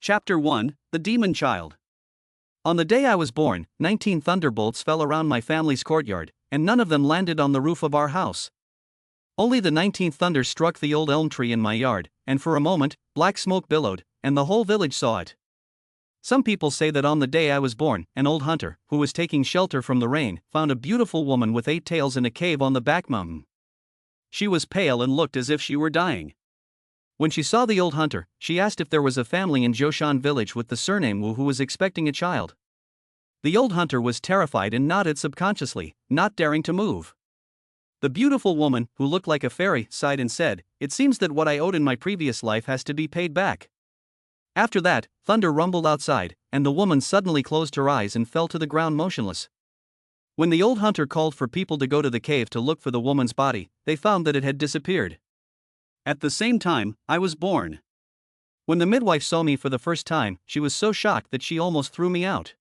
Chapter 1 The Demon Child. On the day I was born, 19 thunderbolts fell around my family's courtyard, and none of them landed on the roof of our house. Only the 19th thunder struck the old elm tree in my yard, and for a moment, black smoke billowed, and the whole village saw it. Some people say that on the day I was born, an old hunter, who was taking shelter from the rain, found a beautiful woman with 8 tails in a cave on the back mountain. She was pale and looked as if she were dying. When she saw the old hunter, she asked if there was a family in Joshan village with the surname Wu who was expecting a child. The old hunter was terrified and nodded subconsciously, not daring to move. The beautiful woman, who looked like a fairy, sighed and said, "It seems that what I owed in my previous life has to be paid back." After that, thunder rumbled outside, and the woman suddenly closed her eyes and fell to the ground motionless. When the old hunter called for people to go to the cave to look for the woman's body, they found that it had disappeared. At the same time, I was born. When the midwife saw me for the first time, she was so shocked that she almost threw me out.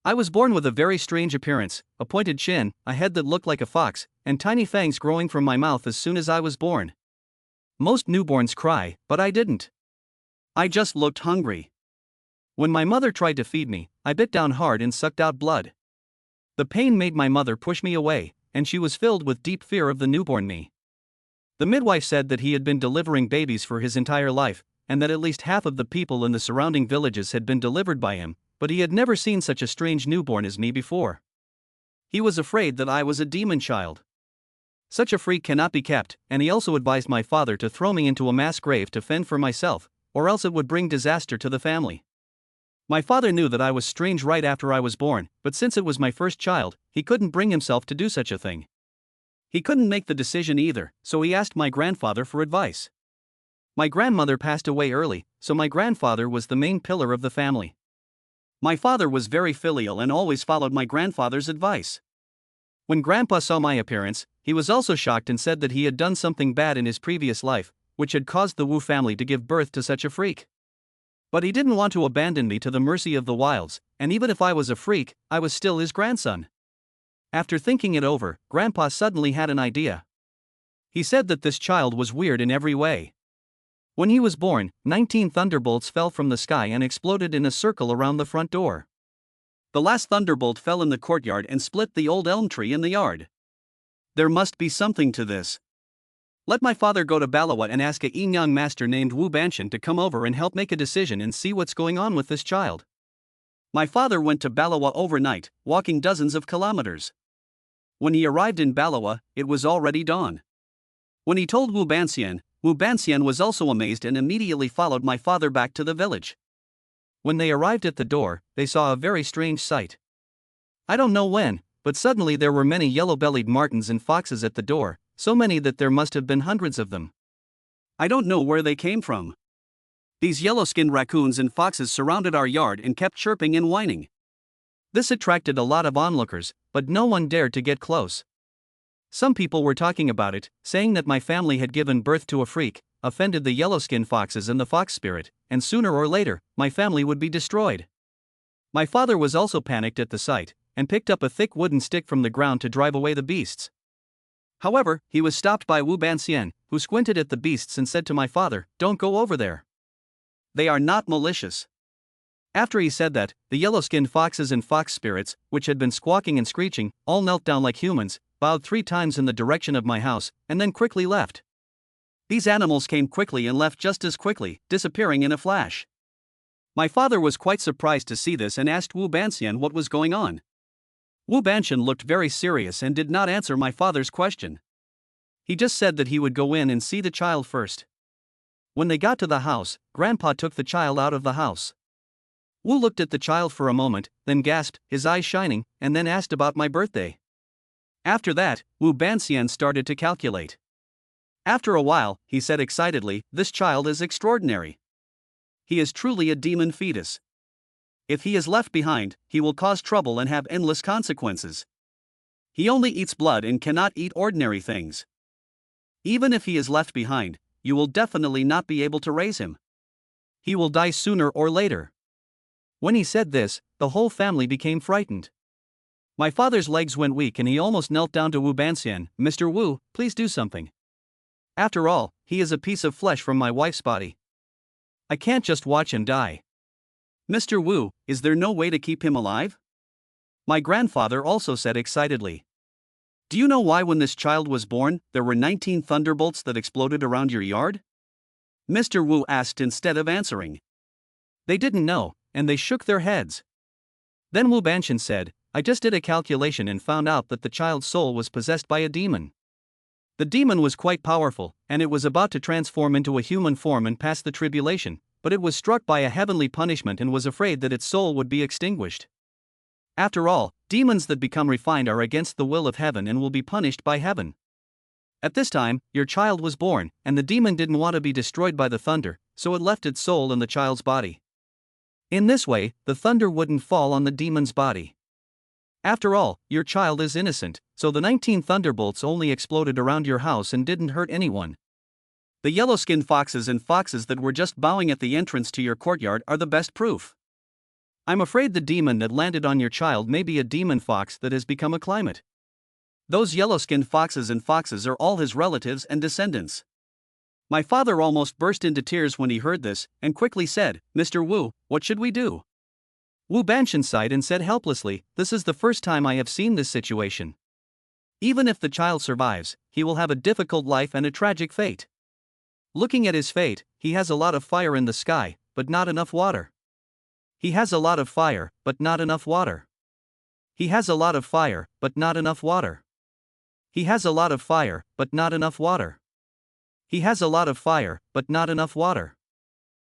I was born with a very strange appearance, a pointed chin, a head that looked like a fox, and tiny fangs growing from my mouth as soon as I was born. Most newborns cry, but I didn't. I just looked hungry. When my mother tried to feed me, I bit down hard and sucked out blood. The pain made my mother push me away, and she was filled with deep fear of the newborn me. The midwife said that he had been delivering babies for his entire life, and that at least half of the people in the surrounding villages had been delivered by him, but he had never seen such a strange newborn as me before. He was afraid that I was a demon child. Such a freak cannot be kept, and he also advised my father to throw me into a mass grave to fend for myself, or else it would bring disaster to the family. My father knew that I was strange right after I was born, but since it was my first child, he couldn't bring himself to do such a thing. He couldn't make the decision either, so he asked my grandfather for advice. My grandmother passed away early, so my grandfather was the main pillar of the family. My father was very filial and always followed my grandfather's advice. When Grandpa saw my appearance, he was also shocked and said that he had done something bad in his previous life, which had caused the Wu family to give birth to such a freak. But he didn't want to abandon me to the mercy of the wilds, and even if I was a freak, I was still his grandson. After thinking it over, Grandpa suddenly had an idea. He said that this child was weird in every way. When he was born, 19 thunderbolts fell from the sky and exploded in a circle around the front door. The last thunderbolt fell in the courtyard and split the old elm tree in the yard. There must be something to this. Let my father go to Balawa and ask a young master named Wu Banshan to come over and help make a decision and see what's going on with this child. My father went to Balawa overnight, walking dozens of kilometers. When he arrived in Balawa, it was already dawn. When he told Wu Banxian was also amazed and immediately followed my father back to the village. When they arrived at the door, they saw a very strange sight. I don't know when, but suddenly there were many yellow-bellied martens and foxes at the door, so many that there must have been hundreds of them. I don't know where they came from. These yellow-skinned raccoons and foxes surrounded our yard and kept chirping and whining. This attracted a lot of onlookers, but no one dared to get close. Some people were talking about it, saying that my family had given birth to a freak, offended the yellow-skinned foxes and the fox spirit, and sooner or later, my family would be destroyed. My father was also panicked at the sight, and picked up a thick wooden stick from the ground to drive away the beasts. However, he was stopped by Wu Banxian, who squinted at the beasts and said to my father, "Don't go over there. They are not malicious." After he said that, the yellow-skinned foxes and fox spirits, which had been squawking and screeching, all knelt down like humans, bowed 3 times in the direction of my house, and then quickly left. These animals came quickly and left just as quickly, disappearing in a flash. My father was quite surprised to see this and asked Wu Banxian what was going on. Wu Banshan looked very serious and did not answer my father's question. He just said that he would go in and see the child first. When they got to the house, Grandpa took the child out of the house. Wu looked at the child for a moment, then gasped, his eyes shining, and then asked about my birthday. After that, Wu Banxian started to calculate. After a while, he said excitedly, "This child is extraordinary. He is truly a demon fetus. If he is left behind, he will cause trouble and have endless consequences. He only eats blood and cannot eat ordinary things. Even if he is left behind, you will definitely not be able to raise him. He will die sooner or later." When he said this, the whole family became frightened. My father's legs went weak and he almost knelt down to Wu Banxian. "Mr. Wu, please do something. After all, he is a piece of flesh from my wife's body. I can't just watch him die." Mr. Wu, is there no way to keep him alive? My grandfather also said excitedly. Do you know why when this child was born, there were 19 thunderbolts that exploded around your yard? Mr. Wu asked instead of answering. They didn't know, and they shook their heads. Then Wu Banqian said, I just did a calculation and found out that the child's soul was possessed by a demon. The demon was quite powerful, and it was about to transform into a human form and pass the tribulation, but it was struck by a heavenly punishment and was afraid that its soul would be extinguished. After all, demons that become refined are against the will of heaven and will be punished by heaven. At this time, your child was born, and the demon didn't want to be destroyed by the thunder, so it left its soul in the child's body. In this way, the thunder wouldn't fall on the demon's body. After all, your child is innocent, so the 19 thunderbolts only exploded around your house and didn't hurt anyone. The yellow-skinned foxes and foxes that were just bowing at the entrance to your courtyard are the best proof. I'm afraid the demon that landed on your child may be a demon fox that has become a climate. Those yellow-skinned foxes and foxes are all his relatives and descendants. My father almost burst into tears when he heard this, and quickly said, Mr. Wu, what should we do? Wu Banqian sighed and said helplessly, this is the first time I have seen this situation. Even if the child survives, he will have a difficult life and a tragic fate. Looking at his fate, he has a lot of fire in the sky, but not enough water. He has a lot of fire, but not enough water. He has a lot of fire, but not enough water. He has a lot of fire, but not enough water. He has a lot of fire, but not enough water.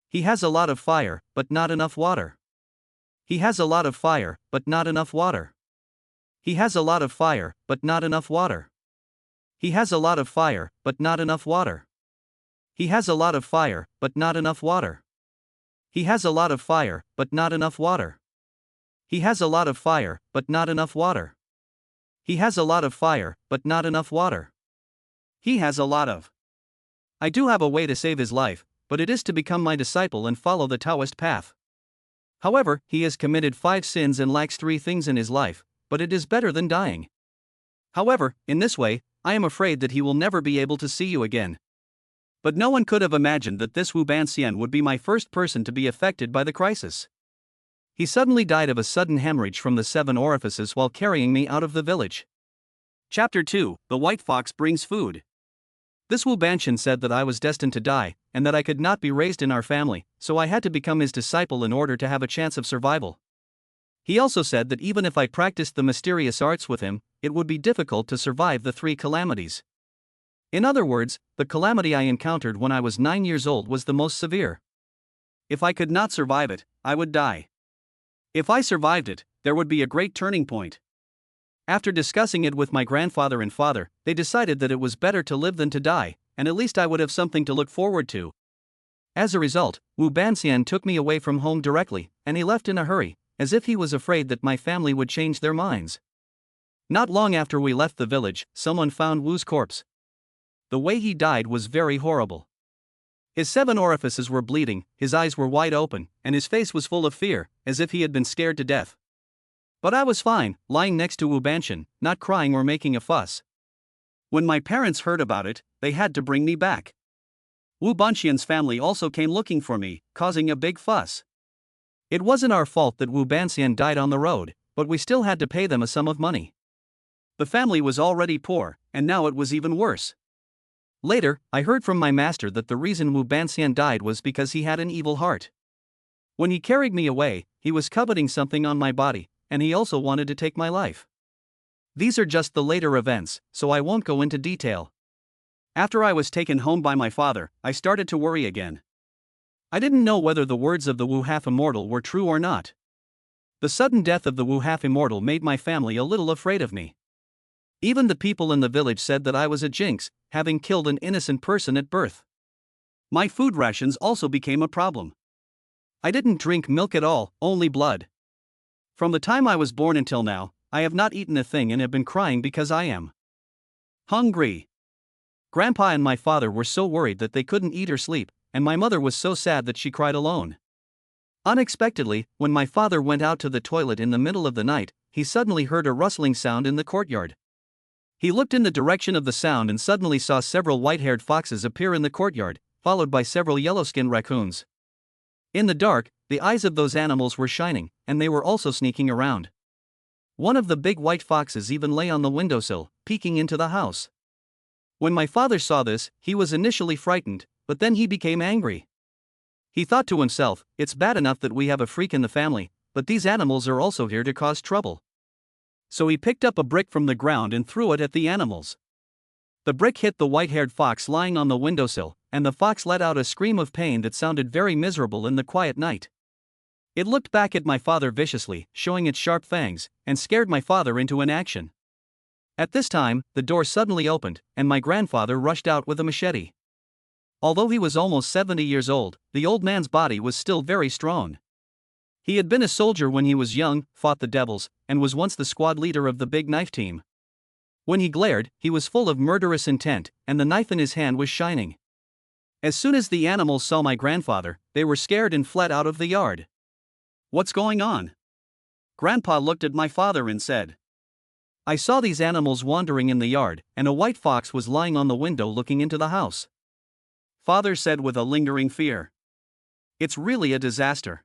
He has a lot of fire, but not enough water. He has a lot of fire, but not enough water. He has a lot of fire, but not enough water. He has a lot of fire, but not enough water. He has a lot of fire, but not enough water. He has a lot of fire, but not enough water. He has a lot of fire, but not enough water. He has a lot of fire, but not enough water. He has a lot of. I do have a way to save his life, but it is to become my disciple and follow the Taoist path. However, he has committed 5 sins and lacks 3 things in his life, but it is better than dying. However, in this way, I am afraid that he will never be able to see you again. But no one could have imagined that this Wu Banqian would be my first person to be affected by the crisis. He suddenly died of a sudden hemorrhage from the 7 orifices while carrying me out of the village. Chapter 2, The White Fox Brings Food. This Wu Banqian said that I was destined to die, and that I could not be raised in our family, so I had to become his disciple in order to have a chance of survival. He also said that even if I practiced the mysterious arts with him, it would be difficult to survive the 3 calamities. In other words, the calamity I encountered when I was 9 years old was the most severe. If I could not survive it, I would die. If I survived it, there would be a great turning point. After discussing it with my grandfather and father, they decided that it was better to live than to die, and at least I would have something to look forward to. As a result, Wu Banqian took me away from home directly, and he left in a hurry, as if he was afraid that my family would change their minds. Not long after we left the village, someone found Wu's corpse. The way he died was very horrible. His 7 orifices were bleeding, his eyes were wide open, and his face was full of fear, as if he had been scared to death. But I was fine, lying next to Wu Banqian, not crying or making a fuss. When my parents heard about it, they had to bring me back. Wu Banqian's family also came looking for me, causing a big fuss. It wasn't our fault that Wu Banqian died on the road, but we still had to pay them a sum of money. The family was already poor, and now it was even worse. Later, I heard from my master that the reason Wu Banqian died was because he had an evil heart. When he carried me away, he was coveting something on my body, and he also wanted to take my life. These are just the later events, so I won't go into detail. After I was taken home by my father, I started to worry again. I didn't know whether the words of the Wu half-immortal were true or not. The sudden death of the Wu half-immortal made my family a little afraid of me. Even the people in the village said that I was a jinx, having killed an innocent person at birth. My food rations also became a problem. I didn't drink milk at all, only blood. From the time I was born until now, I have not eaten a thing and have been crying because I am hungry. Grandpa and my father were so worried that they couldn't eat or sleep, and my mother was so sad that she cried alone. Unexpectedly, when my father went out to the toilet in the middle of the night, he suddenly heard a rustling sound in the courtyard. He looked in the direction of the sound and suddenly saw several white-haired foxes appear in the courtyard, followed by several yellow-skinned raccoons. In the dark, the eyes of those animals were shining, and they were also sneaking around. One of the big white foxes even lay on the windowsill, peeking into the house. When my father saw this, he was initially frightened, but then he became angry. He thought to himself, it's bad enough that we have a freak in the family, but these animals are also here to cause trouble. So he picked up a brick from the ground and threw it at the animals. The brick hit the white-haired fox lying on the windowsill, and the fox let out a scream of pain that sounded very miserable in the quiet night. It looked back at my father viciously, showing its sharp fangs, and scared my father into inaction. At this time, the door suddenly opened, and my grandfather rushed out with a machete. Although he was almost 70 years old, the old man's body was still very strong. He had been a soldier when he was young, fought the devils, and was once the squad leader of the big knife team. When he glared, he was full of murderous intent, and the knife in his hand was shining. As soon as the animals saw my grandfather, they were scared and fled out of the yard. "What's going on?" Grandpa looked at my father and said. "I saw these animals wandering in the yard, and a white fox was lying on the window looking into the house." Father said with a lingering fear. "It's really a disaster.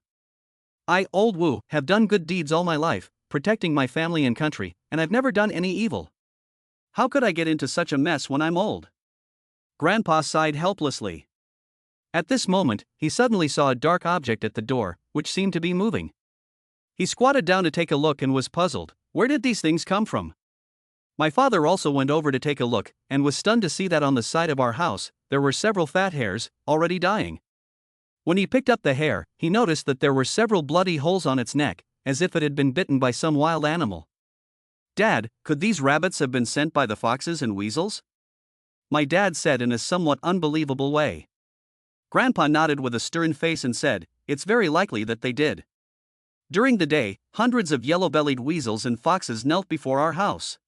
I, old Wu, have done good deeds all my life, protecting my family and country, and I've never done any evil. How could I get into such a mess when I'm old?" Grandpa sighed helplessly. At this moment, he suddenly saw a dark object at the door, which seemed to be moving. He squatted down to take a look and was puzzled. Where did these things come from? My father also went over to take a look, and was stunned to see that on the side of our house, there were several fat hares, already dying. When he picked up the hare, he noticed that there were several bloody holes on its neck, as if it had been bitten by some wild animal. "Dad, could these rabbits have been sent by the foxes and weasels?" My dad said in a somewhat unbelievable way. Grandpa nodded with a stern face and said, "It's very likely that they did. During the day, hundreds of yellow-bellied weasels and foxes knelt before our house.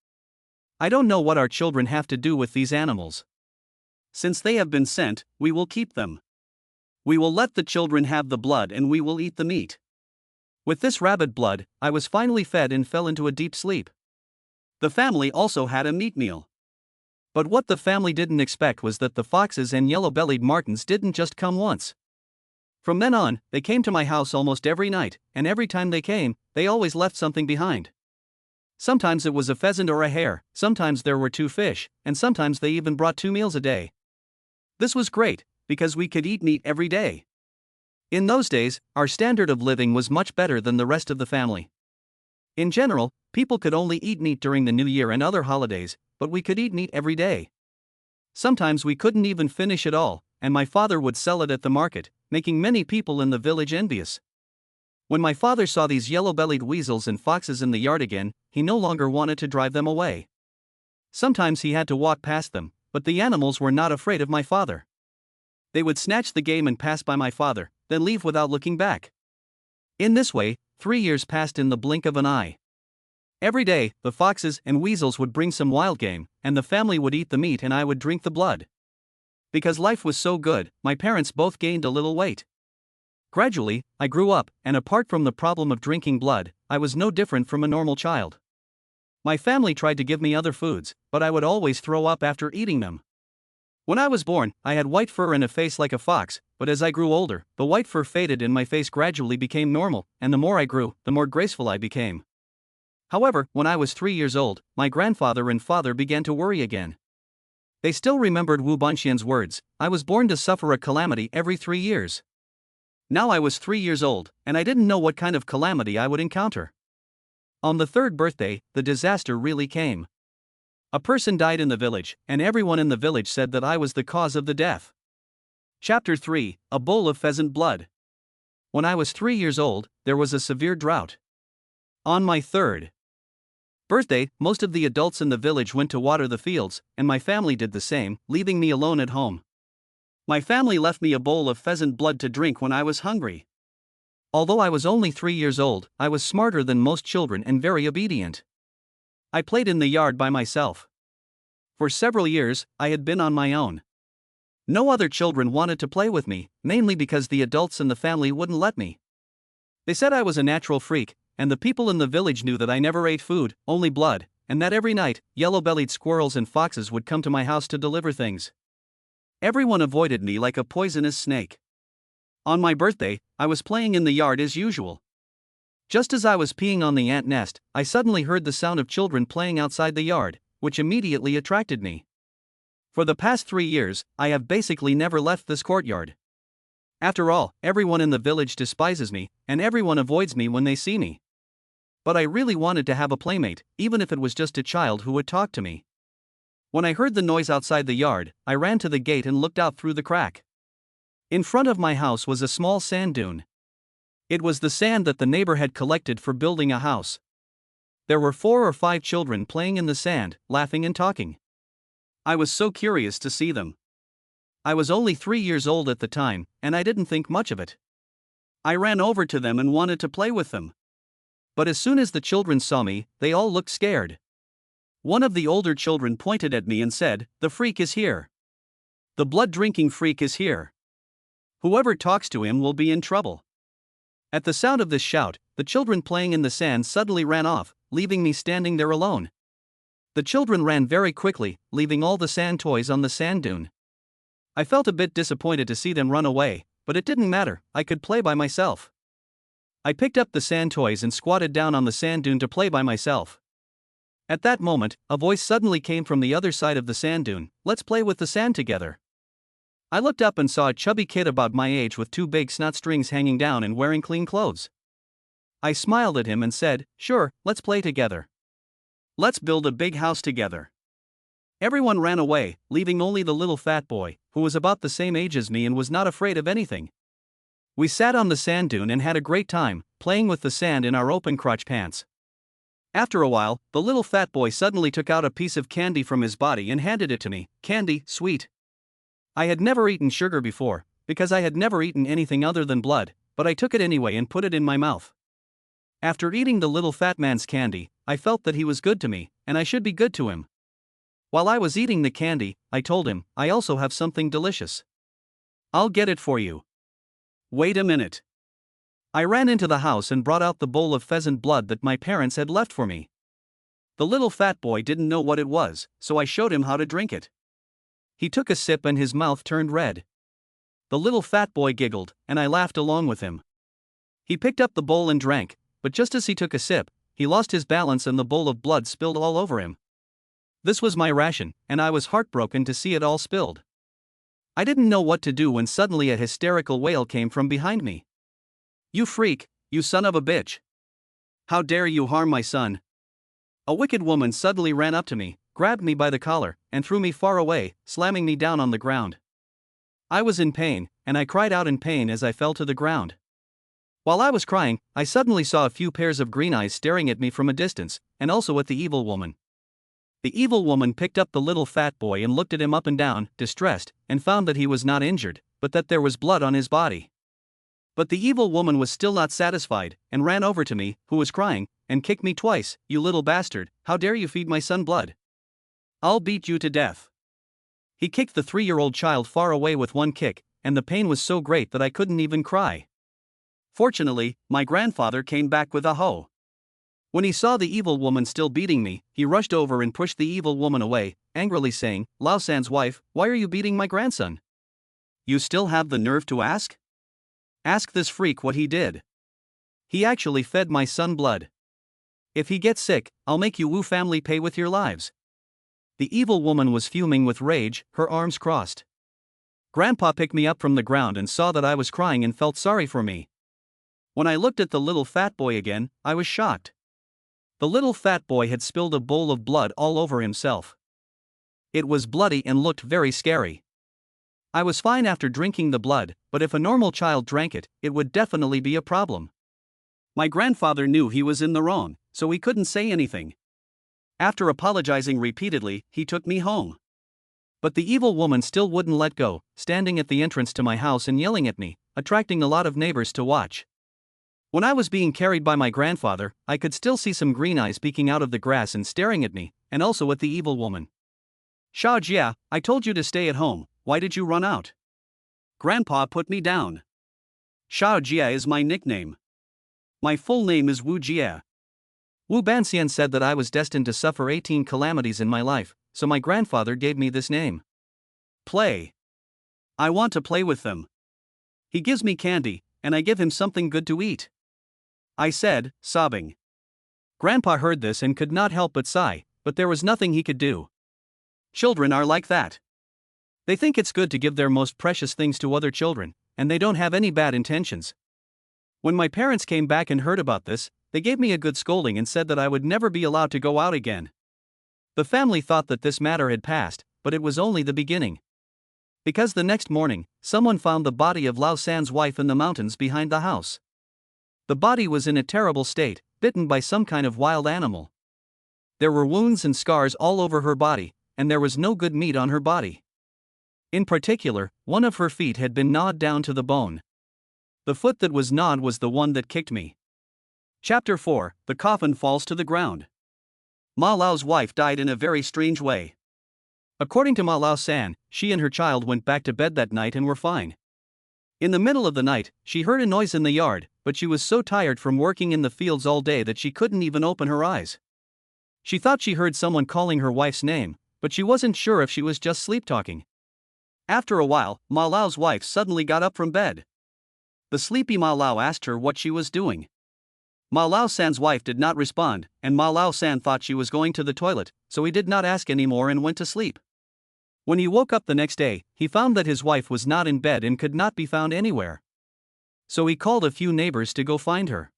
I don't know what our children have to do with these animals. Since they have been sent, we will keep them. We will let the children have the blood and we will eat the meat." With this rabbit blood, I was finally fed and fell into a deep sleep. The family also had a meat meal. But what the family didn't expect was that the foxes and yellow-bellied martens didn't just come once. From then on, they came to my house almost every night, and every time they came, they always left something behind. Sometimes it was a pheasant or a hare, sometimes there were 2 fish, and sometimes they even brought 2 meals a day. This was great, because we could eat meat every day. In those days, our standard of living was much better than the rest of the family. In general, people could only eat meat during the New Year and other holidays, but we could eat meat every day. Sometimes we couldn't even finish it all, and my father would sell it at the market, making many people in the village envious. When my father saw these yellow-bellied weasels and foxes in the yard again, he no longer wanted to drive them away. Sometimes he had to walk past them, but the animals were not afraid of my father. They would snatch the game and pass by my father, then leave without looking back. In this way, 3 years passed in the blink of an eye. Every day, the foxes and weasels would bring some wild game, and the family would eat the meat and I would drink the blood. Because life was so good, my parents both gained a little weight. Gradually, I grew up, and apart from the problem of drinking blood, I was no different from a normal child. My family tried to give me other foods, but I would always throw up after eating them. When I was born, I had white fur and a face like a fox, but as I grew older, the white fur faded and my face gradually became normal, and the more I grew, the more graceful I became. However, when I was 3 years old, my grandfather and father began to worry again. They still remembered Wu Bunxian's words, "I was born to suffer a calamity every 3 years." Now I was 3 years old, and I didn't know what kind of calamity I would encounter. On the 3rd birthday, the disaster really came. A person died in the village, and everyone in the village said that I was the cause of the death. Chapter 3: A Bowl of Pheasant Blood. When I was 3 years old, there was a severe drought. On my 3rd birthday, most of the adults in the village went to water the fields, and my family did the same, leaving me alone at home. My family left me a bowl of pheasant blood to drink when I was hungry. Although I was only 3 years old, I was smarter than most children and very obedient. I played in the yard by myself. For several years, I had been on my own. No other children wanted to play with me, mainly because the adults in the family wouldn't let me. They said I was a natural freak, and the people in the village knew that I never ate food, only blood, and that every night, yellow-bellied squirrels and foxes would come to my house to deliver things. Everyone avoided me like a poisonous snake. On my birthday, I was playing in the yard as usual. Just as I was peeing on the ant nest, I suddenly heard the sound of children playing outside the yard, which immediately attracted me. For the past 3 years, I have basically never left this courtyard. After all, everyone in the village despises me, and everyone avoids me when they see me. But I really wanted to have a playmate, even if it was just a child who would talk to me. When I heard the noise outside the yard, I ran to the gate and looked out through the crack. In front of my house was a small sand dune. It was the sand that the neighbor had collected for building a house. There were 4 or 5 children playing in the sand, laughing and talking. I was so curious to see them. I was only 3 years old at the time, and I didn't think much of it. I ran over to them and wanted to play with them. But as soon as the children saw me, they all looked scared. One of the older children pointed at me and said, "The freak is here. The blood-drinking freak is here. Whoever talks to him will be in trouble." At the sound of this shout, the children playing in the sand suddenly ran off, leaving me standing there alone. The children ran very quickly, leaving all the sand toys on the sand dune. I felt a bit disappointed to see them run away, but it didn't matter, I could play by myself. I picked up the sand toys and squatted down on the sand dune to play by myself. At that moment, a voice suddenly came from the other side of the sand dune, "Let's play with the sand together." I looked up and saw a chubby kid about my age with 2 big snot strings hanging down and wearing clean clothes. I smiled at him and said, "Sure, let's play together. Let's build a big house together." Everyone ran away, leaving only the little fat boy, who was about the same age as me and was not afraid of anything. We sat on the sand dune and had a great time, playing with the sand in our open crotch pants. After a while, the little fat boy suddenly took out a piece of candy from his body and handed it to me. Candy, sweet. I had never eaten sugar before, because I had never eaten anything other than blood, but I took it anyway and put it in my mouth. After eating the little fat man's candy, I felt that he was good to me, and I should be good to him. While I was eating the candy, I told him, "I also have something delicious. I'll get it for you." "Wait a minute." I ran into the house and brought out the bowl of pheasant blood that my parents had left for me. The little fat boy didn't know what it was, so I showed him how to drink it. He took a sip and his mouth turned red. The little fat boy giggled, and I laughed along with him. He picked up the bowl and drank, but just as he took a sip, he lost his balance and the bowl of blood spilled all over him. This was my ration, and I was heartbroken to see it all spilled. I didn't know what to do when suddenly a hysterical wail came from behind me. "You freak, you son of a bitch. How dare you harm my son?" A wicked woman suddenly ran up to me, grabbed me by the collar, and threw me far away, slamming me down on the ground. I was in pain, and I cried out in pain as I fell to the ground. While I was crying, I suddenly saw a few pairs of green eyes staring at me from a distance, and also at the evil woman. The evil woman picked up the little fat boy and looked at him up and down, distressed, and found that he was not injured, but that there was blood on his body. But the evil woman was still not satisfied, and ran over to me, who was crying, and kicked me twice. "You little bastard, how dare you feed my son blood? I'll beat you to death." He kicked the 3-year-old child far away with one kick, and the pain was so great that I couldn't even cry. Fortunately, my grandfather came back with a hoe. When he saw the evil woman still beating me, he rushed over and pushed the evil woman away, angrily saying, "Lao San's wife, why are you beating my grandson? You still have the nerve to ask? Ask this freak what he did. He actually fed my son blood. If he gets sick, I'll make you Wu family pay with your lives." The evil woman was fuming with rage, her arms crossed. Grandpa picked me up from the ground and saw that I was crying and felt sorry for me. When I looked at the little fat boy again, I was shocked. The little fat boy had spilled a bowl of blood all over himself. It was bloody and looked very scary. I was fine after drinking the blood, but if a normal child drank it, it would definitely be a problem. My grandfather knew he was in the wrong, so he couldn't say anything. After apologizing repeatedly, he took me home. But the evil woman still wouldn't let go, standing at the entrance to my house and yelling at me, attracting a lot of neighbors to watch. When I was being carried by my grandfather, I could still see some green eyes peeking out of the grass and staring at me, and also at the evil woman. "Shao Jia, I told you to stay at home, why did you run out?" Grandpa put me down. Shao Jia is my nickname. My full name is Wu Jia. Wu Banxian said that I was destined to suffer 18 calamities in my life, so my grandfather gave me this name. Play. I want to play with them. He gives me candy, and I give him something good to eat," I said, sobbing. Grandpa heard this and could not help but sigh, but there was nothing he could do. Children are like that. They think it's good to give their most precious things to other children, and they don't have any bad intentions. When my parents came back and heard about this, they gave me a good scolding and said that I would never be allowed to go out again. The family thought that this matter had passed, but it was only the beginning. Because the next morning, someone found the body of Lao San's wife in the mountains behind the house. The body was in a terrible state, bitten by some kind of wild animal. There were wounds and scars all over her body, and there was no good meat on her body. In particular, one of her feet had been gnawed down to the bone. The foot that was gnawed was the one that kicked me. Chapter 4: The coffin falls to the ground. Ma Lao's wife died in a very strange way. According to Ma Lao San, she and her child went back to bed that night and were fine. In the middle of the night, she heard a noise in the yard, but she was so tired from working in the fields all day that she couldn't even open her eyes. She thought she heard someone calling her wife's name, but she wasn't sure if she was just sleep-talking. After a while, Ma Lao's wife suddenly got up from bed. The sleepy Ma Lao asked her what she was doing. Ma Lao San's wife did not respond, and Ma Lao San thought she was going to the toilet, so he did not ask anymore and went to sleep. When he woke up the next day, he found that his wife was not in bed and could not be found anywhere. So he called a few neighbors to go find her.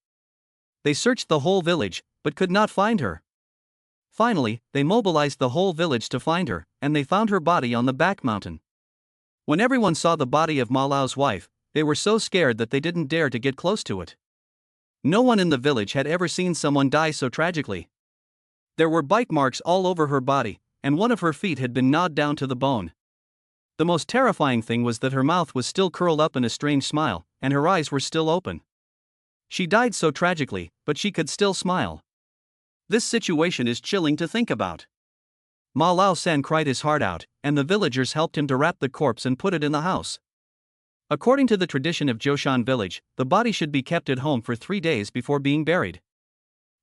They searched the whole village, but could not find her. Finally, they mobilized the whole village to find her, and they found her body on the back mountain. When everyone saw the body of Ma Lao's wife, they were so scared that they didn't dare to get close to it. No one in the village had ever seen someone die so tragically. There were bite marks all over her body, and one of her feet had been gnawed down to the bone. The most terrifying thing was that her mouth was still curled up in a strange smile, and her eyes were still open. She died so tragically, but she could still smile. This situation is chilling to think about. Ma Lao San cried his heart out, and the villagers helped him to wrap the corpse and put it in the house. According to the tradition of Joshan village, the body should be kept at home for 3 days before being buried.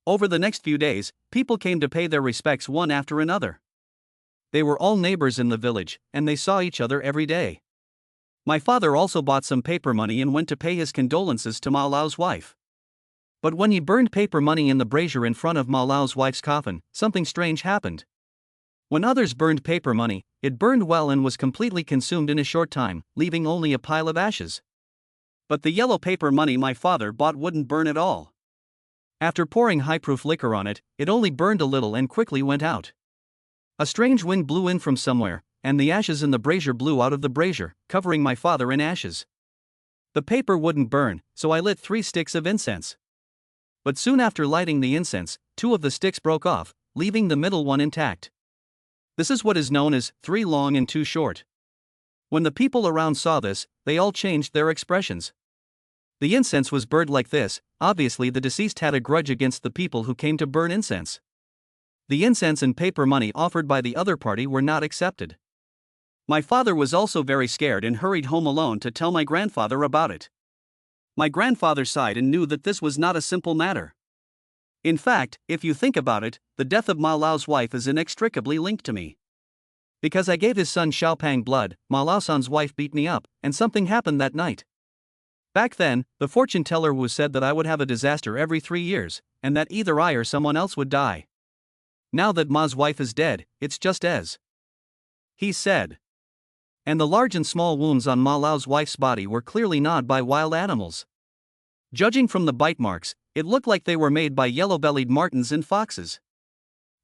Over the next few days, people came to pay their respects one after another. They were all neighbors in the village, and they saw each other every day. My father also bought some paper money and went to pay his condolences to Ma Lao's wife. But when he burned paper money in the brazier in front of Ma Lao's wife's coffin, something strange happened. When others burned paper money, it burned well and was completely consumed in a short time, leaving only a pile of ashes. But the yellow paper money my father bought wouldn't burn at all. After pouring high-proof liquor on it, it only burned a little and quickly went out. A strange wind blew in from somewhere, and the ashes in the brazier blew out of the brazier, covering my father in ashes. The paper wouldn't burn, so I lit 3 sticks of incense. But soon after lighting the incense, 2 of the sticks broke off, leaving the middle one intact. This is what is known as 3 long and 2 short. When the people around saw this, they all changed their expressions. The incense was burned like this. Obviously the deceased had a grudge against the people who came to burn incense. The incense and paper money offered by the other party were not accepted. My father was also very scared and hurried home alone to tell my grandfather about it. My grandfather sighed and knew that this was not a simple matter. In fact, if you think about it, the death of Ma Lao's wife is inextricably linked to me. Because I gave his son Xiaopang blood, Ma Lao San's wife beat me up, and something happened that night. Back then, the fortune teller was said that I would have a disaster every 3 years, and that either I or someone else would die. Now that Ma's wife is dead, it's just as he said. And the large and small wounds on Ma Lao's wife's body were clearly gnawed by wild animals. Judging from the bite marks, it looked like they were made by yellow-bellied martens and foxes.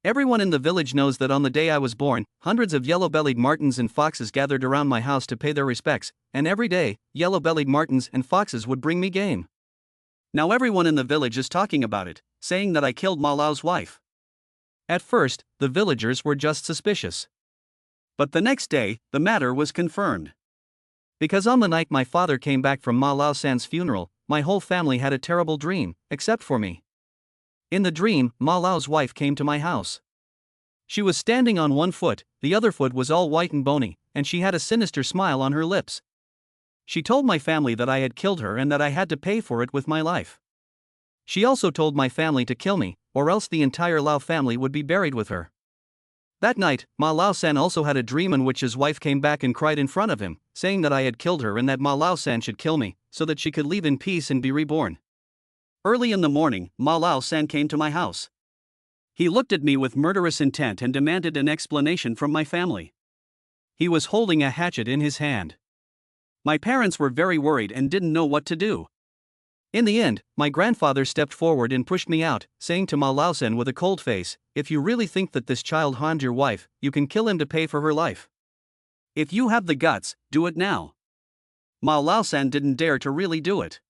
Everyone in the village knows that on the day I was born, hundreds of yellow-bellied martens and foxes gathered around my house to pay their respects, and every day, yellow-bellied martens and foxes would bring me game. Now everyone in the village is talking about it, saying that I killed Ma Lao's wife. At first, the villagers were just suspicious. But the next day, the matter was confirmed. Because on the night my father came back from Ma Lao San's funeral, my whole family had a terrible dream, except for me. In the dream, Ma Lao's wife came to my house. She was standing on one foot, the other foot was all white and bony, and she had a sinister smile on her lips. She told my family that I had killed her and that I had to pay for it with my life. She also told my family to kill me, or else the entire Lao family would be buried with her. That night, Ma Lao-san also had a dream in which his wife came back and cried in front of him, saying that I had killed her and that Ma Lao-san should kill me, so that she could leave in peace and be reborn. Early in the morning, Ma Lao-san came to my house. He looked at me with murderous intent and demanded an explanation from my family. He was holding a hatchet in his hand. My parents were very worried and didn't know what to do. In the end, my grandfather stepped forward and pushed me out, saying to Ma Lao-san with a cold face, "If you really think that this child harmed your wife, you can kill him to pay for her life. If you have the guts, do it now." Ma Lao-san didn't dare to really do it.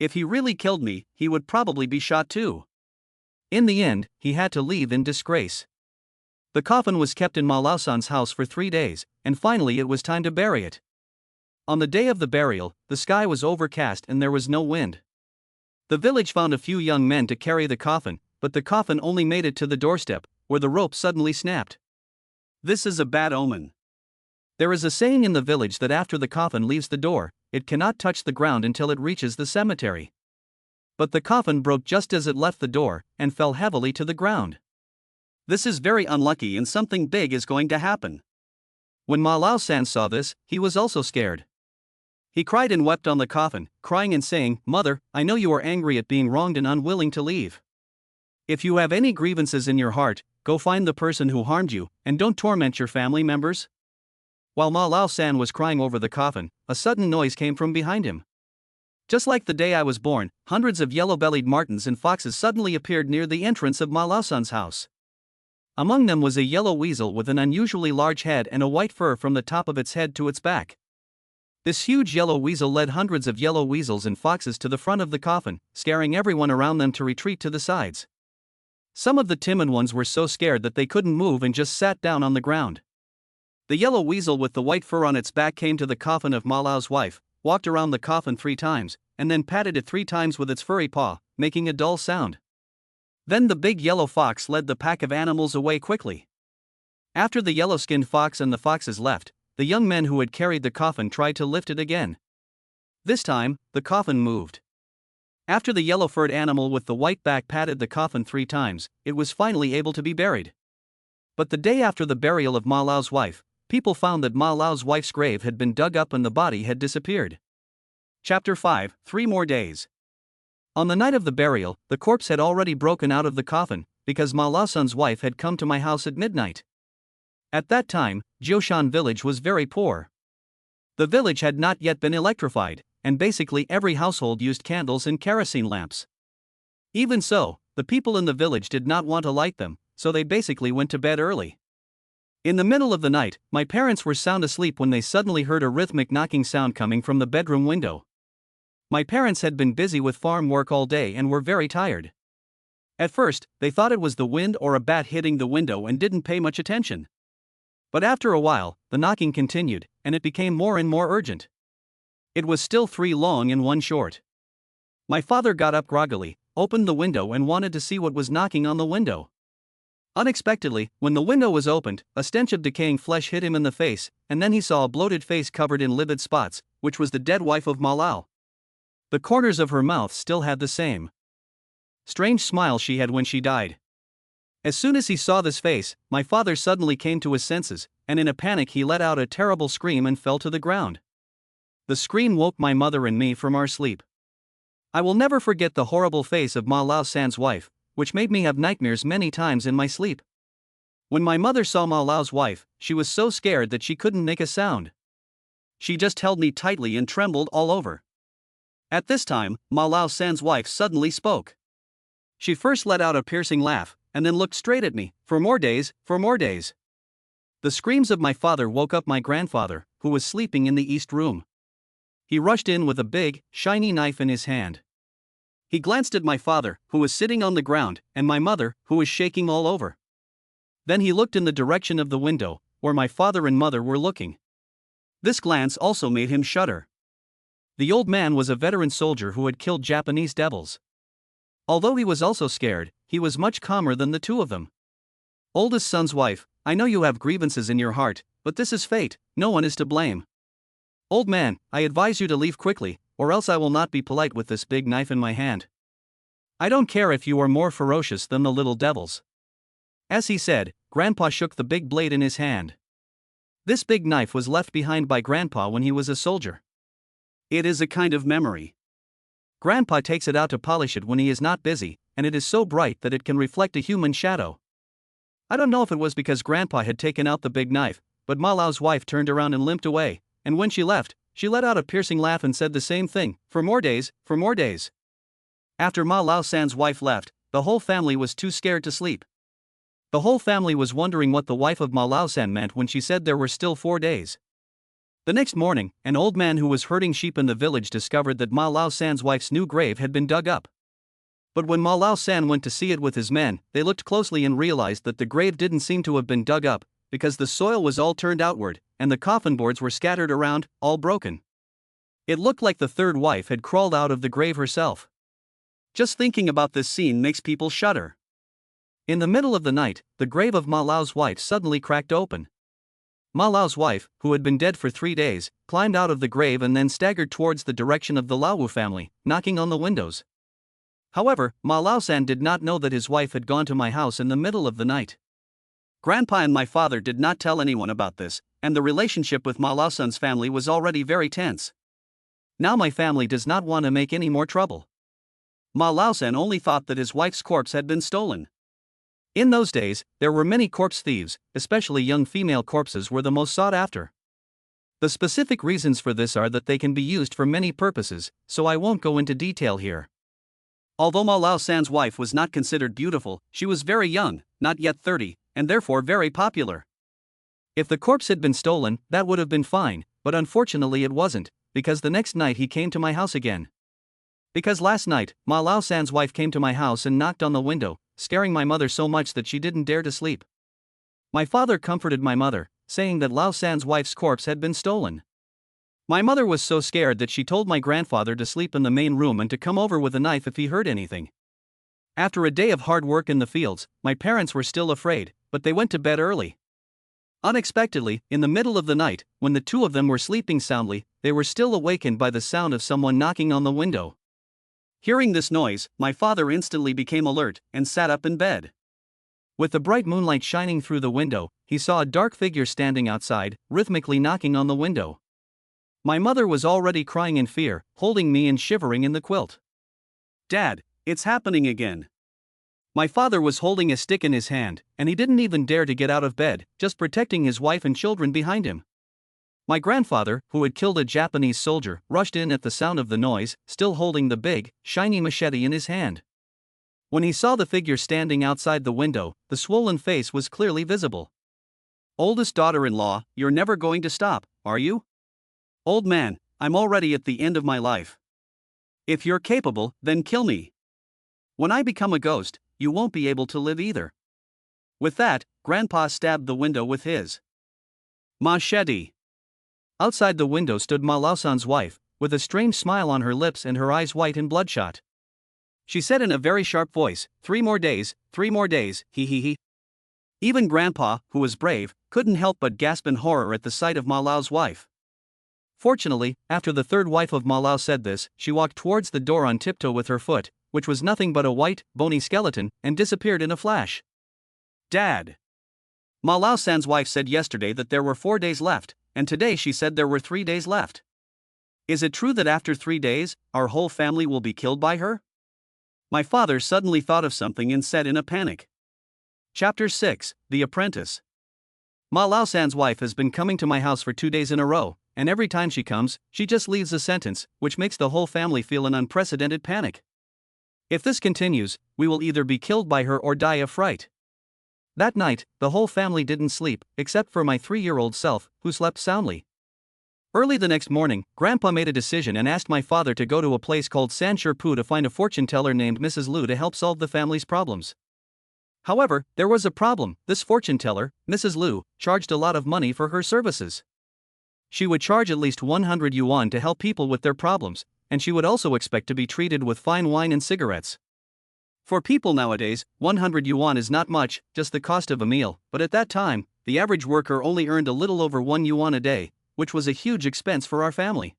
If he really killed me, he would probably be shot too. In the end, he had to leave in disgrace. The coffin was kept in Ma Lao-san's house for 3 days, and finally it was time to bury it. On the day of the burial, the sky was overcast and there was no wind. The village found a few young men to carry the coffin, but the coffin only made it to the doorstep, where the rope suddenly snapped. This is a bad omen. There is a saying in the village that after the coffin leaves the door, it cannot touch the ground until it reaches the cemetery. But the coffin broke just as it left the door, and fell heavily to the ground. This is very unlucky and something big is going to happen. When Ma Lao-san saw this, he was also scared. He cried and wept on the coffin, crying and saying, "Mother, I know you are angry at being wronged and unwilling to leave. If you have any grievances in your heart, go find the person who harmed you, and don't torment your family members." While Ma Lao-san was crying over the coffin, a sudden noise came from behind him. Just like the day I was born, hundreds of yellow-bellied martens and foxes suddenly appeared near the entrance of Ma Lao-san's house. Among them was a yellow weasel with an unusually large head and a white fur from the top of its head to its back. This huge yellow weasel led hundreds of yellow weasels and foxes to the front of the coffin, scaring everyone around them to retreat to the sides. Some of the timid ones were so scared that they couldn't move and just sat down on the ground. The yellow weasel with the white fur on its back came to the coffin of Ma Lao's wife, walked around the coffin 3 times, and then patted it 3 times with its furry paw, making a dull sound. Then the big yellow fox led the pack of animals away quickly. After the yellow-skinned fox and the foxes left, the young men who had carried the coffin tried to lift it again. This time, the coffin moved. After the yellow-furred animal with the white back patted the coffin 3 times, it was finally able to be buried. But the day after the burial of Ma Lao's wife, people found that Ma Lao's wife's grave had been dug up and the body had disappeared. Chapter 5, 3 more days. On the night of the burial, the corpse had already broken out of the coffin, because Ma Lao-san's wife had come to my house at midnight. At that time, Jioshan village was very poor. The village had not yet been electrified, and basically every household used candles and kerosene lamps. Even so, the people in the village did not want to light them, so they basically went to bed early. In the middle of the night, my parents were sound asleep when they suddenly heard a rhythmic knocking sound coming from the bedroom window. My parents had been busy with farm work all day and were very tired. At first, they thought it was the wind or a bat hitting the window and didn't pay much attention. But after a while, the knocking continued, and it became more and more urgent. It was still 3 long and 1 short. My father got up groggily, opened the window and wanted to see what was knocking on the window. Unexpectedly, when the window was opened, a stench of decaying flesh hit him in the face, and then he saw a bloated face covered in livid spots, which was the dead wife of Ma Lao. The corners of her mouth still had the same strange smile she had when she died. As soon as he saw this face, my father suddenly came to his senses, and in a panic he let out a terrible scream and fell to the ground. The scream woke my mother and me from our sleep. I will never forget the horrible face of Ma Lao-san's wife, which made me have nightmares many times in my sleep. When my mother saw Ma Lao's wife, she was so scared that she couldn't make a sound. She just held me tightly and trembled all over. At this time, Ma Lao-san's wife suddenly spoke. She first let out a piercing laugh, and then looked straight at me, "For more days, for more days." The screams of my father woke up my grandfather, who was sleeping in the east room. He rushed in with a big, shiny knife in his hand. He glanced at my father, who was sitting on the ground, and my mother, who was shaking all over. Then he looked in the direction of the window, where my father and mother were looking. This glance also made him shudder. The old man was a veteran soldier who had killed Japanese devils. Although he was also scared, he was much calmer than the 2 of them. "Oldest son's wife, I know you have grievances in your heart, but this is fate, no one is to blame. Old man, I advise you to leave quickly, or else I will not be polite with this big knife in my hand. I don't care if you are more ferocious than the little devils." As he said, Grandpa shook the big blade in his hand. This big knife was left behind by Grandpa when he was a soldier. It is a kind of memory. Grandpa takes it out to polish it when he is not busy, and it is so bright that it can reflect a human shadow. I don't know if it was because Grandpa had taken out the big knife, but Ma Lao's wife turned around and limped away, and when she left, she let out a piercing laugh and said the same thing, "For more days, for more days." After Ma Lao San's wife left, the whole family was too scared to sleep. The whole family was wondering what the wife of Ma Lao San meant when she said there were still 4 days. The next morning, an old man who was herding sheep in the village discovered that Ma Lao San's wife's new grave had been dug up. But when Ma Lao San went to see it with his men, they looked closely and realized that the grave didn't seem to have been dug up, because the soil was all turned outward, and the coffin boards were scattered around, all broken. It looked like the third wife had crawled out of the grave herself. Just thinking about this scene makes people shudder. In the middle of the night, the grave of Ma Lao's wife suddenly cracked open. Ma Lao's wife, who had been dead for 3 days, climbed out of the grave and then staggered towards the direction of the Lao family, knocking on the windows. However, Ma Lao San did not know that his wife had gone to my house in the middle of the night. Grandpa and my father did not tell anyone about this, and the relationship with Ma Lao San's family was already very tense. Now my family does not want to make any more trouble. Ma Lao San only thought that his wife's corpse had been stolen. In those days, there were many corpse thieves, especially young female corpses were the most sought after. The specific reasons for this are that they can be used for many purposes, so I won't go into detail here. Although Ma Lao San's wife was not considered beautiful, she was very young, not yet 30, and therefore very popular. If the corpse had been stolen, that would have been fine, but unfortunately it wasn't, because the next night he came to my house again. Because last night, Ma Lao San's wife came to my house and knocked on the window, scaring my mother so much that she didn't dare to sleep. My father comforted my mother, saying that Lao San's wife's corpse had been stolen. My mother was so scared that she told my grandfather to sleep in the main room and to come over with a knife if he heard anything. After a day of hard work in the fields, my parents were still afraid, but they went to bed early. Unexpectedly, in the middle of the night, when the two of them were sleeping soundly, they were still awakened by the sound of someone knocking on the window. Hearing this noise, my father instantly became alert and sat up in bed. With the bright moonlight shining through the window, he saw a dark figure standing outside, rhythmically knocking on the window. My mother was already crying in fear, holding me and shivering in the quilt. "Dad, it's happening again." My father was holding a stick in his hand, and he didn't even dare to get out of bed, just protecting his wife and children behind him. My grandfather, who had killed a Japanese soldier, rushed in at the sound of the noise, still holding the big, shiny machete in his hand. When he saw the figure standing outside the window, the swollen face was clearly visible. "Oldest daughter-in-law, you're never going to stop, are you?" "Old man, I'm already at the end of my life. If you're capable, then kill me. When I become a ghost, you won't be able to live either." With that, Grandpa stabbed the window with his machete. Outside the window stood Ma Lao San's wife, with a strange smile on her lips and her eyes white and bloodshot. She said in a very sharp voice, 3 more days, 3 more days, he he he." Even Grandpa, who was brave, couldn't help but gasp in horror at the sight of Ma Lao's wife. Fortunately, after the third wife of Ma Lao said this, she walked towards the door on tiptoe with her foot, which was nothing but a white, bony skeleton, and disappeared in a flash. "Dad. Ma Lao San's wife said yesterday that there were 4 days left, and today she said there were 3 days left. Is it true that after 3 days, our whole family will be killed by her?" My father suddenly thought of something and said in a panic. Chapter 6, The Apprentice. Ma Lao San's wife has been coming to my house for 2 days in a row, and every time she comes, she just leaves a sentence, which makes the whole family feel an unprecedented panic. If this continues, we will either be killed by her or die of fright. That night, the whole family didn't sleep, except for my 3-year-old self, who slept soundly. Early the next morning, Grandpa made a decision and asked my father to go to a place called Sanshurpu to find a fortune teller named Mrs. Lu to help solve the family's problems. However, there was a problem. This fortune teller, Mrs. Lu, charged a lot of money for her services. She would charge at least 100 yuan to help people with their problems, and she would also expect to be treated with fine wine and cigarettes. For people nowadays, 100 yuan is not much, just the cost of a meal, but at that time, the average worker only earned a little over 1 yuan a day, which was a huge expense for our family.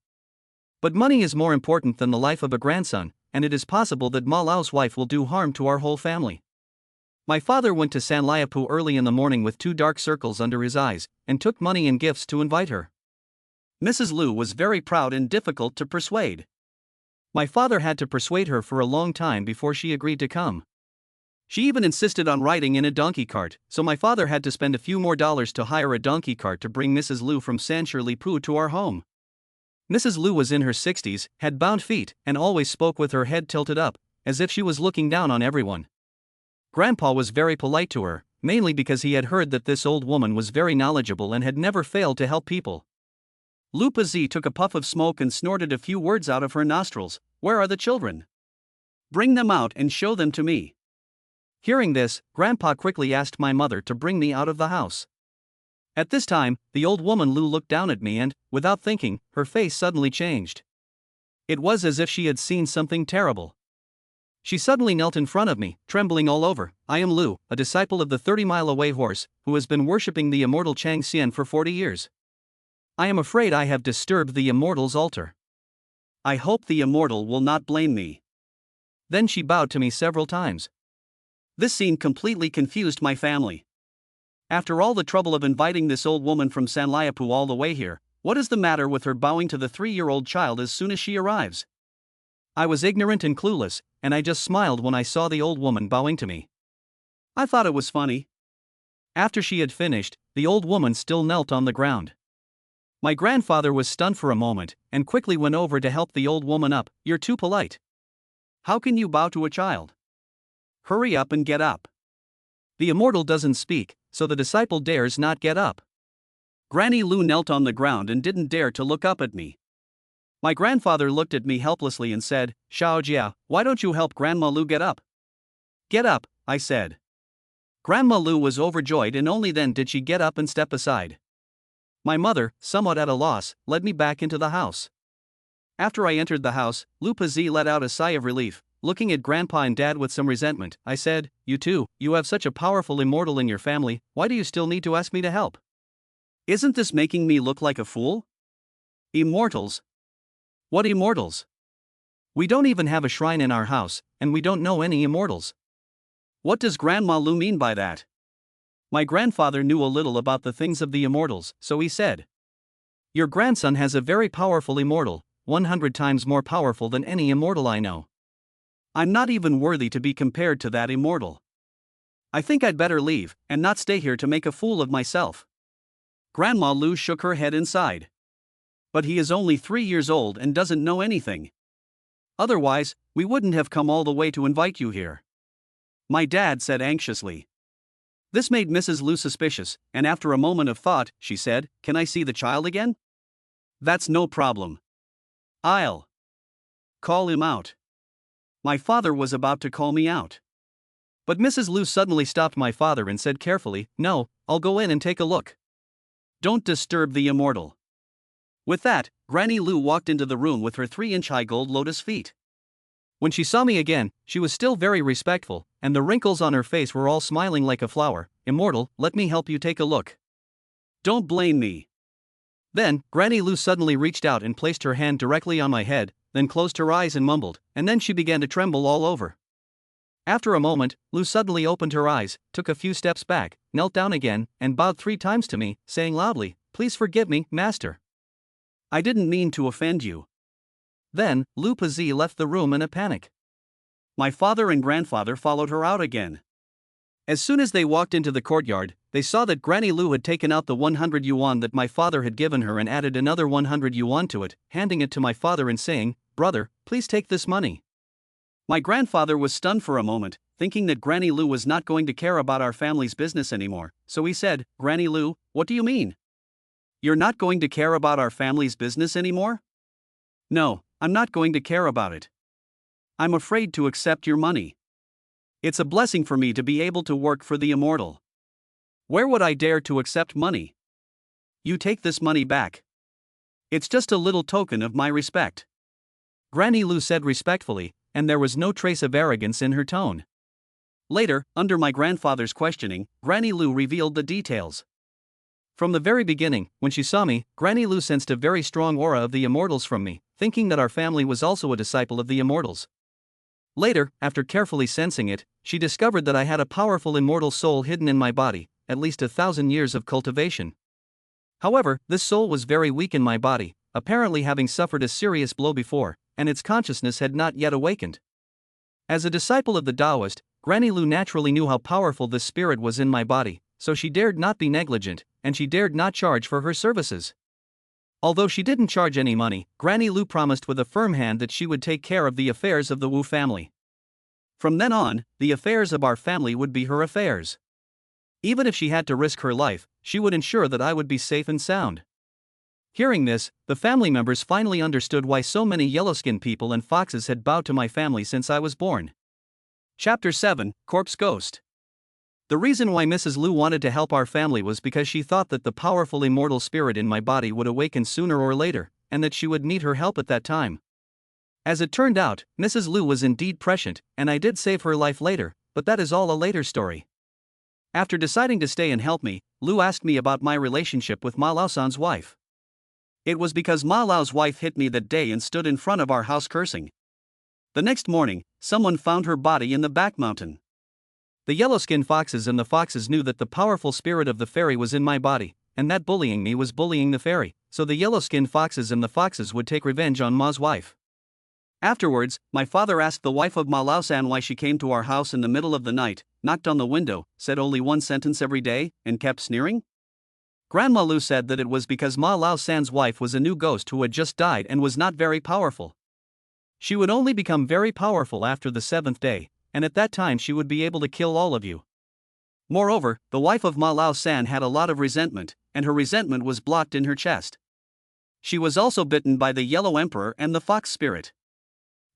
But money is more important than the life of a grandson, and it is possible that Ma Lao's wife will do harm to our whole family. My father went to San Liapu early in the morning with 2 dark circles under his eyes, and took money and gifts to invite her. Mrs. Lu was very proud and difficult to persuade. My father had to persuade her for a long time before she agreed to come. She even insisted on riding in a donkey cart, so my father had to spend a few more dollars to hire a donkey cart to bring Mrs. Lu from Sanshir Lipu to our home. Mrs. Lu was in her 60s, had bound feet, and always spoke with her head tilted up, as if she was looking down on everyone. Grandpa was very polite to her, mainly because he had heard that this old woman was very knowledgeable and had never failed to help people. Lupa Z took a puff of smoke and snorted a few words out of her nostrils. "Where are the children? Bring them out and show them to me." Hearing this, Grandpa quickly asked my mother to bring me out of the house. At this time, the old woman Lu looked down at me and, without thinking, her face suddenly changed. It was as if she had seen something terrible. She suddenly knelt in front of me, trembling all over. "I am Lu, a disciple of the 30-mile-away horse, who has been worshipping the immortal Chang Xian for 40 years. I am afraid I have disturbed the immortal's altar. I hope the immortal will not blame me." Then she bowed to me several times. This scene completely confused my family. After all the trouble of inviting this old woman from San Liapu all the way here, what is the matter with her bowing to the 3-year-old child as soon as she arrives? I was ignorant and clueless, and I just smiled when I saw the old woman bowing to me. I thought it was funny. After she had finished, the old woman still knelt on the ground. My grandfather was stunned for a moment, and quickly went over to help the old woman up. "You're too polite. How can you bow to a child? Hurry up and get up." The immortal doesn't speak, so the disciple dares not get up. Granny Lu knelt on the ground and didn't dare to look up at me. My grandfather looked at me helplessly and said, "Xiao Jia, why don't you help Grandma Lu get up?" "Get up," I said. Grandma Lu was overjoyed, and only then did she get up and step aside. My mother, somewhat at a loss, led me back into the house. After I entered the house, Lupa Z let out a sigh of relief. Looking at Grandpa and Dad with some resentment, I said, "You two, you have such a powerful immortal in your family, why do you still need to ask me to help? Isn't this making me look like a fool? Immortals? What immortals? We don't even have a shrine in our house, and we don't know any immortals. What does Grandma Lu mean by that?" My grandfather knew a little about the things of the immortals, so he said, "Your grandson has a very powerful immortal, 100 times more powerful than any immortal I know. I'm not even worthy to be compared to that immortal. I think I'd better leave, and not stay here to make a fool of myself." Grandma Lu shook her head and sighed. "But he is only 3 years old and doesn't know anything. Otherwise, we wouldn't have come all the way to invite you here," my dad said anxiously. This made Mrs. Lu suspicious, and after a moment of thought, she said, "Can I see the child again?" "That's no problem. I'll call him out." My father was about to call me out. But Mrs. Lu suddenly stopped my father and said carefully, "No, I'll go in and take a look. Don't disturb the immortal." With that, Granny Lu walked into the room with her 3-inch-high gold lotus feet. When she saw me again, she was still very respectful, and the wrinkles on her face were all smiling like a flower. "Immortal, let me help you take a look. Don't blame me." Then, Granny Lu suddenly reached out and placed her hand directly on my head, then closed her eyes and mumbled, and then she began to tremble all over. After a moment, Lu suddenly opened her eyes, took a few steps back, knelt down again, and bowed 3 times to me, saying loudly, "Please forgive me, Master. I didn't mean to offend you." Then, Lupa Z left the room in a panic. My father and grandfather followed her out again. As soon as they walked into the courtyard, they saw that Granny Lu had taken out the 100 yuan that my father had given her and added another 100 yuan to it, handing it to my father and saying, "Brother, please take this money." My grandfather was stunned for a moment, thinking that Granny Lu was not going to care about our family's business anymore, so he said, "Granny Lu, what do you mean? You're not going to care about our family's business anymore?" "No, I'm not going to care about it. I'm afraid to accept your money. It's a blessing for me to be able to work for the immortal. Where would I dare to accept money? You take this money back. It's just a little token of my respect," Granny Lu said respectfully, and there was no trace of arrogance in her tone. Later, under my grandfather's questioning, Granny Lu revealed the details. From the very beginning, when she saw me, Granny Lu sensed a very strong aura of the immortals from me, thinking that our family was also a disciple of the immortals. Later, after carefully sensing it, she discovered that I had a powerful immortal soul hidden in my body, at least 1,000 years of cultivation. However, this soul was very weak in my body, apparently having suffered a serious blow before, and its consciousness had not yet awakened. As a disciple of the Taoist, Granny Lu naturally knew how powerful this spirit was in my body, so she dared not be negligent, and she dared not charge for her services. Although she didn't charge any money, Granny Lu promised with a firm hand that she would take care of the affairs of the Wu family. From then on, the affairs of our family would be her affairs. Even if she had to risk her life, she would ensure that I would be safe and sound. Hearing this, the family members finally understood why so many yellow-skinned people and foxes had bowed to my family since I was born. Chapter 7, Corpse Ghost. The reason why Mrs. Lu wanted to help our family was because she thought that the powerful immortal spirit in my body would awaken sooner or later, and that she would need her help at that time. As it turned out, Mrs. Lu was indeed prescient, and I did save her life later, but that is all a later story. After deciding to stay and help me, Lu asked me about my relationship with Ma Lao-san's wife. It was because Ma Lao's wife hit me that day and stood in front of our house cursing. The next morning, someone found her body in the back mountain. The yellow-skinned foxes and the foxes knew that the powerful spirit of the fairy was in my body, and that bullying me was bullying the fairy, so the yellow-skinned foxes and the foxes would take revenge on Ma's wife. Afterwards, my father asked the wife of Ma Lao-san why she came to our house in the middle of the night, knocked on the window, said only one sentence every day, and kept sneering. Grandma Lu said that it was because Ma Lao-san's wife was a new ghost who had just died and was not very powerful. She would only become very powerful after the 7th day, and at that time she would be able to kill all of you. Moreover, the wife of Ma Lao-san had a lot of resentment, and her resentment was blocked in her chest. She was also bitten by the Yellow Emperor and the Fox Spirit.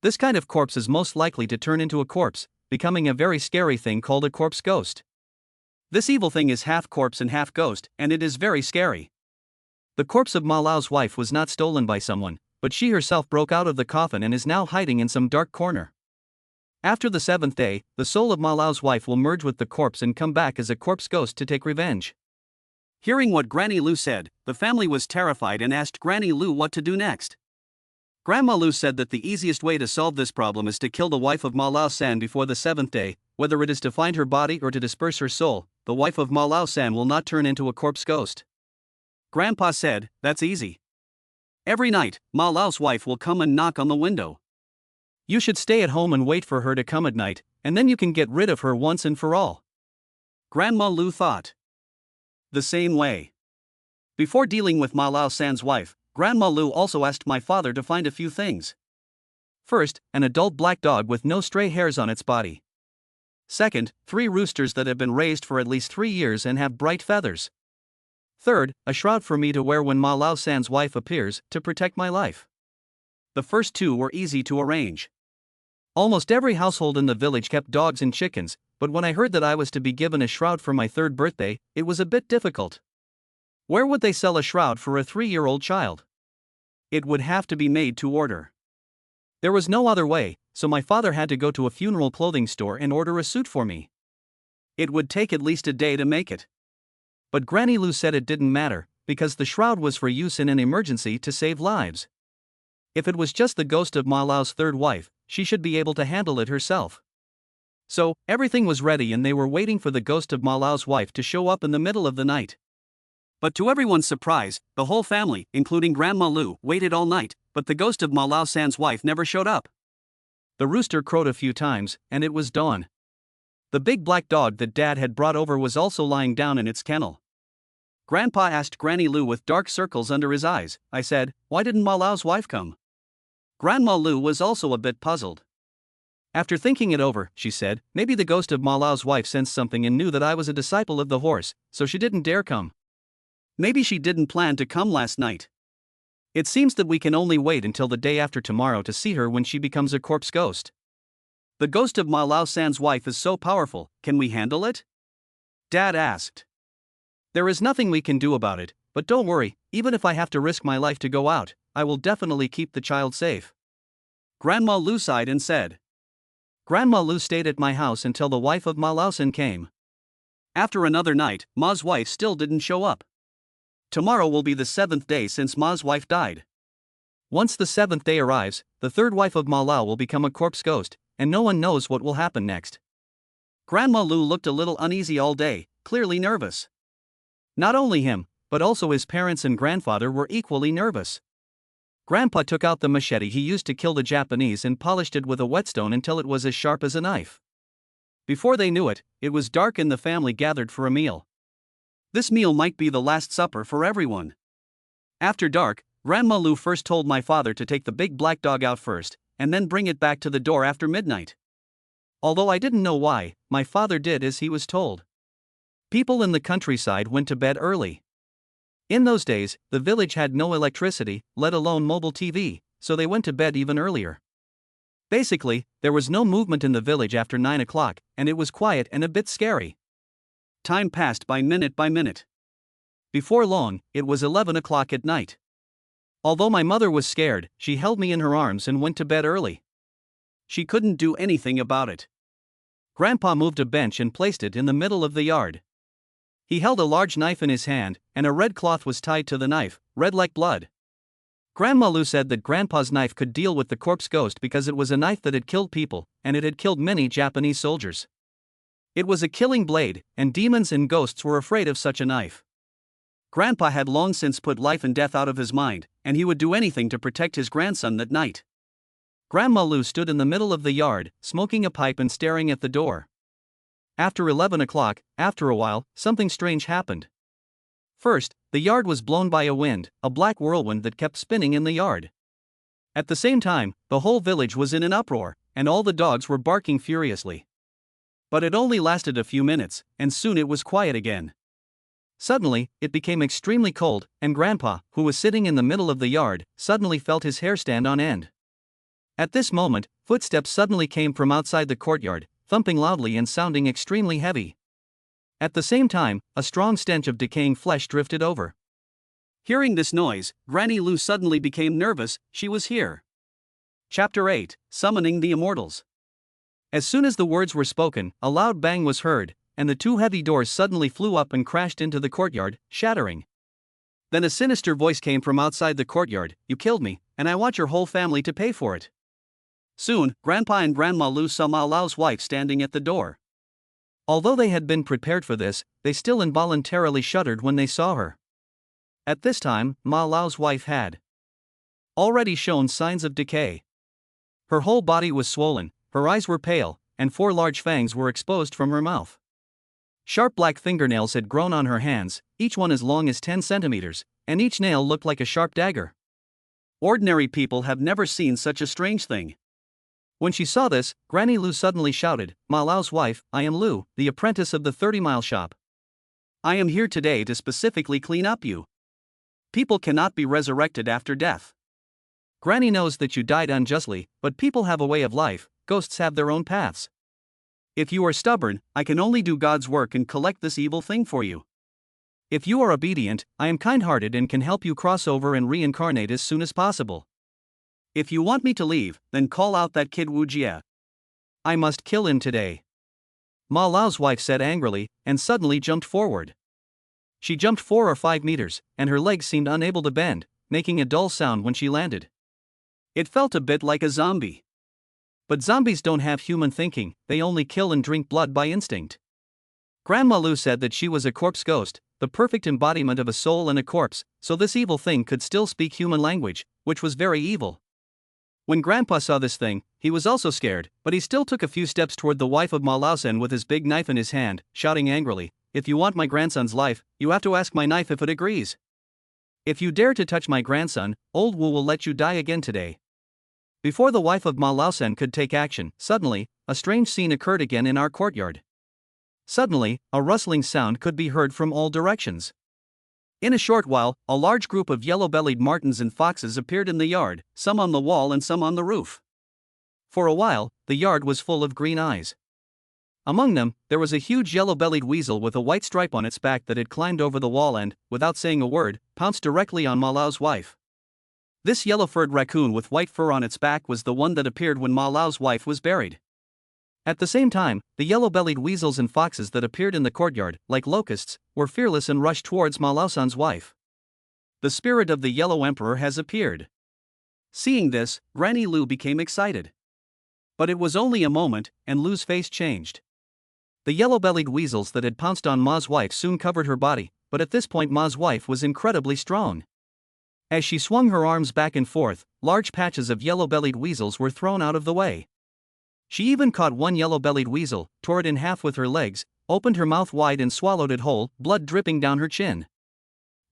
This kind of corpse is most likely to turn into a corpse, becoming a very scary thing called a corpse ghost. This evil thing is half corpse and half ghost, and it is very scary. The corpse of Ma Lao's wife was not stolen by someone, but she herself broke out of the coffin and is now hiding in some dark corner. After the 7th day, the soul of Ma Lao's wife will merge with the corpse and come back as a corpse ghost to take revenge. Hearing what Granny Lu said, the family was terrified and asked Granny Lu what to do next. Grandma Lu said that the easiest way to solve this problem is to kill the wife of Ma Lao-san before the 7th day, whether it is to find her body or to disperse her soul. The wife of Ma Lao-san will not turn into a corpse ghost. Grandpa said, "That's easy. Every night, Ma Lao's wife will come and knock on the window. You should stay at home and wait for her to come at night, and then you can get rid of her once and for all." Grandma Lu thought the same way. Before dealing with Ma Lao-san's wife, Grandma Lu also asked my father to find a few things. First, an adult black dog with no stray hairs on its body. Second, 3 roosters that have been raised for at least 3 years and have bright feathers. Third, a shroud for me to wear when Ma Lao-san's wife appears, to protect my life. The first 2 were easy to arrange. Almost every household in the village kept dogs and chickens, but when I heard that I was to be given a shroud for my 3rd birthday, it was a bit difficult. Where would they sell a shroud for a 3-year-old child? It would have to be made to order. There was no other way, so my father had to go to a funeral clothing store and order a suit for me. It would take at least a day to make it. But Granny Lu said it didn't matter, because the shroud was for use in an emergency to save lives. If it was just the ghost of Ma Lao's 3rd wife, she should be able to handle it herself. So, everything was ready and they were waiting for the ghost of Ma Lao's wife to show up in the middle of the night. But to everyone's surprise, the whole family, including Grandma Lu, waited all night, but the ghost of Ma Lao-san's wife never showed up. The rooster crowed a few times, and it was dawn. The big black dog that Dad had brought over was also lying down in its kennel. Grandpa asked Granny Lu with dark circles under his eyes. I said, "Why didn't Ma Lao's wife come?" Grandma Lu was also a bit puzzled. After thinking it over, she said, "Maybe the ghost of Ma Lao's wife sensed something and knew that I was a disciple of the horse, so she didn't dare come. Maybe she didn't plan to come last night. It seems that we can only wait until the day after tomorrow to see her when she becomes a corpse ghost. The ghost of Ma Lao-san's wife is so powerful, can we handle it?" Dad asked. "There is nothing we can do about it, but don't worry, even if I have to risk my life to go out, I will definitely keep the child safe." Grandma Lu sighed and said. Grandma Lu stayed at my house until the wife of Ma Lao-san came. After another night, Ma's wife still didn't show up. Tomorrow will be the 7th day since Ma's wife died. Once the 7th day arrives, the 3rd wife of Ma Lao will become a corpse ghost, and no one knows what will happen next. Grandma Lu looked a little uneasy all day, clearly nervous. Not only him, but also his parents and grandfather were equally nervous. Grandpa took out the machete he used to kill the Japanese and polished it with a whetstone until it was as sharp as a knife. Before they knew it, it was dark and the family gathered for a meal. This meal might be the last supper for everyone. After dark, Grandma Lu first told my father to take the big black dog out first, and then bring it back to the door after midnight. Although I didn't know why, my father did as he was told. People in the countryside went to bed early. In those days, the village had no electricity, let alone mobile TV, so they went to bed even earlier. Basically, there was no movement in the village after 9 o'clock, and it was quiet and a bit scary. Time passed by minute. Before long, it was 11 o'clock at night. Although my mother was scared, she held me in her arms and went to bed early. She couldn't do anything about it. Grandpa moved a bench and placed it in the middle of the yard. He held a large knife in his hand, and a red cloth was tied to the knife, red like blood. Grandma Lu said that Grandpa's knife could deal with the corpse ghost because it was a knife that had killed people, and it had killed many Japanese soldiers. It was a killing blade, and demons and ghosts were afraid of such a knife. Grandpa had long since put life and death out of his mind, and he would do anything to protect his grandson that night. Grandma Lu stood in the middle of the yard, smoking a pipe and staring at the door. After 11 o'clock, after a while, something strange happened. First, the yard was blown by a wind, a black whirlwind that kept spinning in the yard. At the same time, the whole village was in an uproar, and all the dogs were barking furiously. But it only lasted a few minutes, and soon it was quiet again. Suddenly, it became extremely cold, and Grandpa, who was sitting in the middle of the yard, suddenly felt his hair stand on end. At this moment, footsteps suddenly came from outside the courtyard, thumping loudly and sounding extremely heavy. At the same time, a strong stench of decaying flesh drifted over. Hearing this noise, Granny Lu suddenly became nervous. She was here. Chapter 8: Summoning the Immortals. As soon as the words were spoken, a loud bang was heard, and the two heavy doors suddenly flew up and crashed into the courtyard, shattering. Then a sinister voice came from outside the courtyard: "You killed me, and I want your whole family to pay for it." Soon, Grandpa and Grandma Lu saw Ma Lao's wife standing at the door. Although they had been prepared for this, they still involuntarily shuddered when they saw her. At this time, Ma Lao's wife had already shown signs of decay. Her whole body was swollen, her eyes were pale, and 4 large fangs were exposed from her mouth. Sharp black fingernails had grown on her hands, each one as long as 10 centimeters, and each nail looked like a sharp dagger. Ordinary people have never seen such a strange thing. When she saw this, Granny Lu suddenly shouted, "Ma Lao's wife, I am Lu, the apprentice of the 30-mile shop. I am here today to specifically clean up you. People cannot be resurrected after death. Granny knows that you died unjustly, but people have a way of life, ghosts have their own paths. If you are stubborn, I can only do God's work and collect this evil thing for you. If you are obedient, I am kind-hearted and can help you cross over and reincarnate as soon as possible. If you want me to leave, then call out that kid Wu Jie. I must kill him today." Ma Lao's wife said angrily, and suddenly jumped forward. She jumped 4 or 5 meters, and her legs seemed unable to bend, making a dull sound when she landed. It felt a bit like a zombie. But zombies don't have human thinking, they only kill and drink blood by instinct. Grandma Lu said that she was a corpse ghost, the perfect embodiment of a soul and a corpse, so this evil thing could still speak human language, which was very evil. When Grandpa saw this thing, he was also scared, but he still took a few steps toward the wife of Ma Laosen with his big knife in his hand, shouting angrily, "If you want my grandson's life, you have to ask my knife if it agrees. If you dare to touch my grandson, old Wu will let you die again today." Before the wife of Ma Laosen could take action, suddenly, a strange scene occurred again in our courtyard. Suddenly, a rustling sound could be heard from all directions. In a short while, a large group of yellow-bellied martens and foxes appeared in the yard, some on the wall and some on the roof. For a while, the yard was full of green eyes. Among them, there was a huge yellow-bellied weasel with a white stripe on its back that had climbed over the wall and, without saying a word, pounced directly on Ma Lao's wife. This yellow-furred raccoon with white fur on its back was the one that appeared when Ma Lao's wife was buried. At the same time, the yellow-bellied weasels and foxes that appeared in the courtyard, like locusts, were fearless and rushed towards Ma Laosan's wife. The spirit of the Yellow Emperor has appeared. Seeing this, Granny Lu became excited. But it was only a moment, and Lu's face changed. The yellow-bellied weasels that had pounced on Ma's wife soon covered her body, but at this point Ma's wife was incredibly strong. As she swung her arms back and forth, large patches of yellow-bellied weasels were thrown out of the way. She even caught one yellow-bellied weasel, tore it in half with her legs, opened her mouth wide and swallowed it whole, blood dripping down her chin.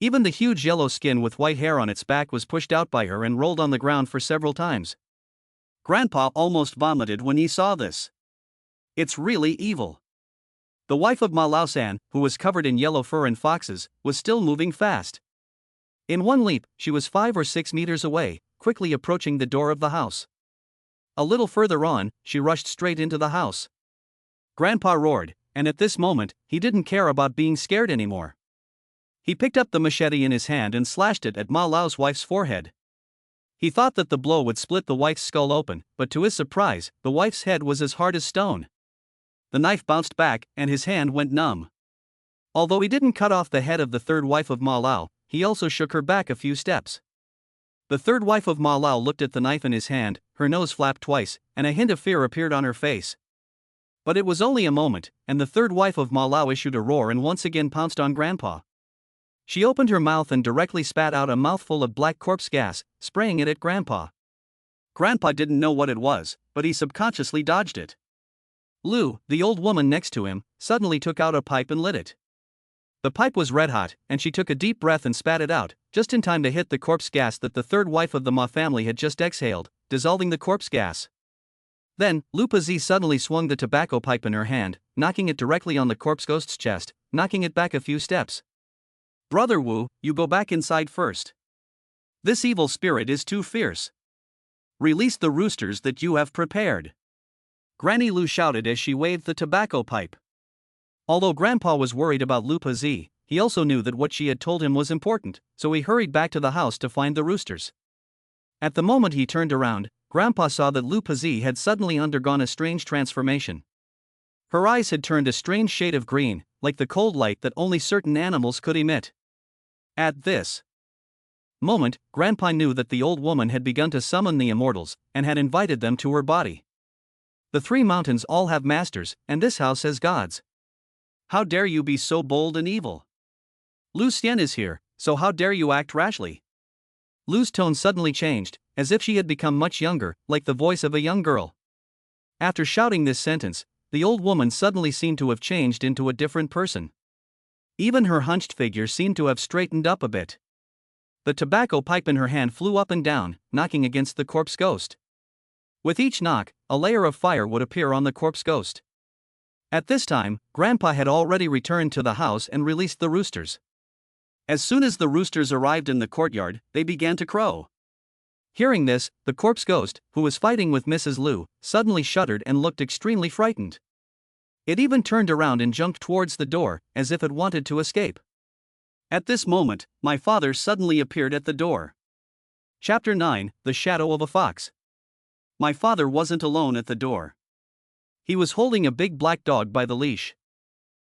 Even the huge yellow skin with white hair on its back was pushed out by her and rolled on the ground for several times. Grandpa almost vomited when he saw this. It's really evil. The wife of Ma Lao-san, who was covered in yellow fur and foxes, was still moving fast. In one leap, she was 5 or 6 meters away, quickly approaching the door of the house. A little further on, she rushed straight into the house. Grandpa roared, and at this moment, he didn't care about being scared anymore. He picked up the machete in his hand and slashed it at Ma Lao's wife's forehead. He thought that the blow would split the wife's skull open, but to his surprise, the wife's head was as hard as stone. The knife bounced back, and his hand went numb. Although he didn't cut off the head of the third wife of Ma Lao, he also shook her back a few steps. The third wife of Ma Lao looked at the knife in his hand, her nose flapped twice, and a hint of fear appeared on her face. But it was only a moment, and the third wife of Ma Lao issued a roar and once again pounced on Grandpa. She opened her mouth and directly spat out a mouthful of black corpse gas, spraying it at Grandpa. Grandpa didn't know what it was, but he subconsciously dodged it. Lu, the old woman next to him, suddenly took out a pipe and lit it. The pipe was red hot, and she took a deep breath and spat it out, just in time to hit the corpse gas that the third wife of the Ma family had just exhaled, dissolving the corpse gas. Then, Lu Pazi suddenly swung the tobacco pipe in her hand, knocking it directly on the corpse ghost's chest, knocking it back a few steps. Brother Wu, you go back inside first. This evil spirit is too fierce. Release the roosters that you have prepared. Granny Lu shouted as she waved the tobacco pipe. Although Grandpa was worried about Lu Pazi, he also knew that what she had told him was important, so he hurried back to the house to find the roosters. At the moment he turned around, Grandpa saw that Lu Pazi had suddenly undergone a strange transformation. Her eyes had turned a strange shade of green, like the cold light that only certain animals could emit. At this moment, Grandpa knew that the old woman had begun to summon the immortals, and had invited them to her body. The 3 mountains all have masters, and this house has gods. How dare you be so bold and evil? Lu Xian is here, so how dare you act rashly? Lu's tone suddenly changed, as if she had become much younger, like the voice of a young girl. After shouting this sentence, the old woman suddenly seemed to have changed into a different person. Even her hunched figure seemed to have straightened up a bit. The tobacco pipe in her hand flew up and down, knocking against the corpse ghost. With each knock, a layer of fire would appear on the corpse ghost. At this time, Grandpa had already returned to the house and released the roosters. As soon as the roosters arrived in the courtyard, they began to crow. Hearing this, the corpse ghost, who was fighting with Mrs. Lu, suddenly shuddered and looked extremely frightened. It even turned around and jumped towards the door, as if it wanted to escape. At this moment, my father suddenly appeared at the door. Chapter 9: The Shadow of a Fox. My father wasn't alone at the door. He was holding a big black dog by the leash.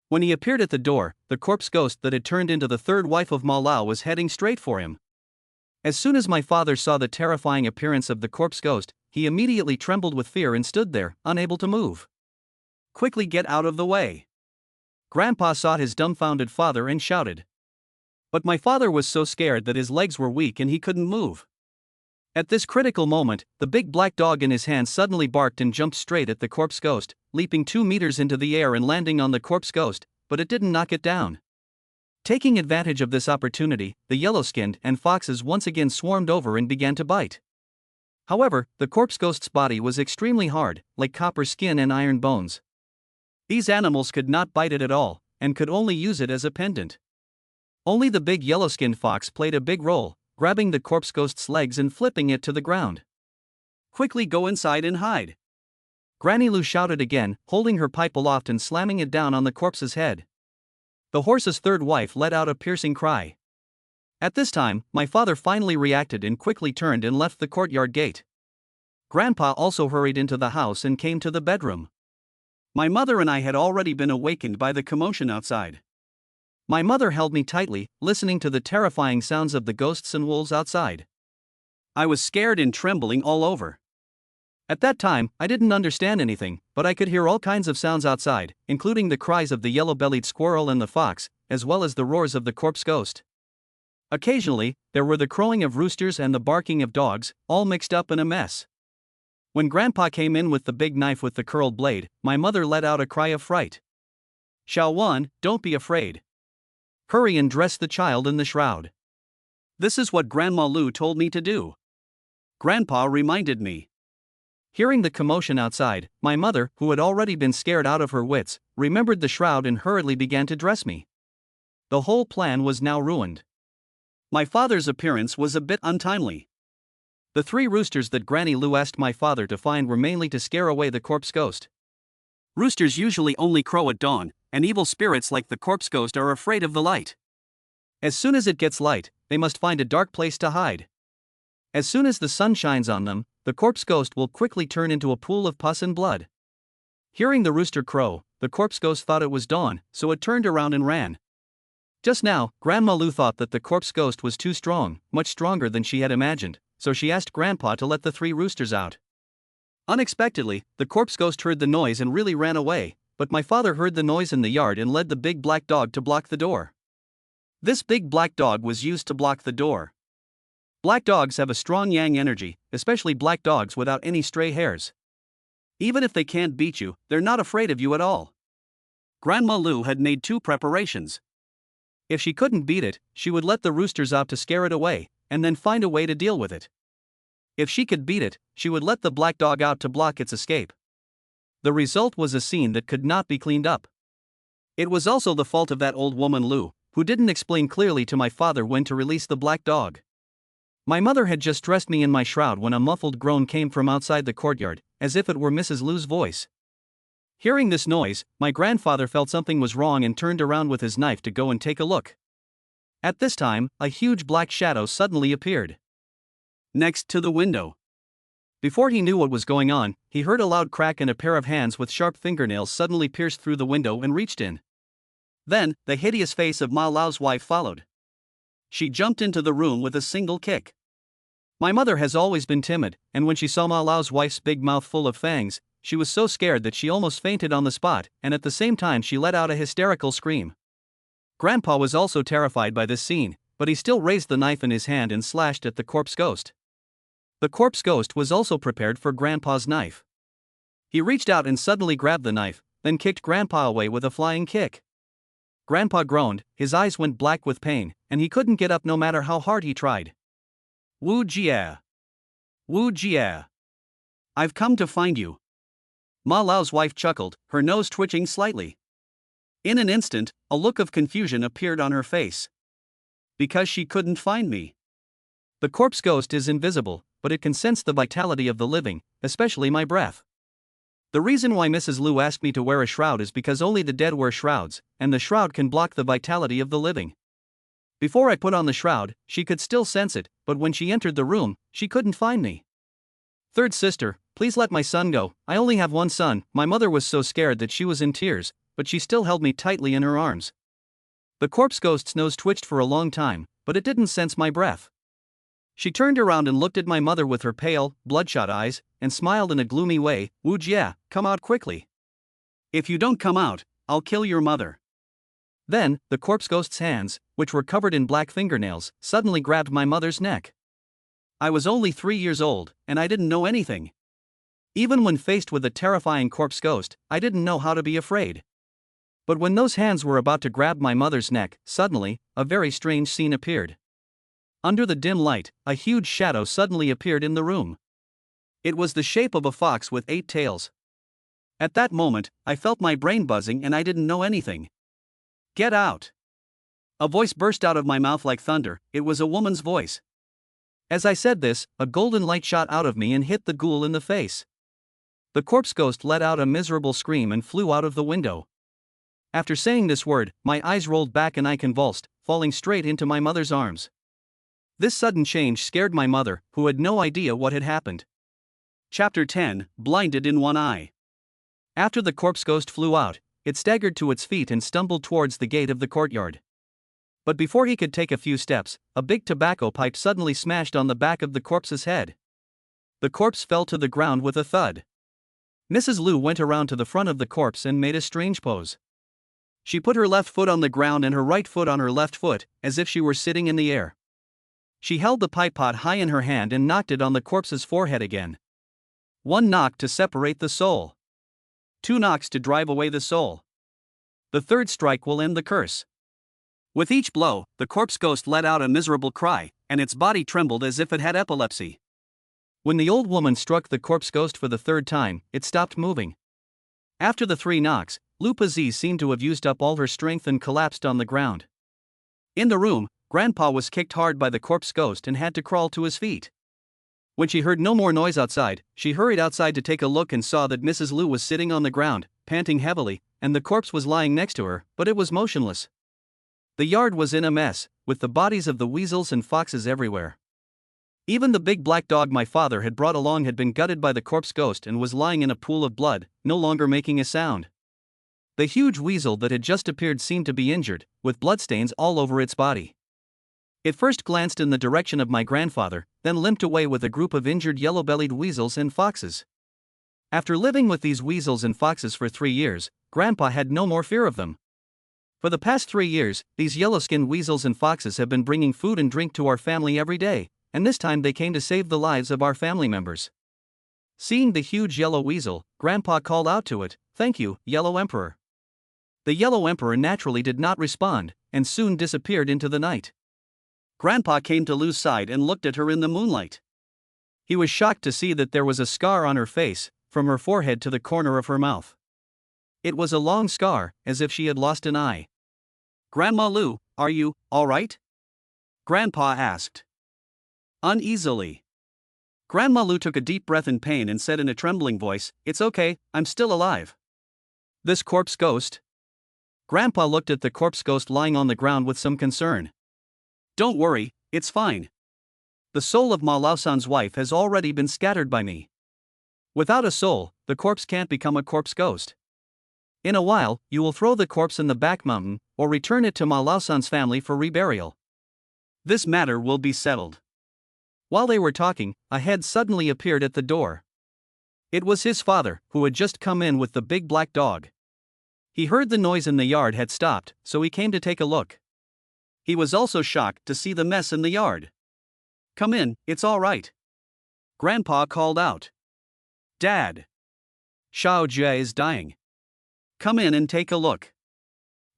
When he appeared at the door, the corpse ghost that had turned into the third wife of Ma Lao was heading straight for him. As soon as my father saw the terrifying appearance of the corpse ghost, he immediately trembled with fear and stood there, unable to move. Quickly get out of the way. Grandpa sought his dumbfounded father and shouted. But my father was so scared that his legs were weak and he couldn't move. At this critical moment, the big black dog in his hand suddenly barked and jumped straight at the corpse ghost, leaping 2 meters into the air and landing on the corpse ghost, but it didn't knock it down. Taking advantage of this opportunity, the yellow-skinned and foxes once again swarmed over and began to bite. However, the corpse ghost's body was extremely hard, like copper skin and iron bones. These animals could not bite it at all, and could only use it as a pendant. Only the big yellow-skinned fox played a big role, grabbing the corpse ghost's legs and flipping it to the ground. Quickly go inside and hide. Granny Lu shouted again, holding her pipe aloft and slamming it down on the corpse's head. The horse's third wife let out a piercing cry. At this time, my father finally reacted and quickly turned and left the courtyard gate. Grandpa also hurried into the house and came to the bedroom. My mother and I had already been awakened by the commotion outside. My mother held me tightly, listening to the terrifying sounds of the ghosts and wolves outside. I was scared and trembling all over. At that time, I didn't understand anything, but I could hear all kinds of sounds outside, including the cries of the yellow-bellied squirrel and the fox, as well as the roars of the corpse ghost. Occasionally, there were the crowing of roosters and the barking of dogs, all mixed up in a mess. When Grandpa came in with the big knife with the curled blade, my mother let out a cry of fright. "Xiao, don't be afraid. Hurry and dress the child in the shroud. This is what Grandma Lu told me to do." Grandpa reminded me. Hearing the commotion outside, my mother, who had already been scared out of her wits, remembered the shroud and hurriedly began to dress me. The whole plan was now ruined. My father's appearance was a bit untimely. The 3 roosters that Granny Lu asked my father to find were mainly to scare away the corpse ghost. Roosters usually only crow at dawn, and evil spirits like the corpse ghost are afraid of the light. As soon as it gets light, they must find a dark place to hide. As soon as the sun shines on them, the corpse ghost will quickly turn into a pool of pus and blood. Hearing the rooster crow, the corpse ghost thought it was dawn, so it turned around and ran. Just now, Grandma Lu thought that the corpse ghost was too strong, much stronger than she had imagined, so she asked Grandpa to let the 3 roosters out. Unexpectedly, the corpse ghost heard the noise and really ran away, but my father heard the noise in the yard and led the big black dog to block the door. This big black dog was used to block the door. Black dogs have a strong yang energy, especially black dogs without any stray hairs. Even if they can't beat you, they're not afraid of you at all. Grandma Lu had made 2 preparations. If she couldn't beat it, she would let the roosters out to scare it away, and then find a way to deal with it. If she could beat it, she would let the black dog out to block its escape. The result was a scene that could not be cleaned up. It was also the fault of that old woman Lu, who didn't explain clearly to my father when to release the black dog. My mother had just dressed me in my shroud when a muffled groan came from outside the courtyard, as if it were Mrs. Lu's voice. Hearing this noise, my grandfather felt something was wrong and turned around with his knife to go and take a look. At this time, a huge black shadow suddenly appeared next to the window. Before he knew what was going on, he heard a loud crack and a pair of hands with sharp fingernails suddenly pierced through the window and reached in. Then, the hideous face of Ma Lao's wife followed. She jumped into the room with a single kick. My mother has always been timid, and when she saw Ma Lao's wife's big mouth full of fangs, she was so scared that she almost fainted on the spot, and at the same time she let out a hysterical scream. Grandpa was also terrified by this scene, but he still raised the knife in his hand and slashed at the corpse ghost. The corpse ghost was also prepared for Grandpa's knife. He reached out and suddenly grabbed the knife, then kicked Grandpa away with a flying kick. Grandpa groaned, his eyes went black with pain, and he couldn't get up no matter how hard he tried. "Wu Jia! Wu Jia! I've come to find you." Ma Lao's wife chuckled, her nose twitching slightly. In an instant, a look of confusion appeared on her face. "Because she couldn't find me." The corpse ghost is invisible, but it can sense the vitality of the living, especially my breath. The reason why Mrs. Lu asked me to wear a shroud is because only the dead wear shrouds, and the shroud can block the vitality of the living. Before I put on the shroud, she could still sense it, but when she entered the room, she couldn't find me. "Third sister, please let my son go. I only have one son." My mother was so scared that she was in tears, but she still held me tightly in her arms. The corpse ghost's nose twitched for a long time, but it didn't sense my breath. She turned around and looked at my mother with her pale, bloodshot eyes, and smiled in a gloomy way. "Wu Jia, come out quickly. If you don't come out, I'll kill your mother." Then, the corpse ghost's hands, which were covered in black fingernails, suddenly grabbed my mother's neck. I was only 3 years old, and I didn't know anything. Even when faced with a terrifying corpse ghost, I didn't know how to be afraid. But when those hands were about to grab my mother's neck, suddenly, a very strange scene appeared. Under the dim light, a huge shadow suddenly appeared in the room. It was the shape of a fox with 8 tails. At that moment, I felt my brain buzzing and I didn't know anything. "Get out!" A voice burst out of my mouth like thunder. It was a woman's voice. As I said this, a golden light shot out of me and hit the ghoul in the face. The corpse ghost let out a miserable scream and flew out of the window. After saying this word, my eyes rolled back and I convulsed, falling straight into my mother's arms. This sudden change scared my mother, who had no idea what had happened. Chapter 10, Blinded in One Eye. After the corpse ghost flew out, it staggered to its feet and stumbled towards the gate of the courtyard. But before he could take a few steps, a big tobacco pipe suddenly smashed on the back of the corpse's head. The corpse fell to the ground with a thud. Mrs. Lu went around to the front of the corpse and made a strange pose. She put her left foot on the ground and her right foot on her left foot, as if she were sitting in the air. She held the pie pot high in her hand and knocked it on the corpse's forehead again. 1 knock to separate the soul. 2 knocks to drive away the soul. The 3rd strike will end the curse. With each blow, the corpse ghost let out a miserable cry, and its body trembled as if it had epilepsy. When the old woman struck the corpse ghost for the 3rd time, it stopped moving. After the 3 knocks, Lupazi seemed to have used up all her strength and collapsed on the ground. In the room, Grandpa was kicked hard by the corpse ghost and had to crawl to his feet. When she heard no more noise outside, she hurried outside to take a look and saw that Mrs. Lu was sitting on the ground, panting heavily, and the corpse was lying next to her, but it was motionless. The yard was in a mess, with the bodies of the weasels and foxes everywhere. Even the big black dog my father had brought along had been gutted by the corpse ghost and was lying in a pool of blood, no longer making a sound. The huge weasel that had just appeared seemed to be injured, with bloodstains all over its body. It first glanced in the direction of my grandfather, then limped away with a group of injured yellow-bellied weasels and foxes. After living with these weasels and foxes for 3 years, Grandpa had no more fear of them. For the past 3 years, these yellow-skinned weasels and foxes have been bringing food and drink to our family every day, and this time they came to save the lives of our family members. Seeing the huge yellow weasel, Grandpa called out to it, "Thank you, Yellow Emperor." The Yellow Emperor naturally did not respond, and soon disappeared into the night. Grandpa came to Lu's side and looked at her in the moonlight. He was shocked to see that there was a scar on her face, from her forehead to the corner of her mouth. It was a long scar, as if she had lost an eye. "Grandma Lu, are you all right?" Grandpa asked. Uneasily. Grandma Lu took a deep breath in pain and said in a trembling voice, "It's okay, I'm still alive." "This corpse ghost?" Grandpa looked at the corpse ghost lying on the ground with some concern. "Don't worry, it's fine. The soul of Ma Laosan's wife has already been scattered by me. Without a soul, the corpse can't become a corpse ghost. In a while, you will throw the corpse in the back mountain, or return it to Ma Laosan's family for reburial. This matter will be settled." While they were talking, a head suddenly appeared at the door. It was his father, who had just come in with the big black dog. He heard the noise in the yard had stopped, so he came to take a look. He was also shocked to see the mess in the yard. "Come in, it's all right." Grandpa called out. "Dad. Xiao Jie is dying. Come in and take a look."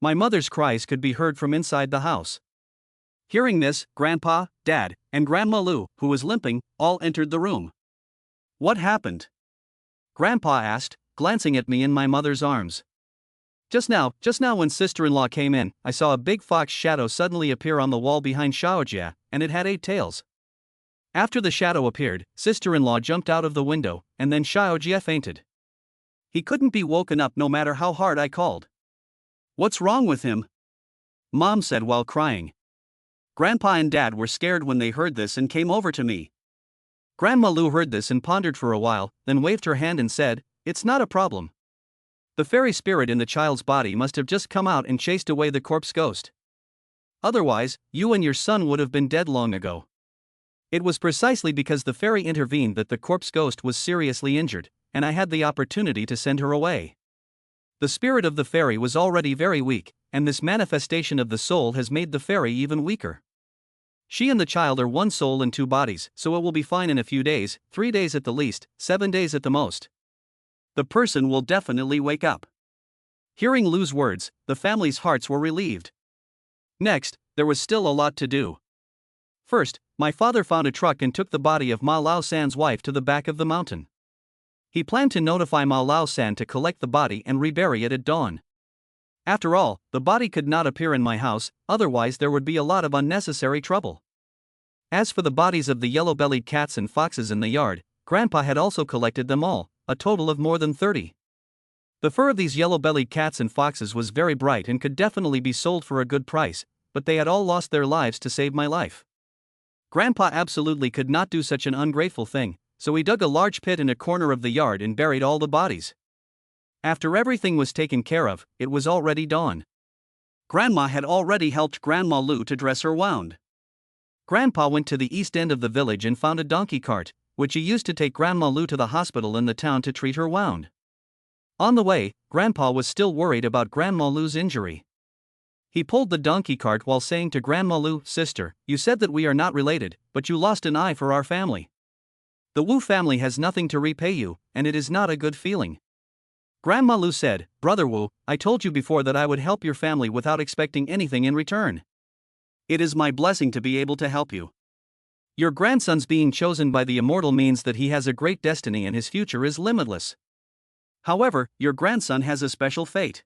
My mother's cries could be heard from inside the house. Hearing this, Grandpa, Dad, and Grandma Lu, who was limping, all entered the room. "What happened?" Grandpa asked, glancing at me in my mother's arms. Just now when sister-in-law came in, I saw a big fox shadow suddenly appear on the wall behind Xiaojia, and it had 8 tails. After the shadow appeared, sister-in-law jumped out of the window, and then Xiaojia fainted. He couldn't be woken up no matter how hard I called. "What's wrong with him?" Mom said while crying. Grandpa and Dad were scared when they heard this and came over to me. Grandma Lu heard this and pondered for a while, then waved her hand and said, "It's not a problem. The fairy spirit in the child's body must have just come out and chased away the corpse ghost. Otherwise, you and your son would have been dead long ago. It was precisely because the fairy intervened that the corpse ghost was seriously injured, and I had the opportunity to send her away. The spirit of the fairy was already very weak, and this manifestation of the soul has made the fairy even weaker. She and the child are 1 soul and 2 bodies, so it will be fine in a few days, 3 days at the least, 7 days at the most. The person will definitely wake up." Hearing Lu's words, the family's hearts were relieved. Next, there was still a lot to do. First, my father found a truck and took the body of Ma Lao San's wife to the back of the mountain. He planned to notify Ma Lao San to collect the body and rebury it at dawn. After all, the body could not appear in my house, otherwise there would be a lot of unnecessary trouble. As for the bodies of the yellow-bellied cats and foxes in the yard, Grandpa had also collected them all, a total of more than 30. The fur of these yellow-bellied cats and foxes was very bright and could definitely be sold for a good price, but they had all lost their lives to save my life. Grandpa absolutely could not do such an ungrateful thing, so he dug a large pit in a corner of the yard and buried all the bodies. After everything was taken care of, it was already dawn. Grandma had already helped Grandma Lu to dress her wound. Grandpa went to the east end of the village and found a donkey cart, which he used to take Grandma Lou to the hospital in the town to treat her wound. On the way, Grandpa was still worried about Grandma Lou's injury. He pulled the donkey cart while saying to Grandma Lou, "Sister, you said that we are not related, but you lost an eye for our family. The Wu family has nothing to repay you, and it is not a good feeling." Grandma Lou said, "Brother Wu, I told you before that I would help your family without expecting anything in return. It is my blessing to be able to help you. Your grandson's being chosen by the immortal means that he has a great destiny and his future is limitless. However, your grandson has a special fate.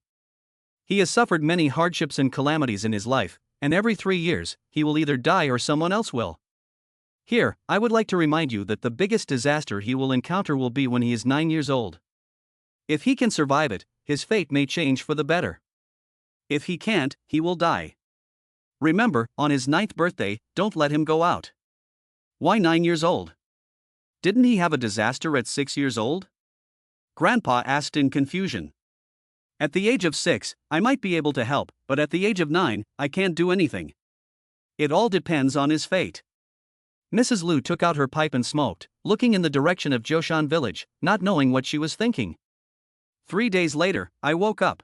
He has suffered many hardships and calamities in his life, and every 3 years, he will either die or someone else will. Here, I would like to remind you that the biggest disaster he will encounter will be when he is 9 years old. If he can survive it, his fate may change for the better. If he can't, he will die. Remember, on his 9th birthday, don't let him go out." "Why 9 years old? Didn't he have a disaster at 6 years old?" Grandpa asked in confusion. "At the age of 6, I might be able to help, but at the age of 9, I can't do anything. It all depends on his fate." Mrs. Liu took out her pipe and smoked, looking in the direction of Joshan village, not knowing what she was thinking. 3 days later, I woke up.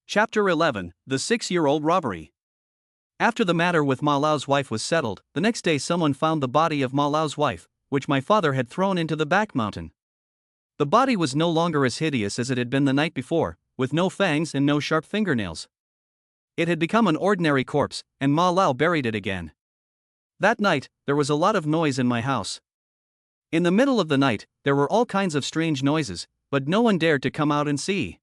Chapter 11, The 6-Year-Old Robbery. After the matter with Ma Lao's wife was settled, the next day someone found the body of Ma Lao's wife, which my father had thrown into the back mountain. The body was no longer as hideous as it had been the night before, with no fangs and no sharp fingernails. It had become an ordinary corpse, and Ma Lao buried it again. That night, there was a lot of noise in my house. In the middle of the night, there were all kinds of strange noises, but no one dared to come out and see.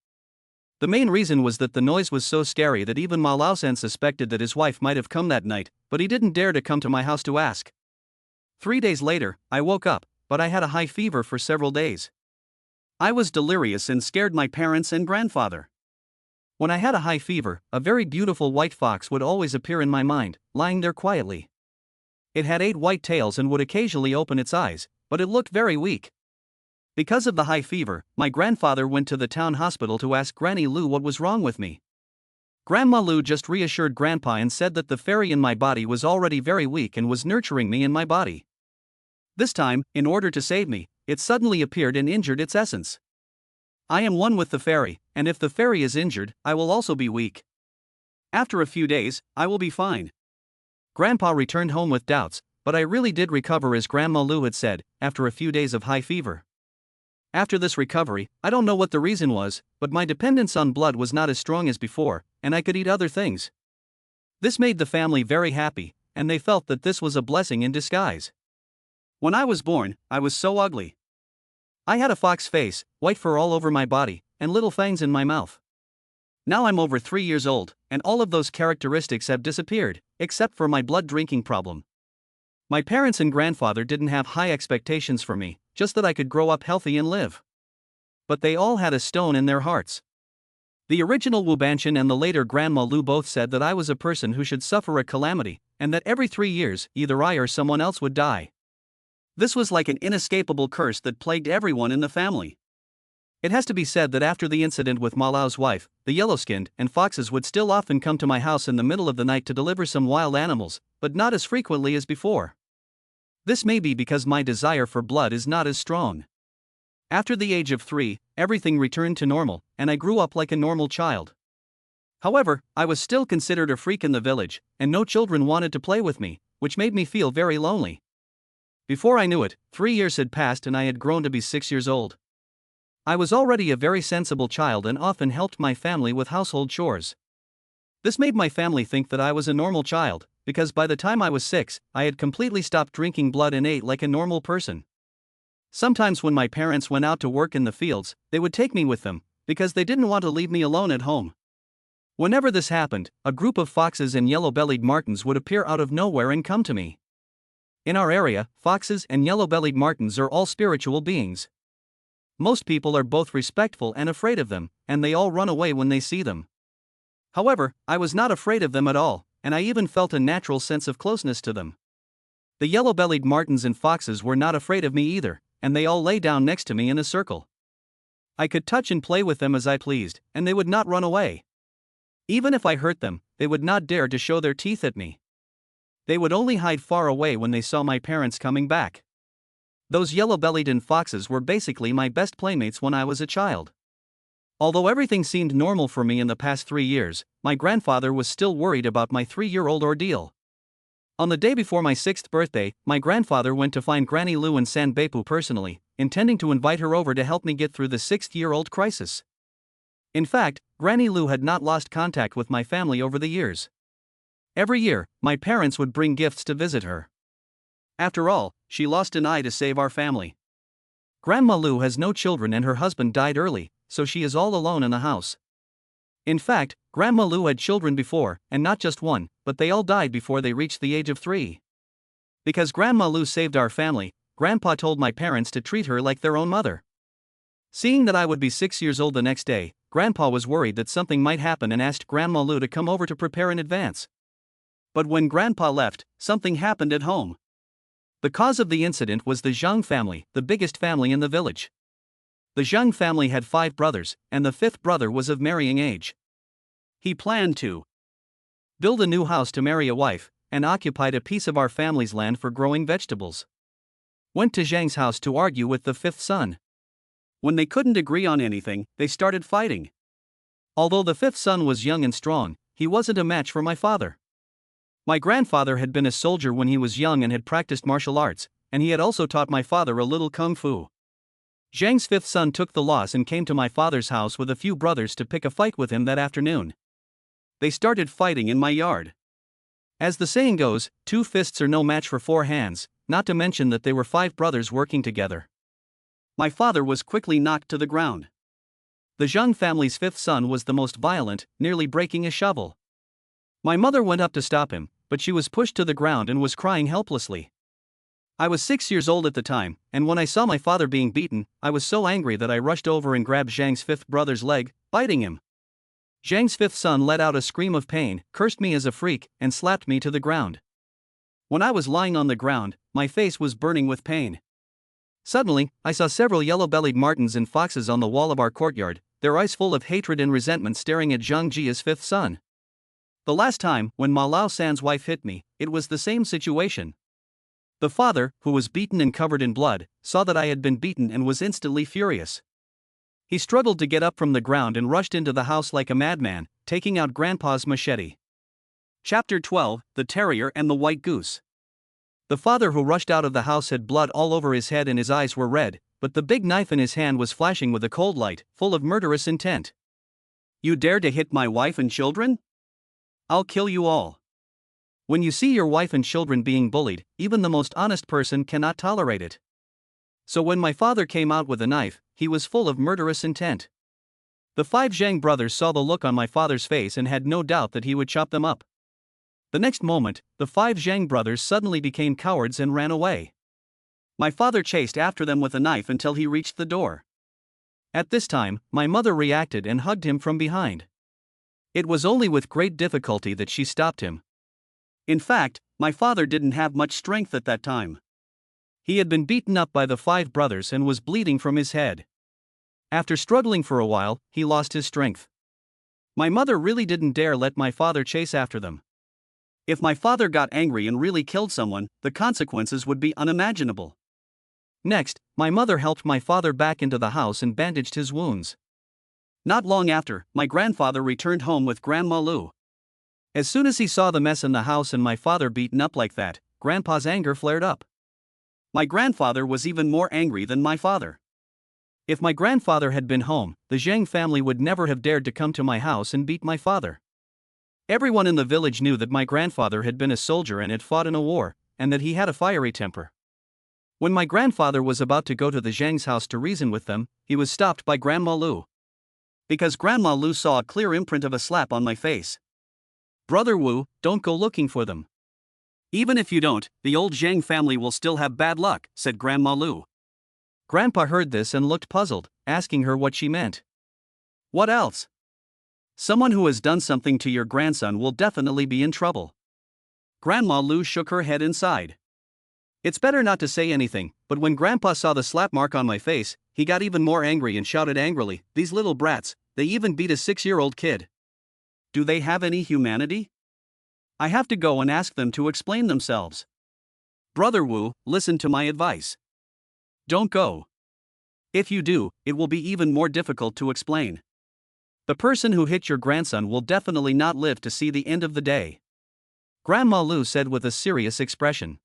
The main reason was that the noise was so scary that even Ma Lao-san suspected that his wife might have come that night, but he didn't dare to come to my house to ask. 3 days later, I woke up, but I had a high fever for several days. I was delirious and scared my parents and grandfather. When I had a high fever, a very beautiful white fox would always appear in my mind, lying there quietly. It had 8 white tails and would occasionally open its eyes, but it looked very weak. Because of the high fever, my grandfather went to the town hospital to ask Granny Lou what was wrong with me. Grandma Lou just reassured Grandpa and said that the fairy in my body was already very weak and was nurturing me in my body. This time, in order to save me, it suddenly appeared and injured its essence. I am one with the fairy, and if the fairy is injured, I will also be weak. After a few days, I will be fine. Grandpa returned home with doubts, but I really did recover as Grandma Lou had said, after a few days of high fever. After this recovery, I don't know what the reason was, but my dependence on blood was not as strong as before, and I could eat other things. This made the family very happy, and they felt that this was a blessing in disguise. When I was born, I was so ugly. I had a fox face, white fur all over my body, and little fangs in my mouth. Now I'm over 3 years old, and all of those characteristics have disappeared, except for my blood drinking problem. My parents and grandfather didn't have high expectations for me, just that I could grow up healthy and live. But they all had a stone in their hearts. The original Wu Banshan and the later Grandma Lou both said that I was a person who should suffer a calamity, and that every 3 years, either I or someone else would die. This was like an inescapable curse that plagued everyone in the family. It has to be said that after the incident with Ma Lao's wife, the yellow-skinned and foxes would still often come to my house in the middle of the night to deliver some wild animals, but not as frequently as before. This may be because my desire for blood is not as strong. After the age of 3, everything returned to normal, and I grew up like a normal child. However, I was still considered a freak in the village, and no children wanted to play with me, which made me feel very lonely. Before I knew it, 3 years had passed and I had grown to be 6 years old. I was already a very sensible child and often helped my family with household chores. This made my family think that I was a normal child, because by the time I was 6, I had completely stopped drinking blood and ate like a normal person. Sometimes when my parents went out to work in the fields, they would take me with them, because they didn't want to leave me alone at home. Whenever this happened, a group of foxes and yellow-bellied martins would appear out of nowhere and come to me. In our area, foxes and yellow-bellied martins are all spiritual beings. Most people are both respectful and afraid of them, and they all run away when they see them. However, I was not afraid of them at all, and I even felt a natural sense of closeness to them. The yellow-bellied martins and foxes were not afraid of me either, and they all lay down next to me in a circle. I could touch and play with them as I pleased, and they would not run away. Even if I hurt them, they would not dare to show their teeth at me. They would only hide far away when they saw my parents coming back. Those yellow-bellied and foxes were basically my best playmates when I was a child. Although everything seemed normal for me in the past 3 years, my grandfather was still worried about my 3-year-old ordeal. On the day before my 6th birthday, my grandfather went to find Granny Lou in San Bepu personally, intending to invite her over to help me get through the 6-year-old crisis. In fact, Granny Lou had not lost contact with my family over the years. Every year, my parents would bring gifts to visit her. After all, she lost an eye to save our family. Grandma Lou has no children and her husband died early, so she is all alone in the house. In fact, Grandma Lou had children before, and not just one, but they all died before they reached the age of 3. Because Grandma Lou saved our family, Grandpa told my parents to treat her like their own mother. Seeing that I would be 6 years old the next day, Grandpa was worried that something might happen and asked Grandma Lou to come over to prepare in advance. But when Grandpa left, something happened at home. The cause of the incident was the Zhang family, the biggest family in the village. The Zhang family had 5 brothers, and the 5th brother was of marrying age. He planned to build a new house to marry a wife, and occupied a piece of our family's land for growing vegetables. Went to Zhang's house to argue with the 5th son. When they couldn't agree on anything, they started fighting. Although the 5th son was young and strong, he wasn't a match for my father. My grandfather had been a soldier when he was young and had practiced martial arts, and he had also taught my father a little kung fu. Zhang's 5th son took the loss and came to my father's house with a few brothers to pick a fight with him that afternoon. They started fighting in my yard. As the saying goes, 2 fists are no match for 4 hands, not to mention that they were 5 brothers working together. My father was quickly knocked to the ground. The Zhang family's 5th son was the most violent, nearly breaking a shovel. My mother went up to stop him, but she was pushed to the ground and was crying helplessly. I was 6 years old at the time, and when I saw my father being beaten, I was so angry that I rushed over and grabbed Zhang's 5th brother's leg, biting him. Zhang's 5th son let out a scream of pain, cursed me as a freak, and slapped me to the ground. When I was lying on the ground, my face was burning with pain. Suddenly, I saw several yellow-bellied martens and foxes on the wall of our courtyard, their eyes full of hatred and resentment staring at Zhang Jia's 5th son. The last time, when Ma Lao San's wife hit me, it was the same situation. The father, who was beaten and covered in blood, saw that I had been beaten and was instantly furious. He struggled to get up from the ground and rushed into the house like a madman, taking out Grandpa's machete. Chapter 12: The Terrier and the White Goose. The father who rushed out of the house had blood all over his head and his eyes were red, but the big knife in his hand was flashing with a cold light, full of murderous intent. "You dare to hit my wife and children? I'll kill you all." When you see your wife and children being bullied, even the most honest person cannot tolerate it. So when my father came out with a knife, he was full of murderous intent. The 5 Zhang brothers saw the look on my father's face and had no doubt that he would chop them up. The next moment, the 5 Zhang brothers suddenly became cowards and ran away. My father chased after them with a knife until he reached the door. At this time, my mother reacted and hugged him from behind. It was only with great difficulty that she stopped him. In fact, my father didn't have much strength at that time. He had been beaten up by the 5 brothers and was bleeding from his head. After struggling for a while, he lost his strength. My mother really didn't dare let my father chase after them. If my father got angry and really killed someone, the consequences would be unimaginable. Next, my mother helped my father back into the house and bandaged his wounds. Not long after, my grandfather returned home with Grandma Lou. As soon as he saw the mess in the house and my father beaten up like that, Grandpa's anger flared up. My grandfather was even more angry than my father. If my grandfather had been home, the Zhang family would never have dared to come to my house and beat my father. Everyone in the village knew that my grandfather had been a soldier and had fought in a war, and that he had a fiery temper. When my grandfather was about to go to the Zhang's house to reason with them, he was stopped by Grandma Lou. Because Grandma Lou saw a clear imprint of a slap on my face. "Brother Wu, don't go looking for them. Even if you don't, the old Zhang family will still have bad luck," said Grandma Lou. Grandpa heard this and looked puzzled, asking her what she meant. "What else? Someone who has done something to your grandson will definitely be in trouble." Grandma Lou shook her head and sighed. It's better not to say anything, but when Grandpa saw the slap mark on my face, he got even more angry and shouted angrily, "These little brats, they even beat a 6-year-old kid. Do they have any humanity? I have to go and ask them to explain themselves. Brother Wu, listen to my advice. Don't go. If you do, it will be even more difficult to explain. The person who hit your grandson will definitely not live to see the end of the day. Grandma Lu said with a serious expression.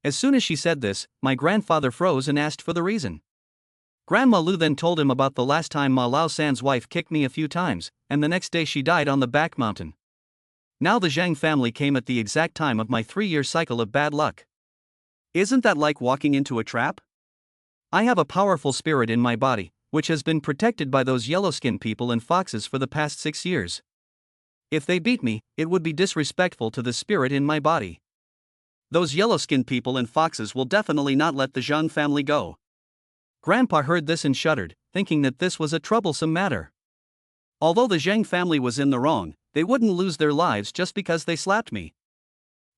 As soon as she said this, my grandfather froze and asked for the reason. Grandma Lu then told him about the last time Ma Lao San's wife kicked me a few times, and the next day she died on the back mountain. Now the Zhang family came at the exact time of my 3-year cycle of bad luck. Isn't that like walking into a trap? I have a powerful spirit in my body, which has been protected by those yellow-skinned people and foxes for the past 6 years. If they beat me, it would be disrespectful to the spirit in my body. Those yellow-skinned people and foxes will definitely not let the Zhang family go. Grandpa heard this and shuddered, thinking that this was a troublesome matter. Although the Zhang family was in the wrong, they wouldn't lose their lives just because they slapped me.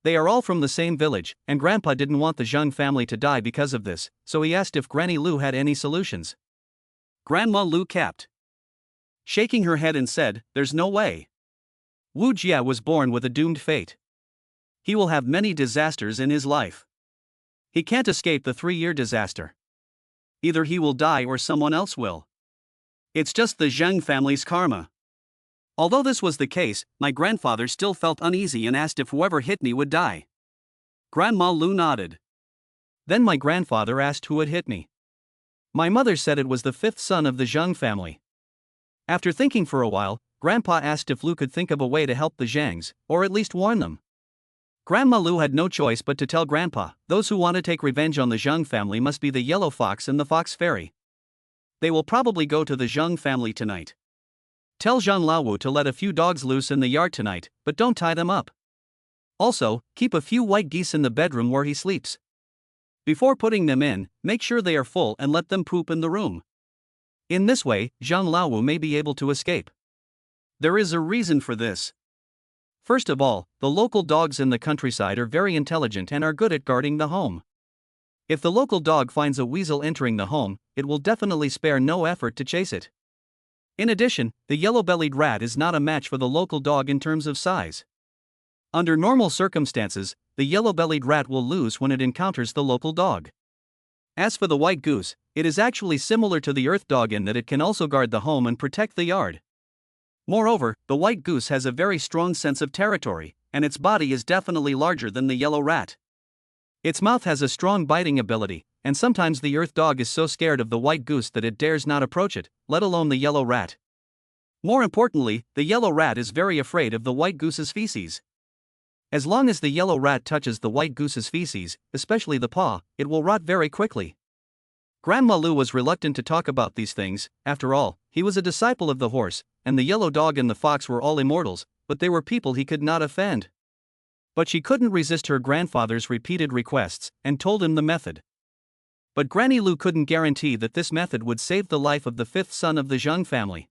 They are all from the same village, and Grandpa didn't want the Zhang family to die because of this, so he asked if Granny Lu had any solutions. Grandma Lu capped, shaking her head and said, "There's no way. Wu Jia was born with a doomed fate. He will have many disasters in his life. He can't escape the 3-year disaster. Either he will die or someone else will. It's just the Zhang family's karma." Although this was the case, my grandfather still felt uneasy and asked if whoever hit me would die. Grandma Lu nodded. Then my grandfather asked who had hit me. My mother said it was the 5th son of the Zhang family. After thinking for a while, Grandpa asked if Lu could think of a way to help the Zhangs, or at least warn them. Grandma Lu had no choice but to tell Grandpa, those who want to take revenge on the Zhang family must be the Yellow Fox and the Fox Fairy. They will probably go to the Zhang family tonight. Tell Zhang Laowu to let a few dogs loose in the yard tonight, but don't tie them up. Also, keep a few white geese in the bedroom where he sleeps. Before putting them in, make sure they are full and let them poop in the room. In this way, Zhang Laowu may be able to escape. There is a reason for this. First of all, the local dogs in the countryside are very intelligent and are good at guarding the home. If the local dog finds a weasel entering the home, it will definitely spare no effort to chase it. In addition, the yellow-bellied rat is not a match for the local dog in terms of size. Under normal circumstances, the yellow-bellied rat will lose when it encounters the local dog. As for the white goose, it is actually similar to the earth dog in that it can also guard the home and protect the yard. Moreover, the white goose has a very strong sense of territory, and its body is definitely larger than the yellow rat. Its mouth has a strong biting ability, and sometimes the earth dog is so scared of the white goose that it dares not approach it, let alone the yellow rat. More importantly, the yellow rat is very afraid of the white goose's feces. As long as the yellow rat touches the white goose's feces, especially the paw, it will rot very quickly. Grandma Lu was reluctant to talk about these things. After all, he was a disciple of the horse, and the yellow dog and the fox were all immortals, but they were people he could not offend. But she couldn't resist her grandfather's repeated requests, and told him the method. But Granny Lu couldn't guarantee that this method would save the life of the 5th son of the Zhang family.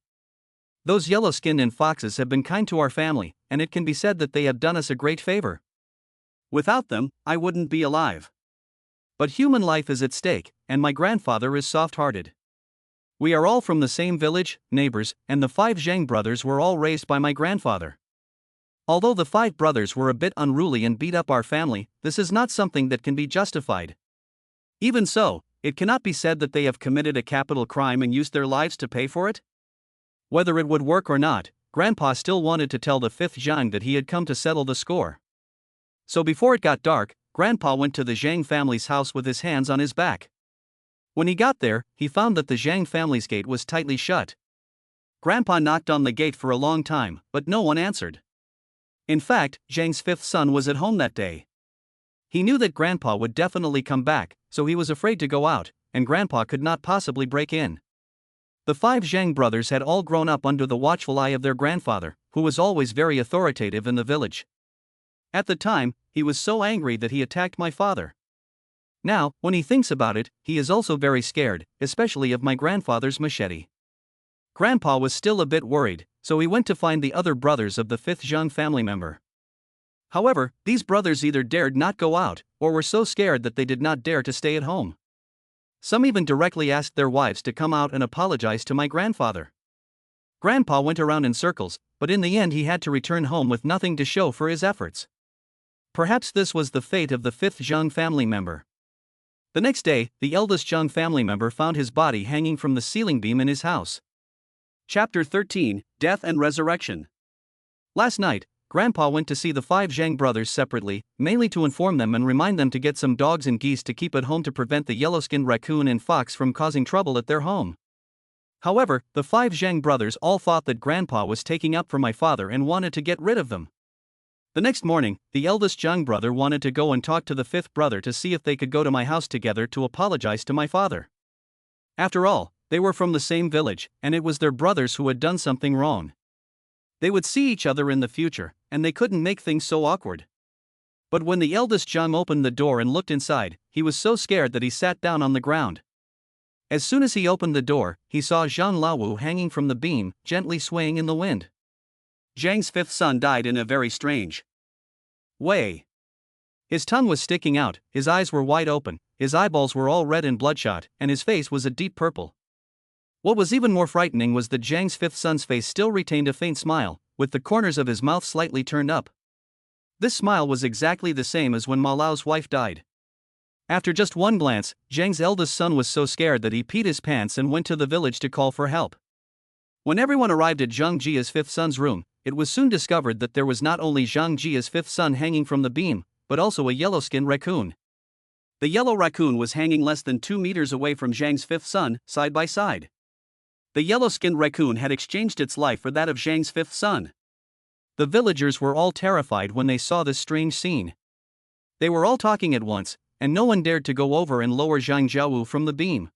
Those yellow-skinned and foxes have been kind to our family, and it can be said that they have done us a great favor. Without them, I wouldn't be alive. But human life is at stake, and my grandfather is soft-hearted. We are all from the same village, neighbors, and the 5 Zhang brothers were all raised by my grandfather. Although the 5 brothers were a bit unruly and beat up our family, this is not something that can be justified. Even so, it cannot be said that they have committed a capital crime and used their lives to pay for it. Whether it would work or not, Grandpa still wanted to tell the 5th Zhang that he had come to settle the score. So before it got dark, Grandpa went to the Zhang family's house with his hands on his back. When he got there, he found that the Zhang family's gate was tightly shut. Grandpa knocked on the gate for a long time, but no one answered. In fact, Zhang's 5th son was at home that day. He knew that Grandpa would definitely come back, so he was afraid to go out, and Grandpa could not possibly break in. The 5 Zhang brothers had all grown up under the watchful eye of their grandfather, who was always very authoritative in the village. At the time, he was so angry that he attacked my father. Now, when he thinks about it, he is also very scared, especially of my grandfather's machete. Grandpa was still a bit worried, so he went to find the other brothers of the 5th Zhang family member. However, these brothers either dared not go out, or were so scared that they did not dare to stay at home. Some even directly asked their wives to come out and apologize to my grandfather. Grandpa went around in circles, but in the end he had to return home with nothing to show for his efforts. Perhaps this was the fate of the 5th Zhang family member. The next day, the eldest Zhang family member found his body hanging from the ceiling beam in his house. Chapter 13, Death and Resurrection. Last night, Grandpa went to see the 5 Zhang brothers separately, mainly to inform them and remind them to get some dogs and geese to keep at home to prevent the yellow-skinned raccoon and fox from causing trouble at their home. However, the 5 Zhang brothers all thought that Grandpa was taking up for my father and wanted to get rid of them. The next morning, the eldest Zhang brother wanted to go and talk to the 5th brother to see if they could go to my house together to apologize to my father. After all, they were from the same village, and it was their brothers who had done something wrong. They would see each other in the future, and they couldn't make things so awkward. But when the eldest Zhang opened the door and looked inside, he was so scared that he sat down on the ground. As soon as he opened the door, he saw Zhang Laowu hanging from the beam, gently swaying in the wind. Zhang's 5th son died in a very strange way. His tongue was sticking out, his eyes were wide open, his eyeballs were all red and bloodshot, and his face was a deep purple. What was even more frightening was that Zhang's 5th son's face still retained a faint smile, with the corners of his mouth slightly turned up. This smile was exactly the same as when Ma Lao's wife died. After just one glance, Zhang's eldest son was so scared that he peed his pants and went to the village to call for help. When everyone arrived at Zhang Jia's 5th son's room, it was soon discovered that there was not only Zhang Jia's 5th son hanging from the beam, but also a yellow-skinned raccoon. The yellow raccoon was hanging less than 2 meters away from Zhang's 5th son, side by side. The yellow-skinned raccoon had exchanged its life for that of Zhang's 5th son. The villagers were all terrified when they saw this strange scene. They were all talking at once, and no one dared to go over and lower Zhang Jiawu from the beam.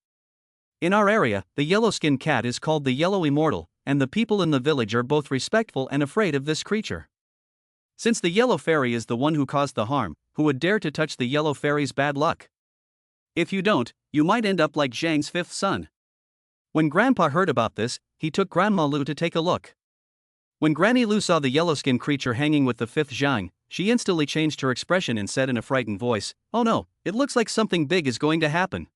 In our area, the yellow-skinned cat is called the Yellow Immortal, and the people in the village are both respectful and afraid of this creature. Since the yellow fairy is the one who caused the harm, who would dare to touch the yellow fairy's bad luck? If you don't, you might end up like Zhang's 5th son. When Grandpa heard about this, he took Grandma Lu to take a look. When Granny Lu saw the yellow-skinned creature hanging with the 5th Zhang, she instantly changed her expression and said in a frightened voice, "Oh no, it looks like something big is going to happen."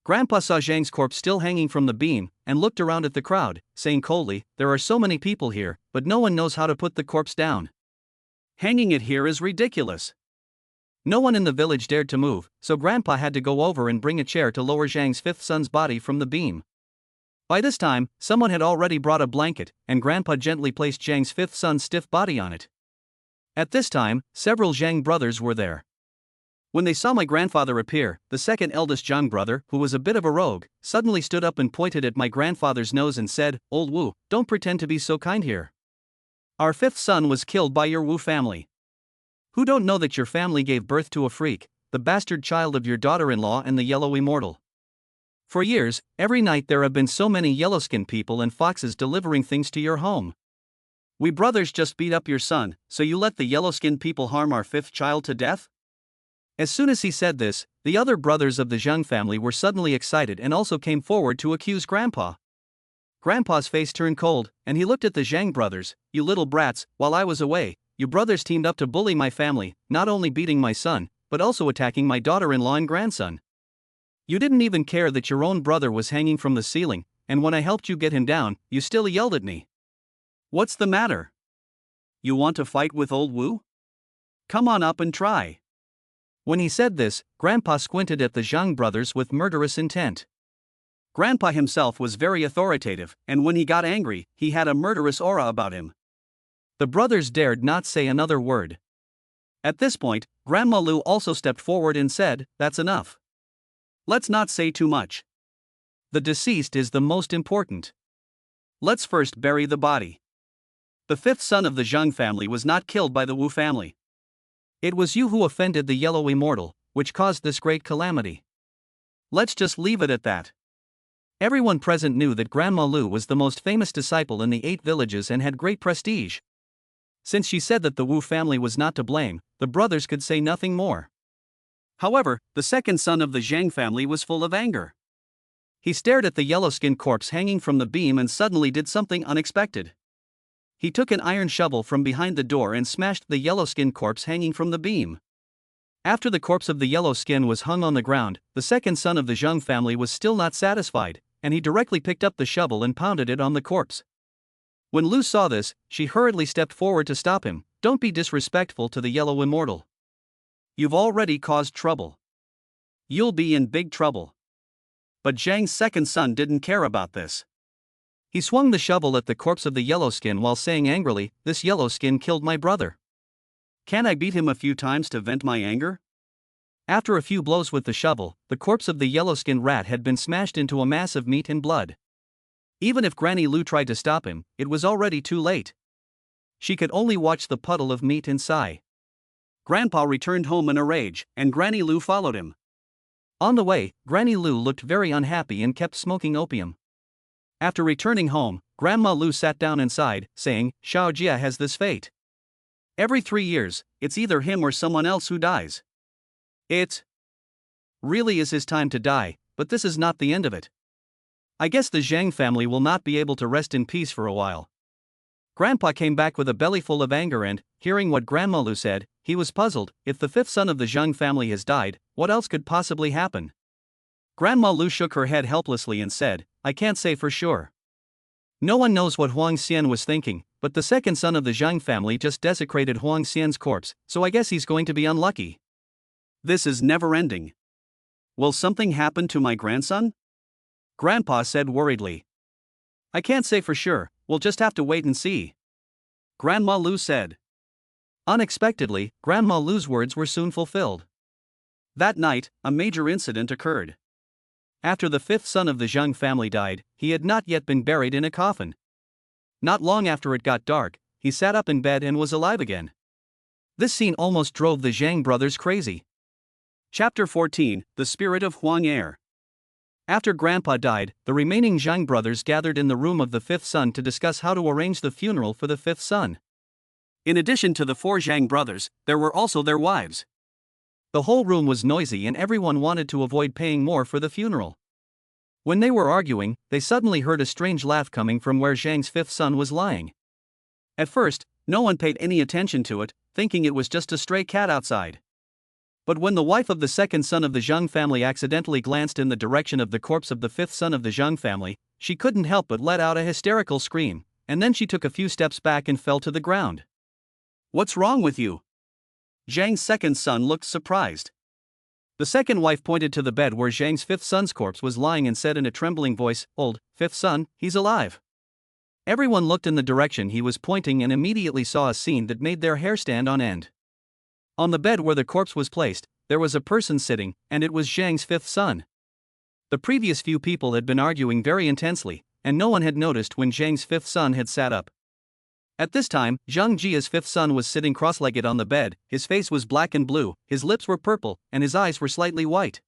Grandpa saw Zhang's corpse still hanging from the beam, and looked around at the crowd, saying coldly, "There are so many people here, but no one knows how to put the corpse down. Hanging it here is ridiculous." No one in the village dared to move, so Grandpa had to go over and bring a chair to lower Zhang's 5th son's body from the beam. By this time, someone had already brought a blanket, and Grandpa gently placed Zhang's 5th son's stiff body on it. At this time, several Zhang brothers were there. When they saw my grandfather appear, the second eldest Zhang brother, who was a bit of a rogue, suddenly stood up and pointed at my grandfather's nose and said, "Old Wu, don't pretend to be so kind here. Our 5th son was killed by your Wu family. Who don't know that your family gave birth to a freak, the bastard child of your daughter-in-law and the Yellow Immortal? For years, every night there have been so many yellow-skinned people and foxes delivering things to your home. We brothers just beat up your son, so you let the yellow-skinned people harm our 5th child to death?" As soon as he said this, the other brothers of the Zhang family were suddenly excited and also came forward to accuse Grandpa. Grandpa's face turned cold, and he looked at the Zhang brothers. "You little brats, while I was away, you brothers teamed up to bully my family, not only beating my son, but also attacking my daughter-in-law and grandson. You didn't even care that your own brother was hanging from the ceiling, and when I helped you get him down, you still yelled at me. What's the matter? You want to fight with old Wu? Come on up and try." When he said this, Grandpa squinted at the Zhang brothers with murderous intent. Grandpa himself was very authoritative, and when he got angry, he had a murderous aura about him. The brothers dared not say another word. At this point, Grandma Lu also stepped forward and said, "That's enough. Let's not say too much. The deceased is the most important. Let's first bury the body. The 5th son of the Zhang family was not killed by the Wu family. It was you who offended the Yellow Immortal, which caused this great calamity. Let's just leave it at that." Everyone present knew that Grandma Lu was the most famous disciple in the 8 villages and had great prestige. Since she said that the Wu family was not to blame, the brothers could say nothing more. However, the second son of the Zhang family was full of anger. He stared at the yellow-skinned corpse hanging from the beam and suddenly did something unexpected. He took an iron shovel from behind the door and smashed the yellow-skinned corpse hanging from the beam. After the corpse of the yellow skin was hung on the ground, the second son of the Zhang family was still not satisfied, and he directly picked up the shovel and pounded it on the corpse. When Lu saw this, she hurriedly stepped forward to stop him. "Don't be disrespectful to the Yellow Immortal. You've already caused trouble. You'll be in big trouble. But Zhang's second son didn't care about this. He swung the shovel at the corpse of the Yellowskin while saying angrily, "This Yellowskin killed my brother. Can't I beat him a few times to vent my anger?" After a few blows with the shovel, the corpse of the Yellowskin rat had been smashed into a mass of meat and blood. Even if Granny Lu tried to stop him, it was already too late. She could only watch the puddle of meat and sigh. Grandpa returned home in a rage, and Granny Lu followed him. On the way, Granny Lu looked very unhappy and kept smoking opium. After returning home, Grandma Lu sat down and sighed, saying, "Xiao Jia has this fate. Every 3 years, it's either him or someone else who dies. It really is his time to die, but this is not the end of it. I guess the Zhang family will not be able to rest in peace for a while." Grandpa came back with a belly full of anger and, hearing what Grandma Lu said, he was puzzled. If the fifth son of the Zhang family has died, what else could possibly happen? Grandma Lu shook her head helplessly and said, "I can't say for sure. No one knows what Huang Xian was thinking, but the second son of the Zhang family just desecrated Huang Xian's corpse, so I guess he's going to be unlucky. This is never ending. Will something happen to my grandson?" Grandpa said worriedly. "I can't say for sure, we'll just have to wait and see," Grandma Lu said. Unexpectedly, Grandma Lu's words were soon fulfilled. That night, a major incident occurred. After the fifth son of the Zhang family died, he had not yet been buried in a coffin. Not long after it got dark, he sat up in bed and was alive again. This scene almost drove the Zhang brothers crazy. Chapter 14, The Spirit of Huang Heir. After Grandpa died, the remaining Zhang brothers gathered in the room of the fifth son to discuss how to arrange the funeral for the fifth son. In addition to the 4 Zhang brothers, there were also their wives. The whole room was noisy and everyone wanted to avoid paying more for the funeral. When they were arguing, they suddenly heard a strange laugh coming from where Zhang's fifth son was lying. At first, no one paid any attention to it, thinking it was just a stray cat outside. But when the wife of the second son of the Zhang family accidentally glanced in the direction of the corpse of the fifth son of the Zhang family, she couldn't help but let out a hysterical scream, and then she took a few steps back and fell to the ground. "What's wrong with you?" Zhang's second son looked surprised. The second wife pointed to the bed where Zhang's fifth son's corpse was lying and said in a trembling voice, "Old, fifth son, he's alive." Everyone looked in the direction he was pointing and immediately saw a scene that made their hair stand on end. On the bed where the corpse was placed, there was a person sitting, and it was Zhang's fifth son. The previous few people had been arguing very intensely, and no one had noticed when Zhang's fifth son had sat up. At this time, Zhang Jia's fifth son was sitting cross-legged on the bed, his face was black and blue, his lips were purple, and his eyes were slightly white.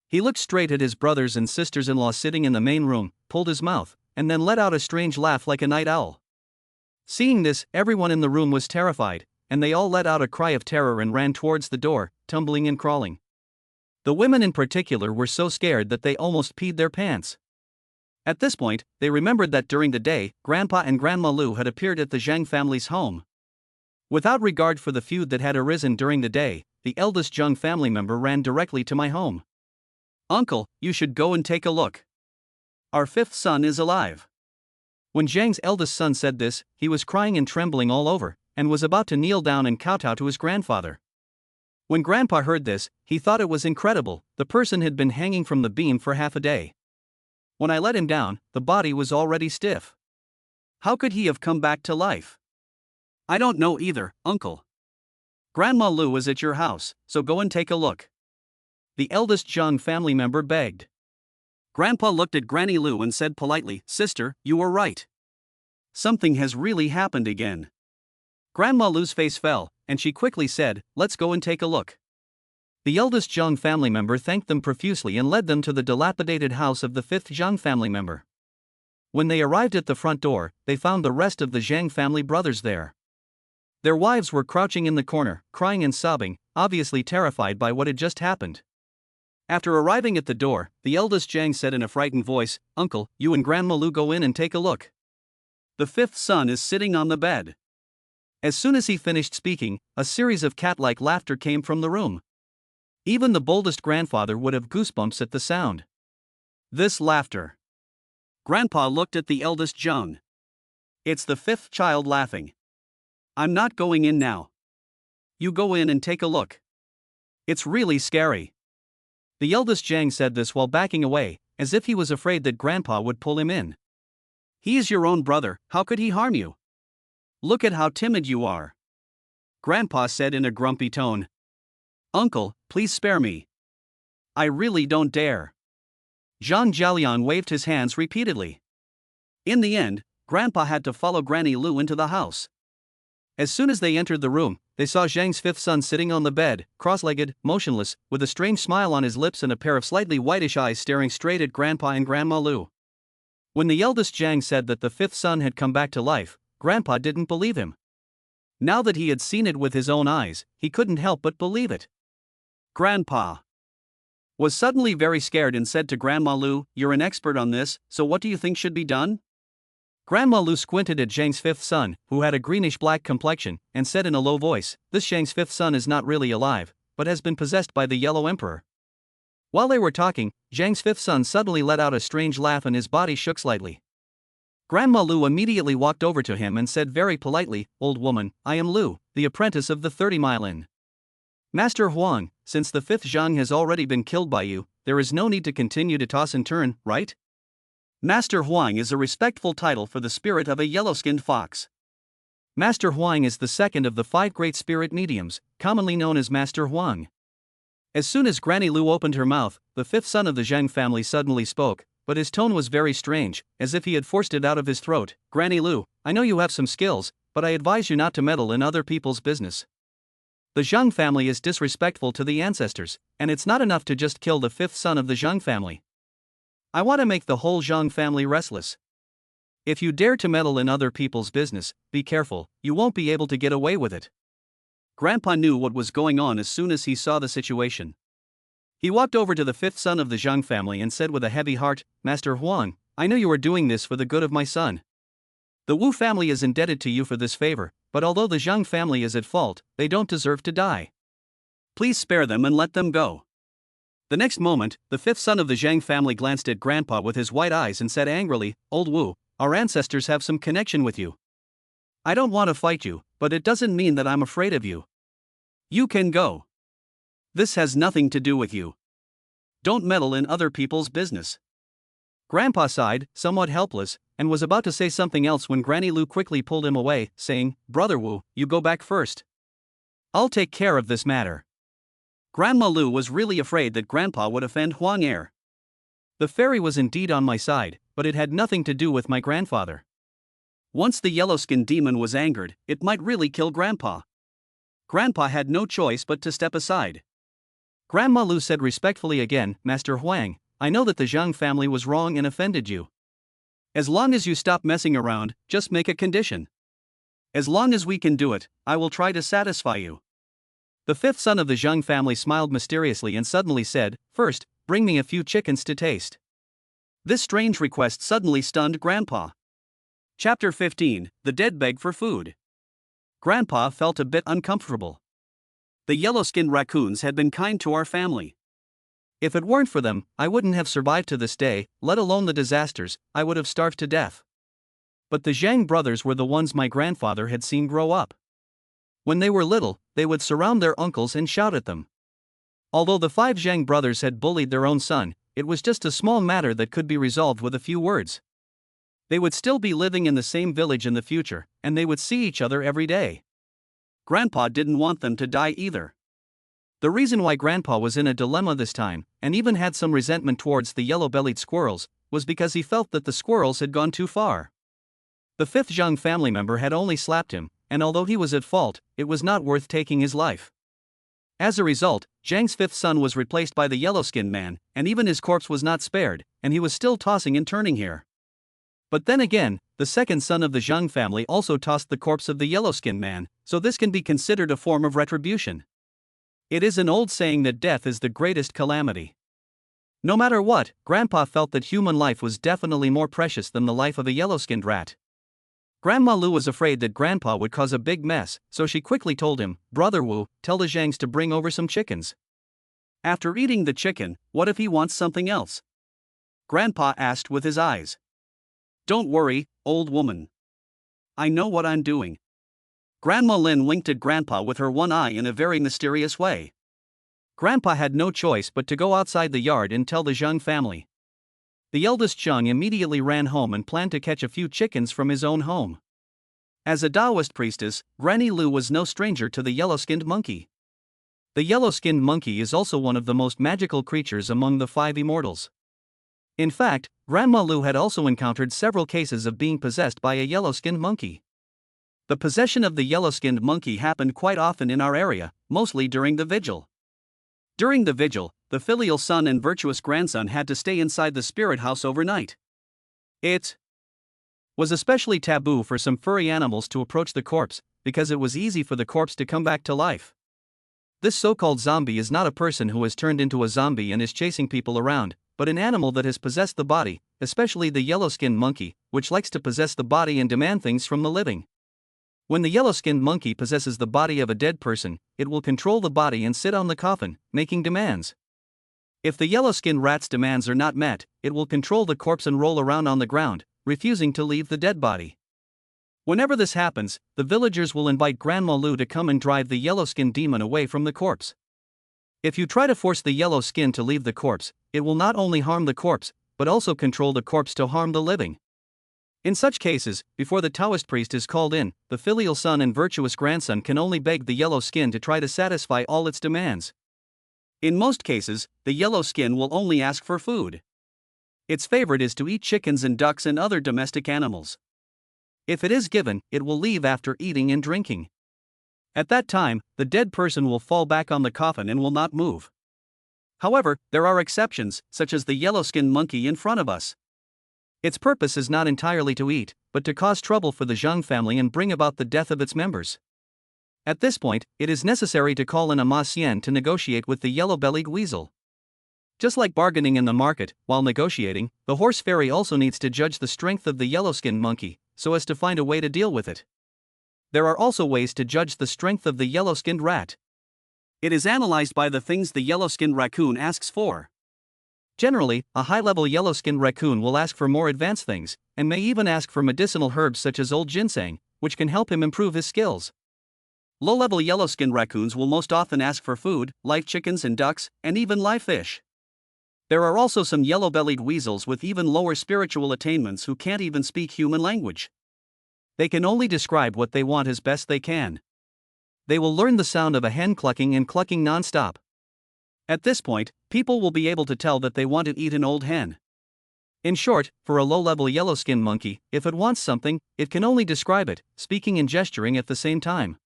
He looked straight at his brothers and sisters-in-law sitting in the main room, pulled his mouth, and then let out a strange laugh like a night owl. Seeing this, everyone in the room was terrified, and they all let out a cry of terror and ran towards the door, tumbling and crawling. The women in particular were so scared that they almost peed their pants. At this point, they remembered that during the day, Grandpa and Grandma Lu had appeared at the Zhang family's home. Without regard for the feud that had arisen during the day, the eldest Zhang family member ran directly to my home. "Uncle, you should go and take a look. Our fifth son is alive." When Zhang's eldest son said this, he was crying and trembling all over, and was about to kneel down and kowtow to his grandfather. When Grandpa heard this, he thought it was incredible. The person had been hanging from the beam for half a day. When I let him down, the body was already stiff. How could he have come back to life? "I don't know either, Uncle. Grandma Lu is at your house, so go and take a look," the eldest Zhang family member begged. Grandpa looked at Granny Lu and said politely, "Sister, you were right. Something has really happened again." Grandma Lu's face fell, and she quickly said, "Let's go and take a look." The eldest Zhang family member thanked them profusely and led them to the dilapidated house of the fifth Zhang family member. When they arrived at the front door, they found the rest of the Zhang family brothers there. Their wives were crouching in the corner, crying and sobbing, obviously terrified by what had just happened. After arriving at the door, the eldest Zhang said in a frightened voice, "Uncle, you and Grandma Lu go in and take a look. The fifth son is sitting on the bed." As soon as he finished speaking, a series of cat-like laughter came from the room. Even the boldest grandfather would have goosebumps at the sound. This laughter. Grandpa looked at the eldest Zhang. "It's the fifth child laughing. I'm not going in now. You go in and take a look. It's really scary." The eldest Zhang said this while backing away, as if he was afraid that Grandpa would pull him in. He is your own brother, how could he harm you? Look at how timid you are. Grandpa said in a grumpy tone. Uncle, please spare me. I really don't dare. Zhang Jialian waved his hands repeatedly. In the end, Grandpa had to follow Granny Lu into the house. As soon as they entered the room, they saw Zhang's fifth son sitting on the bed, cross-legged, motionless, with a strange smile on his lips and a pair of slightly whitish eyes staring straight at Grandpa and Grandma Lu. When the eldest Zhang said that the fifth son had come back to life, Grandpa didn't believe him. Now that he had seen it with his own eyes, he couldn't help but believe it. Grandpa was suddenly very scared and said to Grandma Lu, "You're an expert on this, so what do you think should be done?" Grandma Lu squinted at Zhang's fifth son, who had a greenish-black complexion, and said in a low voice, "This Zhang's fifth son is not really alive, but has been possessed by the Yellow Emperor." While they were talking, Zhang's fifth son suddenly let out a strange laugh and his body shook slightly. Grandma Lu immediately walked over to him and said very politely, "Old woman, I am Lu, the apprentice of the 30-Mile Inn. Master Huang, since the fifth Zhang has already been killed by you, there is no need to continue to toss and turn, right?" Master Huang is a respectful title for the spirit of a yellow-skinned fox. Master Huang is the second of the 5 great spirit mediums, commonly known as Master Huang. As soon as Granny Lu opened her mouth, the fifth son of the Zhang family suddenly spoke, but his tone was very strange, as if he had forced it out of his throat. "Granny Lu, I know you have some skills, but I advise you not to meddle in other people's business. The Zhang family is disrespectful to the ancestors, and it's not enough to just kill the fifth son of the Zhang family. I want to make the whole Zhang family restless. If you dare to meddle in other people's business, be careful, you won't be able to get away with it." Grandpa knew what was going on as soon as he saw the situation. He walked over to the fifth son of the Zhang family and said with a heavy heart, "Master Huang, I know you are doing this for the good of my son. The Wu family is indebted to you for this favor, but although the Zhang family is at fault, they don't deserve to die. Please spare them and let them go." The next moment, the fifth son of the Zhang family glanced at Grandpa with his white eyes and said angrily, "Old Wu, our ancestors have some connection with you. I don't want to fight you, but it doesn't mean that I'm afraid of you. You can go. This has nothing to do with you. Don't meddle in other people's business." Grandpa sighed, somewhat helpless, and was about to say something else when Granny Lu quickly pulled him away, saying, "Brother Wu, you go back first. I'll take care of this matter." Grandma Lu was really afraid that Grandpa would offend Huang Er. The fairy was indeed on my side, but it had nothing to do with my grandfather. Once the yellow-skinned demon was angered, it might really kill Grandpa. Grandpa had no choice but to step aside. Grandma Lu said respectfully again, "Master Huang, I know that the Zhang family was wrong and offended you. As long as you stop messing around, just make a condition. As long as we can do it, I will try to satisfy you." The fifth son of the Zhang family smiled mysteriously and suddenly said, "First, bring me a few chickens to taste." This strange request suddenly stunned Grandpa. Chapter 15, The Dead Beg for Food. Grandpa felt a bit uncomfortable. The yellow-skinned raccoons had been kind to our family. If it weren't for them, I wouldn't have survived to this day, let alone the disasters, I would have starved to death. But the Zhang brothers were the ones my grandfather had seen grow up. When they were little, they would surround their uncles and shout at them. Although the 5 Zhang brothers had bullied their own son, it was just a small matter that could be resolved with a few words. They would still be living in the same village in the future, and they would see each other every day. Grandpa didn't want them to die either. The reason why Grandpa was in a dilemma this time, and even had some resentment towards the yellow-bellied squirrels, was because he felt that the squirrels had gone too far. The 5th Zhang family member had only slapped him, and although he was at fault, it was not worth taking his life. As a result, Zhang's 5th son was replaced by the yellow-skinned man, and even his corpse was not spared, and he was still tossing and turning here. But then again, the second son of the Zhang family also tossed the corpse of the yellow-skinned man, so this can be considered a form of retribution. It is an old saying that death is the greatest calamity. No matter what, Grandpa felt that human life was definitely more precious than the life of a yellow-skinned rat. Grandma Lu was afraid that Grandpa would cause a big mess, so she quickly told him, "Brother Wu, tell the Zhangs to bring over some chickens." After eating the chicken, what if he wants something else? Grandpa asked with his eyes. "Don't worry, old woman. I know what I'm doing." Grandma Lin winked at Grandpa with her one eye in a very mysterious way. Grandpa had no choice but to go outside the yard and tell the Zhang family. The eldest Zhang immediately ran home and planned to catch a few chickens from his own home. As a Taoist priestess, Granny Lu was no stranger to the yellow-skinned monkey. The yellow-skinned monkey is also one of the most magical creatures among the five immortals. In fact, Grandma Lu had also encountered several cases of being possessed by a yellow-skinned monkey. The possession of the yellow-skinned monkey happened quite often in our area, mostly during the vigil. During the vigil, the filial son and virtuous grandson had to stay inside the spirit house overnight. It was especially taboo for some furry animals to approach the corpse, because it was easy for the corpse to come back to life. This so-called zombie is not a person who has turned into a zombie and is chasing people around, but an animal that has possessed the body, especially the yellow-skinned monkey, which likes to possess the body and demand things from the living. When the yellow-skinned monkey possesses the body of a dead person, it will control the body and sit on the coffin, making demands. If the yellow-skinned rat's demands are not met, it will control the corpse and roll around on the ground, refusing to leave the dead body. Whenever this happens, the villagers will invite Grandma Lu to come and drive the yellow-skinned demon away from the corpse. If you try to force the yellow skin to leave the corpse, it will not only harm the corpse, but also control the corpse to harm the living. In such cases, before the Taoist priest is called in, the filial son and virtuous grandson can only beg the yellow skin to try to satisfy all its demands. In most cases, the yellow skin will only ask for food. Its favorite is to eat chickens and ducks and other domestic animals. If it is given, it will leave after eating and drinking. At that time, the dead person will fall back on the coffin and will not move. However, there are exceptions, such as the yellow-skinned monkey in front of us. Its purpose is not entirely to eat, but to cause trouble for the Zhang family and bring about the death of its members. At this point, it is necessary to call in a Ma Xian to negotiate with the yellow-bellied weasel. Just like bargaining in the market, while negotiating, the horse fairy also needs to judge the strength of the yellow-skinned monkey, so as to find a way to deal with it. There are also ways to judge the strength of the yellow-skinned rat. It is analyzed by the things the yellow-skinned raccoon asks for. Generally, a high-level yellow-skinned raccoon will ask for more advanced things, and may even ask for medicinal herbs such as old ginseng, which can help him improve his skills. Low-level yellow-skinned raccoons will most often ask for food, live chickens and ducks, and even live fish. There are also some yellow-bellied weasels with even lower spiritual attainments who can't even speak human language. They can only describe what they want as best they can. They will learn the sound of a hen clucking and clucking non-stop. At this point, people will be able to tell that they want to eat an old hen. In short, for a low-level yellow-skinned monkey, if it wants something, it can only describe it, speaking and gesturing at the same time.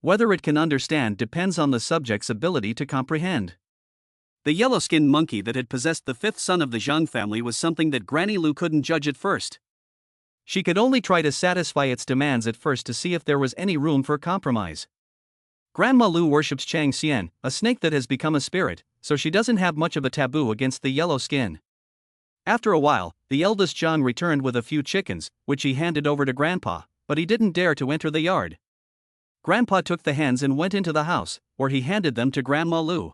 Whether it can understand depends on the subject's ability to comprehend. The yellow-skinned monkey that had possessed the fifth son of the Zhang family was something that Granny Lu couldn't judge at first. She could only try to satisfy its demands at first to see if there was any room for compromise. Grandma Lu worships Chang Xian, a snake that has become a spirit, so she doesn't have much of a taboo against the yellow skin. After a while, the eldest Zhang returned with a few chickens, which he handed over to Grandpa, but he didn't dare to enter the yard. Grandpa took the hens and went into the house, where he handed them to Grandma Lu.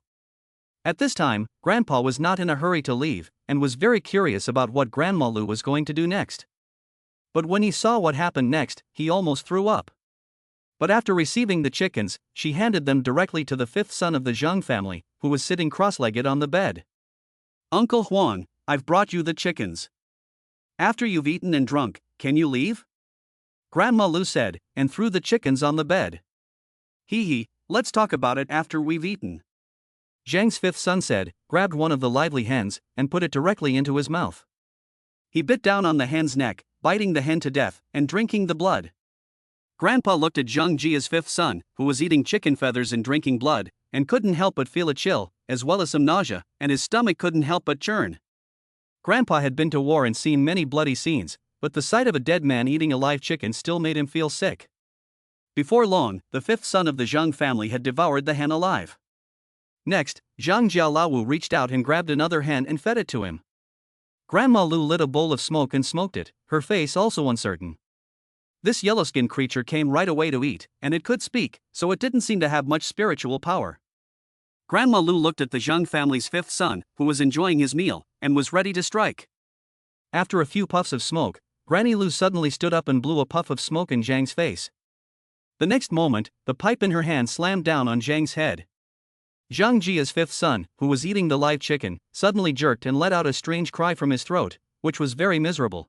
At this time, Grandpa was not in a hurry to leave, and was very curious about what Grandma Lu was going to do next. But when he saw what happened next, he almost threw up. But after receiving the chickens, she handed them directly to the fifth son of the Zhang family, who was sitting cross-legged on the bed. "Uncle Huang, I've brought you the chickens. After you've eaten and drunk, can you leave?" Grandma Lu said, and threw the chickens on the bed. "Hee, let's talk about it after we've eaten." Zhang's fifth son said, grabbed one of the lively hens, and put it directly into his mouth. He bit down on the hen's neck, biting the hen to death, and drinking the blood. Grandpa looked at Zhang Jia's fifth son, who was eating chicken feathers and drinking blood, and couldn't help but feel a chill, as well as some nausea, and his stomach couldn't help but churn. Grandpa had been to war and seen many bloody scenes, but the sight of a dead man eating a live chicken still made him feel sick. Before long, the fifth son of the Zhang family had devoured the hen alive. Next, Zhang Jialawu reached out and grabbed another hen and fed it to him. Grandma Lu lit a bowl of smoke and smoked it, her face also uncertain. This yellow-skinned creature came right away to eat, and it could speak, so it didn't seem to have much spiritual power. Grandma Lu looked at the Zhang family's fifth son, who was enjoying his meal, and was ready to strike. After a few puffs of smoke, Granny Lu suddenly stood up and blew a puff of smoke in Zhang's face. The next moment, the pipe in her hand slammed down on Zhang's head. Zhang Jia's fifth son, who was eating the live chicken, suddenly jerked and let out a strange cry from his throat, which was very miserable.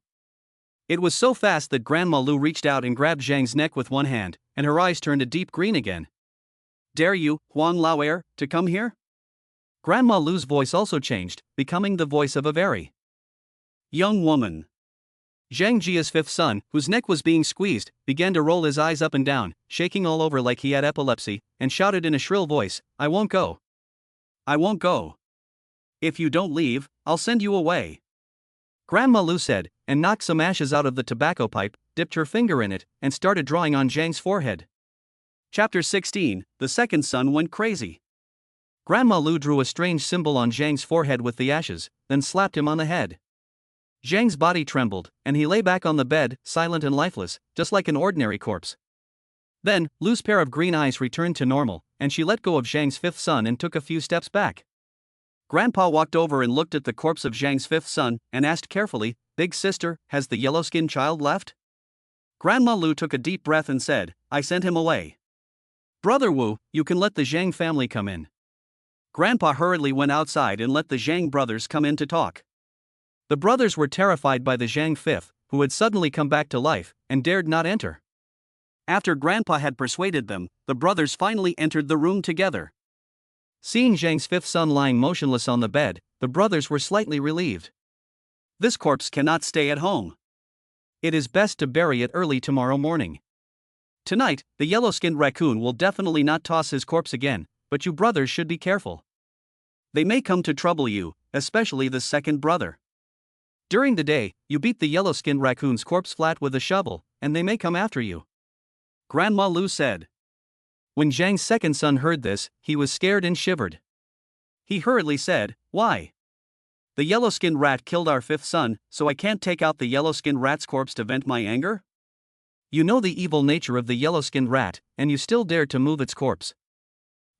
It was so fast that Grandma Lu reached out and grabbed Zhang's neck with one hand, and her eyes turned a deep green again. "Dare you, Huang Laoer, to come here?" Grandma Lu's voice also changed, becoming the voice of a very young woman. Zhang Jia's fifth son, whose neck was being squeezed, began to roll his eyes up and down, shaking all over like he had epilepsy, and shouted in a shrill voice, "I won't go. I won't go. If you don't leave, I'll send you away." Grandma Lu said, and knocked some ashes out of the tobacco pipe, dipped her finger in it, and started drawing on Zhang's forehead. Chapter 16, The second son went crazy. Grandma Lu drew a strange symbol on Zhang's forehead with the ashes, then slapped him on the head. Zhang's body trembled, and he lay back on the bed, silent and lifeless, just like an ordinary corpse. Then, Lu's pair of green eyes returned to normal, and she let go of Zhang's fifth son and took a few steps back. Grandpa walked over and looked at the corpse of Zhang's fifth son, and asked carefully, "Big sister, has the yellow-skinned child left?" Grandma Lu took a deep breath and said, "I sent him away. Brother Wu, you can let the Zhang family come in." Grandpa hurriedly went outside and let the Zhang brothers come in to talk. The brothers were terrified by the Zhang fifth, who had suddenly come back to life, and dared not enter. After Grandpa had persuaded them, the brothers finally entered the room together. Seeing Zhang's fifth son lying motionless on the bed, the brothers were slightly relieved. "This corpse cannot stay at home. It is best to bury it early tomorrow morning. Tonight, the yellow-skinned raccoon will definitely not toss his corpse again, but you brothers should be careful. They may come to trouble you, especially the second brother. During the day, you beat the yellow-skinned raccoon's corpse flat with a shovel, and they may come after you," Grandma Lu said. When Zhang's second son heard this, he was scared and shivered. He hurriedly said, "Why? The yellow-skinned rat killed our fifth son, so I can't take out the yellow-skinned rat's corpse to vent my anger? You know the evil nature of the yellow-skinned rat, and you still dare to move its corpse.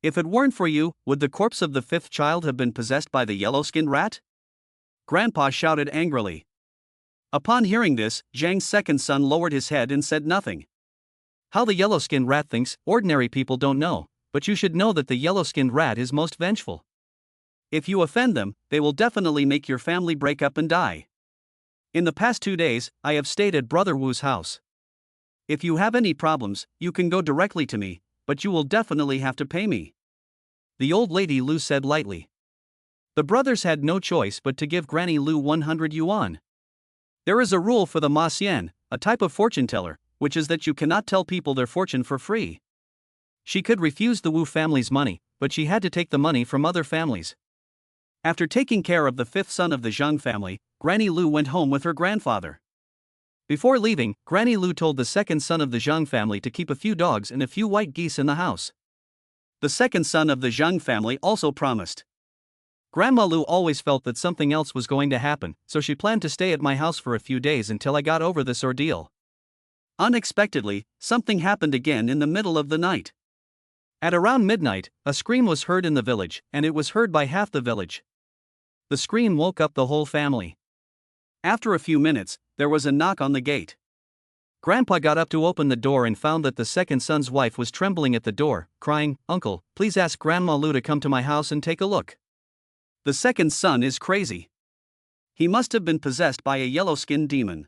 If it weren't for you, would the corpse of the fifth child have been possessed by the yellow-skinned rat?" Grandpa shouted angrily. Upon hearing this, Zhang's second son lowered his head and said nothing. How the yellow-skinned rat thinks, ordinary people don't know, but you should know that the yellow-skinned rat is most vengeful. If you offend them, they will definitely make your family break up and die. In the past 2 days, I have stayed at Brother Wu's house. If you have any problems, you can go directly to me, but you will definitely have to pay me," the old lady Lu said lightly. The brothers had no choice but to give Granny Lu 100 yuan. There is a rule for the Ma Xian, a type of fortune teller, which is that you cannot tell people their fortune for free. She could refuse the Wu family's money, but she had to take the money from other families. After taking care of the fifth son of the Zhang family, Granny Lu went home with her grandfather. Before leaving, Granny Lu told the second son of the Zhang family to keep a few dogs and a few white geese in the house. The second son of the Zhang family also promised. Grandma Lu always felt that something else was going to happen, so she planned to stay at my house for a few days until I got over this ordeal. Unexpectedly, something happened again in the middle of the night. At around midnight, a scream was heard in the village, and it was heard by half the village. The scream woke up the whole family. After a few minutes, there was a knock on the gate. Grandpa got up to open the door and found that the second son's wife was trembling at the door, crying, "Uncle, please ask Grandma Lu to come to my house and take a look. The second son is crazy. He must have been possessed by a yellow-skinned demon."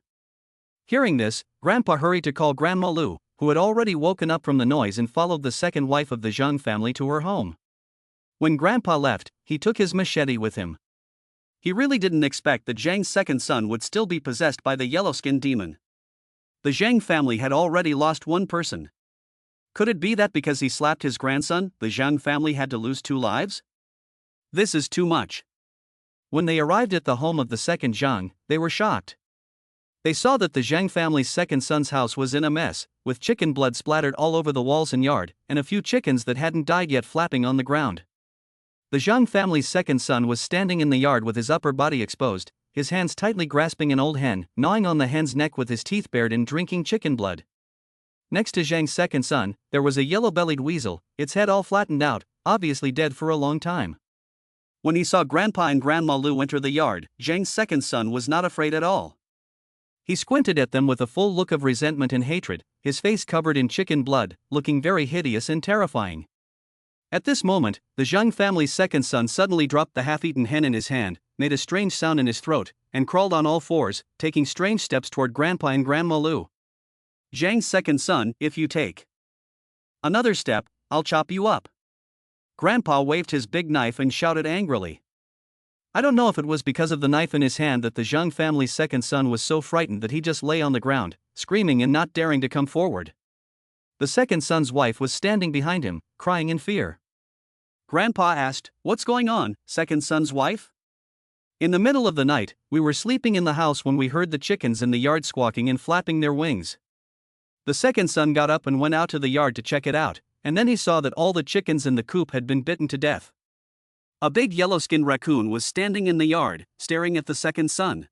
Hearing this, Grandpa hurried to call Grandma Lu, who had already woken up from the noise and followed the second wife of the Zhang family to her home. When Grandpa left, he took his machete with him. He really didn't expect that Zhang's second son would still be possessed by the yellow-skinned demon. The Zhang family had already lost one person. Could it be that because he slapped his grandson, the Zhang family had to lose 2 lives? This is too much. When they arrived at the home of the second Zhang, they were shocked. They saw that the Zhang family's second son's house was in a mess, with chicken blood splattered all over the walls and yard, and a few chickens that hadn't died yet flapping on the ground. The Zhang family's second son was standing in the yard with his upper body exposed, his hands tightly grasping an old hen, gnawing on the hen's neck with his teeth bared and drinking chicken blood. Next to Zhang's second son, there was a yellow-bellied weasel, its head all flattened out, obviously dead for a long time. When he saw Grandpa and Grandma Lu enter the yard, Zhang's second son was not afraid at all. He squinted at them with a full look of resentment and hatred, his face covered in chicken blood, looking very hideous and terrifying. At this moment, the Zhang family's second son suddenly dropped the half-eaten hen in his hand, made a strange sound in his throat, and crawled on all fours, taking strange steps toward Grandpa and Grandma Lu. Zhang's second son, if you take another step, I'll chop you up. Grandpa waved his big knife and shouted angrily. I don't know if it was because of the knife in his hand that the Zhang family's second son was so frightened that he just lay on the ground, screaming and not daring to come forward. The second son's wife was standing behind him, crying in fear. Grandpa asked, "What's going on, second son's wife?" In the middle of the night, we were sleeping in the house when we heard the chickens in the yard squawking and flapping their wings. The second son got up and went out to the yard to check it out, and then he saw that all the chickens in the coop had been bitten to death. A big yellow-skinned raccoon was standing in the yard, staring at the second son.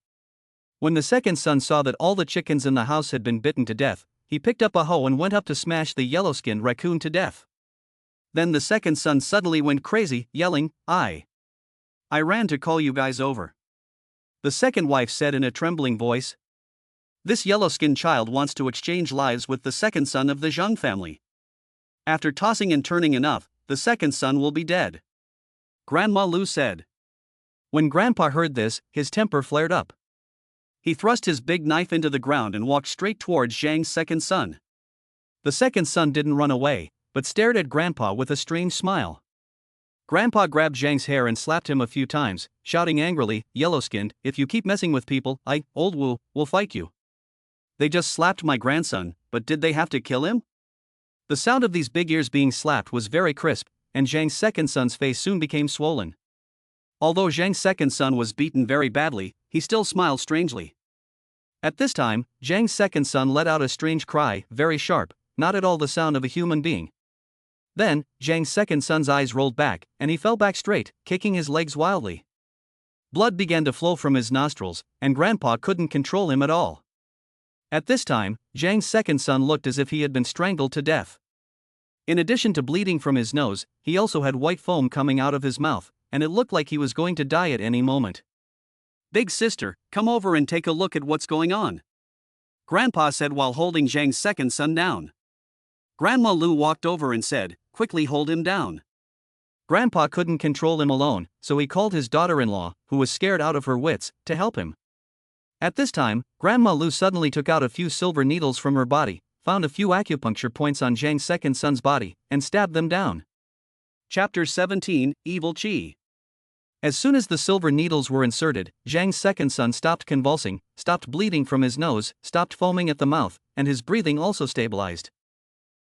When the second son saw that all the chickens in the house had been bitten to death, he picked up a hoe and went up to smash the yellow-skinned raccoon to death. Then the second son suddenly went crazy, yelling, I ran to call you guys over. The second wife said in a trembling voice. This yellow-skinned child wants to exchange lives with the second son of the Zhang family. After tossing and turning enough, the second son will be dead. Grandma Lu said. When Grandpa heard this, his temper flared up. He thrust his big knife into the ground and walked straight towards Zhang's second son. The second son didn't run away, but stared at Grandpa with a strange smile. Grandpa grabbed Zhang's hair and slapped him a few times, shouting angrily, Yellow-skinned, if you keep messing with people, old Wu, will fight you. They just slapped my grandson, but did they have to kill him? The sound of these big ears being slapped was very crisp, and Zhang's second son's face soon became swollen. Although Zhang's second son was beaten very badly, he still smiled strangely. At this time, Zhang's second son let out a strange cry, very sharp, not at all the sound of a human being. Then, Zhang's second son's eyes rolled back, and he fell back straight, kicking his legs wildly. Blood began to flow from his nostrils, and Grandpa couldn't control him at all. At this time, Zhang's second son looked as if he had been strangled to death. In addition to bleeding from his nose, he also had white foam coming out of his mouth, and it looked like he was going to die at any moment. Big sister, come over and take a look at what's going on, Grandpa said while holding Zhang's second son down. Grandma Lu walked over and said, quickly hold him down. Grandpa couldn't control him alone, so he called his daughter-in-law, who was scared out of her wits, to help him. At this time, Grandma Lu suddenly took out a few silver needles from her body, found a few acupuncture points on Zhang's second son's body, and stabbed them down. Chapter 17, Evil Qi. As soon as the silver needles were inserted, Zhang's second son stopped convulsing, stopped bleeding from his nose, stopped foaming at the mouth, and his breathing also stabilized.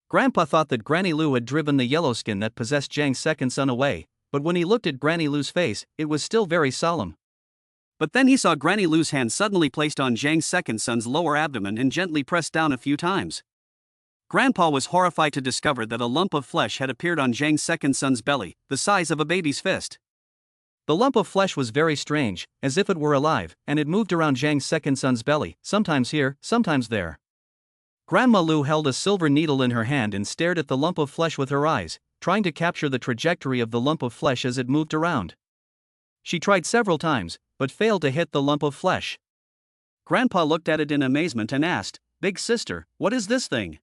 Grandpa thought that Granny Lu had driven the yellow skin that possessed Zhang's second son away, but when he looked at Granny Lu's face, it was still very solemn. But then he saw Granny Lu's hand suddenly placed on Zhang's second son's lower abdomen and gently pressed down a few times. Grandpa was horrified to discover that a lump of flesh had appeared on Zhang's second son's belly, the size of a baby's fist. The lump of flesh was very strange, as if it were alive, and it moved around Zhang's second son's belly, sometimes here, sometimes there. Grandma Lu held a silver needle in her hand and stared at the lump of flesh with her eyes, trying to capture the trajectory of the lump of flesh as it moved around. She tried several times, but failed to hit the lump of flesh. Grandpa looked at it in amazement and asked, Big sister, what is this thing?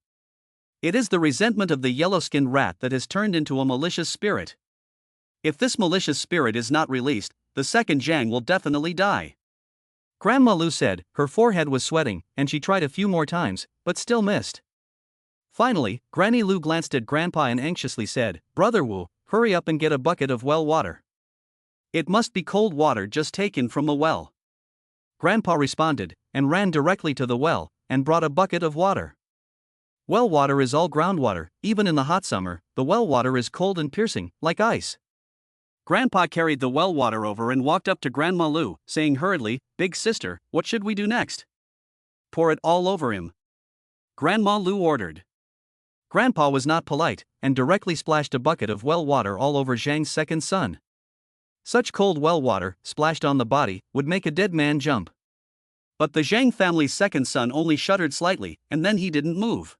It is the resentment of the yellow-skinned rat that has turned into a malicious spirit. If this malicious spirit is not released, the second Zhang will definitely die. Grandma Lu said, her forehead was sweating, and she tried a few more times, but still missed. Finally, Granny Lu glanced at Grandpa and anxiously said, Brother Wu, hurry up and get a bucket of well water. It must be cold water just taken from a well. Grandpa responded, and ran directly to the well, and brought a bucket of water. Well water is all groundwater, even in the hot summer, the well water is cold and piercing, like ice. Grandpa carried the well water over and walked up to Grandma Lu, saying hurriedly, Big sister, what should we do next? Pour it all over him, Grandma Lu ordered. Grandpa was not polite, and directly splashed a bucket of well water all over Zhang's second son. Such cold well water, splashed on the body, would make a dead man jump. But the Zhang family's second son only shuddered slightly, and then he didn't move.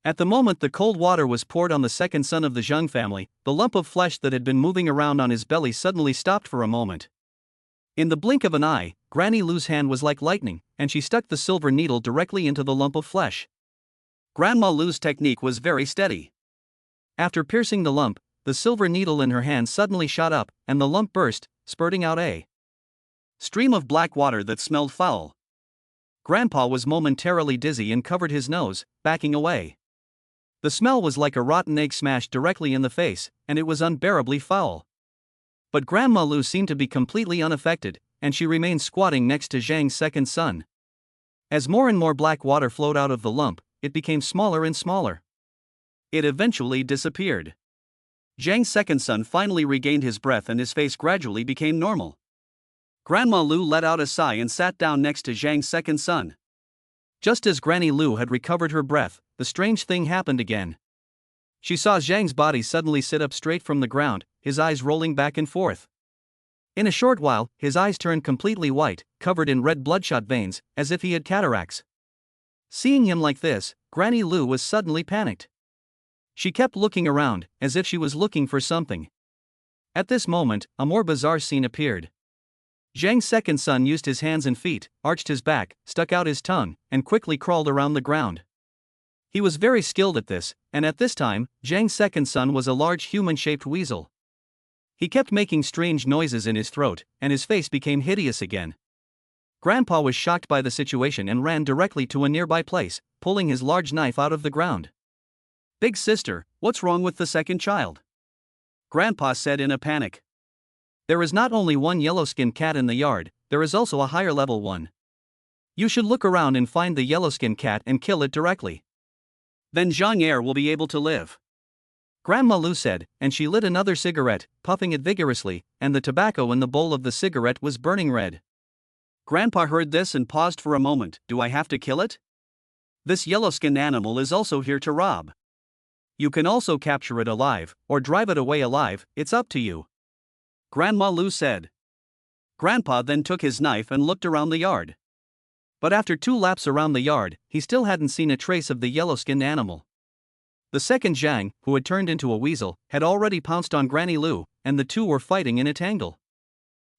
At the moment the cold water was poured on the second son of the Zhang family, the lump of flesh that had been moving around on his belly suddenly stopped for a moment. In the blink of an eye, Granny Lu's hand was like lightning, and she stuck the silver needle directly into the lump of flesh. Grandma Lu's technique was very steady. After piercing the lump, the silver needle in her hand suddenly shot up, and the lump burst, spurting out a stream of black water that smelled foul. Grandpa was momentarily dizzy and covered his nose, backing away. The smell was like a rotten egg smashed directly in the face, and it was unbearably foul. But Grandma Lu seemed to be completely unaffected, and she remained squatting next to Zhang's second son. As more and more black water flowed out of the lump, it became smaller and smaller. It eventually disappeared. Zhang's second son finally regained his breath and his face gradually became normal. Grandma Lu let out a sigh and sat down next to Zhang's second son. Just as Granny Lu had recovered her breath, the strange thing happened again. She saw Zhang's body suddenly sit up straight from the ground, his eyes rolling back and forth. In a short while, his eyes turned completely white, covered in red bloodshot veins, as if he had cataracts. Seeing him like this, Granny Lu was suddenly panicked. She kept looking around, as if she was looking for something. At this moment, a more bizarre scene appeared. Zhang's second son used his hands and feet, arched his back, stuck out his tongue, and quickly crawled around the ground. He was very skilled at this, and at this time, Zhang's second son was a large human-shaped weasel. He kept making strange noises in his throat, and his face became hideous again. Grandpa was shocked by the situation and ran directly to a nearby place, pulling his large knife out of the ground. "Big sister, what's wrong with the second child?" Grandpa said in a panic. "There is not only one yellow-skinned cat in the yard, there is also a higher-level one. You should look around and find the yellow-skinned cat and kill it directly. Then Zhang Er will be able to live," Grandma Lu said, and she lit another cigarette, puffing it vigorously, and the tobacco in the bowl of the cigarette was burning red. Grandpa heard this and paused for a moment. "Do I have to kill it? This yellow-skinned animal is also here to rob. You can also capture it alive, or drive it away alive, it's up to you," Grandma Lu said. Grandpa then took his knife and looked around the yard. But after 2 laps around the yard, he still hadn't seen a trace of the yellow-skinned animal. The second Zhang, who had turned into a weasel, had already pounced on Granny Lu, and the two were fighting in a tangle.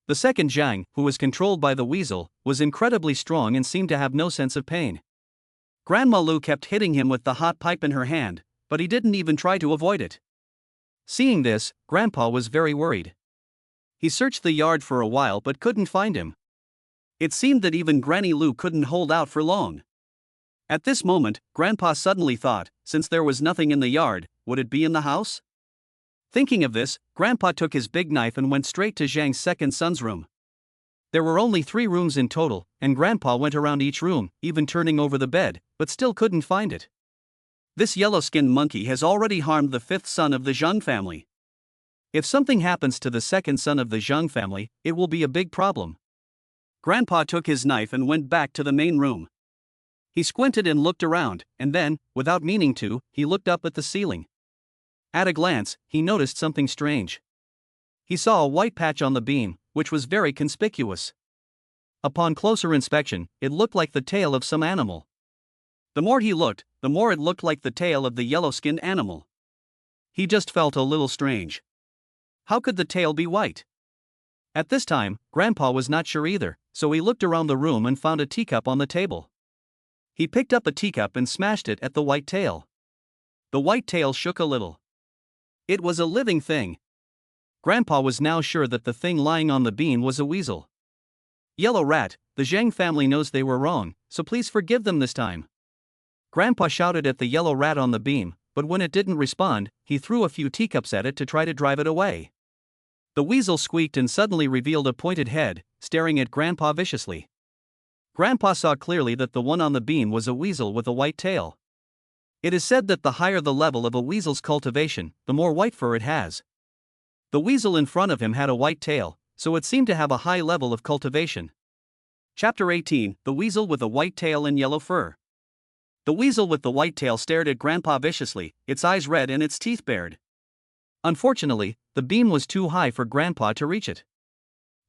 The second Zhang, who was controlled by the weasel, was incredibly strong and seemed to have no sense of pain. Grandma Lu kept hitting him with the hot pipe in her hand, but he didn't even try to avoid it. Seeing this, Grandpa was very worried. He searched the yard for a while but couldn't find him. It seemed that even Granny Lu couldn't hold out for long. At this moment, Grandpa suddenly thought, since there was nothing in the yard, would it be in the house? Thinking of this, Grandpa took his big knife and went straight to Zhang's second son's room. There were only 3 rooms in total, and Grandpa went around each room, even turning over the bed, but still couldn't find it. This yellow-skinned monkey has already harmed the 5th son of the Zhang family. If something happens to the second son of the Zhang family, it will be a big problem. Grandpa took his knife and went back to the main room. He squinted and looked around, and then, without meaning to, he looked up at the ceiling. At a glance, he noticed something strange. He saw a white patch on the beam, which was very conspicuous. Upon closer inspection, it looked like the tail of some animal. The more he looked, the more it looked like the tail of the yellow-skinned animal. He just felt a little strange. How could the tail be white? At this time, Grandpa was not sure either, so he looked around the room and found a teacup on the table. He picked up a teacup and smashed it at the white tail. The white tail shook a little. It was a living thing. Grandpa was now sure that the thing lying on the beam was a weasel. "Yellow rat, the Zhang family knows they were wrong, so please forgive them this time." Grandpa shouted at the yellow rat on the beam, but when it didn't respond, he threw a few teacups at it to try to drive it away. The weasel squeaked and suddenly revealed a pointed head, staring at Grandpa viciously. Grandpa saw clearly that the one on the beam was a weasel with a white tail. It is said that the higher the level of a weasel's cultivation, the more white fur it has. The weasel in front of him had a white tail, so it seemed to have a high level of cultivation. Chapter 18: The Weasel with a White Tail and Yellow Fur. The weasel with the white tail stared at Grandpa viciously, its eyes red and its teeth bared. Unfortunately, the beam was too high for Grandpa to reach it.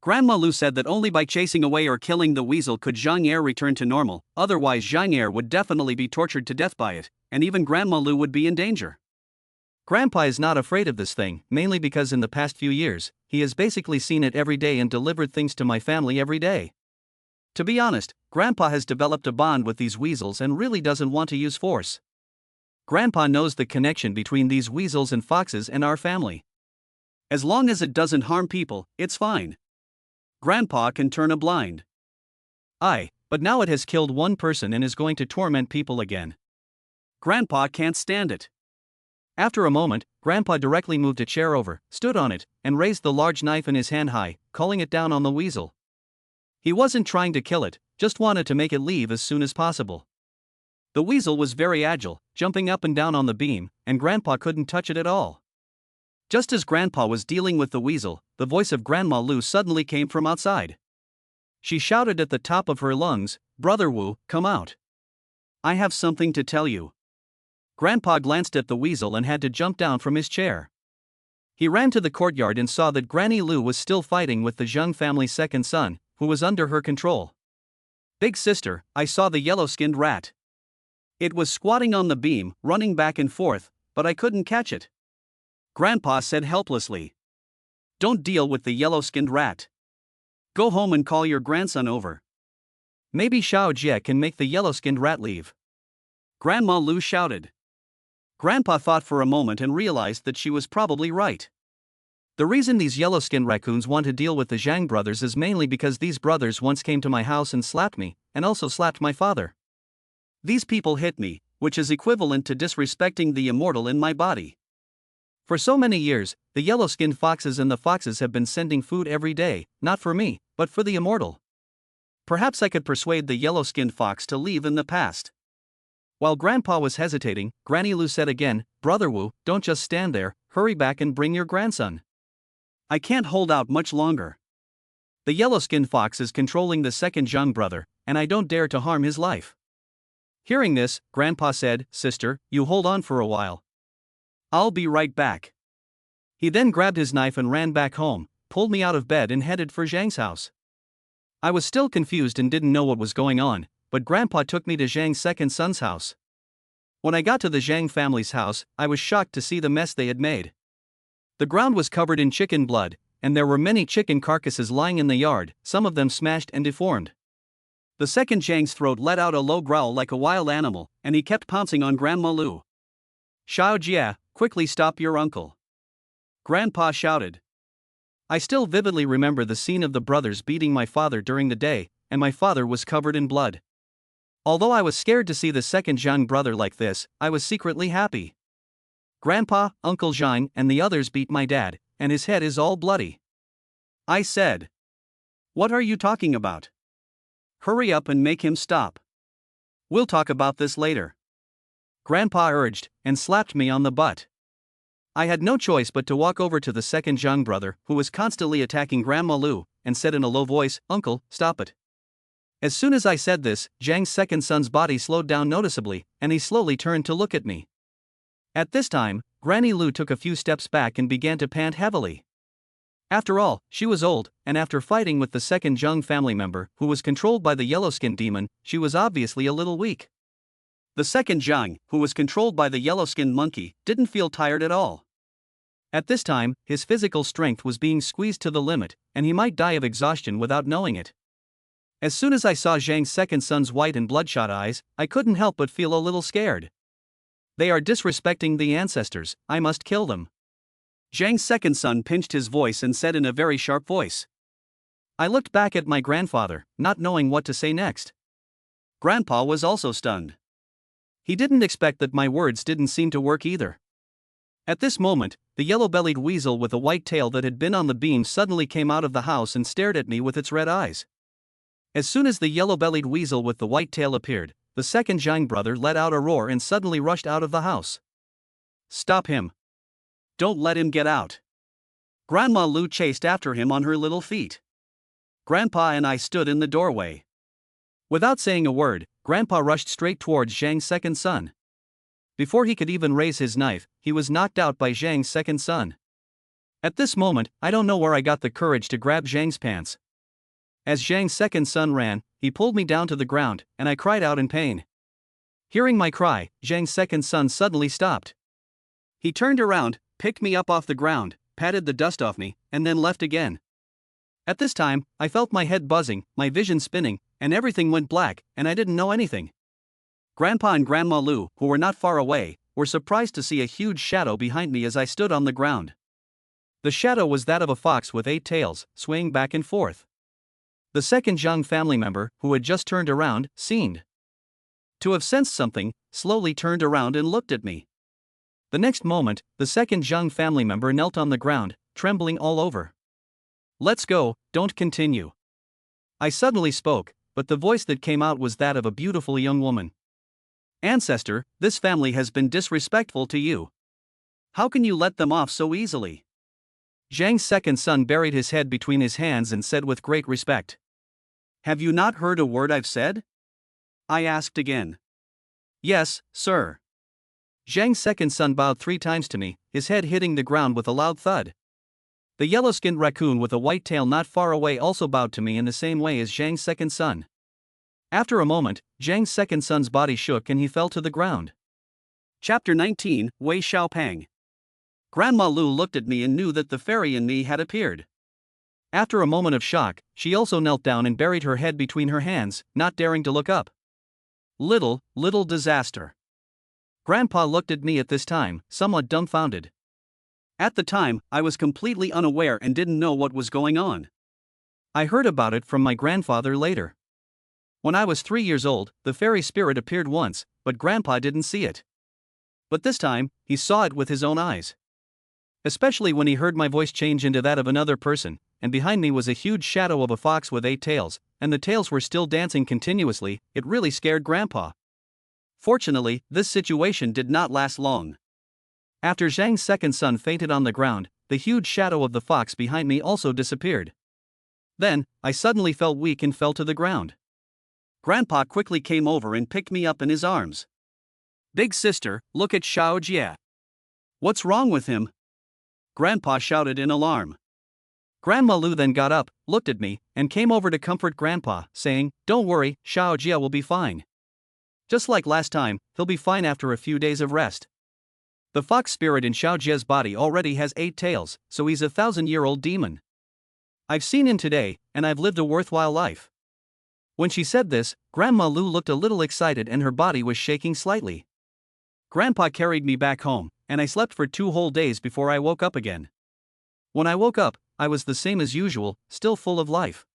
Grandma Lu said that only by chasing away or killing the weasel could Zhang Er return to normal, otherwise Zhang Er would definitely be tortured to death by it, and even Grandma Lu would be in danger. Grandpa is not afraid of this thing, mainly because in the past few years, he has basically seen it every day and delivered things to my family every day. To be honest, Grandpa has developed a bond with these weasels and really doesn't want to use force. Grandpa knows the connection between these weasels and foxes and our family. As long as it doesn't harm people, it's fine. Grandpa can turn a blind eye, but now it has killed one person and is going to torment people again. Grandpa can't stand it. After a moment, Grandpa directly moved a chair over, stood on it, and raised the large knife in his hand high, calling it down on the weasel. He wasn't trying to kill it, just wanted to make it leave as soon as possible. The weasel was very agile, jumping up and down on the beam, and Grandpa couldn't touch it at all. Just as Grandpa was dealing with the weasel, the voice of Grandma Lu suddenly came from outside. She shouted at the top of her lungs, "Brother Wu, come out. I have something to tell you." Grandpa glanced at the weasel and had to jump down from his chair. He ran to the courtyard and saw that Granny Lu was still fighting with the Zheng family's second son, who was under her control. "Big sister, I saw the yellow-skinned rat. It was squatting on the beam, running back and forth, but I couldn't catch it," Grandpa said helplessly. "Don't deal with the yellow-skinned rat. Go home and call your grandson over. Maybe Xiao Jie can make the yellow-skinned rat leave," Grandma Lu shouted. Grandpa thought for a moment and realized that she was probably right. The reason these yellow-skinned raccoons want to deal with the Zhang brothers is mainly because these brothers once came to my house and slapped me, and also slapped my father. These people hit me, which is equivalent to disrespecting the immortal in my body. For so many years, the yellow-skinned foxes and the foxes have been sending food every day, not for me, but for the immortal. Perhaps I could persuade the yellow-skinned fox to leave in the past. While Grandpa was hesitating, Granny Lu said again, "Brother Wu, don't just stand there, hurry back and bring your grandson. I can't hold out much longer. The yellow-skinned fox is controlling the second Zhang brother, and I don't dare to harm his life." Hearing this, Grandpa said, "Sister, you hold on for a while. I'll be right back." He then grabbed his knife and ran back home, pulled me out of bed and headed for Zhang's house. I was still confused and didn't know what was going on, but Grandpa took me to Zhang's second son's house. When I got to the Zhang family's house, I was shocked to see the mess they had made. The ground was covered in chicken blood, and there were many chicken carcasses lying in the yard, some of them smashed and deformed. The second Zhang's throat let out a low growl like a wild animal, and he kept pouncing on Grandma Lu. "Xiao Jie, quickly stop your uncle," Grandpa shouted. I still vividly remember the scene of the brothers beating my father during the day, and my father was covered in blood. Although I was scared to see the second Zhang brother like this, I was secretly happy. "Grandpa, Uncle Zhang, and the others beat my dad, and his head is all bloody," I said. "What are you talking about? Hurry up and make him stop. We'll talk about this later," Grandpa urged, and slapped me on the butt. I had no choice but to walk over to the second Zhang brother, who was constantly attacking Grandma Lu, and said in a low voice, "Uncle, stop it." As soon as I said this, Zhang's second son's body slowed down noticeably, and he slowly turned to look at me. At this time, Granny Lu took a few steps back and began to pant heavily. After all, she was old, and after fighting with the second Zhang family member, who was controlled by the yellow-skinned demon, she was obviously a little weak. The second Zhang, who was controlled by the yellow-skinned monkey, didn't feel tired at all. At this time, his physical strength was being squeezed to the limit, and he might die of exhaustion without knowing it. As soon as I saw Zhang's second son's white and bloodshot eyes, I couldn't help but feel a little scared. They are disrespecting the ancestors, I must kill them. Zhang's second son pinched his voice and said in a very sharp voice. I looked back at my grandfather, not knowing what to say next. Grandpa was also stunned. He didn't expect that my words didn't seem to work either. At this moment, the yellow-bellied weasel with a white tail that had been on the beam suddenly came out of the house and stared at me with its red eyes. As soon as the yellow-bellied weasel with the white tail appeared, the second Zhang brother let out a roar and suddenly rushed out of the house. "Stop him! Don't let him get out!" Grandma Lu chased after him on her little feet. Grandpa and I stood in the doorway. Without saying a word, Grandpa rushed straight towards Zhang's second son. Before he could even raise his knife, he was knocked out by Zhang's second son. At this moment, I don't know where I got the courage to grab Zhang's pants. As Zhang's second son ran, he pulled me down to the ground, and I cried out in pain. Hearing my cry, Zhang's second son suddenly stopped. He turned around, picked me up off the ground, patted the dust off me, and then left again. At this time, I felt my head buzzing, my vision spinning, and everything went black, and I didn't know anything. Grandpa and Grandma Lu, who were not far away, were surprised to see a huge shadow behind me as I stood on the ground. The shadow was that of a fox with 8 tails, swaying back and forth. The second Zhang family member, who had just turned around, seemed to have sensed something, slowly turned around and looked at me. The next moment, the second Zhang family member knelt on the ground, trembling all over. "Let's go, don't continue." I suddenly spoke, but the voice that came out was that of a beautiful young woman. "Ancestor, this family has been disrespectful to you. How can you let them off so easily?" Zhang's second son buried his head between his hands and said with great respect, "Have you not heard a word I've said?" I asked again. "Yes, sir." Zhang's second son bowed 3 times to me, his head hitting the ground with a loud thud. The yellow-skinned raccoon with a white tail not far away also bowed to me in the same way as Zhang's second son. After a moment, Zhang's second son's body shook and he fell to the ground. Chapter 19, Wei Xiaopang. Grandma Lu looked at me and knew that the fairy in me had appeared. After a moment of shock, she also knelt down and buried her head between her hands, not daring to look up. Little disaster. Grandpa looked at me at this time, somewhat dumbfounded. At the time, I was completely unaware and didn't know what was going on. I heard about it from my grandfather later. When I was 3 years old, the fairy spirit appeared once, but Grandpa didn't see it. But this time, he saw it with his own eyes. Especially when he heard my voice change into that of another person, and behind me was a huge shadow of a fox with 8 tails, and the tails were still dancing continuously. It really scared Grandpa. Fortunately, this situation did not last long. After Zhang's second son fainted on the ground, the huge shadow of the fox behind me also disappeared. Then, I suddenly felt weak and fell to the ground. Grandpa quickly came over and picked me up in his arms. "Big sister, look at Xiao Jie. What's wrong with him?" Grandpa shouted in alarm. Grandma Lu then got up, looked at me, and came over to comfort Grandpa, saying, "Don't worry, Xiao Jie will be fine. Just like last time, he'll be fine after a few days of rest. The fox spirit in Xiao Jie's body already has 8 tails, so he's a 1,000-year-old demon. I've seen him today, and I've lived a worthwhile life." When she said this, Grandma Lu looked a little excited and her body was shaking slightly. Grandpa carried me back home, and I slept for 2 whole days before I woke up again. When I woke up, I was the same as usual, still full of life.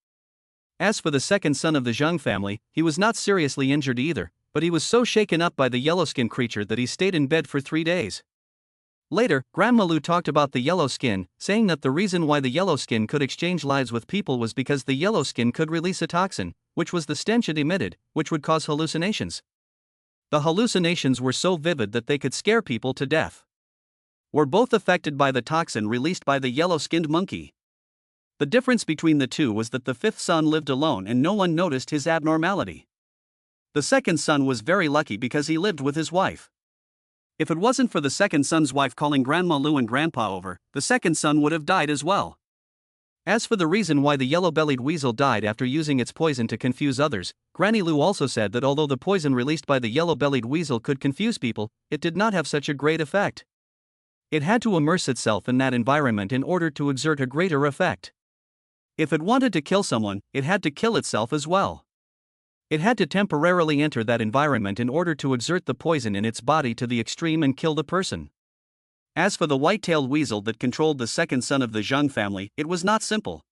As for the second son of the Zhang family, he was not seriously injured either, but he was so shaken up by the yellow-skin creature that he stayed in bed for 3 days. Later, Grandma Lu talked about the yellow skin, saying that the reason why the yellow skin could exchange lives with people was because the yellow skin could release a toxin, which was the stench it emitted, which would cause hallucinations. The hallucinations were so vivid that they could scare people to death. Were both affected by the toxin released by the yellow-skinned monkey. The difference between the two was that the 5th son lived alone and no one noticed his abnormality. The second son was very lucky because he lived with his wife. If it wasn't for the second son's wife calling Grandma Lu and Grandpa over, the second son would have died as well. As for the reason why the yellow-bellied weasel died after using its poison to confuse others, Granny Lu also said that although the poison released by the yellow-bellied weasel could confuse people, it did not have such a great effect. It had to immerse itself in that environment in order to exert a greater effect. If it wanted to kill someone, it had to kill itself as well. It had to temporarily enter that environment in order to exert the poison in its body to the extreme and kill the person. As for the white-tailed weasel that controlled the second son of the Zhang family, it was not simple.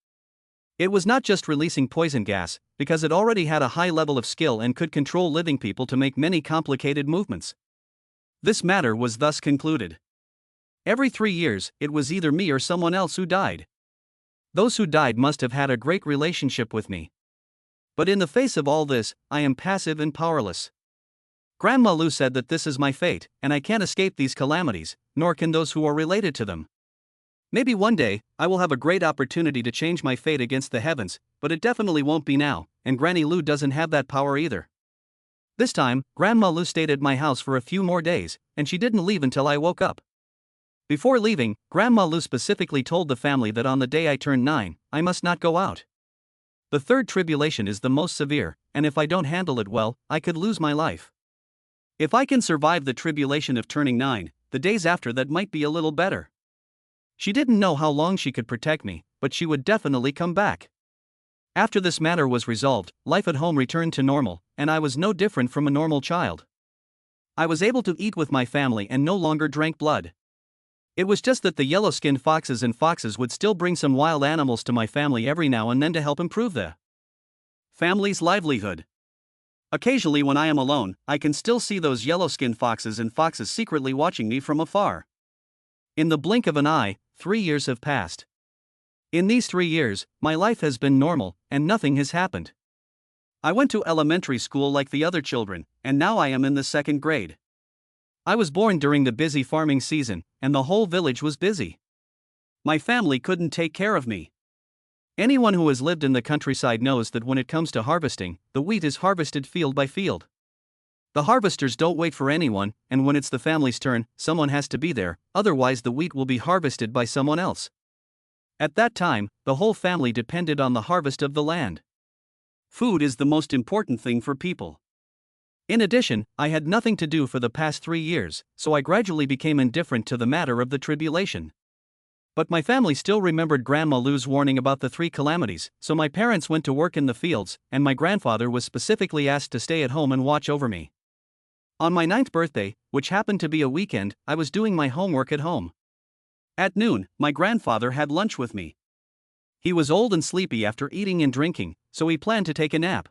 It was not just releasing poison gas, because it already had a high level of skill and could control living people to make many complicated movements. This matter was thus concluded. Every 3 years, it was either me or someone else who died. Those who died must have had a great relationship with me. But in the face of all this, I am passive and powerless. Grandma Lu said that this is my fate, and I can't escape these calamities, nor can those who are related to them. Maybe one day, I will have a great opportunity to change my fate against the heavens, but it definitely won't be now, and Granny Lu doesn't have that power either. This time, Grandma Lu stayed at my house for a few more days, and she didn't leave until I woke up. Before leaving, Grandma Lu specifically told the family that on the day I turned 9, I must not go out. The third tribulation is the most severe, and if I don't handle it well, I could lose my life. If I can survive the tribulation of turning 9, the days after that might be a little better. She didn't know how long she could protect me, but she would definitely come back. After this matter was resolved, life at home returned to normal, and I was no different from a normal child. I was able to eat with my family and no longer drank blood. It was just that the yellow-skinned foxes and foxes would still bring some wild animals to my family every now and then to help improve the family's livelihood. Occasionally when I am alone, I can still see those yellow-skinned foxes and foxes secretly watching me from afar. In the blink of an eye, 3 years have passed. In these 3 years, my life has been normal, and nothing has happened. I went to elementary school like the other children, and now I am in the 2nd grade. I was born during the busy farming season, and the whole village was busy. My family couldn't take care of me. Anyone who has lived in the countryside knows that when it comes to harvesting, the wheat is harvested field by field. The harvesters don't wait for anyone, and when it's the family's turn, someone has to be there, otherwise the wheat will be harvested by someone else. At that time, the whole family depended on the harvest of the land. Food is the most important thing for people. In addition, I had nothing to do for the past 3 years, so I gradually became indifferent to the matter of the tribulation. But my family still remembered Grandma Lou's warning about the 3 calamities, so my parents went to work in the fields, and my grandfather was specifically asked to stay at home and watch over me. On my 9th birthday, which happened to be a weekend, I was doing my homework at home. At noon, my grandfather had lunch with me. He was old and sleepy after eating and drinking, so he planned to take a nap.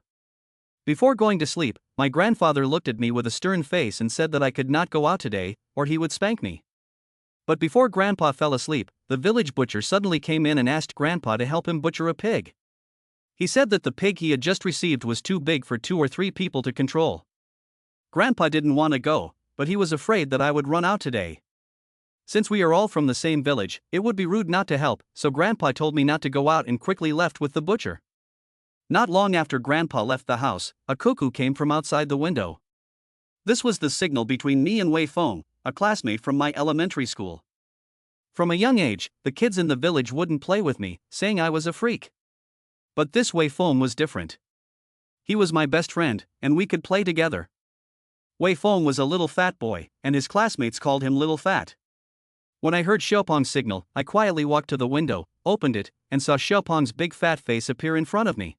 Before going to sleep, my grandfather looked at me with a stern face and said that I could not go out today, or he would spank me. But before Grandpa fell asleep, the village butcher suddenly came in and asked Grandpa to help him butcher a pig. He said that the pig he had just received was too big for 2 or 3 people to control. Grandpa didn't want to go, but he was afraid that I would run out today. Since we are all from the same village, it would be rude not to help, so Grandpa told me not to go out and quickly left with the butcher. Not long after Grandpa left the house, a cuckoo came from outside the window. This was the signal between me and Wei Feng, a classmate from my elementary school. From a young age, the kids in the village wouldn't play with me, saying I was a freak. But this Wei Feng was different. He was my best friend, and we could play together. Wei Feng was a little fat boy, and his classmates called him Little Fat. When I heard Xiaopeng's signal, I quietly walked to the window, opened it, and saw Xiaopeng's big fat face appear in front of me.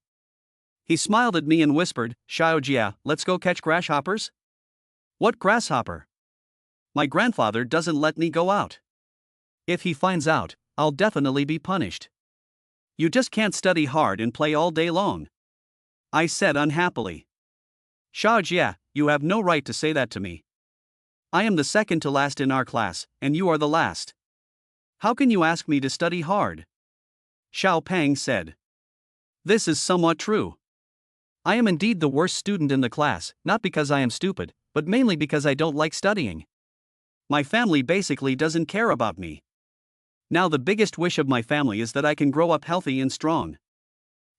He smiled at me and whispered, "Xiaojia, let's go catch grasshoppers?" "What grasshopper?" "My grandfather doesn't let me go out. If he finds out, I'll definitely be punished." "You just can't study hard and play all day long," I said unhappily. "Xiaojia, you have no right to say that to me. I am the second to last in our class, and you are the last. How can you ask me to study hard?" Xiao Peng said. "This is somewhat true. I am indeed the worst student in the class, not because I am stupid, but mainly because I don't like studying. My family basically doesn't care about me. Now the biggest wish of my family is that I can grow up healthy and strong.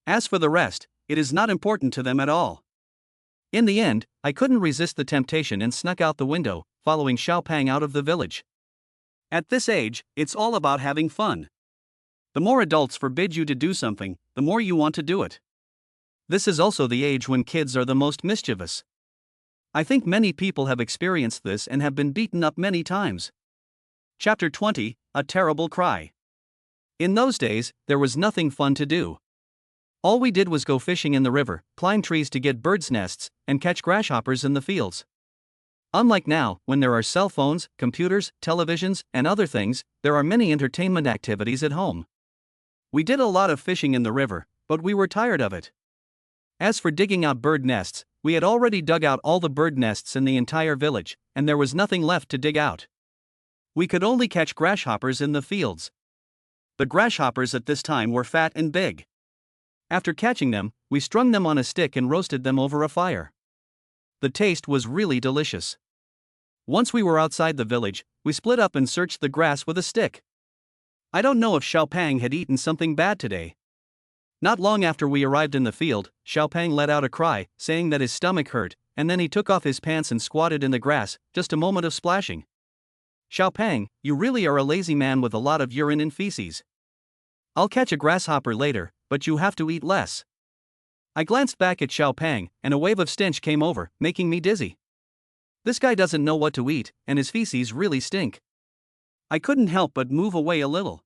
As for the rest, it is not important to them at all." In the end, I couldn't resist the temptation and snuck out the window, following Xiaopeng out of the village. At this age, it's all about having fun. The more adults forbid you to do something, the more you want to do it. This is also the age when kids are the most mischievous. I think many people have experienced this and have been beaten up many times. Chapter 20, A Terrible Cry. In those days, there was nothing fun to do. All we did was go fishing in the river, climb trees to get birds' nests, and catch grasshoppers in the fields. Unlike now, when there are cell phones, computers, televisions, and other things, there are many entertainment activities at home. We did a lot of fishing in the river, but we were tired of it. As for digging out bird nests, we had already dug out all the bird nests in the entire village, and there was nothing left to dig out. We could only catch grasshoppers in the fields. The grasshoppers at this time were fat and big. After catching them, we strung them on a stick and roasted them over a fire. The taste was really delicious. Once we were outside the village, we split up and searched the grass with a stick. I don't know if Xiaopeng had eaten something bad today. Not long after we arrived in the field, Xiaopeng let out a cry, saying that his stomach hurt, and then he took off his pants and squatted in the grass, just a moment of splashing. "Xiaopeng, you really are a lazy man with a lot of urine and feces. I'll catch a grasshopper later, but you have to eat less." I glanced back at Xiaopeng, and a wave of stench came over, making me dizzy. This guy doesn't know what to eat, and his feces really stink. I couldn't help but move away a little.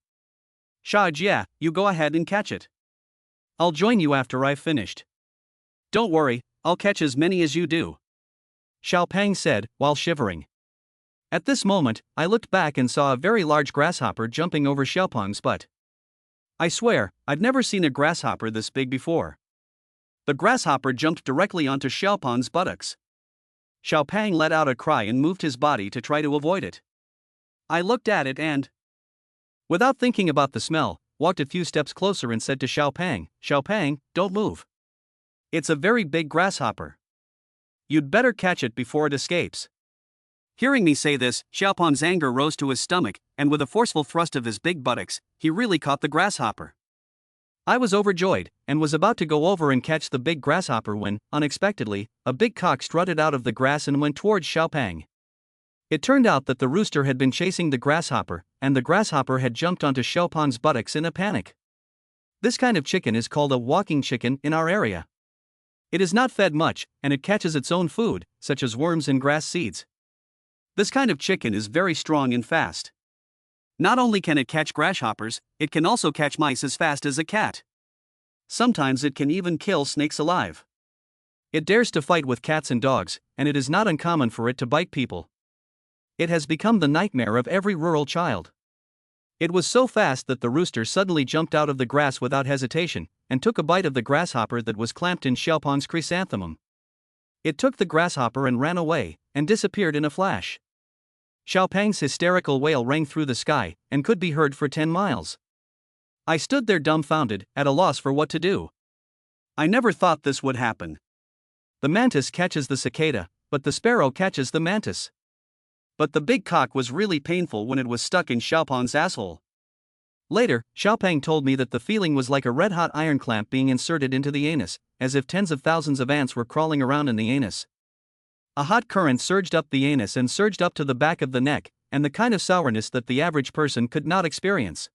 "Xiaojia, you go ahead and catch it. I'll join you after I've finished." "Don't worry, I'll catch as many as you do." Xiao Pang said, while shivering. At this moment, I looked back and saw a very large grasshopper jumping over Xiaopeng's butt. I swear, I'd never seen a grasshopper this big before. The grasshopper jumped directly onto Xiaopeng's buttocks. Xiao Pang let out a cry and moved his body to try to avoid it. I looked at it and, without thinking about the smell, walked a few steps closer and said to Xiao Pang, don't move. It's a very big grasshopper. You'd better catch it before it escapes. Hearing me say this, Xiaopeng's anger rose to his stomach, and with a forceful thrust of his big buttocks, he really caught the grasshopper. I was overjoyed, and was about to go over and catch the big grasshopper when, unexpectedly, a big cock strutted out of the grass and went towards Xiaopeng. It turned out that the rooster had been chasing the grasshopper, and the grasshopper had jumped onto Xiaopeng's buttocks in a panic. This kind of chicken is called a walking chicken in our area. It is not fed much, and it catches its own food, such as worms and grass seeds. This kind of chicken is very strong and fast. Not only can it catch grasshoppers, it can also catch mice as fast as a cat. Sometimes it can even kill snakes alive. It dares to fight with cats and dogs, and it is not uncommon for it to bite people. It has become the nightmare of every rural child. It was so fast that the rooster suddenly jumped out of the grass without hesitation, and took a bite of the grasshopper that was clamped in Xiaopeng's chrysanthemum. It took the grasshopper and ran away, and disappeared in a flash. Xiaopeng's hysterical wail rang through the sky, and could be heard for 10 miles. I stood there dumbfounded, at a loss for what to do. I never thought this would happen. The mantis catches the cicada, but the sparrow catches the mantis. But the big cock was really painful when it was stuck in Xiaopeng's asshole. Later, Xiaopeng told me that the feeling was like a red-hot iron clamp being inserted into the anus, as if tens of thousands of ants were crawling around in the anus. A hot current surged up the anus and surged up to the back of the neck, and the kind of sourness that the average person could not experience.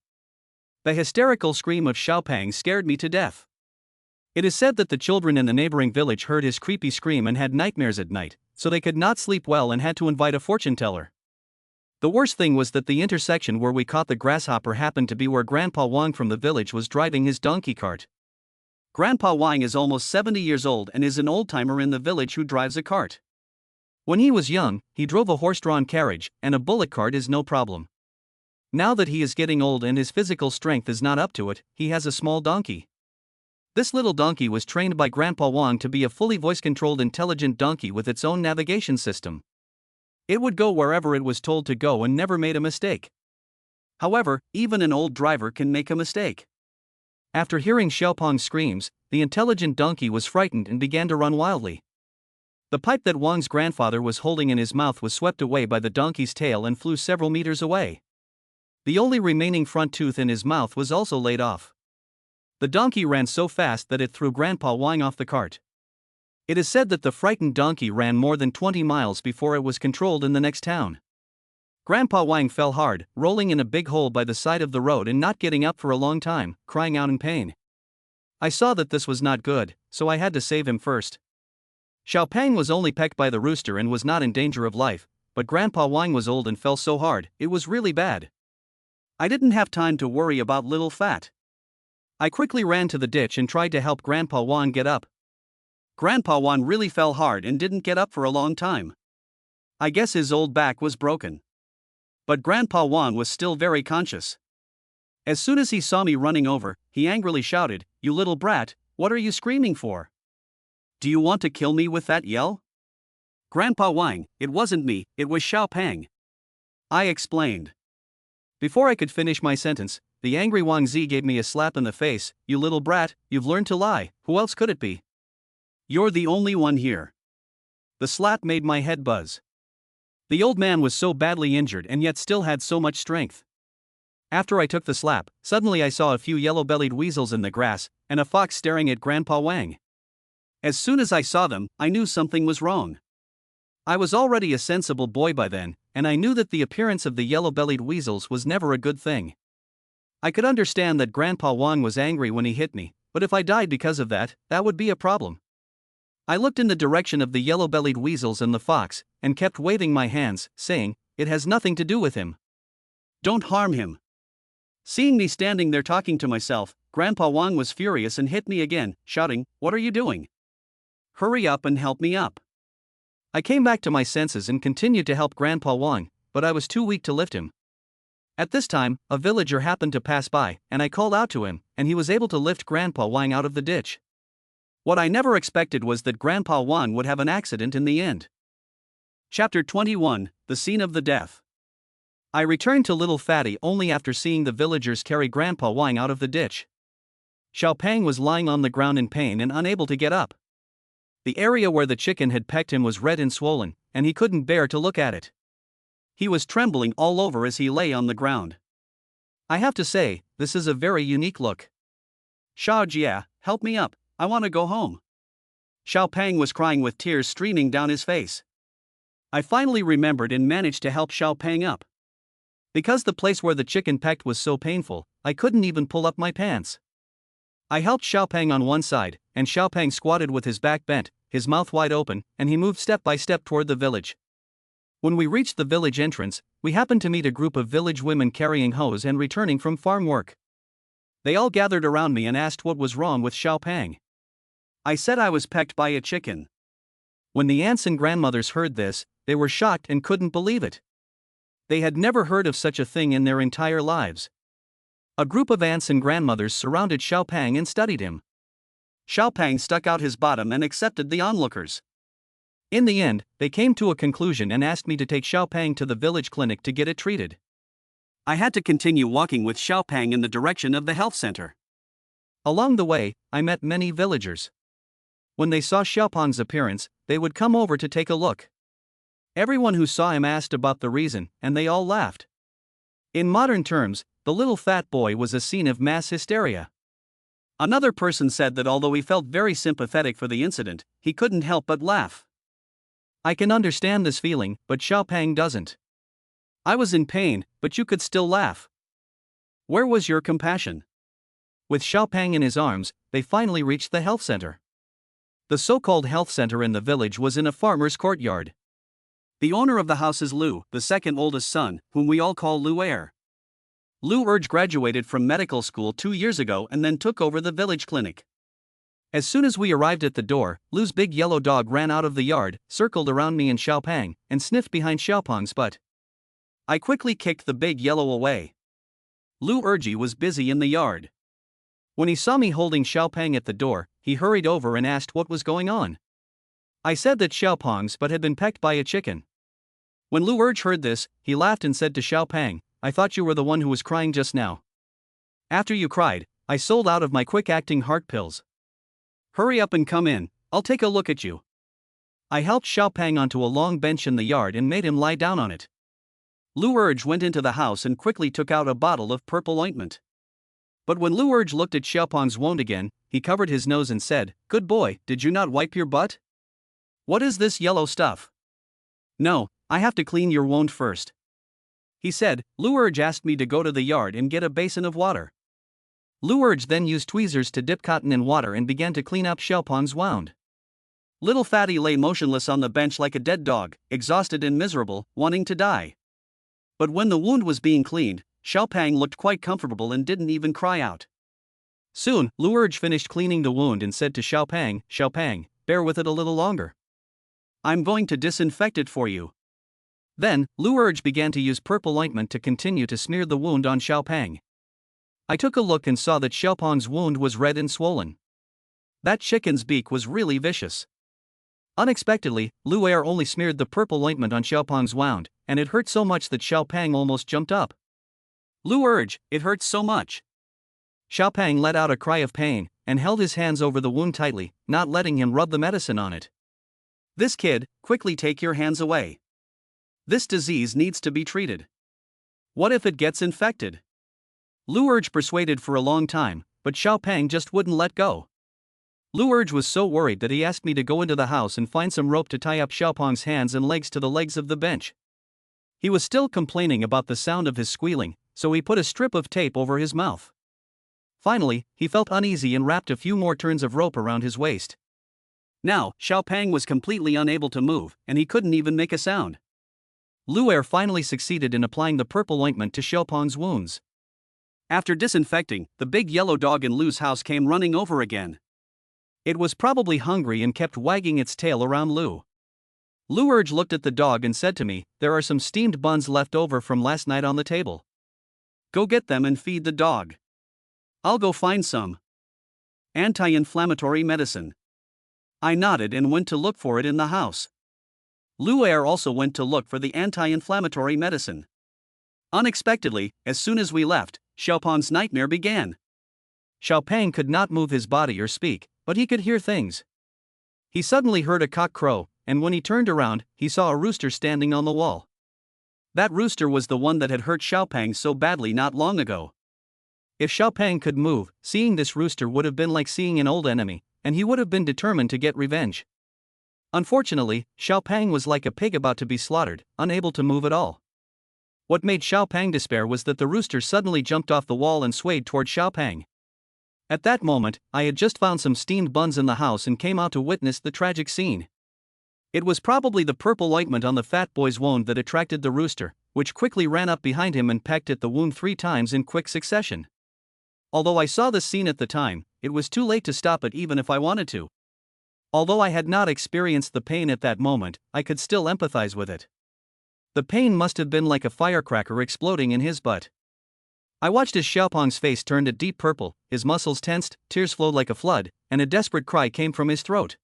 The hysterical scream of Xiaopeng scared me to death. It is said that the children in the neighboring village heard his creepy scream and had nightmares at night, so they could not sleep well and had to invite a fortune teller. The worst thing was that the intersection where we caught the grasshopper happened to be where Grandpa Wang from the village was driving his donkey cart. Grandpa Wang is almost 70 years old and is an old-timer in the village who drives a cart. When he was young, he drove a horse-drawn carriage, and a bullock cart is no problem. Now that he is getting old and his physical strength is not up to it, he has a small donkey. This little donkey was trained by Grandpa Wang to be a fully voice-controlled intelligent donkey with its own navigation system. It would go wherever it was told to go and never made a mistake. However, even an old driver can make a mistake. After hearing Xiaopeng's screams, the intelligent donkey was frightened and began to run wildly. The pipe that Wang's grandfather was holding in his mouth was swept away by the donkey's tail and flew several meters away. The only remaining front tooth in his mouth was also laid off. The donkey ran so fast that it threw Grandpa Wang off the cart. It is said that the frightened donkey ran more than 20 miles before it was controlled in the next town. Grandpa Wang fell hard, rolling in a big hole by the side of the road and not getting up for a long time, crying out in pain. I saw that this was not good, so I had to save him first. Xiaopeng was only pecked by the rooster and was not in danger of life, but Grandpa Wang was old and fell so hard, it was really bad. I didn't have time to worry about little Fat. I quickly ran to the ditch and tried to help Grandpa Wang get up. Grandpa Wang really fell hard and didn't get up for a long time. I guess his old back was broken. But Grandpa Wang was still very conscious. As soon as he saw me running over, he angrily shouted, "You little brat, what are you screaming for? Do you want to kill me with that yell?" "Grandpa Wang, it wasn't me, it was Xiaopeng," I explained. Before I could finish my sentence, the angry Wang Zi gave me a slap in the face. "You little brat, you've learned to lie, who else could it be? You're the only one here." The slap made my head buzz. The old man was so badly injured and yet still had so much strength. After I took the slap, suddenly I saw a few yellow-bellied weasels in the grass, and a fox staring at Grandpa Wang. As soon as I saw them, I knew something was wrong. I was already a sensible boy by then, and I knew that the appearance of the yellow-bellied weasels was never a good thing. I could understand that Grandpa Wang was angry when he hit me, but if I died because of that, that would be a problem. I looked in the direction of the yellow-bellied weasels and the fox, and kept waving my hands, saying, "It has nothing to do with him. Don't harm him." Seeing me standing there talking to myself, Grandpa Wang was furious and hit me again, shouting, "What are you doing? Hurry up and help me up." I came back to my senses and continued to help Grandpa Wang, but I was too weak to lift him. At this time, a villager happened to pass by, and I called out to him, and he was able to lift Grandpa Wang out of the ditch. What I never expected was that Grandpa Wang would have an accident in the end. Chapter 21, The Scene of the Death. I returned to Little Fatty only after seeing the villagers carry Grandpa Wang out of the ditch. Xiao Pang was lying on the ground in pain and unable to get up. The area where the chicken had pecked him was red and swollen, and he couldn't bear to look at it. He was trembling all over as he lay on the ground. I have to say, this is a very unique look. Xiao Jia, help me up, I want to go home. Xiao Pang was crying with tears streaming down his face. I finally remembered and managed to help Xiao Pang up. Because the place where the chicken pecked was so painful, I couldn't even pull up my pants. I helped Xiao Pang on one side, and Xiao Pang squatted with his back bent, his mouth wide open, and he moved step by step toward the village. When we reached the village entrance, we happened to meet a group of village women carrying hoes and returning from farm work. They all gathered around me and asked what was wrong with Xiao Pang. I said I was pecked by a chicken. When the aunts and grandmothers heard this, they were shocked and couldn't believe it. They had never heard of such a thing in their entire lives. A group of aunts and grandmothers surrounded Xiao Pang and studied him. Xiao Pang stuck out his bottom and accepted the onlookers. In the end, they came to a conclusion and asked me to take Xiao Pang to the village clinic to get it treated. I had to continue walking with Xiao Pang in the direction of the health center. Along the way, I met many villagers. When they saw Xiao Pang's appearance, they would come over to take a look. Everyone who saw him asked about the reason, and they all laughed. In modern terms, the little fat boy was a scene of mass hysteria. Another person said that although he felt very sympathetic for the incident, he couldn't help but laugh. I can understand this feeling, but Xiao Pang doesn't. I was in pain, but you could still laugh. Where was your compassion? With Xiao Pang in his arms, they finally reached the health center. The so-called health center in the village was in a farmer's courtyard. The owner of the house is Lu, the second oldest son, whom we all call Lu Er. Lu Er graduated from medical school 2 years ago and then took over the village clinic. As soon as we arrived at the door, Lu's big yellow dog ran out of the yard, circled around me and Xiao Pang, and sniffed behind Xiao Pang's butt. I quickly kicked the big yellow away. Lu Erji was busy in the yard. When he saw me holding Xiao Pang at the door, he hurried over and asked what was going on. I said that Xiao Pang's butt had been pecked by a chicken. When Lu Erji heard this, he laughed and said to Xiao Pang, I thought you were the one who was crying just now. After you cried, I sold out of my quick-acting heart pills. Hurry up and come in, I'll take a look at you. I helped Xiao Pang onto a long bench in the yard and made him lie down on it. Lu Erji went into the house and quickly took out a bottle of purple ointment. But when Lu Erji looked at Xiao Pang's wound again, he covered his nose and said, Good boy, did you not wipe your butt? What is this yellow stuff? No, I have to clean your wound first. He said. Lu Erji asked me to go to the yard and get a basin of water. Lu Erji then used tweezers to dip cotton in water and began to clean up Xiao Pang's wound. Little Fatty lay motionless on the bench like a dead dog, exhausted and miserable, wanting to die. But when the wound was being cleaned, Xiao Pang looked quite comfortable and didn't even cry out. Soon, Lu Erji finished cleaning the wound and said to Xiao Pang, bear with it a little longer. I'm going to disinfect it for you. Then, Lu Erji began to use purple ointment to continue to smear the wound on Xiao Pang. I took a look and saw that Xiao Pang's wound was red and swollen. That chicken's beak was really vicious. Unexpectedly, Lu Er only smeared the purple ointment on Xiao Pang's wound, and it hurt so much that Xiao Pang almost jumped up. Lu Erji, it hurts so much. Xiao Pang let out a cry of pain, and held his hands over the wound tightly, not letting him rub the medicine on it. This kid, quickly take your hands away. This disease needs to be treated. What if it gets infected? Lu Erji persuaded for a long time, but Xiao Pang just wouldn't let go. Lu Erji was so worried that he asked me to go into the house and find some rope to tie up Xiao Pang's hands and legs to the legs of the bench. He was still complaining about the sound of his squealing, so he put a strip of tape over his mouth. Finally, he felt uneasy and wrapped a few more turns of rope around his waist. Now, Xiao Pang was completely unable to move, and he couldn't even make a sound. Lu Er finally succeeded in applying the purple ointment to Xiao Pang's wounds. After disinfecting, the big yellow dog in Lu's house came running over again. It was probably hungry and kept wagging its tail around Lu. Luerge looked at the dog and said to me, "There are some steamed buns left over from last night on the table. Go get them and feed the dog. I'll go find some anti-inflammatory medicine." I nodded and went to look for it in the house. Luer also went to look for the anti-inflammatory medicine. Unexpectedly, as soon as we left, Xiaopan's nightmare began. Xiaopeng could not move his body or speak, but he could hear things. He suddenly heard a cock crow, and when he turned around, he saw a rooster standing on the wall. That rooster was the one that had hurt Xiaopeng so badly not long ago. If Xiaopeng could move, seeing this rooster would have been like seeing an old enemy, and he would have been determined to get revenge. Unfortunately, Xiaopeng was like a pig about to be slaughtered, unable to move at all. What made Xiaopeng despair was that the rooster suddenly jumped off the wall and swayed toward Xiaopeng. At that moment, I had just found some steamed buns in the house and came out to witness the tragic scene. It was probably the purple ointment on the fat boy's wound that attracted the rooster, which quickly ran up behind him and pecked at the wound 3 times in quick succession. Although I saw this scene at the time, it was too late to stop it even if I wanted to. Although I had not experienced the pain at that moment, I could still empathize with it. The pain must have been like a firecracker exploding in his butt. I watched as Xiaopeng's face turned a deep purple, his muscles tensed, tears flowed like a flood, and a desperate cry came from his throat.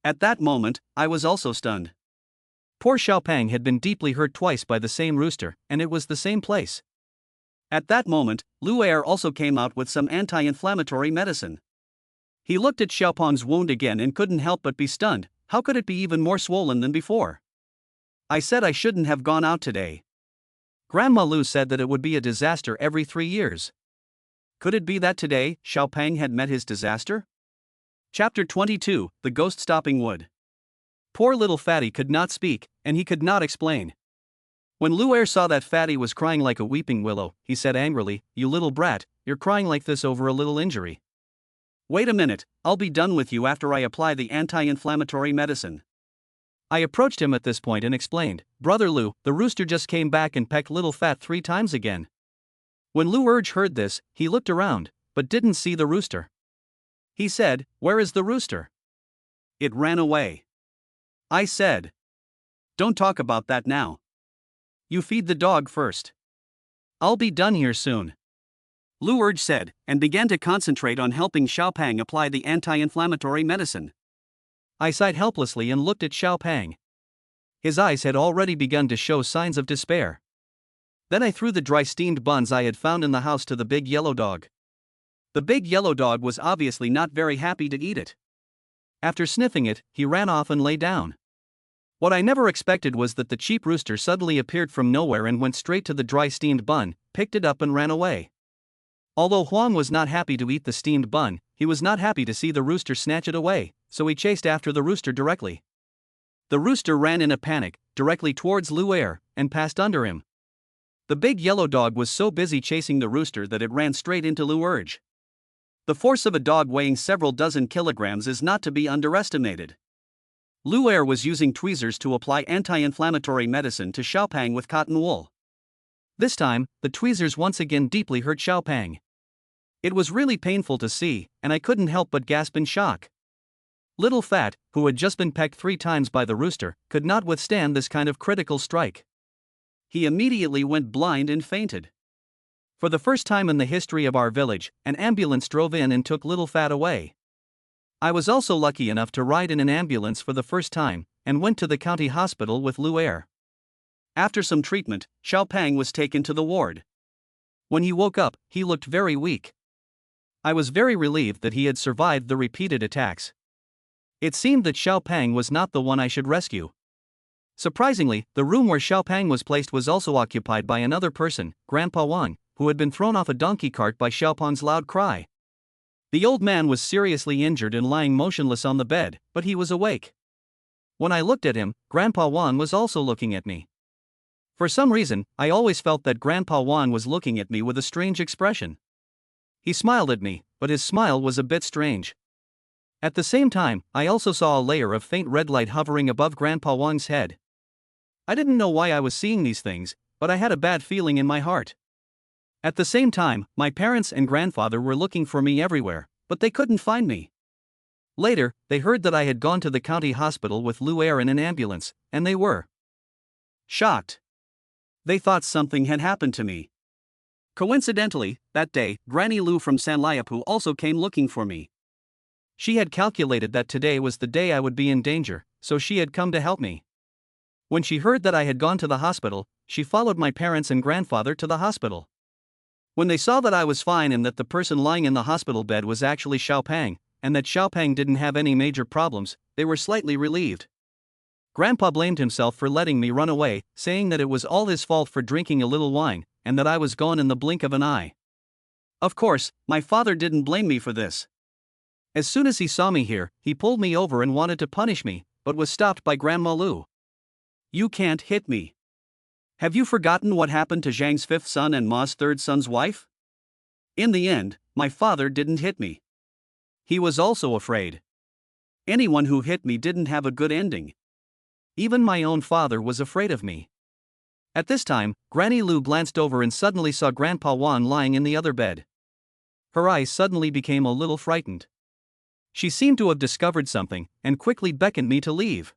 At that moment, I was also stunned. Poor Xiaopeng had been deeply hurt twice by the same rooster, and it was the same place. At that moment, Luer also came out with some anti-inflammatory medicine. He looked at Xiaopeng's wound again and couldn't help but be stunned. How could it be even more swollen than before? I said I shouldn't have gone out today. Grandma Lu said that it would be a disaster every 3 years. Could it be that today, Xiaopeng had met his disaster? Chapter 22, The Ghost Stopping Wood. Poor little Fatty could not speak, and he could not explain. When Luer saw that Fatty was crying like a weeping willow, he said angrily, "You little brat, you're crying like this over a little injury. Wait a minute, I'll be done with you after I apply the anti-inflammatory medicine." I approached him at this point and explained, "Brother Lu, the rooster just came back and pecked little Fat 3 times again." When Luerge heard this, he looked around, but didn't see the rooster. He said, "Where is the rooster?" "It ran away." I said, "Don't talk about that now. You feed the dog first. I'll be done here soon." Luerge said, and began to concentrate on helping Xiaopeng apply the anti-inflammatory medicine. I sighed helplessly and looked at Xiaopeng. His eyes had already begun to show signs of despair. Then I threw the dry steamed buns I had found in the house to the big yellow dog. The big yellow dog was obviously not very happy to eat it. After sniffing it, he ran off and lay down. What I never expected was that the cheap rooster suddenly appeared from nowhere and went straight to the dry steamed bun, picked it up and ran away. Although Huang was not happy to eat the steamed bun, he was not happy to see the rooster snatch it away, so he chased after the rooster directly. The rooster ran in a panic, directly towards Luer, and passed under him. The big yellow dog was so busy chasing the rooster that it ran straight into Luerge. The force of a dog weighing several dozen kilograms is not to be underestimated. Luer was using tweezers to apply anti-inflammatory medicine to Xiaopeng with cotton wool. This time, the tweezers once again deeply hurt Xiaopeng. It was really painful to see, and I couldn't help but gasp in shock. Little Fat, who had just been pecked 3 times by the rooster, could not withstand this kind of critical strike. He immediately went blind and fainted. For the first time in the history of our village, an ambulance drove in and took Little Fat away. I was also lucky enough to ride in an ambulance for the first time, and went to the county hospital with Luer. After some treatment, Xiaopeng was taken to the ward. When he woke up, he looked very weak. I was very relieved that he had survived the repeated attacks. It seemed that Xiaopeng was not the one I should rescue. Surprisingly, the room where Xiaopeng was placed was also occupied by another person, Grandpa Wang, who had been thrown off a donkey cart by Xiaopeng's loud cry. The old man was seriously injured and lying motionless on the bed, but he was awake. When I looked at him, Grandpa Wang was also looking at me. For some reason, I always felt that Grandpa Wang was looking at me with a strange expression. He smiled at me, but his smile was a bit strange. At the same time, I also saw a layer of faint red light hovering above Grandpa Wang's head. I didn't know why I was seeing these things, but I had a bad feeling in my heart. At the same time, my parents and grandfather were looking for me everywhere, but they couldn't find me. Later, they heard that I had gone to the county hospital with Lou Air in an ambulance, and they were shocked. They thought something had happened to me. Coincidentally, that day, Granny Lou from San Liapu also came looking for me. She had calculated that today was the day I would be in danger, so she had come to help me. When she heard that I had gone to the hospital, she followed my parents and grandfather to the hospital. When they saw that I was fine and that the person lying in the hospital bed was actually Xiaopang, and that Xiaopang didn't have any major problems, they were slightly relieved. Grandpa blamed himself for letting me run away, saying that it was all his fault for drinking a little wine, and that I was gone in the blink of an eye. Of course, my father didn't blame me for this. As soon as he saw me here, he pulled me over and wanted to punish me, but was stopped by Grandma Lu. "You can't hit me. Have you forgotten what happened to Zhang's fifth son and Ma's third son's wife?" In the end, my father didn't hit me. He was also afraid. Anyone who hit me didn't have a good ending. Even my own father was afraid of me. At this time, Granny Lu glanced over and suddenly saw Grandpa Wan lying in the other bed. Her eyes suddenly became a little frightened. She seemed to have discovered something, and quickly beckoned me to leave.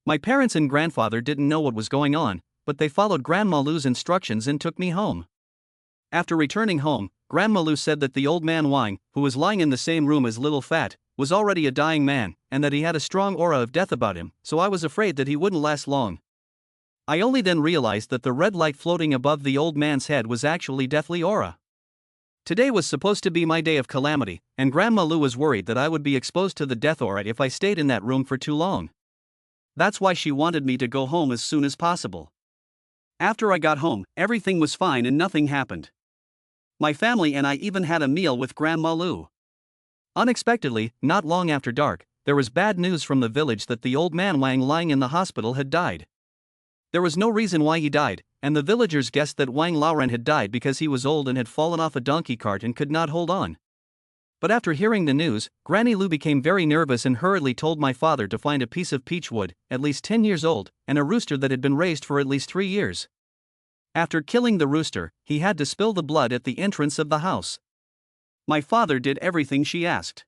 My parents and grandfather didn't know what was going on, but they followed Grandma Lu's instructions and took me home. After returning home, Grandma Lu said that the old man Wang, who was lying in the same room as Little Fat, was already a dying man, and that he had a strong aura of death about him, so I was afraid that he wouldn't last long. I only then realized that the red light floating above the old man's head was actually deathly aura. Today was supposed to be my day of calamity, and Grandma Lu was worried that I would be exposed to the death aura if I stayed in that room for too long. That's why she wanted me to go home as soon as possible. After I got home, everything was fine and nothing happened. My family and I even had a meal with Grandma Lu. Unexpectedly, not long after dark, there was bad news from the village that the old man Wang lying in the hospital had died. There was no reason why he died, and the villagers guessed that Wang Laoren had died because he was old and had fallen off a donkey cart and could not hold on. But after hearing the news, Granny Lu became very nervous and hurriedly told my father to find a piece of peach wood, at least 10 years old, and a rooster that had been raised for at least 3 years. After killing the rooster, he had to spill the blood at the entrance of the house. My father did everything she asked.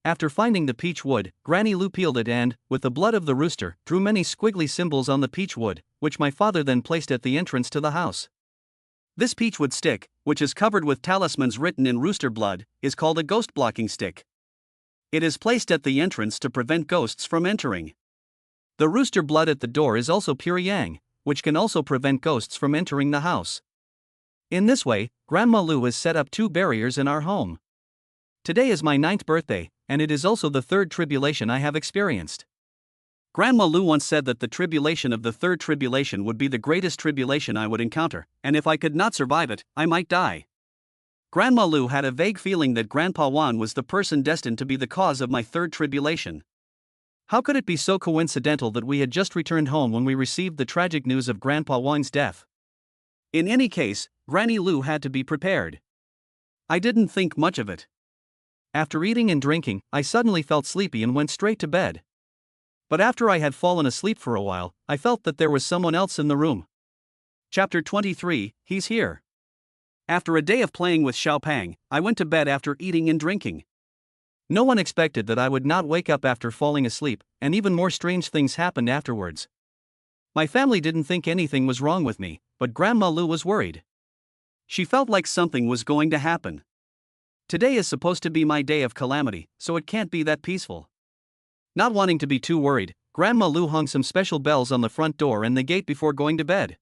After finding the peach wood, Granny Lu peeled it and, with the blood of the rooster, drew many squiggly symbols on the peach wood, which my father then placed at the entrance to the house. This peachwood stick, which is covered with talismans written in rooster blood, is called a ghost blocking stick. It is placed at the entrance to prevent ghosts from entering. The rooster blood at the door is also pure yang, which can also prevent ghosts from entering the house. In this way, Grandma Lu has set up 2 barriers in our home. Today is my 9th birthday, and it is also the 3rd tribulation I have experienced. Grandma Lu once said that the tribulation of the 3rd tribulation would be the greatest tribulation I would encounter, and if I could not survive it, I might die. Grandma Lu had a vague feeling that Grandpa Wan was the person destined to be the cause of my 3rd tribulation. How could it be so coincidental that we had just returned home when we received the tragic news of Grandpa Wan's death? In any case, Granny Lu had to be prepared. I didn't think much of it. After eating and drinking, I suddenly felt sleepy and went straight to bed. But after I had fallen asleep for a while, I felt that there was someone else in the room. Chapter 23, He's Here. After a day of playing with Xiaopang, I went to bed after eating and drinking. No one expected that I would not wake up after falling asleep, and even more strange things happened afterwards. My family didn't think anything was wrong with me, but Grandma Lu was worried. She felt like something was going to happen. Today is supposed to be my day of calamity, so it can't be that peaceful. Not wanting to be too worried, Grandma Lu hung some special bells on the front door and the gate before going to bed.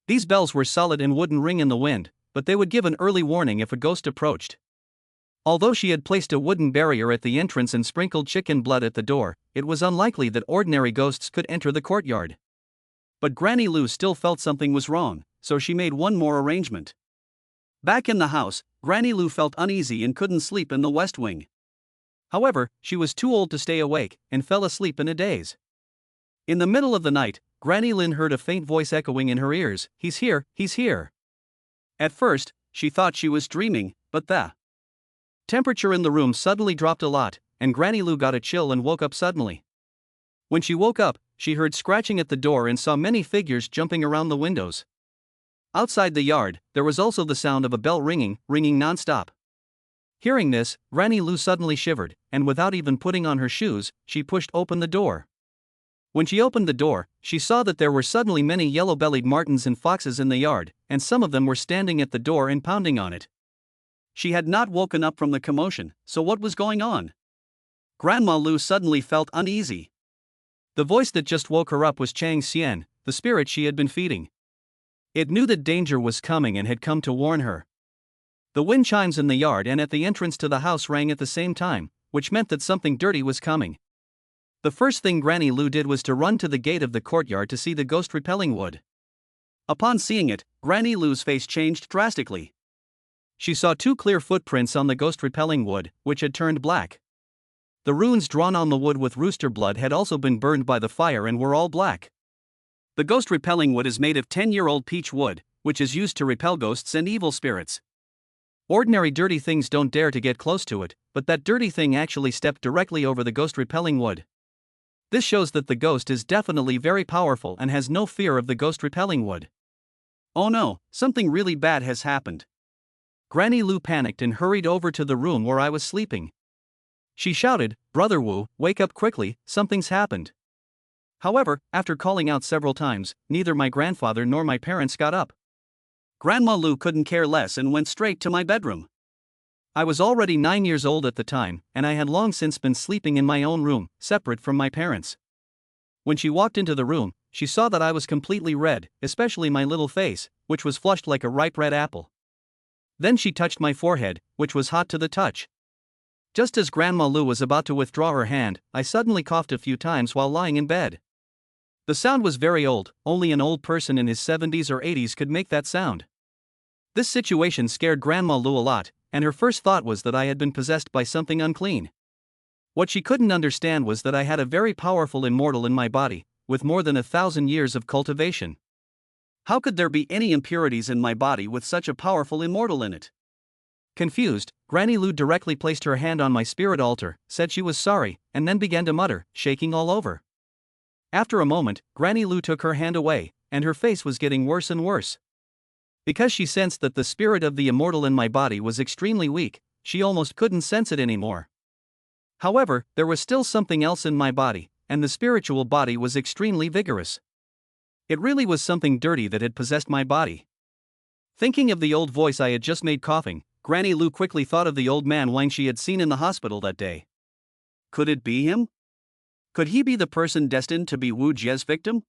These bells were solid and wouldn't ring in the wind, but they would give an early warning if a ghost approached. Although she had placed a wooden barrier at the entrance and sprinkled chicken blood at the door, it was unlikely that ordinary ghosts could enter the courtyard. But Granny Lu still felt something was wrong, so she made one more arrangement. Back in the house, Granny Lu felt uneasy and couldn't sleep in the west wing. However, she was too old to stay awake, and fell asleep in a daze. In the middle of the night, Granny Lin heard a faint voice echoing in her ears, "He's here, he's here." At first, she thought she was dreaming, but the temperature in the room suddenly dropped a lot, and Granny Lu got a chill and woke up suddenly. When she woke up, she heard scratching at the door and saw many figures jumping around the windows. Outside the yard, there was also the sound of a bell ringing non-stop. Hearing this, Granny Lu suddenly shivered, and without even putting on her shoes, she pushed open the door. When she opened the door, she saw that there were suddenly many yellow-bellied martens and foxes in the yard, and some of them were standing at the door and pounding on it. She had not woken up from the commotion, so what was going on? Grandma Lu suddenly felt uneasy. The voice that just woke her up was Chang Xian, the spirit she had been feeding. It knew that danger was coming and had come to warn her. The wind chimes in the yard and at the entrance to the house rang at the same time, which meant that something dirty was coming. The first thing Granny Lu did was to run to the gate of the courtyard to see the ghost-repelling wood. Upon seeing it, Granny Lu's face changed drastically. She saw 2 clear footprints on the ghost-repelling wood, which had turned black. The runes drawn on the wood with rooster blood had also been burned by the fire and were all black. The ghost-repelling wood is made of 10-year-old peach wood, which is used to repel ghosts and evil spirits. Ordinary dirty things don't dare to get close to it, but that dirty thing actually stepped directly over the ghost-repelling wood. This shows that the ghost is definitely very powerful and has no fear of the ghost-repelling wood. Oh no, something really bad has happened. Granny Lu panicked and hurried over to the room where I was sleeping. She shouted, "Brother Wu, wake up quickly, something's happened." However, after calling out several times, neither my grandfather nor my parents got up. Grandma Lu couldn't care less and went straight to my bedroom. I was already 9 years old at the time, and I had long since been sleeping in my own room, separate from my parents. When she walked into the room, she saw that I was completely red, especially my little face, which was flushed like a ripe red apple. Then she touched my forehead, which was hot to the touch. Just as Grandma Lu was about to withdraw her hand, I suddenly coughed a few times while lying in bed. The sound was very old, only an old person in his 70s or 80s could make that sound. This situation scared Grandma Lu a lot, and her first thought was that I had been possessed by something unclean. What she couldn't understand was that I had a very powerful immortal in my body, with more than 1,000 years of cultivation. How could there be any impurities in my body with such a powerful immortal in it? Confused, Granny Lu directly placed her hand on my spirit altar, said she was sorry, and then began to mutter, shaking all over. After a moment, Granny Lu took her hand away, and her face was getting worse and worse. Because she sensed that the spirit of the immortal in my body was extremely weak, she almost couldn't sense it anymore. However, there was still something else in my body, and the spiritual body was extremely vigorous. It really was something dirty that had possessed my body. Thinking of the old voice I had just made coughing, Granny Lu quickly thought of the old man Wang she had seen in the hospital that day. Could it be him? Could he be the person destined to be Wu Jie's victim?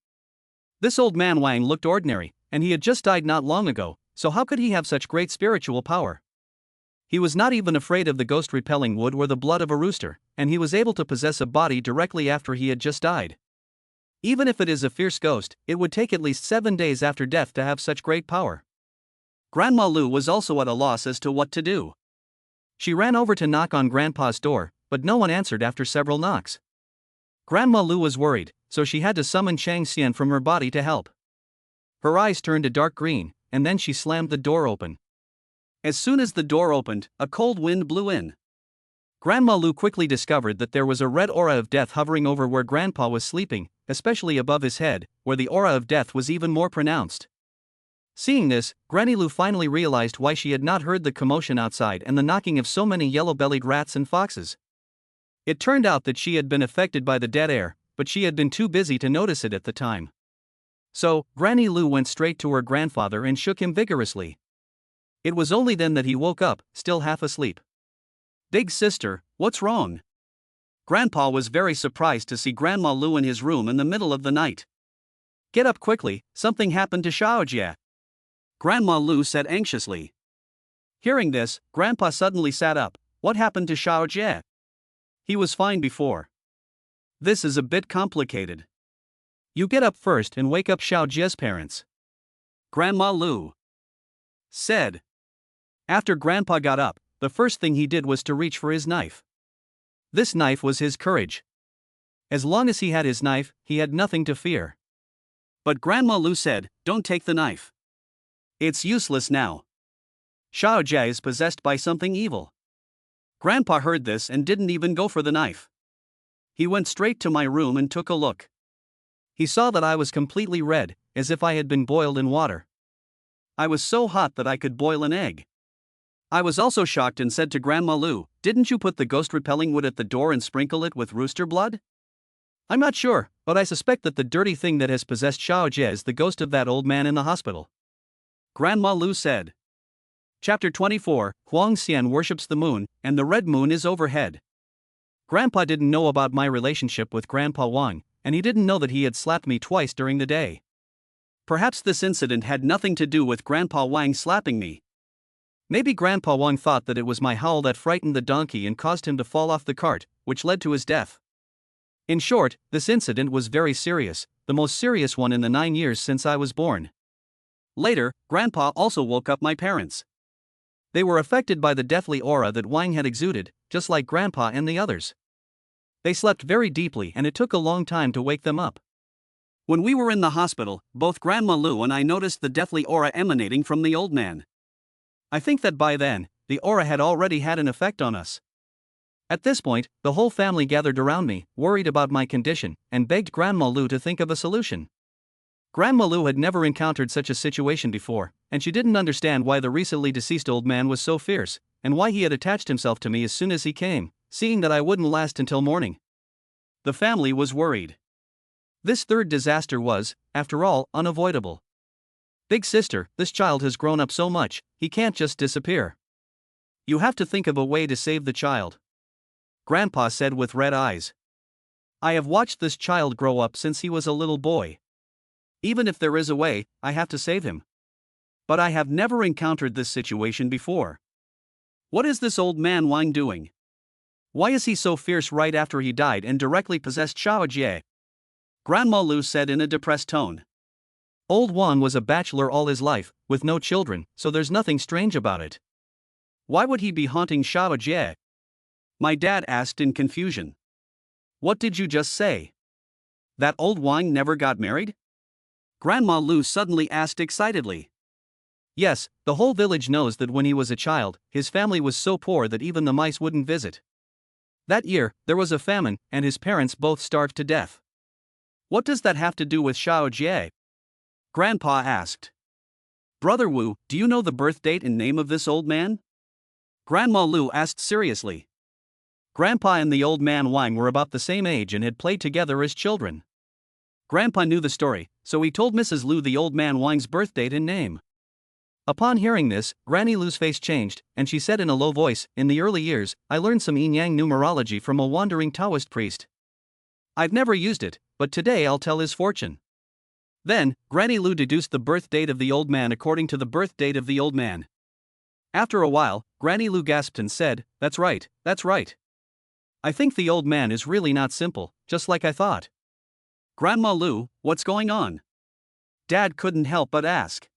This old man Wang looked ordinary, and he had just died not long ago, so how could he have such great spiritual power? He was not even afraid of the ghost-repelling wood or the blood of a rooster, and he was able to possess a body directly after he had just died. Even if it is a fierce ghost, it would take at least 7 days after death to have such great power. Grandma Lu was also at a loss as to what to do. She ran over to knock on Grandpa's door, but no one answered after several knocks. Grandma Lu was worried, so she had to summon Chang Xian from her body to help. Her eyes turned a dark green, and then she slammed the door open. As soon as the door opened, a cold wind blew in. Grandma Lu quickly discovered that there was a red aura of death hovering over where Grandpa was sleeping, especially above his head, where the aura of death was even more pronounced. Seeing this, Granny Lu finally realized why she had not heard the commotion outside and the knocking of so many yellow-bellied rats and foxes. It turned out that she had been affected by the dead air, but she had been too busy to notice it at the time. So, Granny Lu went straight to her grandfather and shook him vigorously. It was only then that he woke up, still half asleep. "Big sister, what's wrong?" Grandpa was very surprised to see Grandma Lu in his room in the middle of the night. "Get up quickly, something happened to Xiaojie," Grandma Lu said anxiously. Hearing this, Grandpa suddenly sat up. "What happened to Xiaojie? He was fine before. This is a bit complicated. You get up first and wake up Xiaojie's parents," Grandma Lu said. After Grandpa got up, the first thing he did was to reach for his knife. This knife was his courage. As long as he had his knife, he had nothing to fear. But Grandma Lu said, "Don't take the knife. It's useless now. Xiaojie is possessed by something evil." Grandpa heard this and didn't even go for the knife. He went straight to my room and took a look. He saw that I was completely red, as if I had been boiled in water. I was so hot that I could boil an egg. I was also shocked and said to Grandma Lu, "Didn't you put the ghost repelling wood at the door and sprinkle it with rooster blood?" "I'm not sure, but I suspect that the dirty thing that has possessed Xiao Jie is the ghost of that old man in the hospital," Grandma Lu said. Chapter 24, Huang Xian worships the moon, and the red moon is overhead. Grandpa didn't know about my relationship with Grandpa Wang, and he didn't know that he had slapped me twice during the day. Perhaps this incident had nothing to do with Grandpa Wang slapping me. Maybe Grandpa Wang thought that it was my howl that frightened the donkey and caused him to fall off the cart, which led to his death. In short, this incident was very serious, the most serious one in the 9 years since I was born. Later, Grandpa also woke up my parents. They were affected by the deathly aura that Wang had exuded, just like Grandpa and the others. They slept very deeply and it took a long time to wake them up. When we were in the hospital, both Grandma Lu and I noticed the deathly aura emanating from the old man. I think that by then, the aura had already had an effect on us. At this point, the whole family gathered around me, worried about my condition, and begged Grandma Lu to think of a solution. Grandma Lu had never encountered such a situation before, and she didn't understand why the recently deceased old man was so fierce, and why he had attached himself to me as soon as he came, seeing that I wouldn't last until morning. The family was worried. This third disaster was, after all, unavoidable. "Big sister, this child has grown up so much, he can't just disappear. You have to think of a way to save the child," Grandpa said with red eyes. "I have watched this child grow up since he was a little boy. Even if there is a way, I have to save him. But I have never encountered this situation before. What is this old man Wang doing? Why is he so fierce right after he died and directly possessed Xiao Jie?" Grandma Lu said in a depressed tone. "Old Wang was a bachelor all his life, with no children, so there's nothing strange about it. Why would he be haunting Xiao Jie?" My dad asked in confusion. "What did you just say? That old Wang never got married?" Grandma Lu suddenly asked excitedly. "Yes, the whole village knows that when he was a child, his family was so poor that even the mice wouldn't visit. That year, there was a famine, and his parents both starved to death." "What does that have to do with Xiao Jie?" Grandpa asked. "Brother Wu, do you know the birth date and name of this old man?" Grandma Lu asked seriously. Grandpa and the old man Wang were about the same age and had played together as children. Grandpa knew the story, so he told Mrs. Lu the old man Wang's birth date and name. Upon hearing this, Granny Lu's face changed, and she said in a low voice, "In the early years, I learned some yin-yang numerology from a wandering Taoist priest. I've never used it, but today I'll tell his fortune." Then, Granny Lu deduced the birth date of the old man according to the birth date of the old man. After a while, Granny Lu gasped and said, "That's right, that's right. I think the old man is really not simple, just like I thought." "Grandma Lu, what's going on?" Dad couldn't help but ask.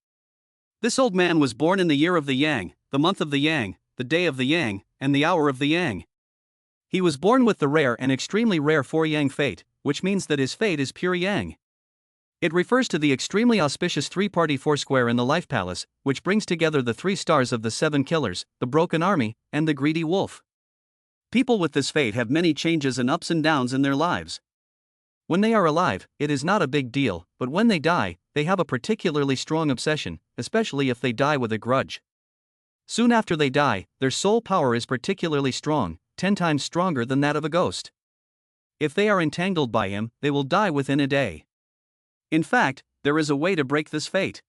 "This old man was born in the year of the Yang, the month of the Yang, the day of the Yang, and the hour of the Yang. He was born with the rare and extremely rare 4-Yang fate, which means that his fate is pure Yang. It refers to the extremely auspicious three-party foursquare in the Life Palace, which brings together the 3 stars of the 7 killers, the broken army, and the greedy wolf. People with this fate have many changes and ups and downs in their lives. When they are alive, it is not a big deal, but when they die, they have a particularly strong obsession, especially if they die with a grudge. Soon after they die, their soul power is particularly strong, 10 times stronger than that of a ghost. If they are entangled by him, they will die within a day. In fact, there is a way to break this fate.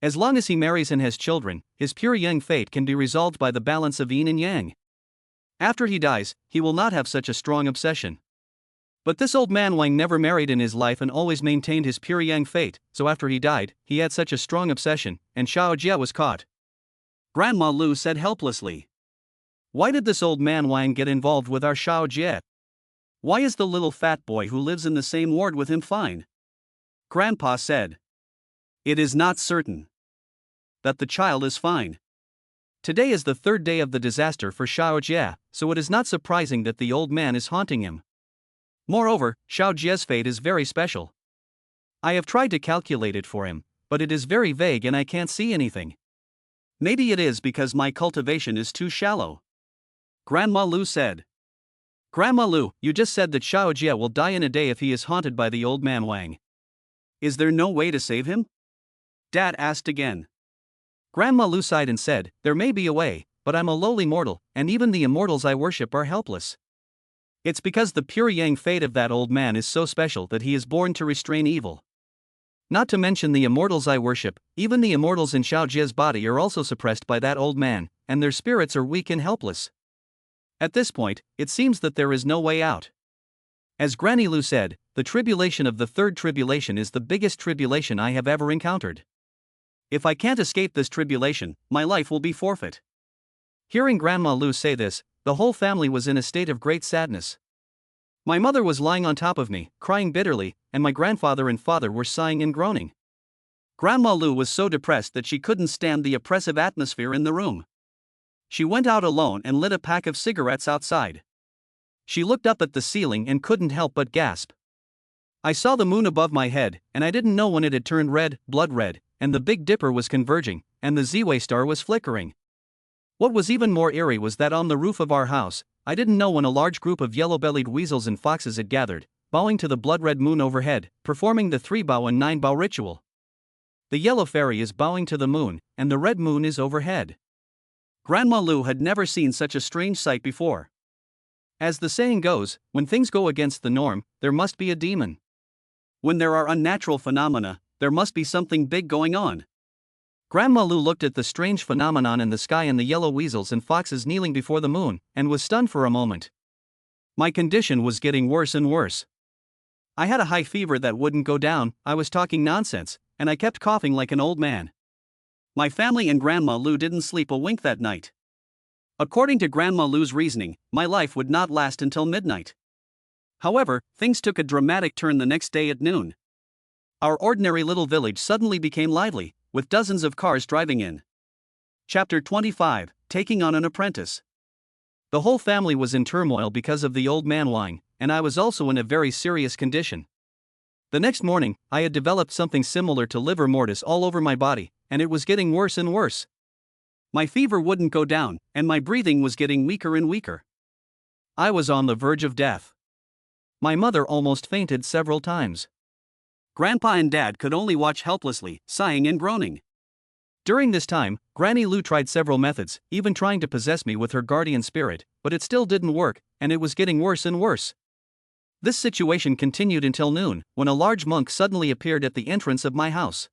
As long as he marries and has children, his pure Yang fate can be resolved by the balance of Yin and Yang. After he dies, he will not have such a strong obsession. But this old man Wang never married in his life and always maintained his pure Yang fate, so after he died, he had such a strong obsession, and Xiao Jie was caught." Grandma Lu said helplessly. "Why did this old man Wang get involved with our Xiao Jie? Why is the little fat boy who lives in the same ward with him fine?" Grandpa said. "It is not certain that the child is fine. Today is the 3rd day of the disaster for Xiao Jie, so it is not surprising that the old man is haunting him. Moreover, Xiao Jie's fate is very special. I have tried to calculate it for him, but it is very vague and I can't see anything. Maybe it is because my cultivation is too shallow," Grandma Lu said. "Grandma Lu, you just said that Xiao Jie will die in a day if he is haunted by the old man Wang. Is there no way to save him?" Dad asked again. Grandma Lu sighed and said, "There may be a way, but I'm a lowly mortal, and even the immortals I worship are helpless. It's because the pure yang fate of that old man is so special that he is born to restrain evil. Not to mention the immortals I worship, even the immortals in Xiao Jie's body are also suppressed by that old man, and their spirits are weak and helpless. At this point, it seems that there is no way out. As Granny Lu said, the tribulation of the third tribulation is the biggest tribulation I have ever encountered. If I can't escape this tribulation, my life will be forfeit. Hearing Grandma Lu say this, the whole family was in a state of great sadness. My mother was lying on top of me, crying bitterly, and my grandfather and father were sighing and groaning. Grandma Lu was so depressed that she couldn't stand the oppressive atmosphere in the room. She went out alone and lit a pack of cigarettes outside. She looked up at the ceiling and couldn't help but gasp. I saw the moon above my head, and I didn't know when it had turned red, blood red, and the Big Dipper was converging, and the Z-Way star was flickering. What was even more eerie was that on the roof of our house, I didn't know when a large group of yellow-bellied weasels and foxes had gathered, bowing to the blood-red moon overhead, performing the 3-bow and 9-bow ritual. The yellow fairy is bowing to the moon, and the red moon is overhead. Grandma Lu had never seen such a strange sight before. As the saying goes, when things go against the norm, there must be a demon. When there are unnatural phenomena, there must be something big going on. Grandma Lu looked at the strange phenomenon in the sky and the yellow weasels and foxes kneeling before the moon, and was stunned for a moment. My condition was getting worse and worse. I had a high fever that wouldn't go down, I was talking nonsense, and I kept coughing like an old man. My family and Grandma Lu didn't sleep a wink that night. According to Grandma Lu's reasoning, my life would not last until midnight. However, things took a dramatic turn the next day at noon. Our ordinary little village suddenly became lively, with dozens of cars driving in. Chapter 25, Taking on an Apprentice. The whole family was in turmoil because of the old man lying, and I was also in a very serious condition. The next morning, I had developed something similar to livor mortis all over my body, and it was getting worse and worse. My fever wouldn't go down, and my breathing was getting weaker and weaker. I was on the verge of death. My mother almost fainted several times. Grandpa and Dad could only watch helplessly, sighing and groaning. During this time, Granny Lu tried several methods, even trying to possess me with her guardian spirit, but it still didn't work, and it was getting worse and worse. This situation continued until noon, when a large monk suddenly appeared at the entrance of my house.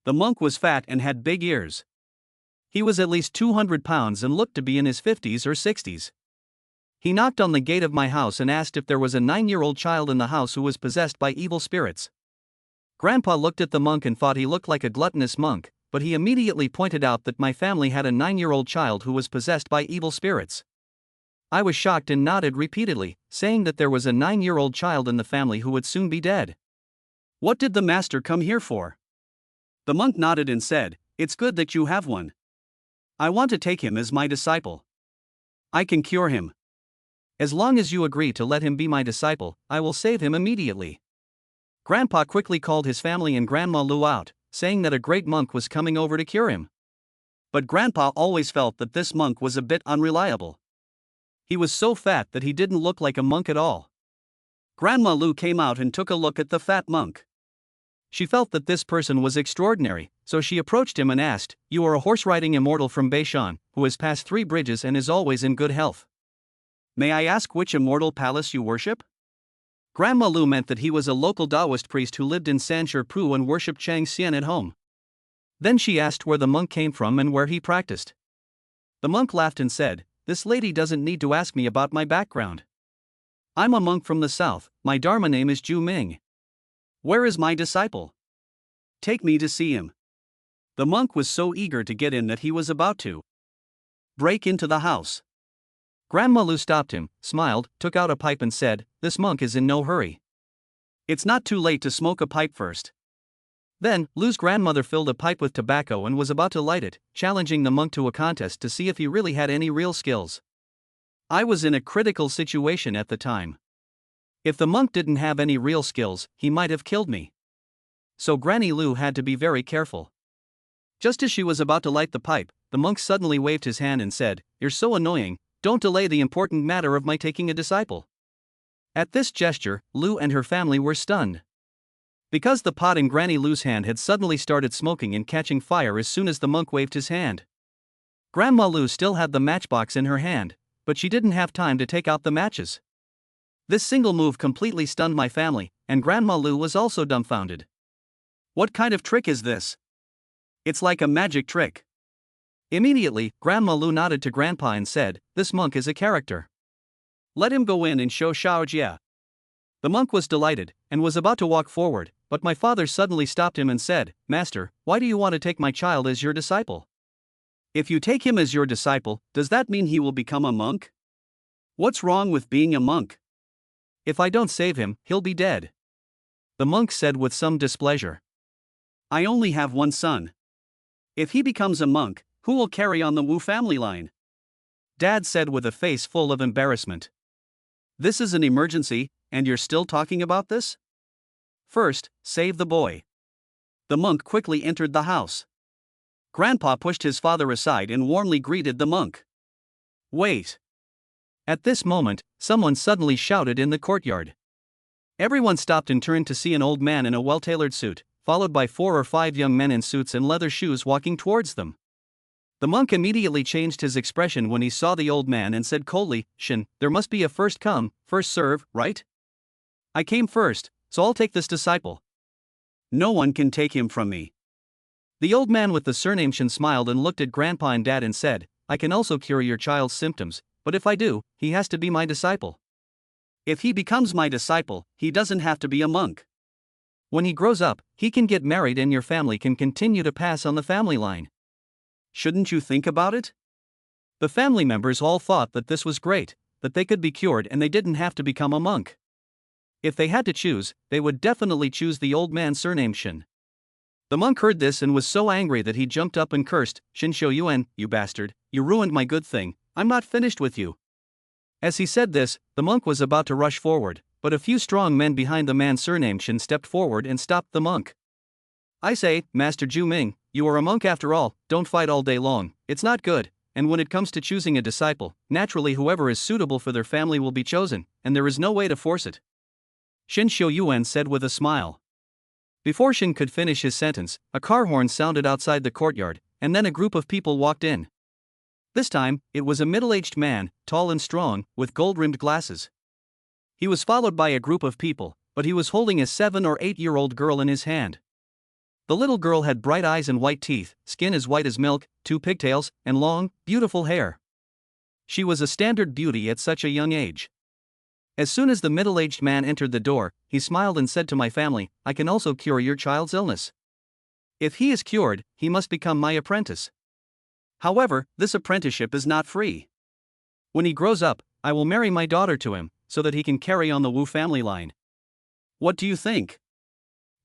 The monk was fat and had big ears. He was at least 200 pounds and looked to be in his 50s or 60s. He knocked on the gate of my house and asked if there was a 9-year-old child in the house who was possessed by evil spirits. Grandpa looked at the monk and thought he looked like a gluttonous monk, but he immediately pointed out that my family had a 9-year-old child who was possessed by evil spirits. I was shocked and nodded repeatedly, saying that there was a 9-year-old child in the family who would soon be dead. What did the master come here for? The monk nodded and said, "It's good that you have one. I want to take him as my disciple. I can cure him. As long as you agree to let him be my disciple, I will save him immediately." Grandpa quickly called his family and Grandma Lu out, saying that a great monk was coming over to cure him. But Grandpa always felt that this monk was a bit unreliable. He was so fat that he didn't look like a monk at all. Grandma Lu came out and took a look at the fat monk. She felt that this person was extraordinary, so she approached him and asked, "You are a horse-riding immortal from Beishan, who has passed 3 bridges and is always in good health. May I ask which immortal palace you worship?" Grandma Lu meant that he was a local Taoist priest who lived in Sanshurpu and worshipped Chang Xian at home. Then she asked where the monk came from and where he practiced. The monk laughed and said, "This lady doesn't need to ask me about my background. I'm a monk from the south, my Dharma name is Ju Ming. Where is my disciple? Take me to see him." The monk was so eager to get in that he was about to break into the house. Grandma Lu stopped him, smiled, took out a pipe and said, "This monk is in no hurry. It's not too late to smoke a pipe first." Then, Lu's grandmother filled a pipe with tobacco and was about to light it, challenging the monk to a contest to see if he really had any real skills. I was in a critical situation at the time. If the monk didn't have any real skills, he might have killed me. So Granny Lu had to be very careful. Just as she was about to light the pipe, the monk suddenly waved his hand and said, "You're so annoying, don't delay the important matter of my taking a disciple." At this gesture, Lu and her family were stunned. Because the pot in Granny Lu's hand had suddenly started smoking and catching fire as soon as the monk waved his hand. Grandma Lu still had the matchbox in her hand, but she didn't have time to take out the matches. This single move completely stunned my family, and Grandma Lu was also dumbfounded. What kind of trick is this? It's like a magic trick. Immediately, Grandma Lu nodded to Grandpa and said, "This monk is a character. Let him go in and show Xiaojia." The monk was delighted, and was about to walk forward, but my father suddenly stopped him and said, "Master, why do you want to take my child as your disciple? If you take him as your disciple, does that mean he will become a monk? What's wrong with being a monk? If I don't save him, he'll be dead." The monk said with some displeasure. "I only have one son. If he becomes a monk, who will carry on the Wu family line?" Dad said with a face full of embarrassment. "This is an emergency, and you're still talking about this? First, save the boy." The monk quickly entered the house. Grandpa pushed his father aside and warmly greeted the monk. "Wait." At this moment, someone suddenly shouted in the courtyard. Everyone stopped and turned to see an old man in a well-tailored suit, followed by 4 or 5 young men in suits and leather shoes walking towards them. The monk immediately changed his expression when he saw the old man and said coldly, "Shin, there must be a first come, first serve, right? I came first, so I'll take this disciple. No one can take him from me." The old man with the surname Shin smiled and looked at Grandpa and Dad and said, "I can also cure your child's symptoms, but if I do, he has to be my disciple. If he becomes my disciple, he doesn't have to be a monk. When he grows up, he can get married and your family can continue to pass on the family line. Shouldn't you think about it?" The family members all thought that this was great, that they could be cured and they didn't have to become a monk. If they had to choose, they would definitely choose the old man's surname Shin. The monk heard this and was so angry that he jumped up and cursed, "Shin Shou Yuan, you bastard, you ruined my good thing, I'm not finished with you." As he said this, the monk was about to rush forward, but a few strong men behind the man's surname Shin stepped forward and stopped the monk. "I say, Master Ju Ming, you are a monk after all, don't fight all day long, it's not good, and when it comes to choosing a disciple, naturally whoever is suitable for their family will be chosen, and there is no way to force it," Shin Shou Yuan said with a smile. Before Shin could finish his sentence, a car horn sounded outside the courtyard, and then a group of people walked in. This time, it was a middle-aged man, tall and strong, with gold-rimmed glasses. He was followed by a group of people, but he was holding a 7 or 8-year-old girl in his hand. The little girl had bright eyes and white teeth, skin as white as milk, 2 pigtails, and long, beautiful hair. She was a standard beauty at such a young age. As soon as the middle-aged man entered the door, he smiled and said to my family, "I can also cure your child's illness. If he is cured, he must become my apprentice. However, this apprenticeship is not free. When he grows up, I will marry my daughter to him, so that he can carry on the Wu family line. What do you think?"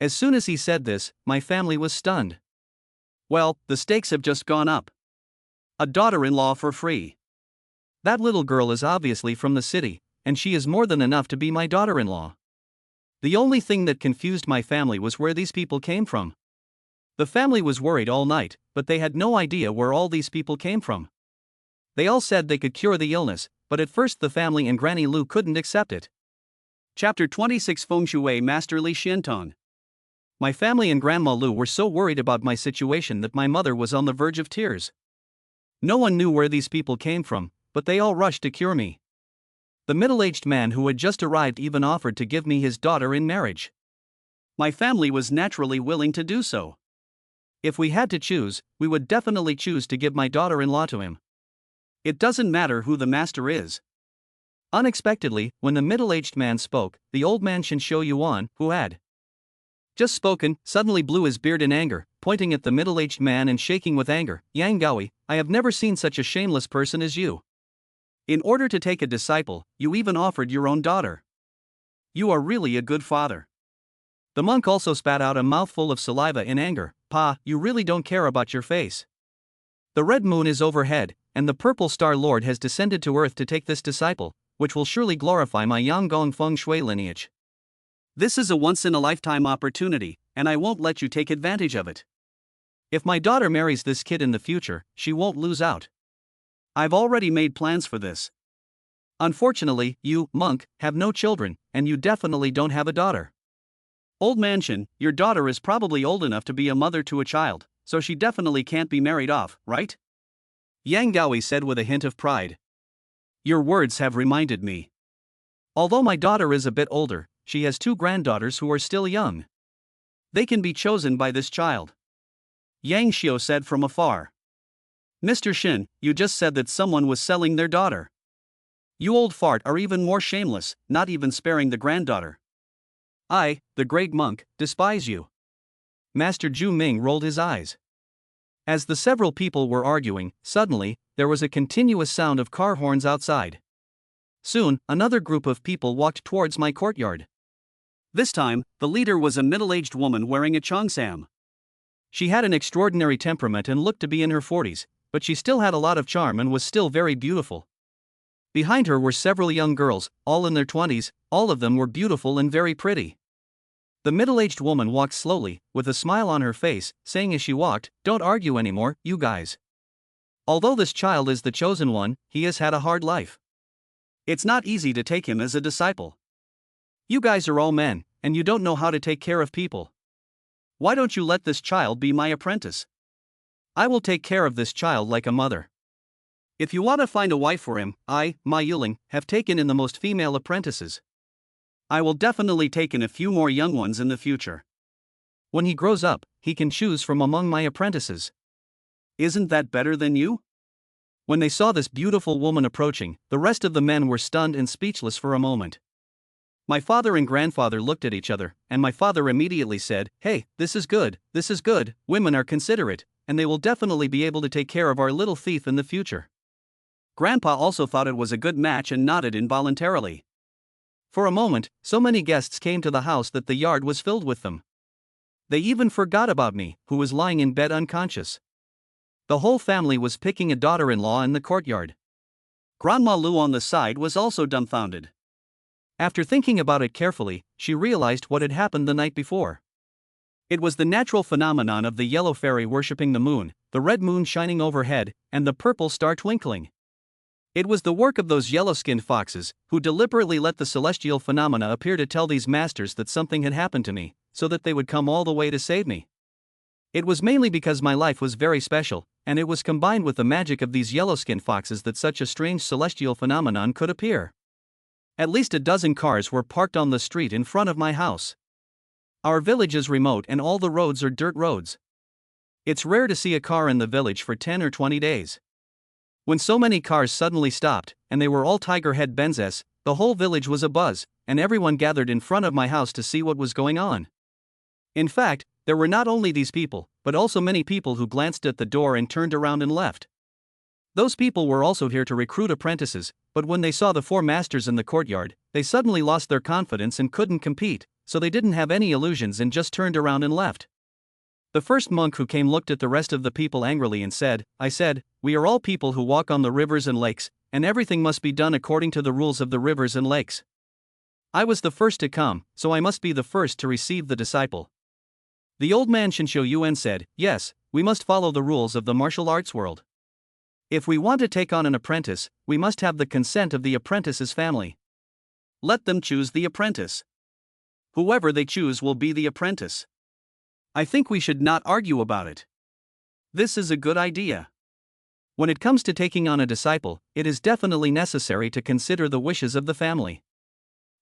As soon as he said this, my family was stunned. Well, the stakes have just gone up. A daughter-in-law for free. That little girl is obviously from the city, and she is more than enough to be my daughter-in-law. The only thing that confused my family was where these people came from. The family was worried all night, but they had no idea where all these people came from. They all said they could cure the illness, but at first the family and Granny Lu couldn't accept it. Chapter 26 Feng Shui Master Li Xiantong. My family and Grandma Lu were so worried about my situation that my mother was on the verge of tears. No one knew where these people came from, but they all rushed to cure me. The middle-aged man who had just arrived even offered to give me his daughter in marriage. My family was naturally willing to do so. If we had to choose, we would definitely choose to give my daughter-in-law to him. It doesn't matter who the master is. Unexpectedly, when the middle-aged man spoke, the old man Shin Shou Yuan, who had just spoken, suddenly blew his beard in anger, pointing at the middle-aged man and shaking with anger. "Yang Gaoi, I have never seen such a shameless person as you. In order to take a disciple, you even offered your own daughter. You are really a good father." The monk also spat out a mouthful of saliva in anger. "Pa, you really don't care about your face. The red moon is overhead, and the purple star lord has descended to earth to take this disciple, which will surely glorify my Yanggong Feng Shui lineage. This is a once-in-a-lifetime opportunity, and I won't let you take advantage of it. If my daughter marries this kid in the future, she won't lose out. I've already made plans for this. Unfortunately, you, monk, have no children, and you definitely don't have a daughter. Old Mansion, your daughter is probably old enough to be a mother to a child, so she definitely can't be married off, right? Yang Gaoi said with a hint of pride. Your words have reminded me. Although my daughter is a bit older, she has two granddaughters who are still young. They can be chosen by this child. Yang Xiao said from afar. Mr. Shin, you just said that someone was selling their daughter. You old fart are even more shameless, not even sparing the granddaughter. I, the great monk, despise you. Master Zhu Ming rolled his eyes. As the several people were arguing, suddenly, there was a continuous sound of car horns outside. Soon, another group of people walked towards my courtyard. This time, the leader was a middle-aged woman wearing a cheongsam. She had an extraordinary temperament and looked to be in her 40s, but she still had a lot of charm and was still very beautiful. Behind her were several young girls, all in their 20s, all of them were beautiful and very pretty. The middle-aged woman walked slowly, with a smile on her face, saying as she walked, "Don't argue anymore, you guys. Although this child is the chosen one, he has had a hard life. It's not easy to take him as a disciple. You guys are all men, and you don't know how to take care of people. Why don't you let this child be my apprentice? I will take care of this child like a mother. If you want to find a wife for him, I, Ma Yuling, have taken in the most female apprentices. I will definitely take in a few more young ones in the future. When he grows up, he can choose from among my apprentices. Isn't that better than you?" When they saw this beautiful woman approaching, the rest of the men were stunned and speechless for a moment. My father and grandfather looked at each other, and my father immediately said, "Hey, this is good, women are considerate, and they will definitely be able to take care of our little thief in the future." Grandpa also thought it was a good match and nodded involuntarily. For a moment, so many guests came to the house that the yard was filled with them. They even forgot about me, who was lying in bed unconscious. The whole family was picking a daughter-in-law in the courtyard. Grandma Lu on the side was also dumbfounded. After thinking about it carefully, she realized what had happened the night before. It was the natural phenomenon of the yellow fairy worshipping the moon, the red moon shining overhead, and the purple star twinkling. It was the work of those yellow-skinned foxes, who deliberately let the celestial phenomena appear to tell these masters that something had happened to me, so that they would come all the way to save me. It was mainly because my life was very special, and it was combined with the magic of these yellow-skinned foxes that such a strange celestial phenomenon could appear. At least a dozen cars were parked on the street in front of my house. Our village is remote and all the roads are dirt roads. It's rare to see a car in the village for 10 or 20 days. When so many cars suddenly stopped, and they were all Tigerhead Benzes, the whole village was abuzz, and everyone gathered in front of my house to see what was going on. In fact, there were not only these people, but also many people who glanced at the door and turned around and left. Those people were also here to recruit apprentices, but when they saw the four masters in the courtyard, they suddenly lost their confidence and couldn't compete, so they didn't have any illusions and just turned around and left. The first monk who came looked at the rest of the people angrily and said, "I said, we are all people who walk on the rivers and lakes, and everything must be done according to the rules of the rivers and lakes. I was the first to come, so I must be the first to receive the disciple." The old man Shinsho Yuan said, "Yes, we must follow the rules of the martial arts world. If we want to take on an apprentice, we must have the consent of the apprentice's family. Let them choose the apprentice. Whoever they choose will be the apprentice. I think we should not argue about it. This is a good idea. When it comes to taking on a disciple, it is definitely necessary to consider the wishes of the family."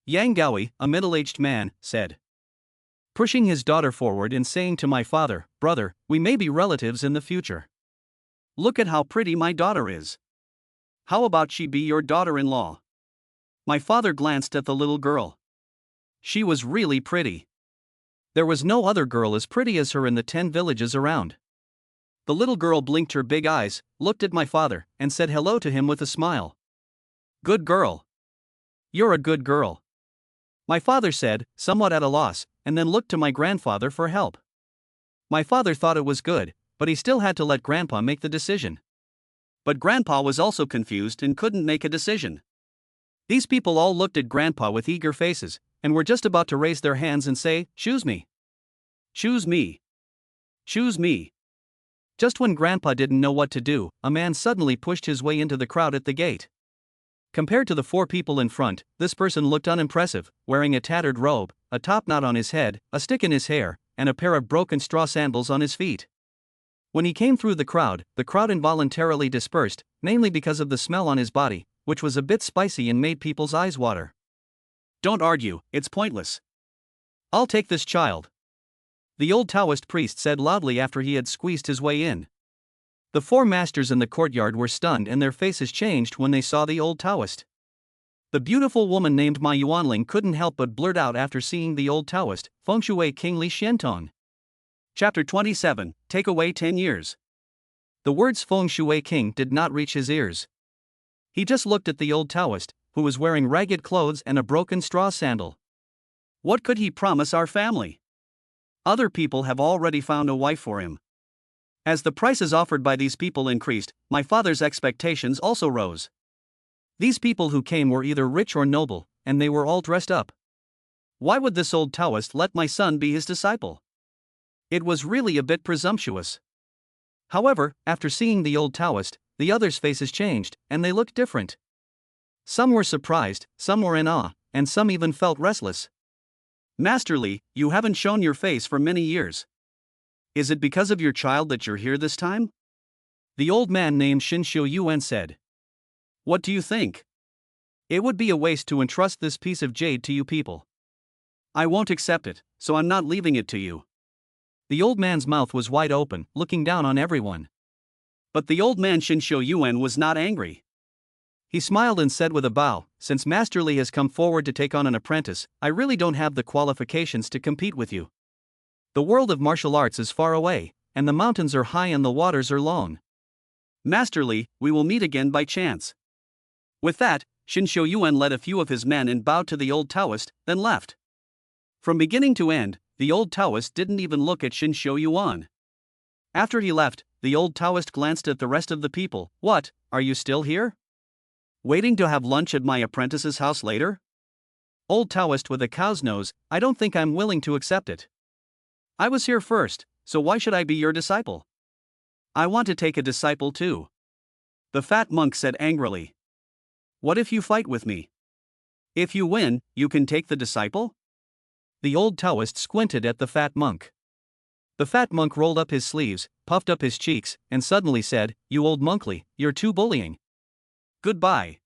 Yang Gaoi, a middle-aged man, said, pushing his daughter forward and saying to my father, "Brother, we may be relatives in the future. Look at how pretty my daughter is. How about she be your daughter-in-law?" My father glanced at the little girl. She was really pretty. There was no other girl as pretty as her in the 10 villages around. The little girl blinked her big eyes, looked at my father, and said hello to him with a smile. "Good girl. You're a good girl," my father said, somewhat at a loss, and then looked to my grandfather for help. My father thought it was good, but he still had to let Grandpa make the decision. But Grandpa was also confused and couldn't make a decision. These people all looked at Grandpa with eager faces, and were just about to raise their hands and say, "Choose me. Choose me. Choose me." Just when Grandpa didn't know what to do, a man suddenly pushed his way into the crowd at the gate. Compared to the 4 people in front, this person looked unimpressive, wearing a tattered robe, a top knot on his head, a stick in his hair, and a pair of broken straw sandals on his feet. When he came through the crowd involuntarily dispersed, mainly because of the smell on his body, which was a bit spicy and made people's eyes water. Don't argue, it's pointless. I'll take this child, the old Taoist priest said loudly after he had squeezed his way in. The four masters in the courtyard were stunned and their faces changed when they saw the old Taoist. The beautiful woman named Ma Yuanling couldn't help but blurt out after seeing the old Taoist, Feng Shui King Li Xiantong. Chapter 27, Take Away 10 Years. The words Feng Shui King did not reach his ears. He just looked at the old Taoist, who was wearing ragged clothes and a broken straw sandal. What could he promise our family? Other people have already found a wife for him. As the prices offered by these people increased, my father's expectations also rose. These people who came were either rich or noble, and they were all dressed up. Why would this old Taoist let my son be his disciple? It was really a bit presumptuous. However, after seeing the old Taoist, the others' faces changed, and they looked different. Some were surprised, some were in awe, and some even felt restless. Master Li, you haven't shown your face for many years. Is it because of your child that you're here this time? The old man named Xinshu Yuan said. What do you think? It would be a waste to entrust this piece of jade to you people. I won't accept it, so I'm not leaving it to you. The old man's mouth was wide open, looking down on everyone. But the old man Xinshu Yuan was not angry. He smiled and said with a bow, since Master Li has come forward to take on an apprentice, I really don't have the qualifications to compete with you. The world of martial arts is far away, and the mountains are high and the waters are long. Master Li, we will meet again by chance. With that, Xinshu Yuan led a few of his men and bowed to the old Taoist, then left. From beginning to end, the old Taoist didn't even look at Xinshu Yuan. After he left, the old Taoist glanced at the rest of the people. What, are you still here? Waiting to have lunch at my apprentice's house later? Old Taoist with a cow's nose, I don't think I'm willing to accept it. I was here first, so why should I be your disciple? I want to take a disciple too. The fat monk said angrily. What if you fight with me? If you win, you can take the disciple? The old Taoist squinted at the fat monk. The fat monk rolled up his sleeves, puffed up his cheeks, and suddenly said, You old monkly, you're too bullying. Goodbye.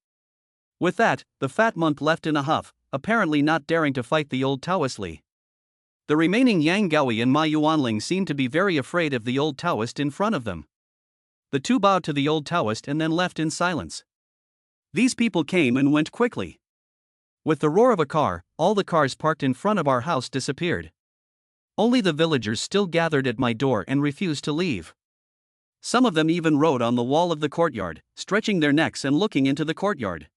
With that, the fat monk left in a huff, apparently not daring to fight the old Taoist Li. The remaining Yang Gaoi and Ma Yuanling seemed to be very afraid of the old Taoist in front of them. The two bowed to the old Taoist and then left in silence. These people came and went quickly. With the roar of a car, all the cars parked in front of our house disappeared. Only the villagers still gathered at my door and refused to leave. Some of them even rode on the wall of the courtyard, stretching their necks and looking into the courtyard.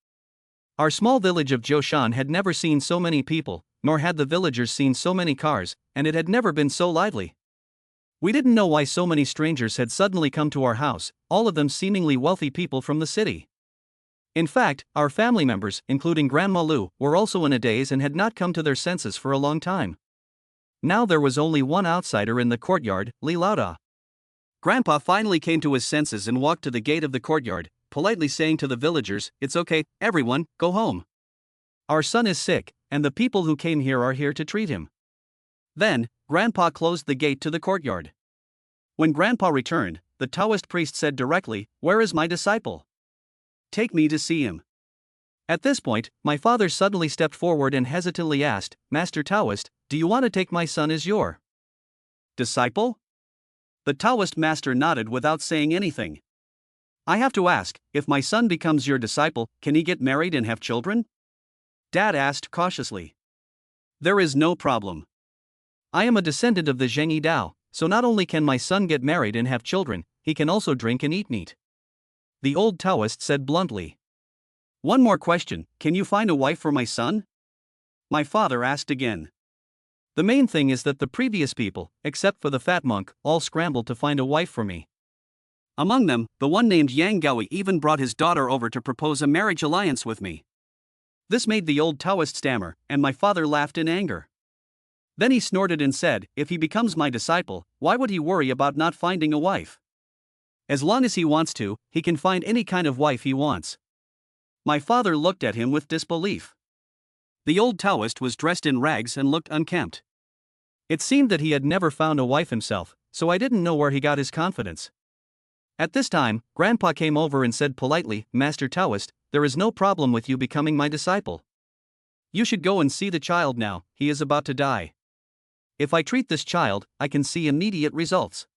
Our small village of Jiushan had never seen so many people, nor had the villagers seen so many cars, and it had never been so lively. We didn't know why so many strangers had suddenly come to our house, all of them seemingly wealthy people from the city. In fact, our family members, including Grandma Lu, were also in a daze and had not come to their senses for a long time. Now there was only one outsider in the courtyard, Li Laoda. Grandpa finally came to his senses and walked to the gate of the courtyard, politely saying to the villagers, It's okay, everyone, go home. Our son is sick, and the people who came here are here to treat him. Then, Grandpa closed the gate to the courtyard. When Grandpa returned, the Taoist priest said directly, Where is my disciple? Take me to see him. At this point, my father suddenly stepped forward and hesitantly asked, Master Taoist, do you want to take my son as your disciple? The Taoist master nodded without saying anything. I have to ask, if my son becomes your disciple, can he get married and have children? Dad asked cautiously. There is no problem. I am a descendant of the Zhengyi Dao, so not only can my son get married and have children, he can also drink and eat meat. The old Taoist said bluntly. One more question, can you find a wife for my son? My father asked again. The main thing is that the previous people, except for the fat monk, all scrambled to find a wife for me. Among them, the one named Yang Gaoi even brought his daughter over to propose a marriage alliance with me. This made the old Taoist stammer, and my father laughed in anger. Then he snorted and said, If he becomes my disciple, why would he worry about not finding a wife? As long as he wants to, he can find any kind of wife he wants. My father looked at him with disbelief. The old Taoist was dressed in rags and looked unkempt. It seemed that he had never found a wife himself, so I didn't know where he got his confidence. At this time, Grandpa came over and said politely, "Master Taoist, there is no problem with you becoming my disciple. You should go and see the child now, he is about to die. If I treat this child, I can see immediate results.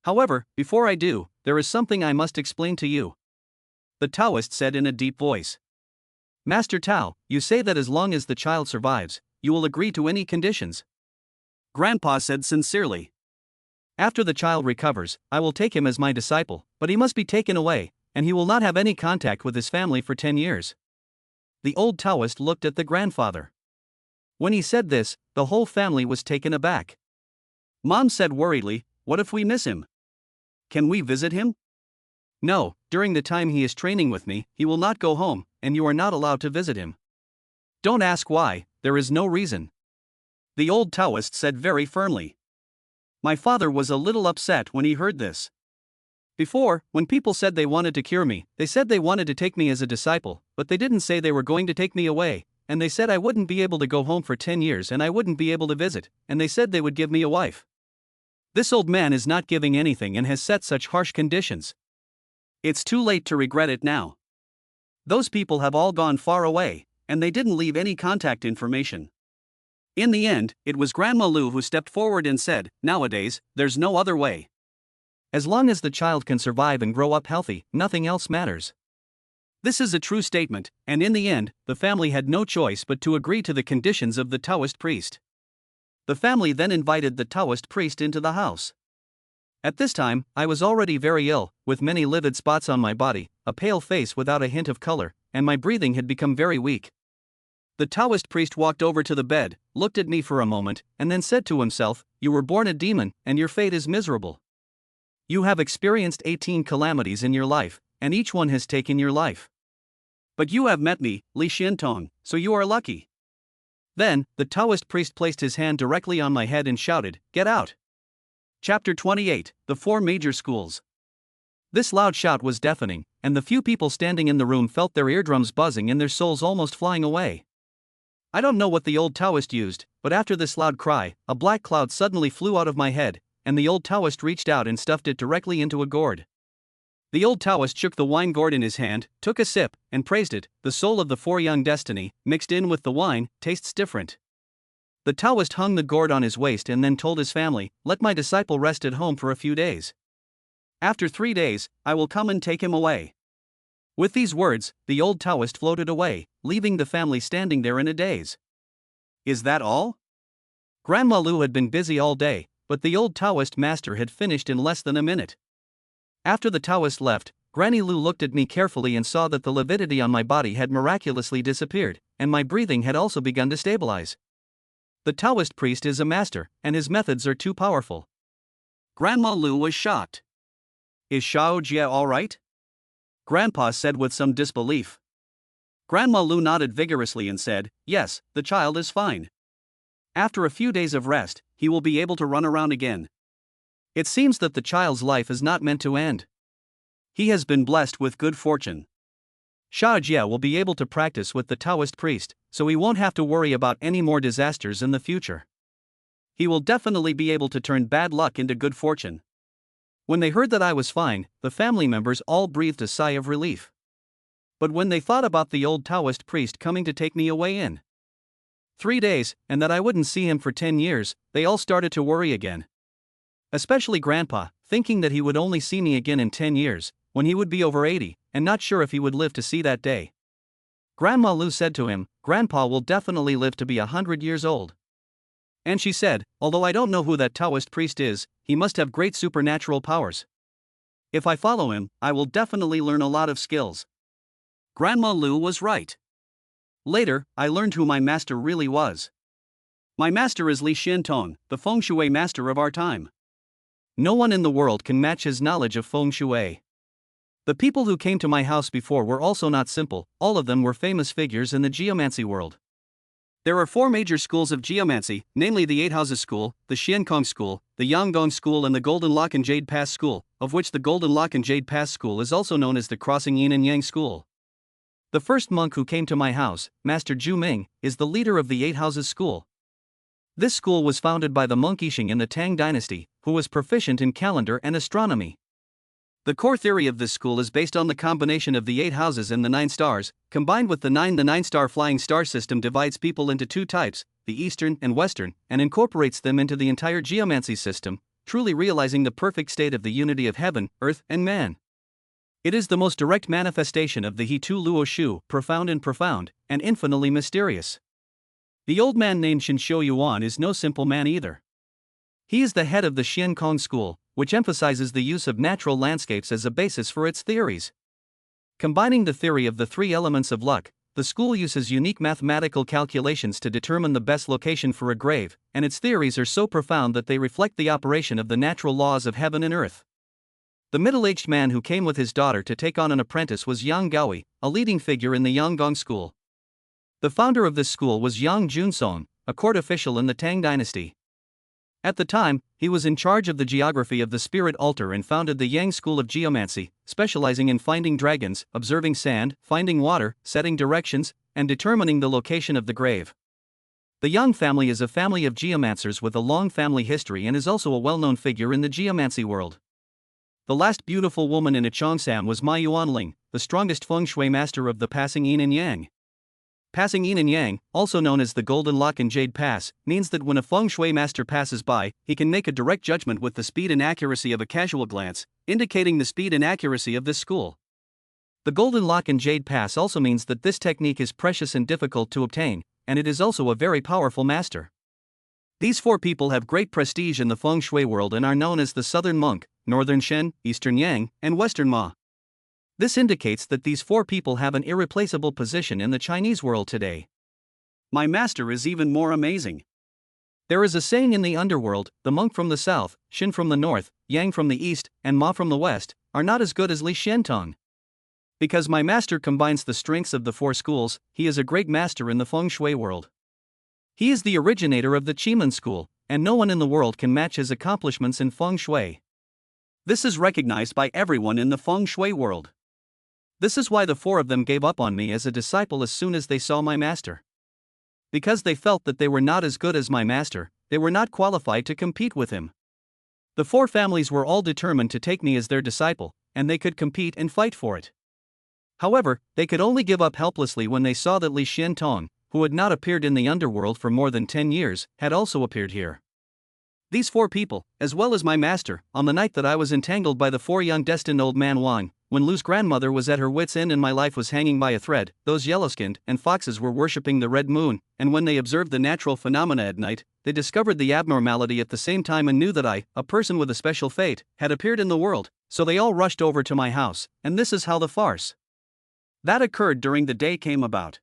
However, before I do, there is something I must explain to you." The Taoist said in a deep voice. "Master Tao, you say that as long as the child survives, you will agree to any conditions?" Grandpa said sincerely. "After the child recovers, I will take him as my disciple, but he must be taken away, and he will not have any contact with his family for 10 years. The old Taoist looked at the grandfather. When he said this, the whole family was taken aback. Mom said worriedly, "What if we miss him? Can we visit him?" "No, during the time he is training with me, he will not go home, and you are not allowed to visit him." "Don't ask why, there is no reason," the old Taoist said very firmly. My father was a little upset when he heard this. Before, when people said they wanted to cure me, they said they wanted to take me as a disciple, but they didn't say they were going to take me away, and they said I wouldn't be able to go home for 10 years and I wouldn't be able to visit, and they said they would give me a wife. This old man is not giving anything and has set such harsh conditions. It's too late to regret it now. Those people have all gone far away, and they didn't leave any contact information. In the end, it was Grandma Lu who stepped forward and said, "Nowadays, there's no other way. As long as the child can survive and grow up healthy, nothing else matters." This is a true statement, and in the end, the family had no choice but to agree to the conditions of the Taoist priest. The family then invited the Taoist priest into the house. At this time, I was already very ill, with many livid spots on my body, a pale face without a hint of color, and my breathing had become very weak. The Taoist priest walked over to the bed, looked at me for a moment, and then said to himself, "You were born a demon, and your fate is miserable. You have experienced 18 calamities in your life, and each one has taken your life. But you have met me, Li Xiantong, so you are lucky." Then, the Taoist priest placed his hand directly on my head and shouted, "Get out!" Chapter 28, The Four Major Schools. This loud shout was deafening, and the few people standing in the room felt their eardrums buzzing and their souls almost flying away. I don't know what the old Taoist used, but after this loud cry, a black cloud suddenly flew out of my head, and the old Taoist reached out and stuffed it directly into a gourd. The old Taoist shook the wine gourd in his hand, took a sip, and praised it. "The soul of the four young destiny, mixed in with the wine, tastes different." The Taoist hung the gourd on his waist and then told his family, "Let my disciple rest at home for a few days. After 3 days, I will come and take him away." With these words, the old Taoist floated away, leaving the family standing there in a daze. Is that all? Grandma Lu had been busy all day, but the old Taoist master had finished in less than a minute. After the Taoist left, Granny Lu looked at me carefully and saw that the lividity on my body had miraculously disappeared, and my breathing had also begun to stabilize. The Taoist priest is a master, and his methods are too powerful. Grandma Lu was shocked. "Is Xiao Jie all right?" Grandpa said with some disbelief. Grandma Lu nodded vigorously and said, "Yes, the child is fine. After a few days of rest, he will be able to run around again. It seems that the child's life is not meant to end. He has been blessed with good fortune. Xiao Jie will be able to practice with the Taoist priest, so he won't have to worry about any more disasters in the future. He will definitely be able to turn bad luck into good fortune." When they heard that I was fine, the family members all breathed a sigh of relief. But when they thought about the old Taoist priest coming to take me away in 3 days, and that I wouldn't see him for 10 years, they all started to worry again. Especially Grandpa, thinking that he would only see me again in 10 years, when he would be over 80, and not sure if he would live to see that day. Grandma Lu said to him, "Grandpa will definitely live to be 100 years old." And she said, "Although I don't know who that Taoist priest is, he must have great supernatural powers. If I follow him, I will definitely learn a lot of skills." Grandma Lu was right. Later, I learned who my master really was. My master is Li Xiantong, the Feng Shui master of our time. No one in the world can match his knowledge of Feng Shui. The people who came to my house before were also not simple, all of them were famous figures in the geomancy world. There are 4 major schools of geomancy, namely the 8 Houses School, the Xiankong School, the Yanggong School and the Golden Lock and Jade Pass School, of which the Golden Lock and Jade Pass School is also known as the Crossing Yin and Yang School. The first monk who came to my house, Master Ju Ming, is the leader of the 8 Houses School. This school was founded by the monk Yixing in the Tang dynasty, who was proficient in calendar and astronomy. The core theory of this school is based on the combination of the 8 houses and the 9 stars, combined with the 9. The 9-star flying star system divides people into 2 types, the Eastern and Western, and incorporates them into the entire geomancy system, truly realizing the perfect state of the unity of heaven, earth, and man. It is the most direct manifestation of the He Tu Luo Shu, profound, and infinitely mysterious. The old man named Shen Shou Yuan is no simple man either. He is the head of the Xian Kong school, which emphasizes the use of natural landscapes as a basis for its theories. Combining the theory of the 3 elements of luck, the school uses unique mathematical calculations to determine the best location for a grave, and its theories are so profound that they reflect the operation of the natural laws of heaven and earth. The middle-aged man who came with his daughter to take on an apprentice was Yang Gaoi, a leading figure in the Yanggong school. The founder of this school was Yang Junsong, a court official in the Tang dynasty. At the time, he was in charge of the geography of the spirit altar and founded the Yang School of Geomancy, specializing in finding dragons, observing sand, finding water, setting directions, and determining the location of the grave. The Yang family is a family of geomancers with a long family history and is also a well-known figure in the geomancy world. The last beautiful woman in Cheongsam was Ma Yuanling, the strongest Feng Shui master of the passing yin and yang. Passing yin and yang, also known as the Golden Lock and Jade Pass, means that when a Feng Shui master passes by, he can make a direct judgment with the speed and accuracy of a casual glance, indicating the speed and accuracy of this school. The Golden Lock and Jade Pass also means that this technique is precious and difficult to obtain, and it is also a very powerful master. These 4 people have great prestige in the Feng Shui world and are known as the Southern Monk, Northern Shen, Eastern Yang, and Western Ma. This indicates that these 4 people have an irreplaceable position in the Chinese world today. My master is even more amazing. There is a saying in the underworld, the monk from the south, Shen from the north, Yang from the east, and Ma from the west, are not as good as Li Xiantong. Because my master combines the strengths of the 4 schools, he is a great master in the Feng Shui world. He is the originator of the Qimeng school, and no one in the world can match his accomplishments in Feng Shui. This is recognized by everyone in the Feng Shui world. This is why the 4 of them gave up on me as a disciple as soon as they saw my master. Because they felt that they were not as good as my master, they were not qualified to compete with him. The 4 families were all determined to take me as their disciple, and they could compete and fight for it. However, they could only give up helplessly when they saw that Li Xiantong, who had not appeared in the underworld for more than 10 years, had also appeared here. These 4 people, as well as my master, on the night that I was entangled by the 4 young destined old man Wang, when Lu's grandmother was at her wits' end and my life was hanging by a thread, those yellow-skinned and foxes were worshipping the red moon, and when they observed the natural phenomena at night, they discovered the abnormality at the same time and knew that I, a person with a special fate, had appeared in the world, so they all rushed over to my house, and this is how the farce that occurred during the day came about.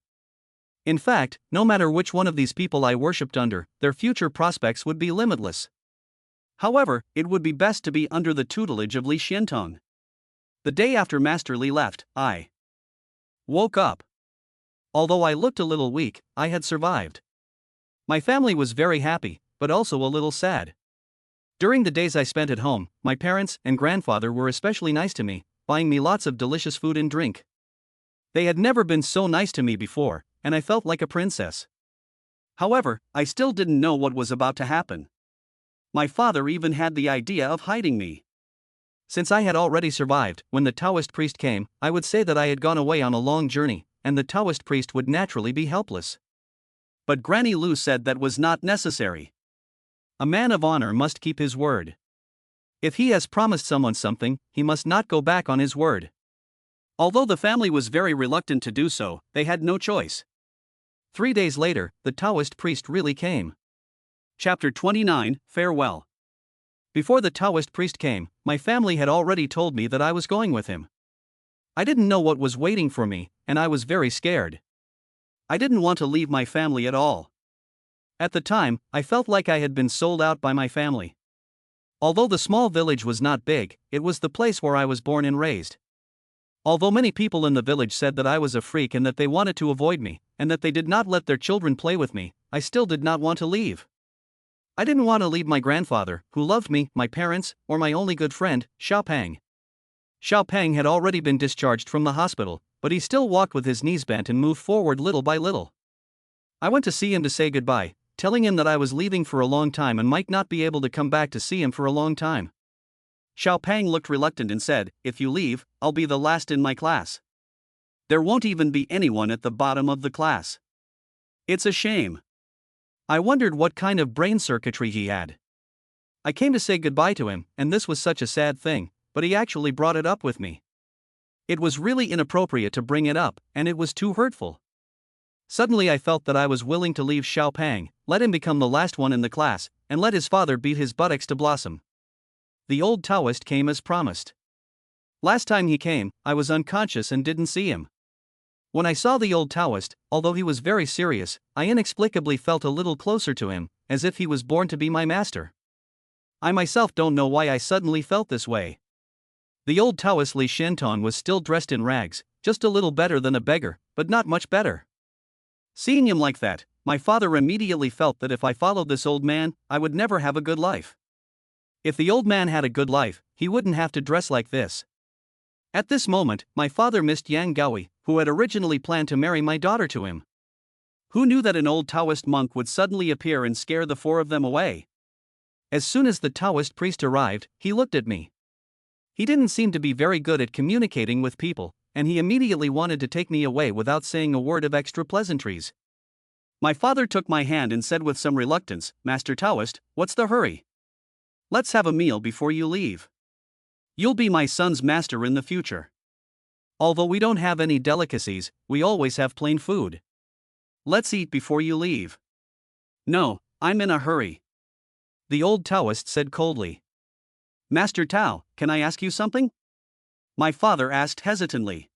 In fact, no matter which one of these people I worshipped under, their future prospects would be limitless. However, it would be best to be under the tutelage of Li Xiantong. The day after Master Li left, I woke up. Although I looked a little weak, I had survived. My family was very happy, but also a little sad. During the days I spent at home, my parents and grandfather were especially nice to me, buying me lots of delicious food and drink. They had never been so nice to me before, and I felt like a princess. However, I still didn't know what was about to happen. My father even had the idea of hiding me. Since I had already survived, when the Taoist priest came, I would say that I had gone away on a long journey, and the Taoist priest would naturally be helpless. But Granny Lu said that was not necessary. A man of honor must keep his word. If he has promised someone something, he must not go back on his word. Although the family was very reluctant to do so, they had no choice. 3 days later, the Taoist priest really came. Chapter 29, Farewell. Before the Taoist priest came, my family had already told me that I was going with him. I didn't know what was waiting for me, and I was very scared. I didn't want to leave my family at all. At the time, I felt like I had been sold out by my family. Although the small village was not big, it was the place where I was born and raised. Although many people in the village said that I was a freak and that they wanted to avoid me, and that they did not let their children play with me, I still did not want to leave. I didn't want to leave my grandfather, who loved me, my parents, or my only good friend, Xiao Pang. Xiao Pang had already been discharged from the hospital, but he still walked with his knees bent and moved forward little by little. I went to see him to say goodbye, telling him that I was leaving for a long time and might not be able to come back to see him for a long time. Xiao Pang looked reluctant and said, "If you leave, I'll be the last in my class. There won't even be anyone at the bottom of the class. It's a shame." I wondered what kind of brain circuitry he had. I came to say goodbye to him, and this was such a sad thing, but he actually brought it up with me. It was really inappropriate to bring it up, and it was too hurtful. Suddenly I felt that I was willing to leave Xiao Pang, let him become the last one in the class, and let his father beat his buttocks to blossom. The old Taoist came as promised. Last time he came, I was unconscious and didn't see him. When I saw the old Taoist, although he was very serious, I inexplicably felt a little closer to him, as if he was born to be my master. I myself don't know why I suddenly felt this way. The old Taoist Li Shenton was still dressed in rags, just a little better than a beggar, but not much better. Seeing him like that, my father immediately felt that if I followed this old man, I would never have a good life. If the old man had a good life, he wouldn't have to dress like this. At this moment, my father missed Yang Gaoi, who had originally planned to marry my daughter to him. Who knew that an old Taoist monk would suddenly appear and scare the four of them away? As soon as the Taoist priest arrived, he looked at me. He didn't seem to be very good at communicating with people, and he immediately wanted to take me away without saying a word of extra pleasantries. My father took my hand and said with some reluctance, "Master Taoist, what's the hurry? Let's have a meal before you leave. You'll be my son's master in the future. Although we don't have any delicacies, we always have plain food. Let's eat before you leave." "No, I'm in a hurry," the old Taoist said coldly. "Master Tao, can I ask you something?" my father asked hesitantly.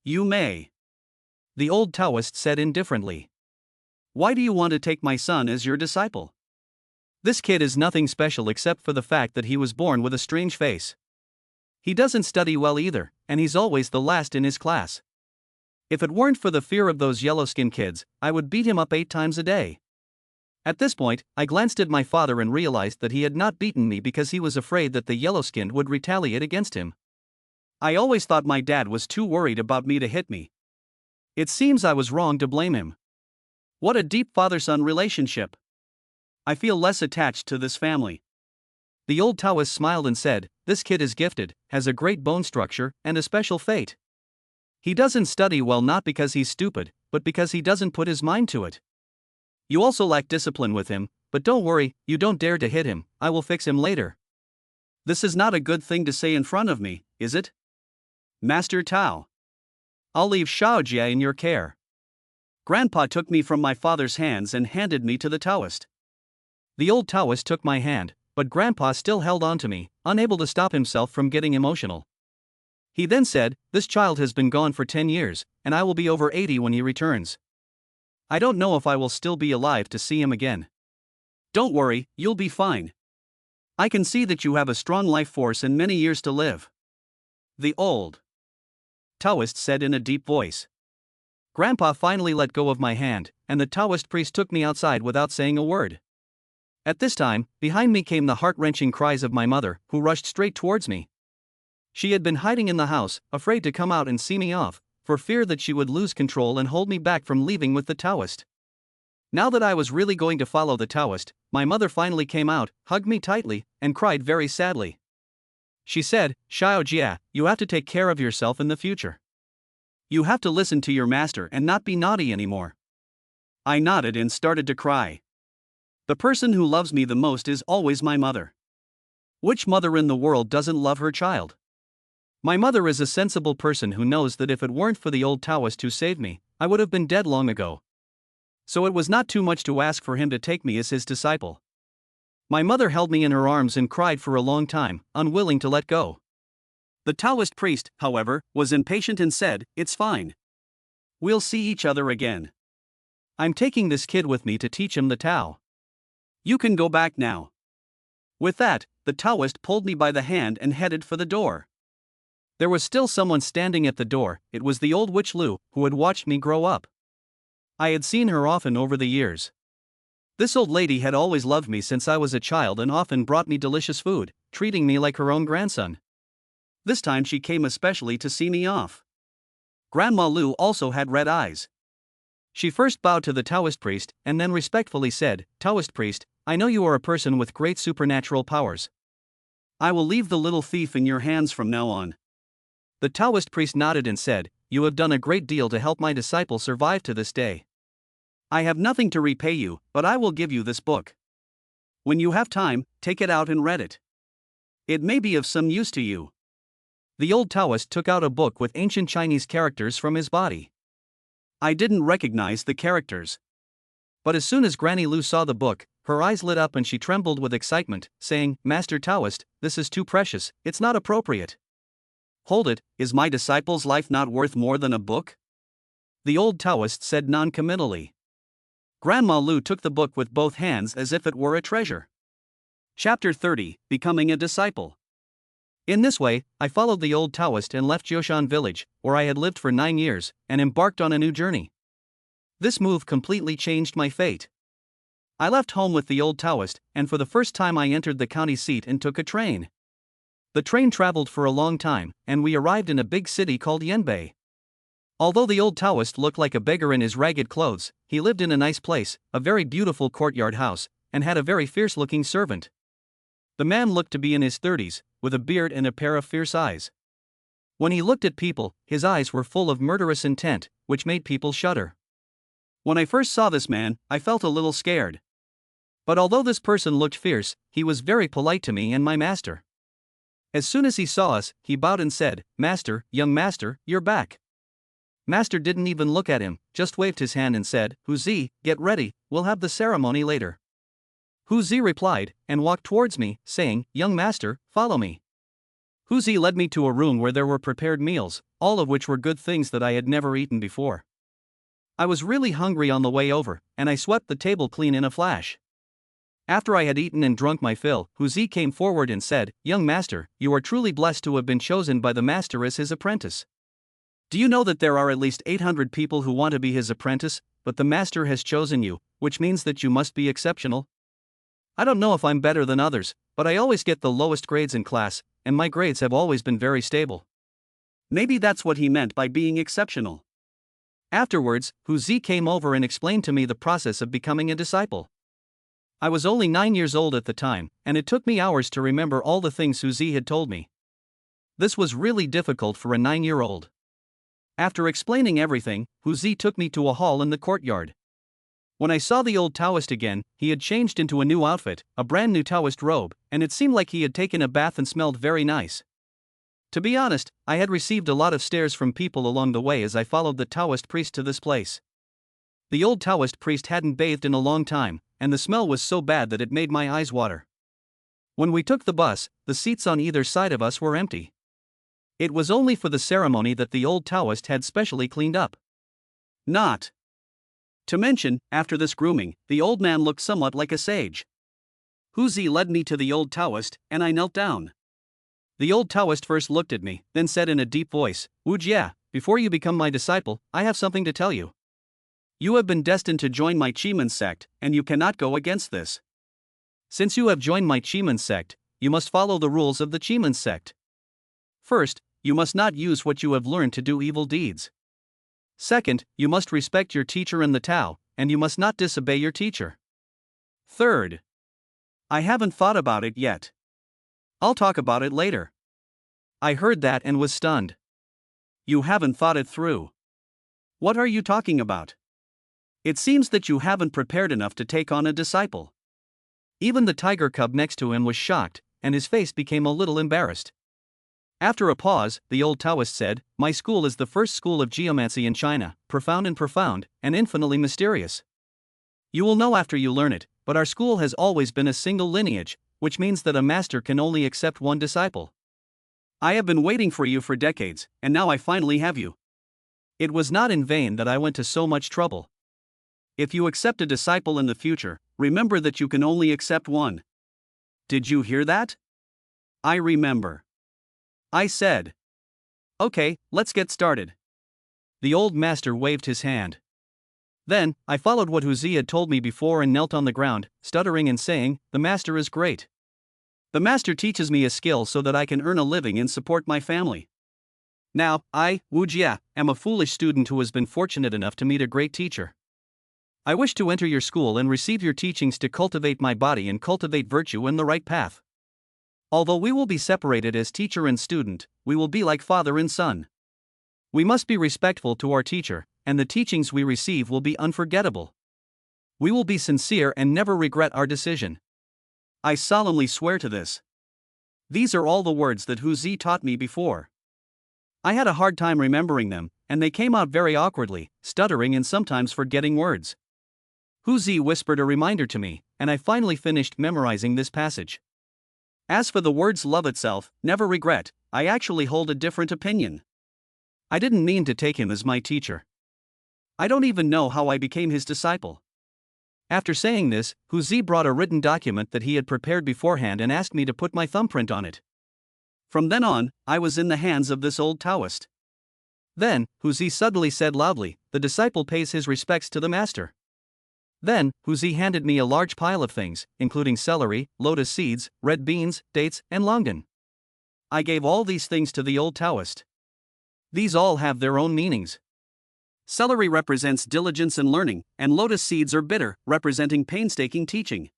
"You may," the old Taoist said indifferently. "Why do you want to take my son as your disciple? This kid is nothing special except for the fact that he was born with a strange face. He doesn't study well either, and he's always the last in his class. If it weren't for the fear of those yellow-skinned kids, I would beat him up 8 times a day." At this point, I glanced at my father and realized that he had not beaten me because he was afraid that the yellow-skinned would retaliate against him. I always thought my dad was too worried about me to hit me. It seems I was wrong to blame him. What a deep father-son relationship. I feel less attached to this family. The old Taoist smiled and said, "This kid is gifted, has a great bone structure, and a special fate. He doesn't study well not because he's stupid, but because he doesn't put his mind to it. You also lack discipline with him, but don't worry, you don't dare to hit him, I will fix him later." This is not a good thing to say in front of me, is it? Master Tao. I'll leave Xiaojia in your care. Grandpa took me from my father's hands and handed me to the Taoist. The old Taoist took my hand, but Grandpa still held on to me, unable to stop himself from getting emotional. He then said, "This child has been gone for 10 years, and I will be over 80 when he returns. I don't know if I will still be alive to see him again. Don't worry, you'll be fine. I can see that you have a strong life force and many years to live." The old Taoist said in a deep voice. Grandpa finally let go of my hand, and the Taoist priest took me outside without saying a word. At this time, behind me came the heart-wrenching cries of my mother, who rushed straight towards me. She had been hiding in the house, afraid to come out and see me off, for fear that she would lose control and hold me back from leaving with the Taoist. Now that I was really going to follow the Taoist, my mother finally came out, hugged me tightly, and cried very sadly. She said, "Xiaojia, you have to take care of yourself in the future. You have to listen to your master and not be naughty anymore." I nodded and started to cry. The person who loves me the most is always my mother. Which mother in the world doesn't love her child? My mother is a sensible person who knows that if it weren't for the old Taoist who saved me, I would have been dead long ago. So it was not too much to ask for him to take me as his disciple. My mother held me in her arms and cried for a long time, unwilling to let go. The Taoist priest, however, was impatient and said, "It's fine. We'll see each other again. I'm taking this kid with me to teach him the Tao. You can go back now." With that, the Taoist pulled me by the hand and headed for the door. There was still someone standing at the door. It was the old witch Lu, who had watched me grow up. I had seen her often over the years. This old lady had always loved me since I was a child and often brought me delicious food, treating me like her own grandson. This time she came especially to see me off. Grandma Lu also had red eyes. She first bowed to the Taoist priest and then respectfully said, "Taoist priest, I know you are a person with great supernatural powers. I will leave the little thief in your hands from now on." The Taoist priest nodded and said, "You have done a great deal to help my disciple survive to this day. I have nothing to repay you, but I will give you this book. When you have time, take it out and read it. It may be of some use to you." The old Taoist took out a book with ancient Chinese characters from his body. I didn't recognize the characters. But as soon as Granny Lu saw the book, her eyes lit up and she trembled with excitement, saying, "Master Taoist, this is too precious, it's not appropriate." "Hold it, is my disciple's life not worth more than a book?" the old Taoist said non-committally. Grandma Lu took the book with both hands as if it were a treasure. Chapter 30, Becoming a Disciple. In this way, I followed the old Taoist and left Jioshan village, where I had lived for 9 years, and embarked on a new journey. This move completely changed my fate. I left home with the old Taoist, and for the first time I entered the county seat and took a train. The train traveled for a long time, and we arrived in a big city called Yanbei. Although the old Taoist looked like a beggar in his ragged clothes, he lived in a nice place, a very beautiful courtyard house, and had a very fierce-looking servant. The man looked to be in his 30s, with a beard and a pair of fierce eyes. When he looked at people, his eyes were full of murderous intent, which made people shudder. When I first saw this man, I felt a little scared. But although this person looked fierce, he was very polite to me and my master. As soon as he saw us, he bowed and said, "Master, young master, you're back." Master didn't even look at him, just waved his hand and said, "Huzi, get ready, we'll have the ceremony later." Huzi replied, and walked towards me, saying, "Young master, follow me." Huzi led me to a room where there were prepared meals, all of which were good things that I had never eaten before. I was really hungry on the way over, and I swept the table clean in a flash. After I had eaten and drunk my fill, Huzi came forward and said, "Young master, you are truly blessed to have been chosen by the master as his apprentice. Do you know that there are at least 800 people who want to be his apprentice, but the master has chosen you, which means that you must be exceptional? I don't know if I'm better than others, but I always get the lowest grades in class, and my grades have always been very stable." Maybe that's what he meant by being exceptional. Afterwards, Huzi came over and explained to me the process of becoming a disciple. I was only 9 years old at the time, and it took me hours to remember all the things Huzi had told me. This was really difficult for a 9-year-old. After explaining everything, Huzi took me to a hall in the courtyard. When I saw the old Taoist again, he had changed into a new outfit, a brand new Taoist robe, and it seemed like he had taken a bath and smelled very nice. To be honest, I had received a lot of stares from people along the way as I followed the Taoist priest to this place. The old Taoist priest hadn't bathed in a long time, and the smell was so bad that it made my eyes water. When we took the bus, the seats on either side of us were empty. It was only for the ceremony that the old Taoist had specially cleaned up. Not to mention, after this grooming, the old man looked somewhat like a sage. Huzi led me to the old Taoist, and I knelt down. The old Taoist first looked at me, then said in a deep voice, "Wujia, before you become my disciple, I have something to tell you. You have been destined to join my Chiman sect, and you cannot go against this. Since you have joined my Chiman sect, you must follow the rules of the Chiman sect. First, you must not use what you have learned to do evil deeds. Second, you must respect your teacher and the Tao, and you must not disobey your teacher. Third, I haven't thought about it yet. I'll talk about it later." I heard that and was stunned. You haven't thought it through? What are you talking about? It seems that you haven't prepared enough to take on a disciple. Even the tiger cub next to him was shocked, and his face became a little embarrassed. After a pause, the old Taoist said, "My school is the first school of geomancy in China, profound, and infinitely mysterious. You will know after you learn it, but our school has always been a single lineage, which means that a master can only accept one disciple. I have been waiting for you for decades, and now I finally have you. It was not in vain that I went to so much trouble. If you accept a disciple in the future, remember that you can only accept one." Did you hear that? I remember. I said. "Okay, let's get started." The old master waved his hand. Then, I followed what Huzi had told me before and knelt on the ground, stuttering and saying, "The master is great. The master teaches me a skill so that I can earn a living and support my family. Now, I, Wu Jia, am a foolish student who has been fortunate enough to meet a great teacher. I wish to enter your school and receive your teachings to cultivate my body and cultivate virtue in the right path. Although we will be separated as teacher and student, we will be like father and son. We must be respectful to our teacher, and the teachings we receive will be unforgettable. We will be sincere and never regret our decision. I solemnly swear to this. These are all the words that Hu Zi taught me before. I had a hard time remembering them, and they came out very awkwardly, stuttering and sometimes forgetting words. Hu Zi whispered a reminder to me, and I finally finished memorizing this passage. As for the words love itself, never regret, I actually hold a different opinion. I didn't mean to take him as my teacher. I don't even know how I became his disciple. After saying this, Hu Zi brought a written document that he had prepared beforehand and asked me to put my thumbprint on it. From then on, I was in the hands of this old Taoist. Then, Hu Zi suddenly said loudly, "The disciple pays his respects to the master." Then, Hu Zi handed me a large pile of things, including celery, lotus seeds, red beans, dates, and longan. I gave all these things to the old Taoist. These all have their own meanings. Celery represents diligence and learning, and lotus seeds are bitter, representing painstaking teaching.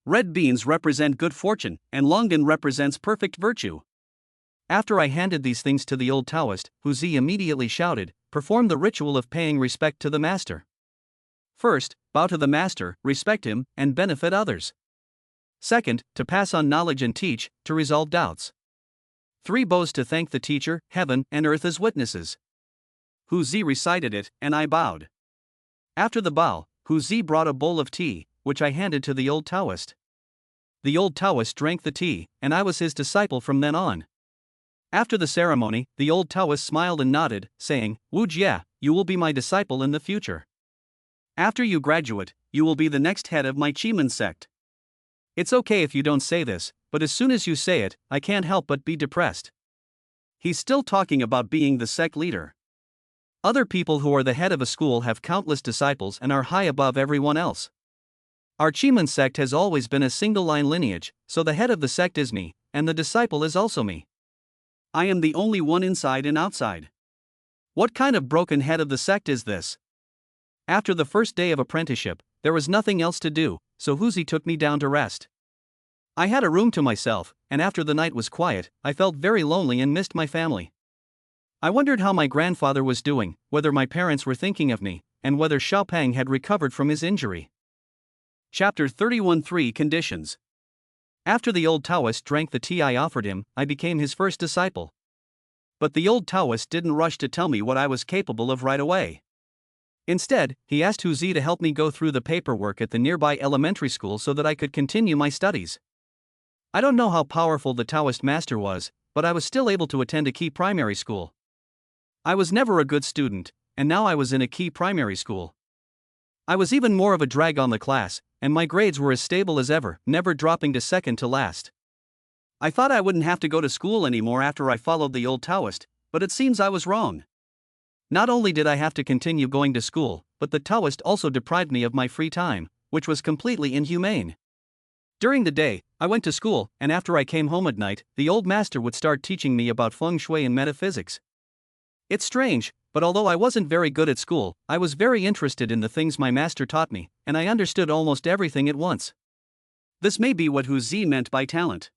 Red beans represent good fortune, and longan represents perfect virtue. After I handed these things to the old Taoist, Hu Zi immediately shouted, "Perform the ritual of paying respect to the master. First, bow to the master, respect him, and benefit others. Second, to pass on knowledge and teach, to resolve doubts. 3 bows to thank the teacher, heaven and earth as witnesses." Hu Zi recited it, and I bowed. After the bow, Hu Zi brought a bowl of tea, which I handed to the old Taoist. The old Taoist drank the tea, and I was his disciple from then on. After the ceremony, the old Taoist smiled and nodded, saying, "Wu Jie, you will be my disciple in the future. After you graduate, you will be the next head of my Chiman sect." It's okay if you don't say this, but as soon as you say it, I can't help but be depressed. He's still talking about being the sect leader. Other people who are the head of a school have countless disciples and are high above everyone else. Our Chiman sect has always been a single-line lineage, so the head of the sect is me, and the disciple is also me. I am the only one inside and outside. What kind of broken head of the sect is this? After the first day of apprenticeship, there was nothing else to do, so Hu Zi took me down to rest. I had a room to myself, and after the night was quiet, I felt very lonely and missed my family. I wondered how my grandfather was doing, whether my parents were thinking of me, and whether Xiaopeng had recovered from his injury. Chapter 31 3 Conditions. After the old Taoist drank the tea I offered him, I became his first disciple. But the old Taoist didn't rush to tell me what I was capable of right away. Instead, he asked Hu Zi to help me go through the paperwork at the nearby elementary school so that I could continue my studies. I don't know how powerful the Taoist master was, but I was still able to attend a key primary school. I was never a good student, and now I was in a key primary school. I was even more of a drag on the class, and my grades were as stable as ever, never dropping to second to last. I thought I wouldn't have to go to school anymore after I followed the old Taoist, but it seems I was wrong. Not only did I have to continue going to school, but the Taoist also deprived me of my free time, which was completely inhumane. During the day, I went to school, and after I came home at night, the old master would start teaching me about Feng Shui and metaphysics. It's strange, but although I wasn't very good at school, I was very interested in the things my master taught me, and I understood almost everything at once. This may be what Hu Zi meant by talent.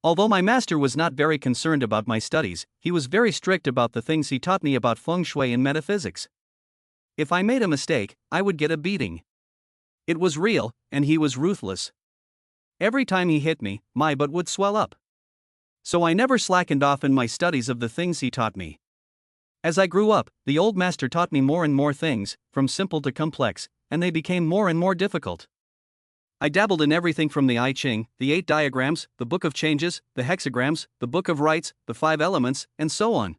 Although my master was not very concerned about my studies, he was very strict about the things he taught me about Feng Shui and metaphysics. If I made a mistake, I would get a beating. It was real, and he was ruthless. Every time he hit me, my butt would swell up. So I never slackened off in my studies of the things he taught me. As I grew up, the old master taught me more and more things, from simple to complex, and they became more and more difficult. I dabbled in everything from the I Ching, the 8 diagrams, the Book of Changes, the hexagrams, the Book of Rites, the 5 elements, and so on.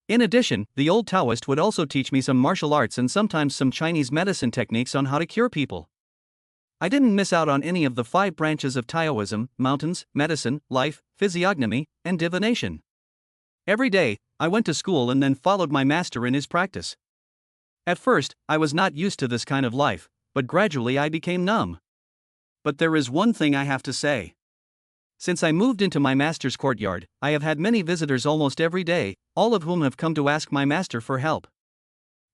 In addition, the old Taoist would also teach me some martial arts and sometimes some Chinese medicine techniques on how to cure people. I didn't miss out on any of the 5 branches of Taoism: mountains, medicine, life, physiognomy, and divination. Every day, I went to school and then followed my master in his practice. At first, I was not used to this kind of life, but gradually I became numb. But there is one thing I have to say. Since I moved into my master's courtyard, I have had many visitors almost every day, all of whom have come to ask my master for help.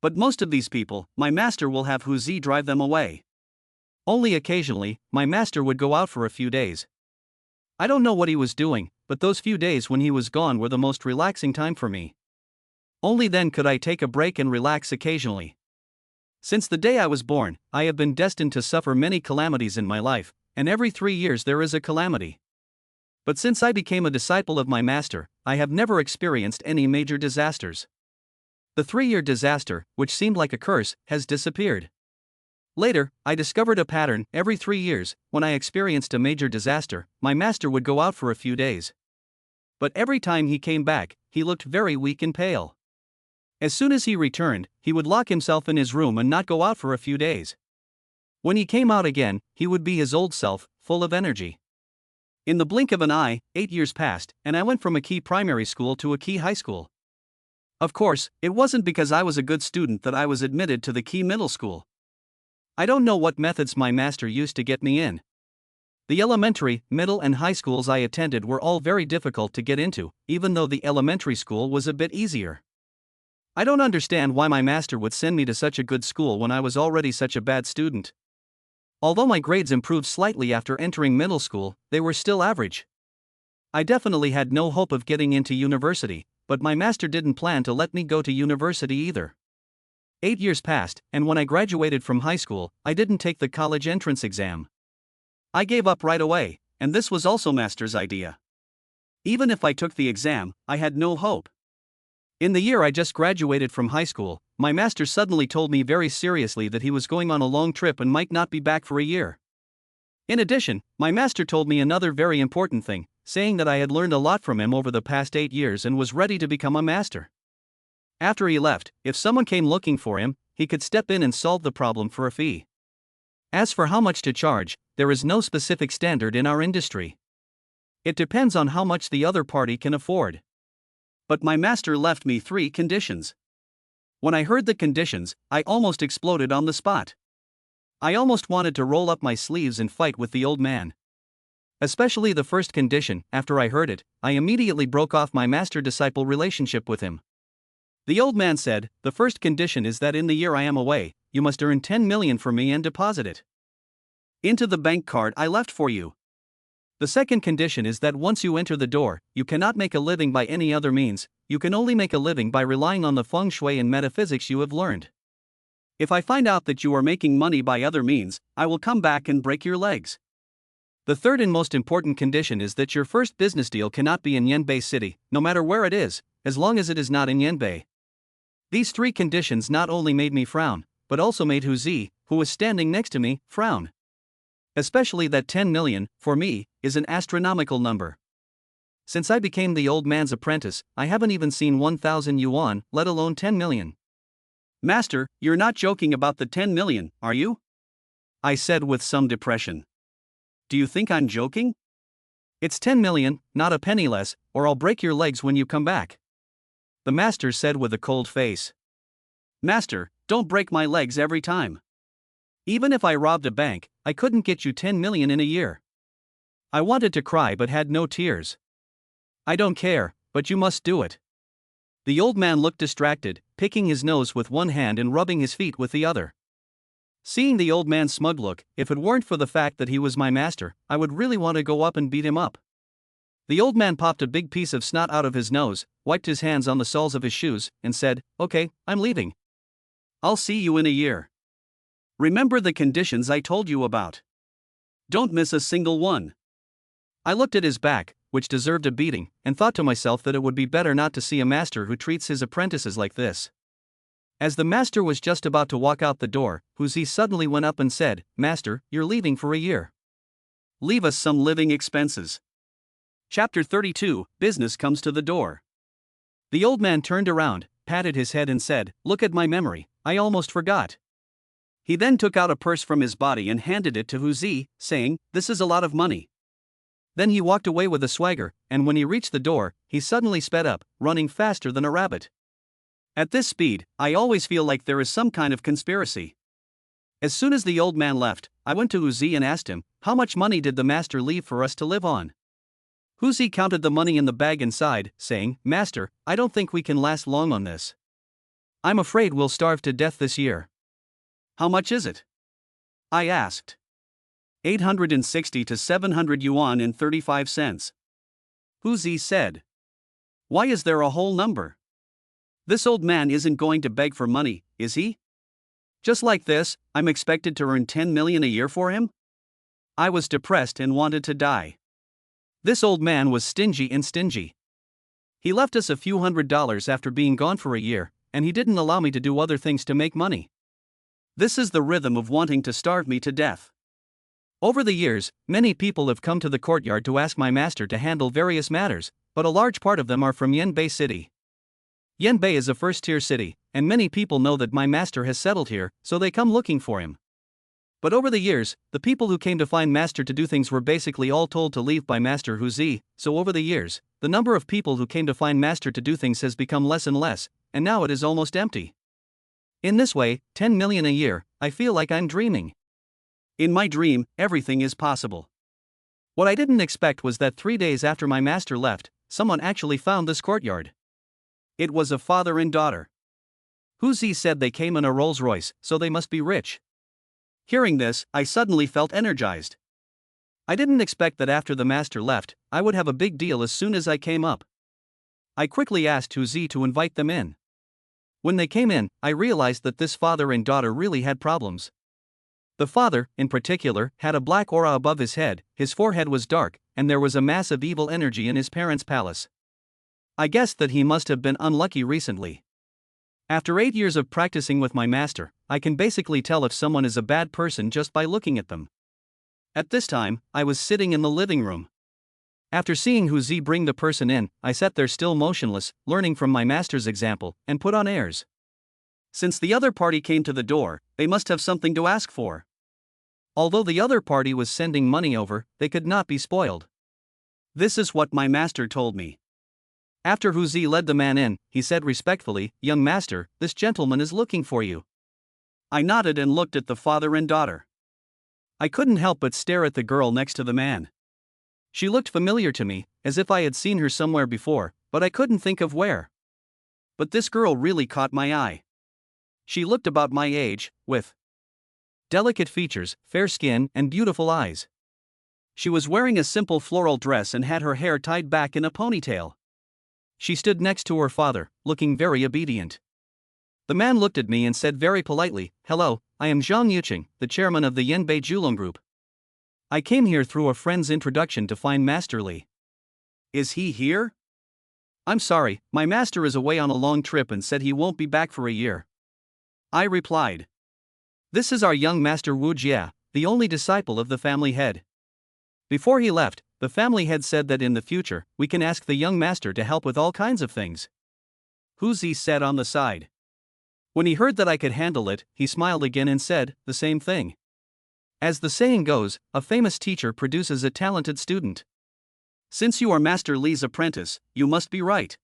But most of these people, my master will have Hu Zi drive them away. Only occasionally, my master would go out for a few days. I don't know what he was doing, but those few days when he was gone were the most relaxing time for me. Only then could I take a break and relax occasionally. Since the day I was born, I have been destined to suffer many calamities in my life, and every 3 years there is a calamity. But since I became a disciple of my master, I have never experienced any major disasters. The 3-year disaster, which seemed like a curse, has disappeared. Later, I discovered a pattern. Every 3 years, when I experienced a major disaster, my master would go out for a few days. But every time he came back, he looked very weak and pale. As soon as he returned, he would lock himself in his room and not go out for a few days. When he came out again, he would be his old self, full of energy. In the blink of an eye, 8 years passed, and I went from a key primary school to a key high school. Of course, it wasn't because I was a good student that I was admitted to the key middle school. I don't know what methods my master used to get me in. The elementary, middle and high schools I attended were all very difficult to get into, even though the elementary school was a bit easier. I don't understand why my master would send me to such a good school when I was already such a bad student. Although my grades improved slightly after entering middle school, they were still average. I definitely had no hope of getting into university, but my master didn't plan to let me go to university either. 8 years passed, and when I graduated from high school, I didn't take the college entrance exam. I gave up right away, and this was also master's idea. Even if I took the exam, I had no hope. In the year I just graduated from high school, my master suddenly told me very seriously that he was going on a long trip and might not be back for a year. In addition, my master told me another very important thing, saying that I had learned a lot from him over the past 8 years and was ready to become a master. After he left, if someone came looking for him, he could step in and solve the problem for a fee. As for how much to charge, there is no specific standard in our industry. It depends on how much the other party can afford. But my master left me 3 conditions. When I heard the conditions, I almost exploded on the spot. I almost wanted to roll up my sleeves and fight with the old man. Especially the first condition. After I heard it, I immediately broke off my master-disciple relationship with him. The old man said, "The first condition is that in the year I am away, you must earn 10 million for me and deposit it into the bank card I left for you. The second condition is that once you enter the door, you cannot make a living by any other means, you can only make a living by relying on the Feng Shui and metaphysics you have learned. If I find out that you are making money by other means, I will come back and break your legs. The third and most important condition is that your first business deal cannot be in Yanbei City, no matter where it is, as long as it is not in Yanbei." These 3 conditions not only made me frown, but also made Hu Zi, who was standing next to me, frown. Especially that 10 million, for me, is an astronomical number. Since I became the old man's apprentice, I haven't even seen 1,000 yuan, let alone 10 million. "Master, you're not joking about the 10 million, are you?" I said with some depression. "Do you think I'm joking? It's 10 million, not a penny less, or I'll break your legs when you come back," the master said with a cold face. "Master, don't break my legs every time. Even if I robbed a bank, I couldn't get you 10 million in a year." I wanted to cry but had no tears. "I don't care, but you must do it." The old man looked distracted, picking his nose with one hand and rubbing his feet with the other. Seeing the old man's smug look, if it weren't for the fact that he was my master, I would really want to go up and beat him up. The old man popped a big piece of snot out of his nose, wiped his hands on the soles of his shoes, and said, "Okay, I'm leaving. I'll see you in a year. Remember the conditions I told you about. Don't miss a single one." I looked at his back, which deserved a beating, and thought to myself that it would be better not to see a master who treats his apprentices like this. As the master was just about to walk out the door, Hu Zi suddenly went up and said, "Master, you're leaving for a year. Leave us some living expenses." Chapter 32, Business Comes to the Door. The old man turned around, patted his head and said, "Look at my memory, I almost forgot." He then took out a purse from his body and handed it to Hu Zi, saying, "This is a lot of money." Then he walked away with a swagger, and when he reached the door, he suddenly sped up, running faster than a rabbit. At this speed, I always feel like there is some kind of conspiracy. As soon as the old man left, I went to Hu Zi and asked him, "How much money did the master leave for us to live on?" Hu Zi counted the money in the bag inside, saying, "Master, I don't think we can last long on this." I'm afraid we'll starve to death this year. How much is it? I asked. 860 to 700 yuan and 35 cents. Hu Zi said. Why is there a whole number? This old man isn't going to beg for money, is he? Just like this, I'm expected to earn 10 million a year for him? I was depressed and wanted to die. This old man was stingy and stingy. He left us a few $100s after being gone for a year, and he didn't allow me to do other things to make money. This is the rhythm of wanting to starve me to death. Over the years, many people have come to the courtyard to ask my master to handle various matters, but a large part of them are from Yanbei City. Yanbei is a first-tier city, and many people know that my master has settled here, so they come looking for him. But over the years, the people who came to find master to do things were basically all told to leave by Master Hu Zi, so over the years, the number of people who came to find master to do things has become less and less, and now it is almost empty. In this way, 10 million a year, I feel like I'm dreaming. In my dream, everything is possible. What I didn't expect was that 3 days after my master left, someone actually found this courtyard. It was a father and daughter. Hu Zi said they came in a Rolls Royce, so they must be rich. Hearing this, I suddenly felt energized. I didn't expect that after the master left, I would have a big deal as soon as I came up. I quickly asked Hu Zi to invite them in. When they came in, I realized that this father and daughter really had problems. The father, in particular, had a black aura above his head, his forehead was dark, and there was a massive evil energy in his parents' palace. I guessed that he must have been unlucky recently. After 8 years of practicing with my master, I can basically tell if someone is a bad person just by looking at them. At this time, I was sitting in the living room. After seeing Hu Zi bring the person in, I sat there still motionless, learning from my master's example, and put on airs. Since the other party came to the door, they must have something to ask for. Although the other party was sending money over, they could not be spoiled. This is what my master told me. After Hu Zi led the man in, he said respectfully, "Young master, this gentleman is looking for you." I nodded and looked at the father and daughter. I couldn't help but stare at the girl next to the man. She looked familiar to me, as if I had seen her somewhere before, but I couldn't think of where. But this girl really caught my eye. She looked about my age, with delicate features, fair skin, and beautiful eyes. She was wearing a simple floral dress and had her hair tied back in a ponytail. She stood next to her father, looking very obedient. The man looked at me and said very politely, "Hello, I am Zhang Yuqing, the chairman of the Yanbei Julong Group. I came here through a friend's introduction to find Master Li." "Is he here?" "I'm sorry, my master is away on a long trip and said he won't be back for a year." I replied. "This is our young master Wu Jia, the only disciple of the family head." Before he left, the family head said that in the future, we can ask the young master to help with all kinds of things. Hu Zi said on the side. When he heard that I could handle it, he smiled again and said the same thing. As the saying goes, a famous teacher produces a talented student. Since you are Master Li's apprentice, you must be right.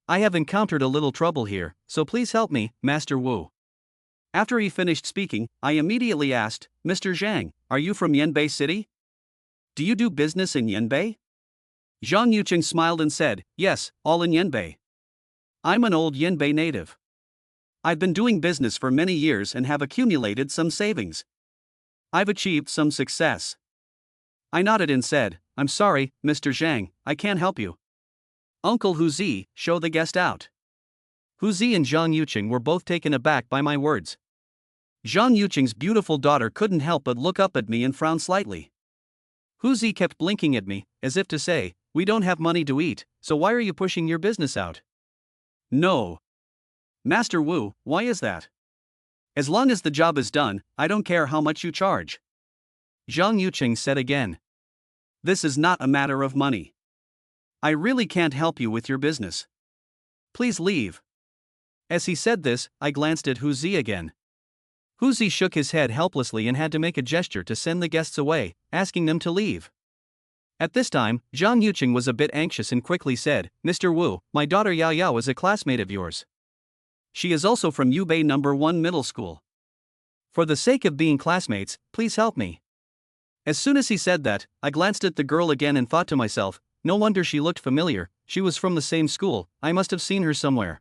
I have encountered a little trouble here, so please help me, Master Wu. After he finished speaking, I immediately asked, "Mr. Zhang, are you from Yanbei City? Do you do business in Yanbei?" Zhang Yuqing smiled and said, "Yes, all in Yanbei. I'm an old Yanbei native. I've been doing business for many years and have accumulated some savings. I've achieved some success." I nodded and said, "I'm sorry, Mr. Zhang, I can't help you. Uncle Hu Zi, show the guest out." Hu Zi and Zhang Yuqing were both taken aback by my words. Zhang Yuqing's beautiful daughter couldn't help but look up at me and frown slightly. Hu Zi kept blinking at me, as if to say, "We don't have money to eat, so why are you pushing your business out?" "No. Master Wu, why is that? As long as the job is done, I don't care how much you charge." Zhang Yuqing said again. "This is not a matter of money. I really can't help you with your business. Please leave." As he said this, I glanced at Hu Zi again. Hu Zi shook his head helplessly and had to make a gesture to send the guests away, asking them to leave. At this time, Zhang Yuqing was a bit anxious and quickly said, "Mr. Wu, my daughter Yao Yao is a classmate of yours. She is also from Yubei No. 1 Middle School. For the sake of being classmates, please help me." As soon as he said that, I glanced at the girl again and thought to myself, no wonder she looked familiar, she was from the same school, I must have seen her somewhere.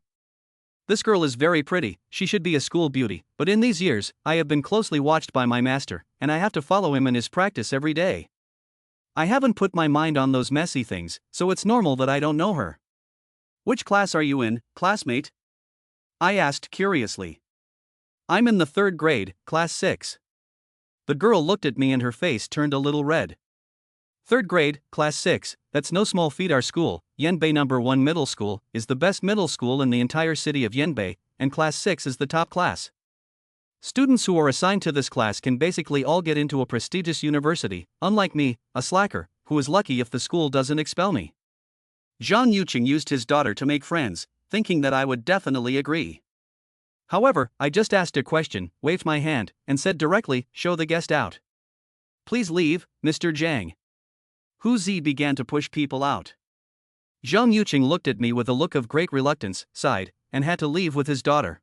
This girl is very pretty, she should be a school beauty, but in these years, I have been closely watched by my master, and I have to follow him in his practice every day. I haven't put my mind on those messy things, so it's normal that I don't know her. Which class are you in, classmate? I asked curiously. I'm in the 3rd grade, class 6. The girl looked at me and her face turned a little red. 3rd grade, class 6, that's no small feat. Our school, Yenbei No. 1 Middle School, is the best middle school in the entire city of Yenbei, and class 6 is the top class. Students who are assigned to this class can basically all get into a prestigious university, unlike me, a slacker, who is lucky if the school doesn't expel me. Zhang Yuqing used his daughter to make friends, thinking that I would definitely agree. However, I just asked a question, waved my hand, and said directly, "Show the guest out." "Please leave, Mr. Zhang." Hu Zi began to push people out. Zhang Yuqing looked at me with a look of great reluctance, sighed, and had to leave with his daughter.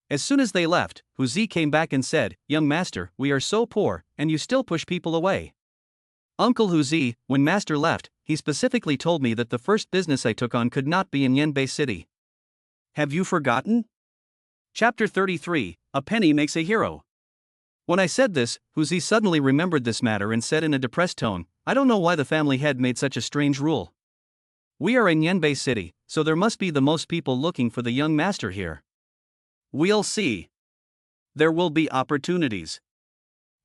As soon as they left, Hu Zi came back and said, "Young master, we are so poor, and you still push people away." Uncle Hu Zi, when master left, he specifically told me that the first business I took on could not be in Yenbei City. Have you forgotten? Chapter 33, A Penny Makes a Hero. When I said this, Hu Zi suddenly remembered this matter and said in a depressed tone, "I don't know why the family head made such a strange rule. We are in Yenbei City, so there must be the most people looking for the young master here. We'll see. There will be opportunities,"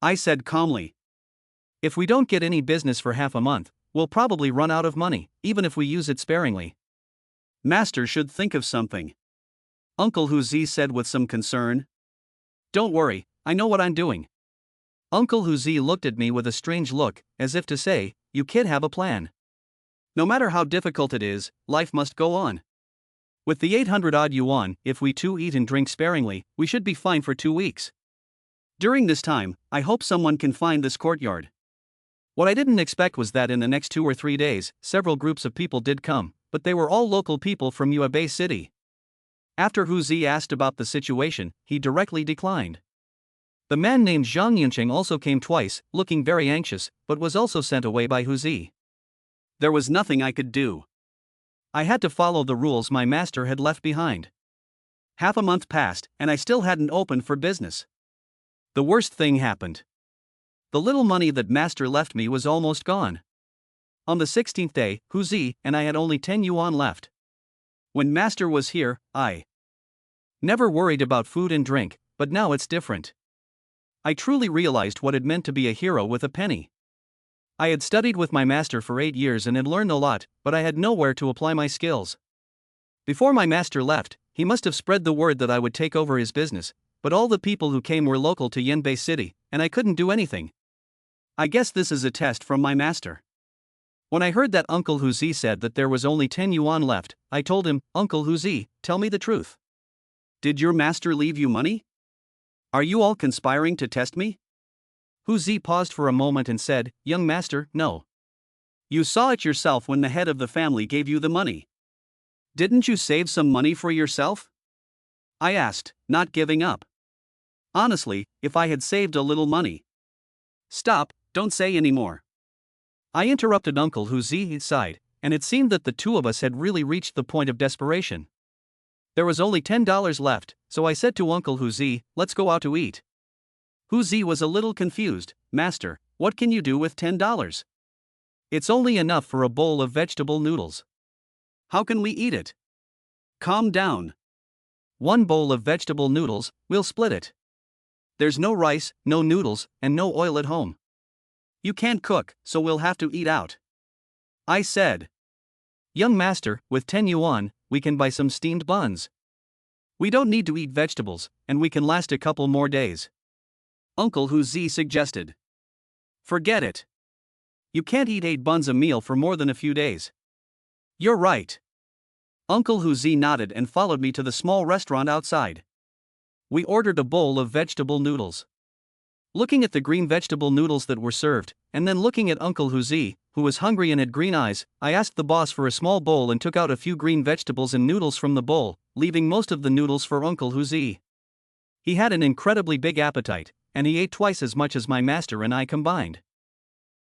I said calmly. "If we don't get any business for half a month, we'll probably run out of money, even if we use it sparingly. Master should think of something," Uncle Hu Zi said with some concern. "Don't worry, I know what I'm doing." Uncle Hu Zi looked at me with a strange look, as if to say, "You kid have a plan. No matter how difficult it is, life must go on. With the 800-odd yuan, if we two eat and drink sparingly, we should be fine for 2 weeks. During this time, I hope someone can find this courtyard." What I didn't expect was that in the next 2 or 3 days, several groups of people did come, but they were all local people from Yuebei City. After Hu Zi asked about the situation, he directly declined. The man named Zhang Yunqing also came twice, looking very anxious, but was also sent away by Hu Zi. There was nothing I could do. I had to follow the rules my master had left behind. Half a month passed, and I still hadn't opened for business. The worst thing happened. The little money that master left me was almost gone. On the 16th day, Hu Zi and I had only 10 yuan left. When master was here, I never worried about food and drink, but now it's different. I truly realized what it meant to be a hero with a penny. I had studied with my master for 8 years and had learned a lot, but I had nowhere to apply my skills. Before my master left, he must have spread the word that I would take over his business, but all the people who came were local to Yenbei City, and I couldn't do anything. I guess this is a test from my master. When I heard that Uncle Hu Zi said that there was only 10 yuan left, I told him, "Uncle Hu Zi, tell me the truth. Did your master leave you money? Are you all conspiring to test me?" Hu Zi paused for a moment and said, "Young master, no. You saw it yourself when the head of the family gave you the money. Didn't you save some money for yourself?" I asked, not giving up. Honestly, if I had saved a little money. Stop, don't say any more. I interrupted Uncle Hu Zi sighed, and it seemed that the two of us had really reached the point of desperation. There was only $10 left, so I said to Uncle Hu Zi, "Let's go out to eat." Hu Zi was a little confused. "Master, what can you do with $10? It's only enough for a bowl of vegetable noodles. How can we eat it?" "Calm down. 1 bowl of vegetable noodles, we'll split it. There's no rice, no noodles, and no oil at home. You can't cook, so we'll have to eat out," I said. "Young master, with 10 yuan, we can buy some steamed buns. We don't need to eat vegetables, and we can last a couple more days," Uncle Hu Zi suggested. "Forget it. You can't eat 8 buns a meal for more than a few days." "You're right." Uncle Hu Zi nodded and followed me to the small restaurant outside. We ordered a bowl of vegetable noodles. Looking at the green vegetable noodles that were served, and then looking at Uncle Hu Zi, who was hungry and had green eyes, I asked the boss for a small bowl and took out a few green vegetables and noodles from the bowl, leaving most of the noodles for Uncle Hu Zi. He had an incredibly big appetite, and he ate twice as much as my master and I combined.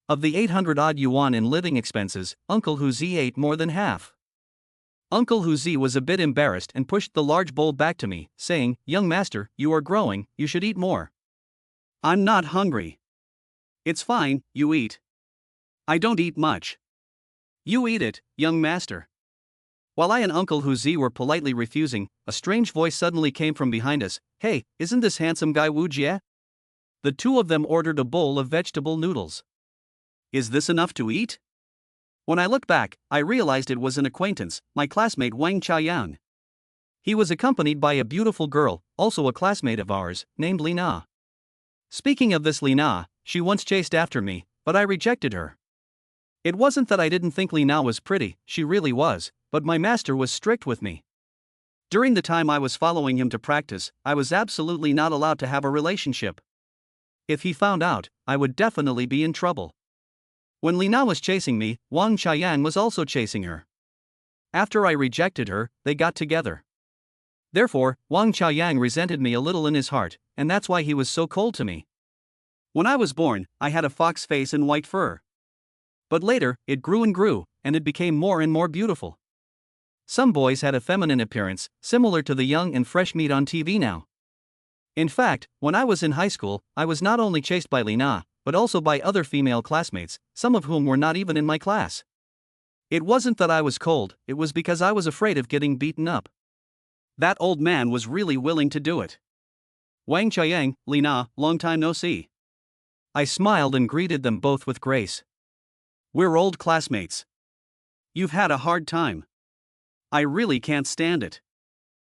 Of the 800-odd yuan in living expenses, Uncle Hu Zi ate more than half. Uncle Huzi was a bit embarrassed and pushed the large bowl back to me, saying, "Young master, you are growing, you should eat more." "I'm not hungry." "It's fine, you eat." "I don't eat much." "You eat it, young master." While I and Uncle Huzi were politely refusing, a strange voice suddenly came from behind us. "Hey, isn't this handsome guy Wu Jie?" The two of them ordered a bowl of vegetable noodles. "Is this enough to eat?" When I looked back, I realized it was an acquaintance, my classmate Wang Chaoyang. He was accompanied by a beautiful girl, also a classmate of ours, named Lina. Speaking of this Lina, she once chased after me, but I rejected her. It wasn't that I didn't think Lina was pretty, she really was, but my master was strict with me. During the time I was following him to practice, I was absolutely not allowed to have a relationship. If he found out, I would definitely be in trouble. When Lina was chasing me, Wang Chaoyang was also chasing her. After I rejected her, they got together. Therefore, Wang Chaoyang resented me a little in his heart, and that's why he was so cold to me. When I was born, I had a fox face and white fur. But later, it grew, and it became more and more beautiful. Some boys had a feminine appearance, similar to the young and fresh meat on TV now. In fact, when I was in high school, I was not only chased by Lina, but also by other female classmates, some of whom were not even in my class. It wasn't that I was cold, it was because I was afraid of getting beaten up. That old man was really willing to do it. "Wang Chaoyang, Lina, long time no see." I smiled and greeted them both with grace. "We're old classmates. You've had a hard time. I really can't stand it.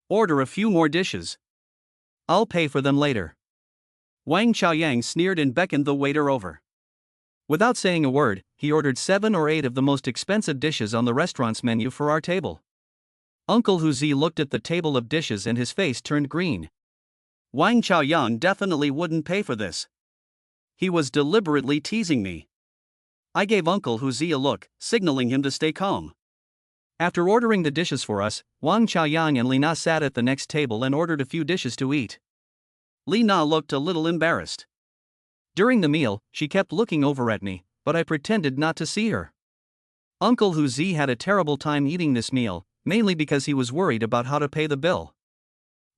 Order a few more dishes. I'll pay for them later." Wang Chaoyang sneered and beckoned the waiter over. Without saying a word, he ordered 7 or 8 of the most expensive dishes on the restaurant's menu for our table. Uncle Huzi looked at the table of dishes and his face turned green. Wang Chaoyang definitely wouldn't pay for this. He was deliberately teasing me. I gave Uncle Huzi a look, signaling him to stay calm. After ordering the dishes for us, Wang Chaoyang and Lina sat at the next table and ordered a few dishes to eat. Lina looked a little embarrassed. During the meal, she kept looking over at me, but I pretended not to see her. Uncle Huzi had a terrible time eating this meal, mainly because he was worried about how to pay the bill.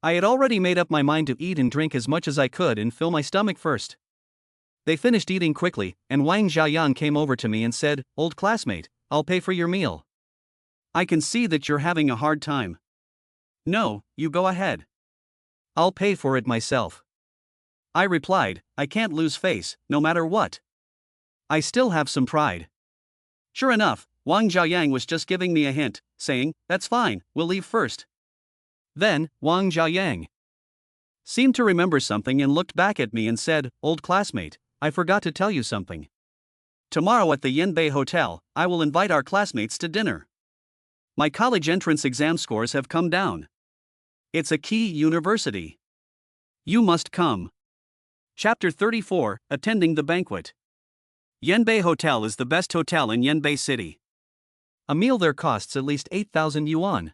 I had already made up my mind to eat and drink as much as I could and fill my stomach first. They finished eating quickly, and Wang Jiayan came over to me and said, "Old classmate, I'll pay for your meal. I can see that you're having a hard time." "No, you go ahead. I'll pay for it myself." I replied, "I can't lose face, no matter what. I still have some pride." Sure enough, Wang Jiayang was just giving me a hint, saying, "That's fine, we'll leave first." Then, Wang Jiayang seemed to remember something and looked back at me and said, "Old classmate, I forgot to tell you something. Tomorrow at the Yanbei Hotel, I will invite our classmates to dinner. My college entrance exam scores have come down. It's a key university. You must come." Chapter 34, Attending the Banquet. Yanbei Hotel is the best hotel in Yanbei City. A meal there costs at least 8,000 yuan.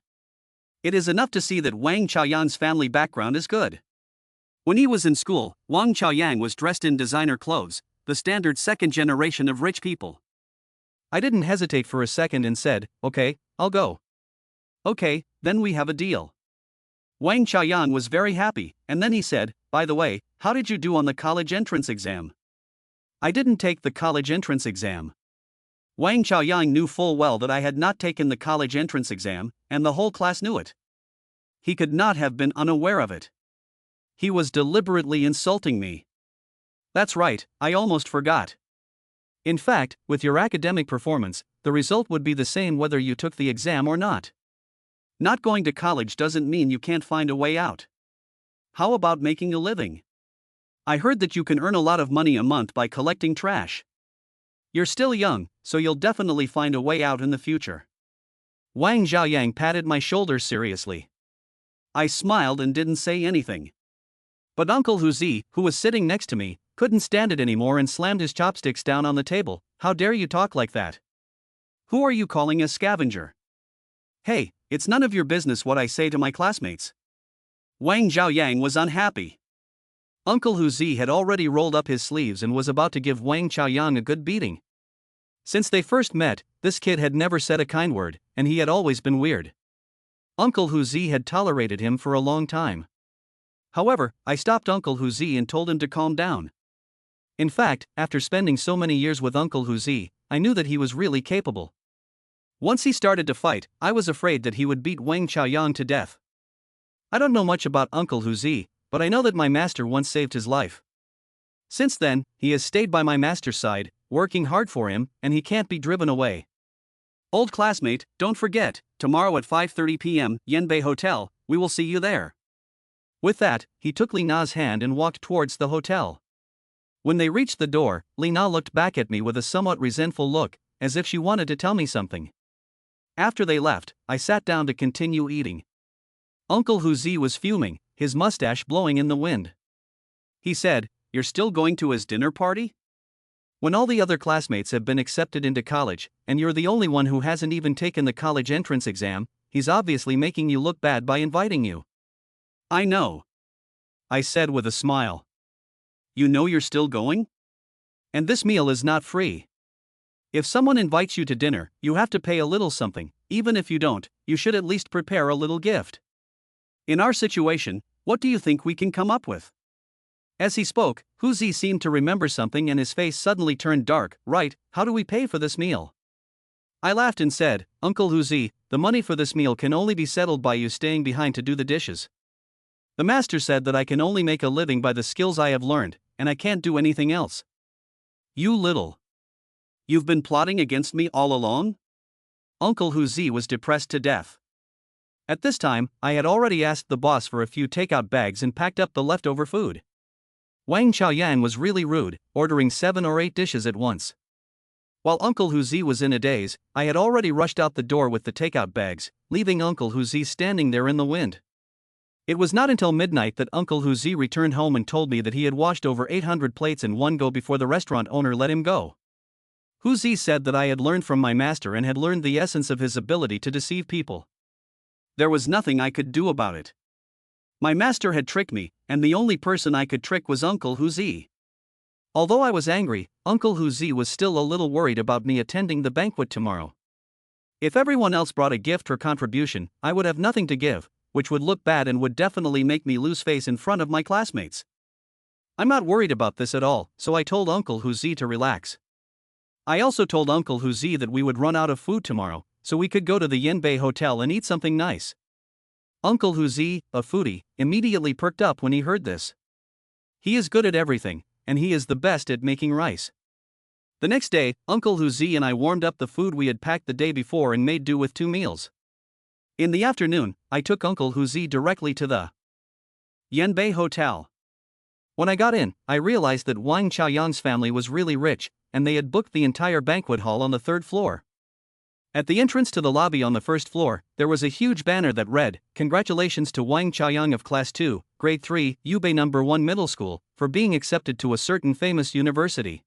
It is enough to see that Wang Chaoyang's family background is good. When he was in school, Wang Chaoyang was dressed in designer clothes, the standard second generation of rich people. I didn't hesitate for a second and said, "Okay, I'll go." "Okay, then we have a deal." Wang Chaoyang was very happy, and then he said, "By the way, how did you do on the college entrance exam?" "I didn't take the college entrance exam." Wang Chaoyang knew full well that I had not taken the college entrance exam, and the whole class knew it. He could not have been unaware of it. He was deliberately insulting me. That's right, I almost forgot. In fact, with your academic performance, the result would be the same whether you took the exam or not. Not going to college doesn't mean you can't find a way out. How about making a living? I heard that you can earn a lot of money a month by collecting trash. You're still young, so you'll definitely find a way out in the future. Wang Jiayang patted my shoulders seriously. I smiled and didn't say anything. But Uncle Huzi, who was sitting next to me, couldn't stand it anymore and slammed his chopsticks down on the table. "How dare you talk like that? Who are you calling a scavenger? Hey, it's none of your business what I say to my classmates." Wang Jiayang was unhappy. Uncle Huzi had already rolled up his sleeves and was about to give Wang Chaoyang a good beating. Since they first met, this kid had never said a kind word, and he had always been weird. Uncle Huzi had tolerated him for a long time. However, I stopped Uncle Huzi and told him to calm down. In fact, after spending so many years with Uncle Huzi, I knew that he was really capable. Once he started to fight, I was afraid that he would beat Wang Chaoyang to death. I don't know much about Uncle Huzi, but I know that my master once saved his life. Since then, he has stayed by my master's side, working hard for him, and he can't be driven away. Old classmate, don't forget, tomorrow at 5:30 p.m., Yanbei Hotel, we will see you there. With that, he took Li Na's hand and walked towards the hotel. When they reached the door, Li Na looked back at me with a somewhat resentful look, as if she wanted to tell me something. After they left, I sat down to continue eating. Uncle Huzi was fuming, his mustache blowing in the wind. He said, "You're still going to his dinner party? When all the other classmates have been accepted into college, and you're the only one who hasn't even taken the college entrance exam, he's obviously making you look bad by inviting you." "I know," I said with a smile. "You know you're still going? And this meal is not free. If someone invites you to dinner, you have to pay a little something. Even if you don't, you should at least prepare a little gift. In our situation, what do you think we can come up with?" As he spoke, Huzi seemed to remember something and his face suddenly turned dark. "Right, how do we pay for this meal?" I laughed and said, "Uncle Huzi, the money for this meal can only be settled by you staying behind to do the dishes. The master said that I can only make a living by the skills I have learned, and I can't do anything else." "You little. You've been plotting against me all along?" Uncle Huzi was depressed to death. At this time, I had already asked the boss for a few takeout bags and packed up the leftover food. Wang Chaoyang was really rude, ordering 7 or 8 dishes at once. While Uncle Huzi was in a daze, I had already rushed out the door with the takeout bags, leaving Uncle Huzi standing there in the wind. It was not until midnight that Uncle Huzi returned home and told me that he had washed over 800 plates in one go before the restaurant owner let him go. Huzi said that I had learned from my master and had learned the essence of his ability to deceive people. There was nothing I could do about it. My master had tricked me, and the only person I could trick was Uncle Huzi. Although I was angry, Uncle Huzi was still a little worried about me attending the banquet tomorrow. If everyone else brought a gift or contribution, I would have nothing to give, which would look bad and would definitely make me lose face in front of my classmates. I'm not worried about this at all, so I told Uncle Huzi to relax. I also told Uncle Huzi that we would run out of food tomorrow, so we could go to the Yanbei Hotel and eat something nice. Uncle Huzi, a foodie, immediately perked up when he heard this. He is good at everything, and he is the best at making rice. The next day, Uncle Huzi and I warmed up the food we had packed the day before and made do with 2 meals. In the afternoon, I took Uncle Huzi directly to the Yanbei Hotel. When I got in, I realized that Wang Chaoyang's family was really rich, and they had booked the entire banquet hall on the 3rd floor. At the entrance to the lobby on the 1st floor, there was a huge banner that read, "Congratulations to Wang Chaoyang of Class 2, Grade 3, Yubei No. 1 Middle School, for being accepted to a certain famous university."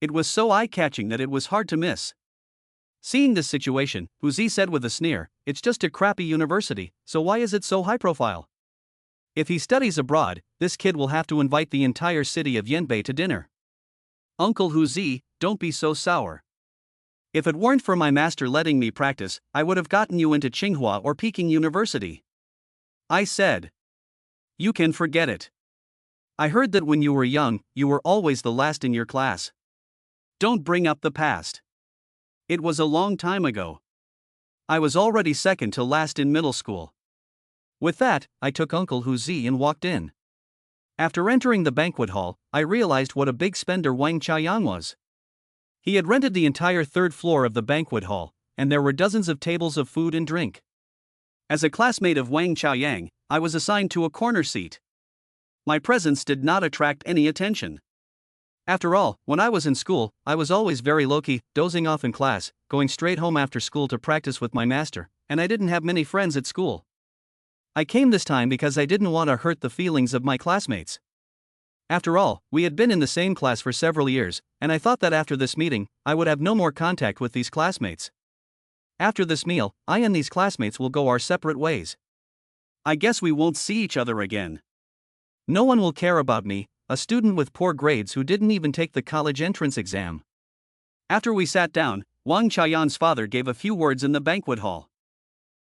It was so eye-catching that it was hard to miss. Seeing this situation, Huzi said with a sneer, "It's just a crappy university, so why is it so high-profile? If he studies abroad, this kid will have to invite the entire city of Yanbei to dinner." "Uncle Huzi, don't be so sour. If it weren't for my master letting me practice, I would have gotten you into Tsinghua or Peking University," I said. "You can forget it. I heard that when you were young, you were always the last in your class. Don't bring up the past. It was a long time ago. I was already second to last in middle school." With that, I took Uncle Huzi and walked in. After entering the banquet hall, I realized what a big spender Wang Chaoyang was. He had rented the entire 3rd floor of the banquet hall, and there were dozens of tables of food and drink. As a classmate of Wang Chaoyang, I was assigned to a corner seat. My presence did not attract any attention. After all, when I was in school, I was always very low-key, dozing off in class, going straight home after school to practice with my master, and I didn't have many friends at school. I came this time because I didn't want to hurt the feelings of my classmates. After all, we had been in the same class for several years, and I thought that after this meeting, I would have no more contact with these classmates. After this meal, I and these classmates will go our separate ways. I guess we won't see each other again. No one will care about me, a student with poor grades who didn't even take the college entrance exam. After we sat down, Wang Chaoyang's father gave a few words in the banquet hall.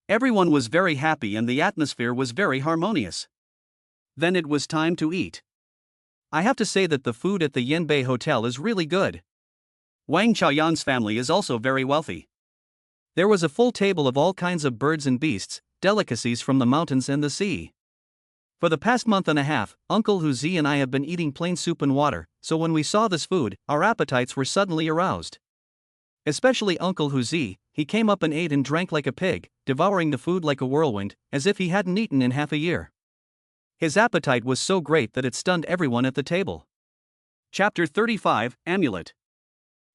Everyone was very happy and the atmosphere was very harmonious. Then it was time to eat. I have to say that the food at the Yanbei Hotel is really good. Wang Qiaoyang's family is also very wealthy. There was a full table of all kinds of birds and beasts, delicacies from the mountains and the sea. For the past month and a half, Uncle Huzi and I have been eating plain soup and water, so when we saw this food, our appetites were suddenly aroused. Especially Uncle Huzi, he came up and ate and drank like a pig, devouring the food like a whirlwind, as if he hadn't eaten in half a year. His appetite was so great that it stunned everyone at the table. Chapter 35, Amulet.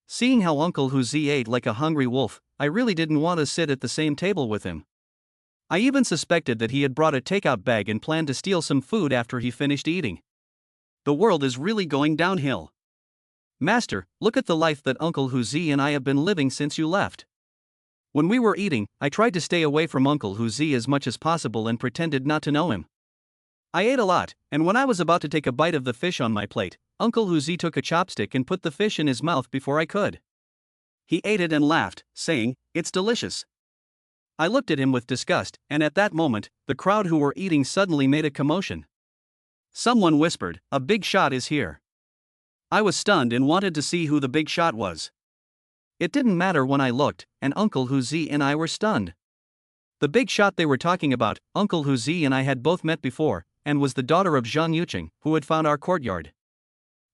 Seeing how Uncle Huzi ate like a hungry wolf, I really didn't want to sit at the same table with him. I even suspected that he had brought a takeout bag and planned to steal some food after he finished eating. The world is really going downhill. Master, look at the life that Uncle Huzi and I have been living since you left. When we were eating, I tried to stay away from Uncle Huzi as much as possible and pretended not to know him. I ate a lot, and when I was about to take a bite of the fish on my plate, Uncle Huzi took a chopstick and put the fish in his mouth before I could. He ate it and laughed, saying, "It's delicious." I looked at him with disgust, and at that moment, the crowd who were eating suddenly made a commotion. Someone whispered, "A big shot is here." I was stunned and wanted to see who the big shot was. It didn't matter when I looked, and Uncle Huzi and I were stunned. The big shot they were talking about, Uncle Huzi and I had both met before, and was the daughter of Zhang Yuqing, who had found our courtyard.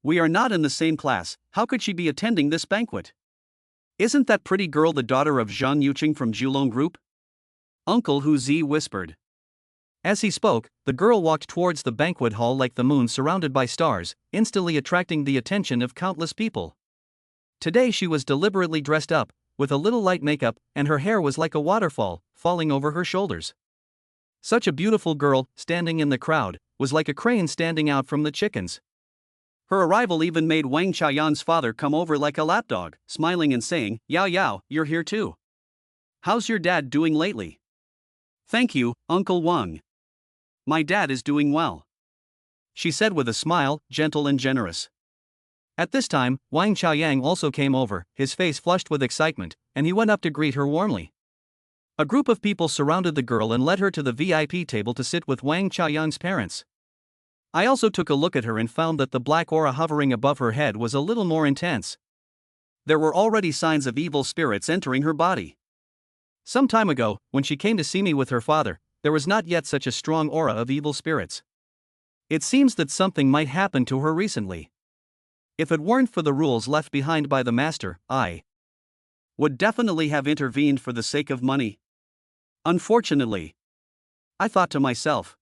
We are not in the same class, how could she be attending this banquet? Isn't that pretty girl the daughter of Zhang Yuqing from Julong Group? Uncle Huzi whispered. As he spoke, the girl walked towards the banquet hall like the moon surrounded by stars, instantly attracting the attention of countless people. Today she was deliberately dressed up, with a little light makeup, and her hair was like a waterfall, falling over her shoulders. Such a beautiful girl, standing in the crowd, was like a crane standing out from the chickens. Her arrival even made Wang Qiaoyang's father come over like a lapdog, smiling and saying, "Yao Yao, you're here too. How's your dad doing lately?" "Thank you, Uncle Wang. My dad is doing well," she said with a smile, gentle and generous. At this time, Wang Qiaoyang also came over, his face flushed with excitement, and he went up to greet her warmly. A group of people surrounded the girl and led her to the VIP table to sit with Wang Qiaoyang's parents. I also took a look at her and found that the black aura hovering above her head was a little more intense. There were already signs of evil spirits entering her body. Some time ago, when she came to see me with her father, there was not yet such a strong aura of evil spirits. It seems that something might happen to her recently. If it weren't for the rules left behind by the master, I would definitely have intervened for the sake of money. Unfortunately, I thought to myself.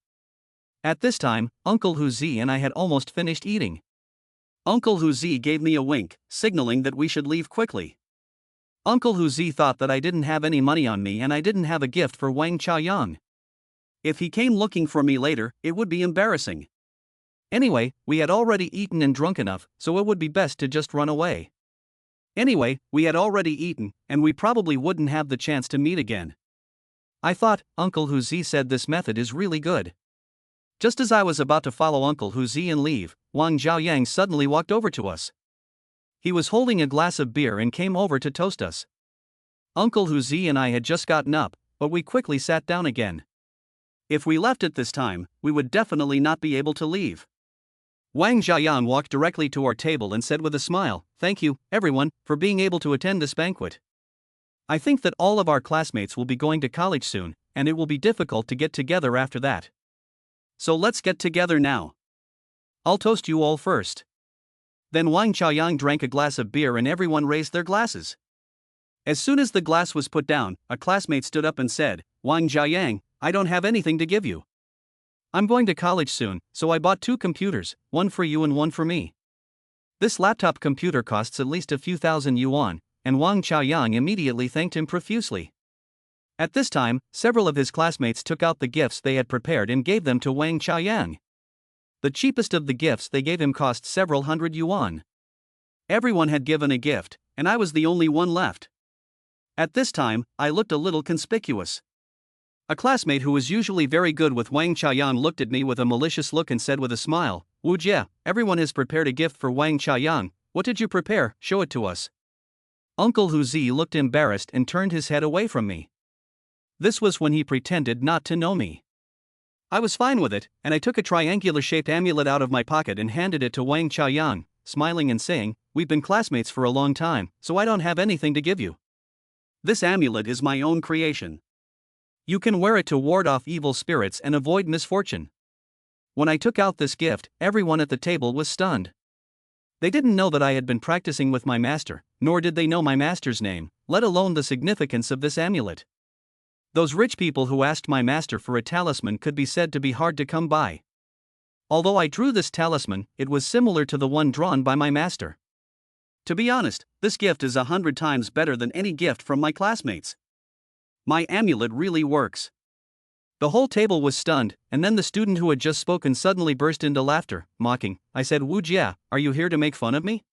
At this time, Uncle Huzi and I had almost finished eating. Uncle Huzi gave me a wink, signaling that we should leave quickly. Uncle Huzi thought that I didn't have any money on me and I didn't have a gift for Wang Qiaoyang. If he came looking for me later, it would be embarrassing. Anyway, we had already eaten and drunk enough, so it would be best to just run away. Anyway, we had already eaten, and we probably wouldn't have the chance to meet again. I thought, Uncle Huzi said this method is really good. Just as I was about to follow Uncle Huzi and leave, Wang Qiaoyang suddenly walked over to us. He was holding a glass of beer and came over to toast us. Uncle Huzi and I had just gotten up, but we quickly sat down again. If we left at this time, we would definitely not be able to leave. Wang Qiaoyang walked directly to our table and said with a smile, "Thank you, everyone, for being able to attend this banquet. I think that all of our classmates will be going to college soon, and it will be difficult to get together after that. So let's get together now. I'll toast you all first." Then Wang Qiaoyang drank a glass of beer and everyone raised their glasses. As soon as the glass was put down, a classmate stood up and said, "Wang Qiaoyang, I don't have anything to give you. I'm going to college soon, so I bought 2 computers, one for you and one for me. This laptop computer costs at least a few thousand yuan," and Wang Qiaoyang immediately thanked him profusely. At this time, several of his classmates took out the gifts they had prepared and gave them to Wang Qiaoyang. The cheapest of the gifts they gave him cost several hundred yuan. Everyone had given a gift, and I was the only one left. At this time, I looked a little conspicuous. A classmate who was usually very good with Wang Qiaoyang looked at me with a malicious look and said with a smile, "Wu Jie, everyone has prepared a gift for Wang Qiaoyang. What did you prepare? Show it to us." Uncle Huzi looked embarrassed and turned his head away from me. This was when he pretended not to know me. I was fine with it, and I took a triangular-shaped amulet out of my pocket and handed it to Wang Qiaoyang, smiling and saying, "We've been classmates for a long time, so I don't have anything to give you. This amulet is my own creation. You can wear it to ward off evil spirits and avoid misfortune." When I took out this gift, everyone at the table was stunned. They didn't know that I had been practicing with my master, nor did they know my master's name, let alone the significance of this amulet. Those rich people who asked my master for a talisman could be said to be hard to come by. Although I drew this talisman, it was similar to the one drawn by my master. To be honest, this gift is 100 times better than any gift from my classmates. My amulet really works. The whole table was stunned, and then the student who had just spoken suddenly burst into laughter, mocking. I said, "Wu Jia, are you here to make fun of me?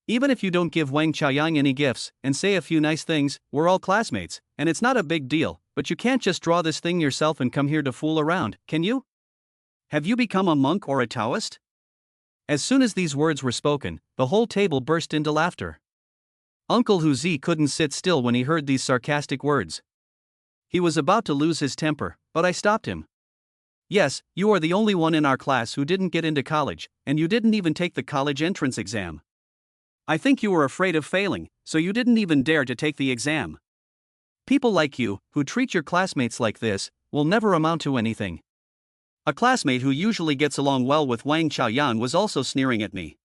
Even if you don't give Wang Qiaoyang any gifts and say a few nice things, we're all classmates, and it's not a big deal, but you can't just draw this thing yourself and come here to fool around, can you? Have you become a monk or a Taoist?" As soon as these words were spoken, the whole table burst into laughter. Uncle Huzi couldn't sit still when he heard these sarcastic words. He was about to lose his temper, but I stopped him. "Yes, you are the only one in our class who didn't get into college, and you didn't even take the college entrance exam. I think you were afraid of failing, so you didn't even dare to take the exam. People like you, who treat your classmates like this, will never amount to anything." A classmate who usually gets along well with Wang Qiaoyang was also sneering at me.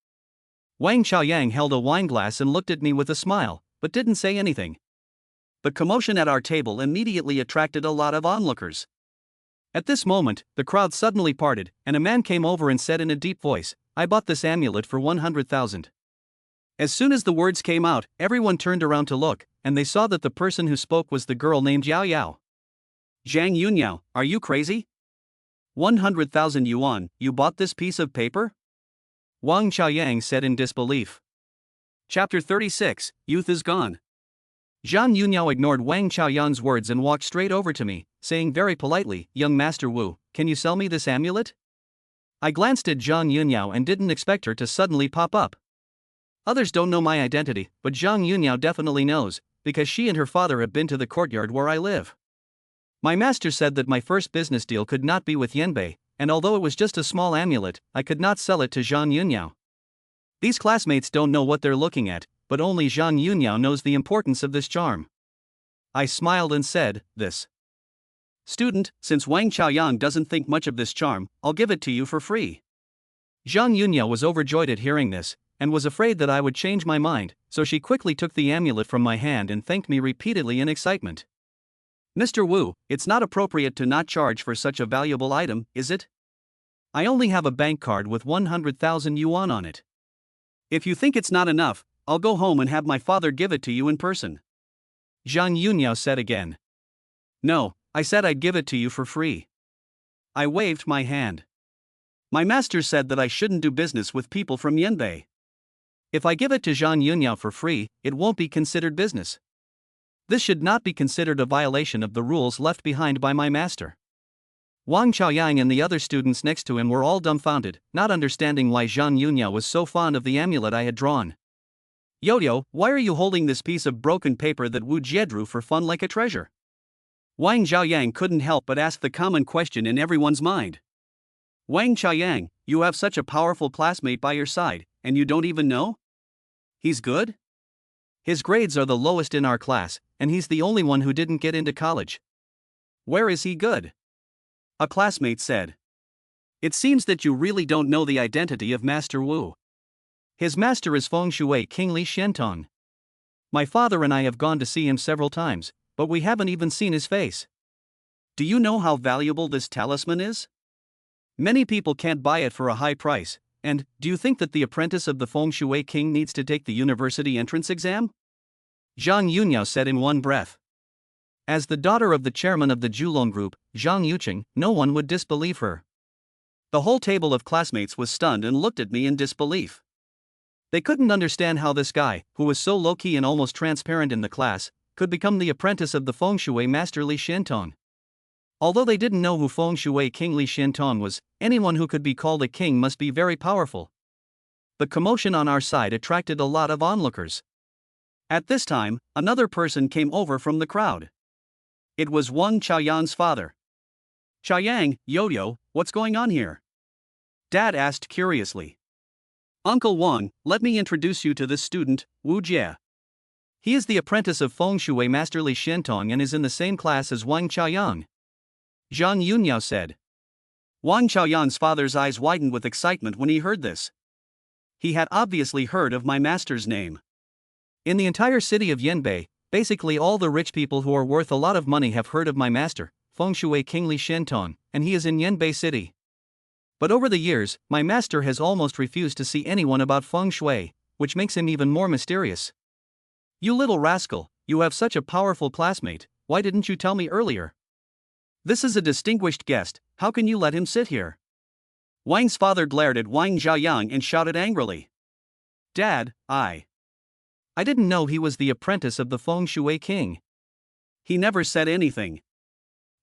Wang Qiaoyang held a wineglass and looked at me with a smile, but didn't say anything. The commotion at our table immediately attracted a lot of onlookers. At this moment, the crowd suddenly parted, and a man came over and said in a deep voice, "I bought this amulet for 100,000. As soon as the words came out, everyone turned around to look, and they saw that the person who spoke was the girl named Yao Yao. "Zhang Yunyao, are you crazy? 100,000 yuan, you bought this piece of paper?" Wang Qiaoyang said in disbelief. Chapter 36, Youth is Gone. Zhang Yunyao ignored Wang Qiaoyang's words and walked straight over to me, saying very politely, "Young Master Wu, can you sell me this amulet?" I glanced at Zhang Yunyao and didn't expect her to suddenly pop up. Others don't know my identity, but Zhang Yunyao definitely knows, because she and her father have been to the courtyard where I live. My master said that my first business deal could not be with Yanbei, and although it was just a small amulet, I could not sell it to Zhang Yunyao. These classmates don't know what they're looking at, but only Zhang Yunyao knows the importance of this charm. I smiled and said, "This student, since Wang Qiaoyang doesn't think much of this charm, I'll give it to you for free." Zhang Yunyao was overjoyed at hearing this, and was afraid that I would change my mind, so she quickly took the amulet from my hand and thanked me repeatedly in excitement. "Mr. Wu, it's not appropriate to not charge for such a valuable item, is it? I only have a bank card with 100,000 yuan on it. If you think it's not enough, I'll go home and have my father give it to you in person." Zhang Yunyao said again. "No, I said I'd give it to you for free." I waved my hand. My master said that I shouldn't do business with people from Yanbei. If I give it to Zhang Yunyao for free, it won't be considered business. This should not be considered a violation of the rules left behind by my master. Wang Qiaoyang and the other students next to him were all dumbfounded, not understanding why Zhang Yunyao was so fond of the amulet I had drawn. "Yo-yo, why are you holding this piece of broken paper that Wu Jie drew for fun like a treasure?" Wang Xiaoyang couldn't help but ask the common question in everyone's mind. "Wang Qiaoyang, you have such a powerful classmate by your side, and you don't even know? He's good? His grades are the lowest in our class, and he's the only one who didn't get into college. Where is he good?" A classmate said. "It seems that you really don't know the identity of Master Wu. His master is Feng Shui King Li Xiantong. My father and I have gone to see him several times, but we haven't even seen his face. Do you know how valuable this talisman is? Many people can't buy it for a high price, and do you think that the apprentice of the Feng Shui King needs to take the university entrance exam?" Zhang Yunyao said in one breath. As the daughter of the chairman of the Julong group, Zhang Yuqing, no one would disbelieve her. The whole table of classmates was stunned and looked at me in disbelief. They couldn't understand how this guy, who was so low-key and almost transparent in the class, could become the apprentice of the Feng Shui master Li Xiantong. Although they didn't know who Feng Shui King Li Xiantong was, anyone who could be called a king must be very powerful. The commotion on our side attracted a lot of onlookers. At this time, another person came over from the crowd. It was Wang Qiaoyang's father. Qiaoyang, Yo-Yo, what's going on here? Dad asked curiously. Uncle Wang, let me introduce you to this student, Wu Jie. He is the apprentice of Feng Shui Master Li Xiantong and is in the same class as Wang Qiaoyang. Zhang Yunyao said. Wang Qiaoyang's father's eyes widened with excitement when he heard this. He had obviously heard of my master's name. In the entire city of Yanbei, basically all the rich people who are worth a lot of money have heard of my master, Feng Shui King Li Xiantong, and he is in Yanbei City. But over the years, my master has almost refused to see anyone about Feng Shui, which makes him even more mysterious. You little rascal, you have such a powerful classmate, why didn't you tell me earlier? This is a distinguished guest, how can you let him sit here? Wang's father glared at Wang Qiaoyang and shouted angrily. Dad, I didn't know he was the apprentice of the Feng Shui king. He never said anything.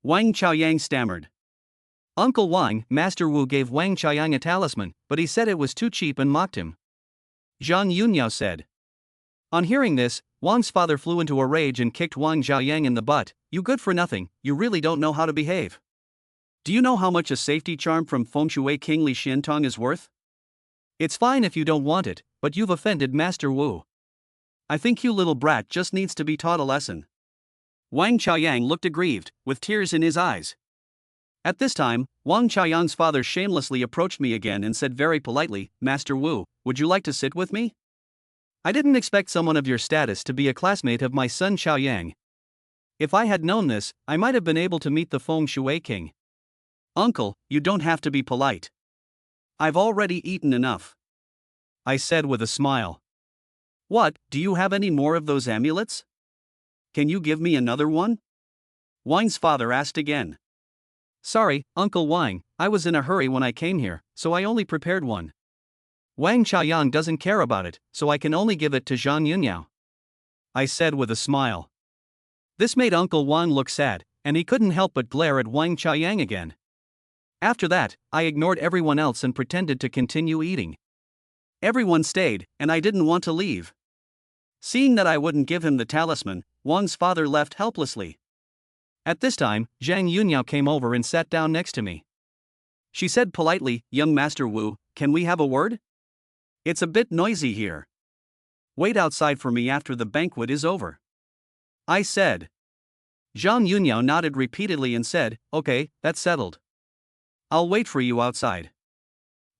Wang Qiaoyang stammered. Uncle Wang, Master Wu gave Wang Qiaoyang a talisman, but he said it was too cheap and mocked him. Zhang Yunyao said. On hearing this, Wang's father flew into a rage and kicked Wang Qiaoyang in the butt. You good for nothing, you really don't know how to behave. Do you know how much a safety charm from Feng Shui King Li Xiantong is worth? It's fine if you don't want it, but you've offended Master Wu. I think you little brat just needs to be taught a lesson. Wang Qiaoyang looked aggrieved, with tears in his eyes. At this time, Wang Qiaoyang's father shamelessly approached me again and said very politely, Master Wu, would you like to sit with me? I didn't expect someone of your status to be a classmate of my son Qiaoyang. If I had known this, I might have been able to meet the Feng Shui king. Uncle, you don't have to be polite. I've already eaten enough. I said with a smile. What, do you have any more of those amulets? Can you give me another one? Wang's father asked again. Sorry, Uncle Wang, I was in a hurry when I came here, so I only prepared one. Wang Qiaoyang doesn't care about it, so I can only give it to Zhang Yunyao. I said with a smile. This made Uncle Wang look sad, and he couldn't help but glare at Wang Qiaoyang again. After that, I ignored everyone else and pretended to continue eating. Everyone stayed, and I didn't want to leave. Seeing that I wouldn't give him the talisman, Wang's father left helplessly. At this time, Zhang Yunyao came over and sat down next to me. She said politely, Young Master Wu, can we have a word? It's a bit noisy here. Wait outside for me after the banquet is over. I said. Zhang Yunyao nodded repeatedly and said, okay, that's settled. I'll wait for you outside.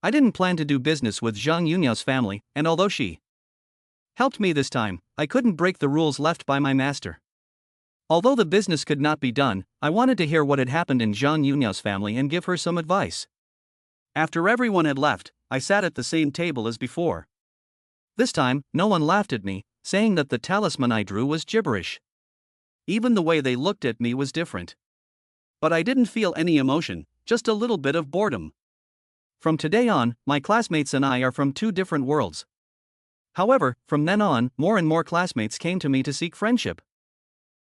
I didn't plan to do business with Zhang Yunyao's family, and although she helped me this time, I couldn't break the rules left by my master. Although the business could not be done, I wanted to hear what had happened in Zhang Yunyao's family and give her some advice. After everyone had left, I sat at the same table as before. This time, no one laughed at me, saying that the talisman I drew was gibberish. Even the way they looked at me was different. But I didn't feel any emotion, just a little bit of boredom. From today on, my classmates and I are from two different worlds. However, from then on, more and more classmates came to me to seek friendship.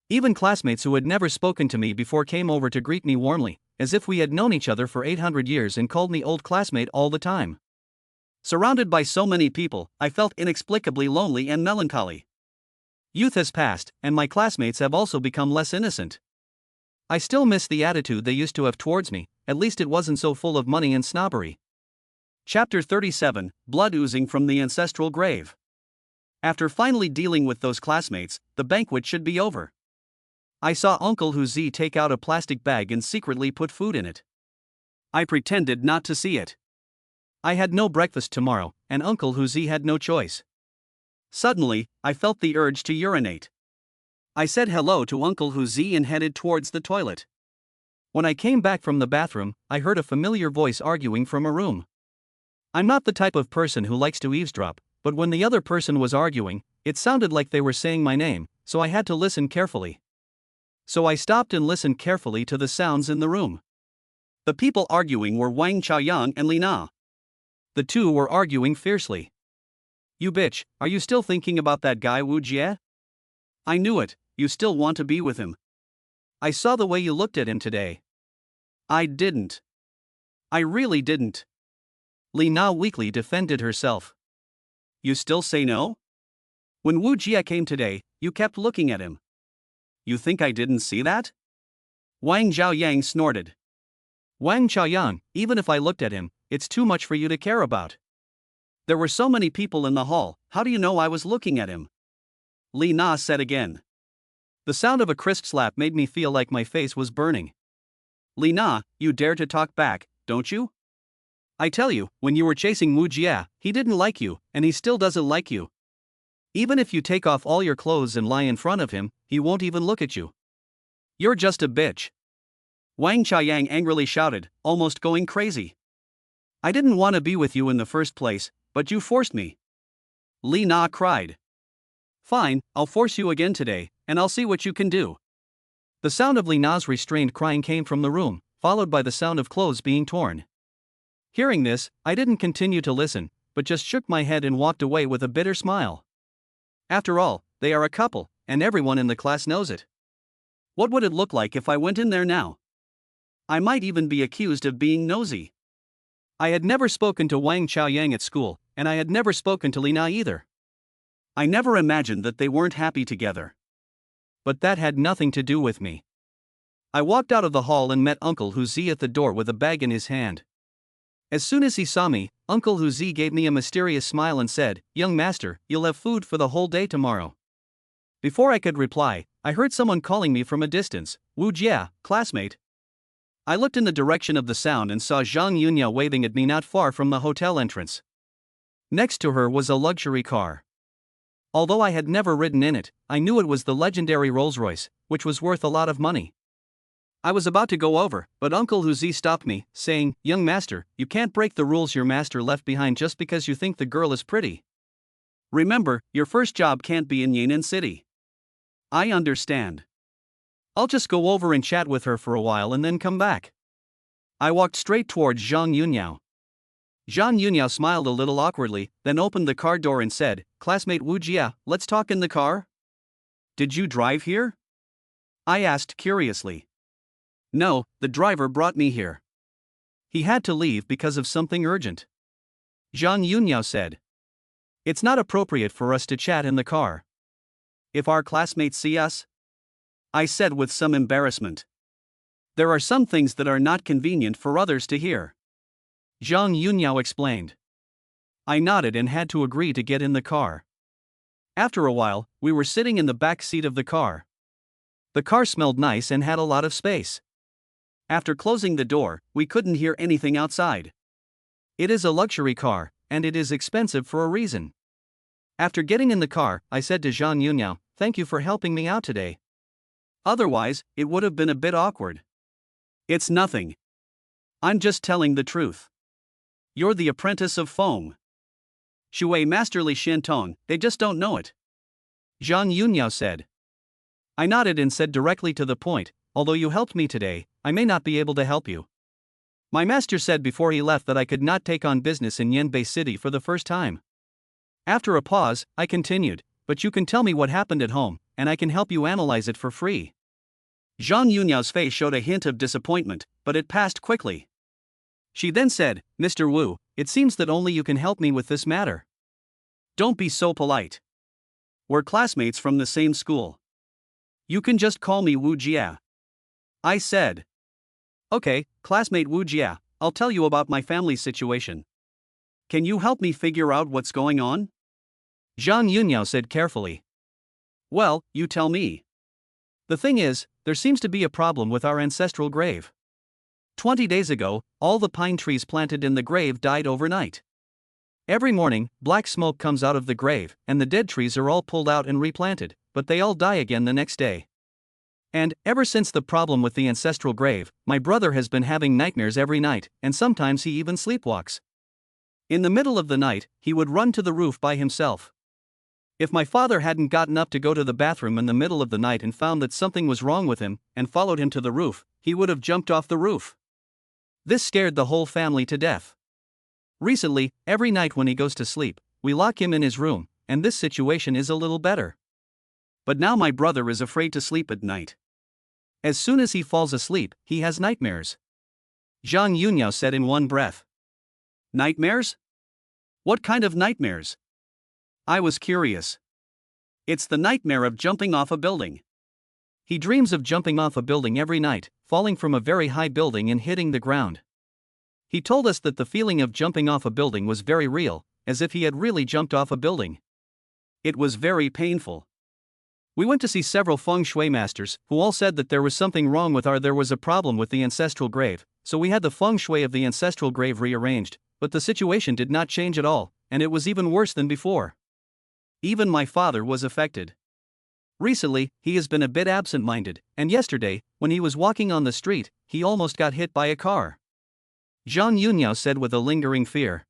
Even classmates who had never spoken to me before came over to greet me warmly, as if we had known each other for 800 years and called me old classmate all the time. Surrounded by so many people, I felt inexplicably lonely and melancholy. Youth has passed, and my classmates have also become less innocent. I still miss the attitude they used to have towards me, at least it wasn't so full of money and snobbery. Chapter 37, Blood Oozing from the Ancestral Grave. After finally dealing with those classmates, the banquet should be over. I saw Uncle Huzi take out a plastic bag and secretly put food in it. I pretended not to see it. I had no breakfast tomorrow, and Uncle Huzi had no choice. Suddenly, I felt the urge to urinate. I said hello to Uncle Huzi and headed towards the toilet. When I came back from the bathroom, I heard a familiar voice arguing from a room. I'm not the type of person who likes to eavesdrop, but when the other person was arguing, it sounded like they were saying my name, so I had to listen carefully. So I stopped and listened carefully to the sounds in the room. The people arguing were Wang Qiaoyang and Li Na. The two were arguing fiercely. You bitch, are you still thinking about that guy Wu Jie? I knew it, you still want to be with him. I saw the way you looked at him today. I didn't. I really didn't. Li Na weakly defended herself. You still say no? When Wu Jie came today, you kept looking at him. You think I didn't see that? Wang Zhaoyang snorted. Wang Chaoyang, even if I looked at him, it's too much for you to care about. There were so many people in the hall, how do you know I was looking at him? Li Na said again. The sound of a crisp slap made me feel like my face was burning. Li Na, you dare to talk back, don't you? I tell you, when you were chasing Wu Jia, he didn't like you, and he still doesn't like you. Even if you take off all your clothes and lie in front of him, he won't even look at you. You're just a bitch. Wang Chaoyang angrily shouted, almost going crazy. I didn't want to be with you in the first place, but you forced me. Li Na cried. Fine, I'll force you again today, and I'll see what you can do. The sound of Li Na's restrained crying came from the room, followed by the sound of clothes being torn. Hearing this, I didn't continue to listen, but just shook my head and walked away with a bitter smile. After all, they are a couple, and everyone in the class knows it. What would it look like if I went in there now? I might even be accused of being nosy. I had never spoken to Wang Chaoyang at school, and I had never spoken to Li Na either. I never imagined that they weren't happy together. But that had nothing to do with me. I walked out of the hall and met Uncle Huzi at the door with a bag in his hand. As soon as he saw me, Uncle Huzi gave me a mysterious smile and said, Young master, you'll have food for the whole day tomorrow. Before I could reply, I heard someone calling me from a distance, Wu Jia, classmate. I looked in the direction of the sound and saw Zhang Yunyao waving at me not far from the hotel entrance. Next to her was a luxury car. Although I had never ridden in it, I knew it was the legendary Rolls-Royce, which was worth a lot of money. I was about to go over, but Uncle Huzi stopped me, saying, Young master, you can't break the rules your master left behind just because you think the girl is pretty. Remember, your first job can't be in Yan'an City. I understand. I'll just go over and chat with her for a while and then come back. I walked straight towards Zhang Yunyao. Zhang Yunyao smiled a little awkwardly, then opened the car door and said, Classmate Wu Jia, let's talk in the car? Did you drive here? I asked curiously. No, the driver brought me here. He had to leave because of something urgent. Zhang Yunyao said. It's not appropriate for us to chat in the car. If our classmates see us? I said with some embarrassment. There are some things that are not convenient for others to hear. Zhang Yunyao explained. I nodded and had to agree to get in the car. After a while, we were sitting in the back seat of the car. The car smelled nice and had a lot of space. After closing the door, we couldn't hear anything outside. It is a luxury car, and it is expensive for a reason. After getting in the car, I said to Zhang Yunyao, Thank you for helping me out today. Otherwise, it would have been a bit awkward. It's nothing. I'm just telling the truth. You're the apprentice of Feng Shui Masterly Shintong, they just don't know it. Zhang Yunyao said. I nodded and said directly to the point, although you helped me today, I may not be able to help you. My master said before he left that I could not take on business in Yanbei City for the first time. After a pause, I continued, but you can tell me what happened at home, and I can help you analyze it for free. Zhang Yunyao's face showed a hint of disappointment, but it passed quickly. She then said, Mr. Wu, it seems that only you can help me with this matter. Don't be so polite. We're classmates from the same school. You can just call me Wu Jia. I said. Okay, classmate Wu Jia, I'll tell you about my family's situation. Can you help me figure out what's going on? Zhang Yunyao said carefully. Well, you tell me. The thing is, there seems to be a problem with our ancestral grave. 20 days ago, all the pine trees planted in the grave died overnight. Every morning, black smoke comes out of the grave, and the dead trees are all pulled out and replanted, but they all die again the next day. And, ever since the problem with the ancestral grave, my brother has been having nightmares every night, and sometimes he even sleepwalks. In the middle of the night, he would run to the roof by himself. If my father hadn't gotten up to go to the bathroom in the middle of the night and found that something was wrong with him, and followed him to the roof, he would have jumped off the roof. This scared the whole family to death. Recently, every night when he goes to sleep, we lock him in his room, and this situation is a little better. But now my brother is afraid to sleep at night. As soon as he falls asleep, he has nightmares. Zhang Yunyao said in one breath. Nightmares? What kind of nightmares? I was curious. It's the nightmare of jumping off a building. He dreams of jumping off a building every night, falling from a very high building and hitting the ground. He told us that the feeling of jumping off a building was very real, as if he had really jumped off a building. It was very painful. We went to see several Feng Shui masters, who all said that there was something wrong with there was a problem with the ancestral grave, so we had the Feng Shui of the ancestral grave rearranged, but the situation did not change at all, and it was even worse than before. Even my father was affected. Recently, he has been a bit absent-minded, and yesterday, when he was walking on the street, he almost got hit by a car. Zhang Yunniao said with a lingering fear.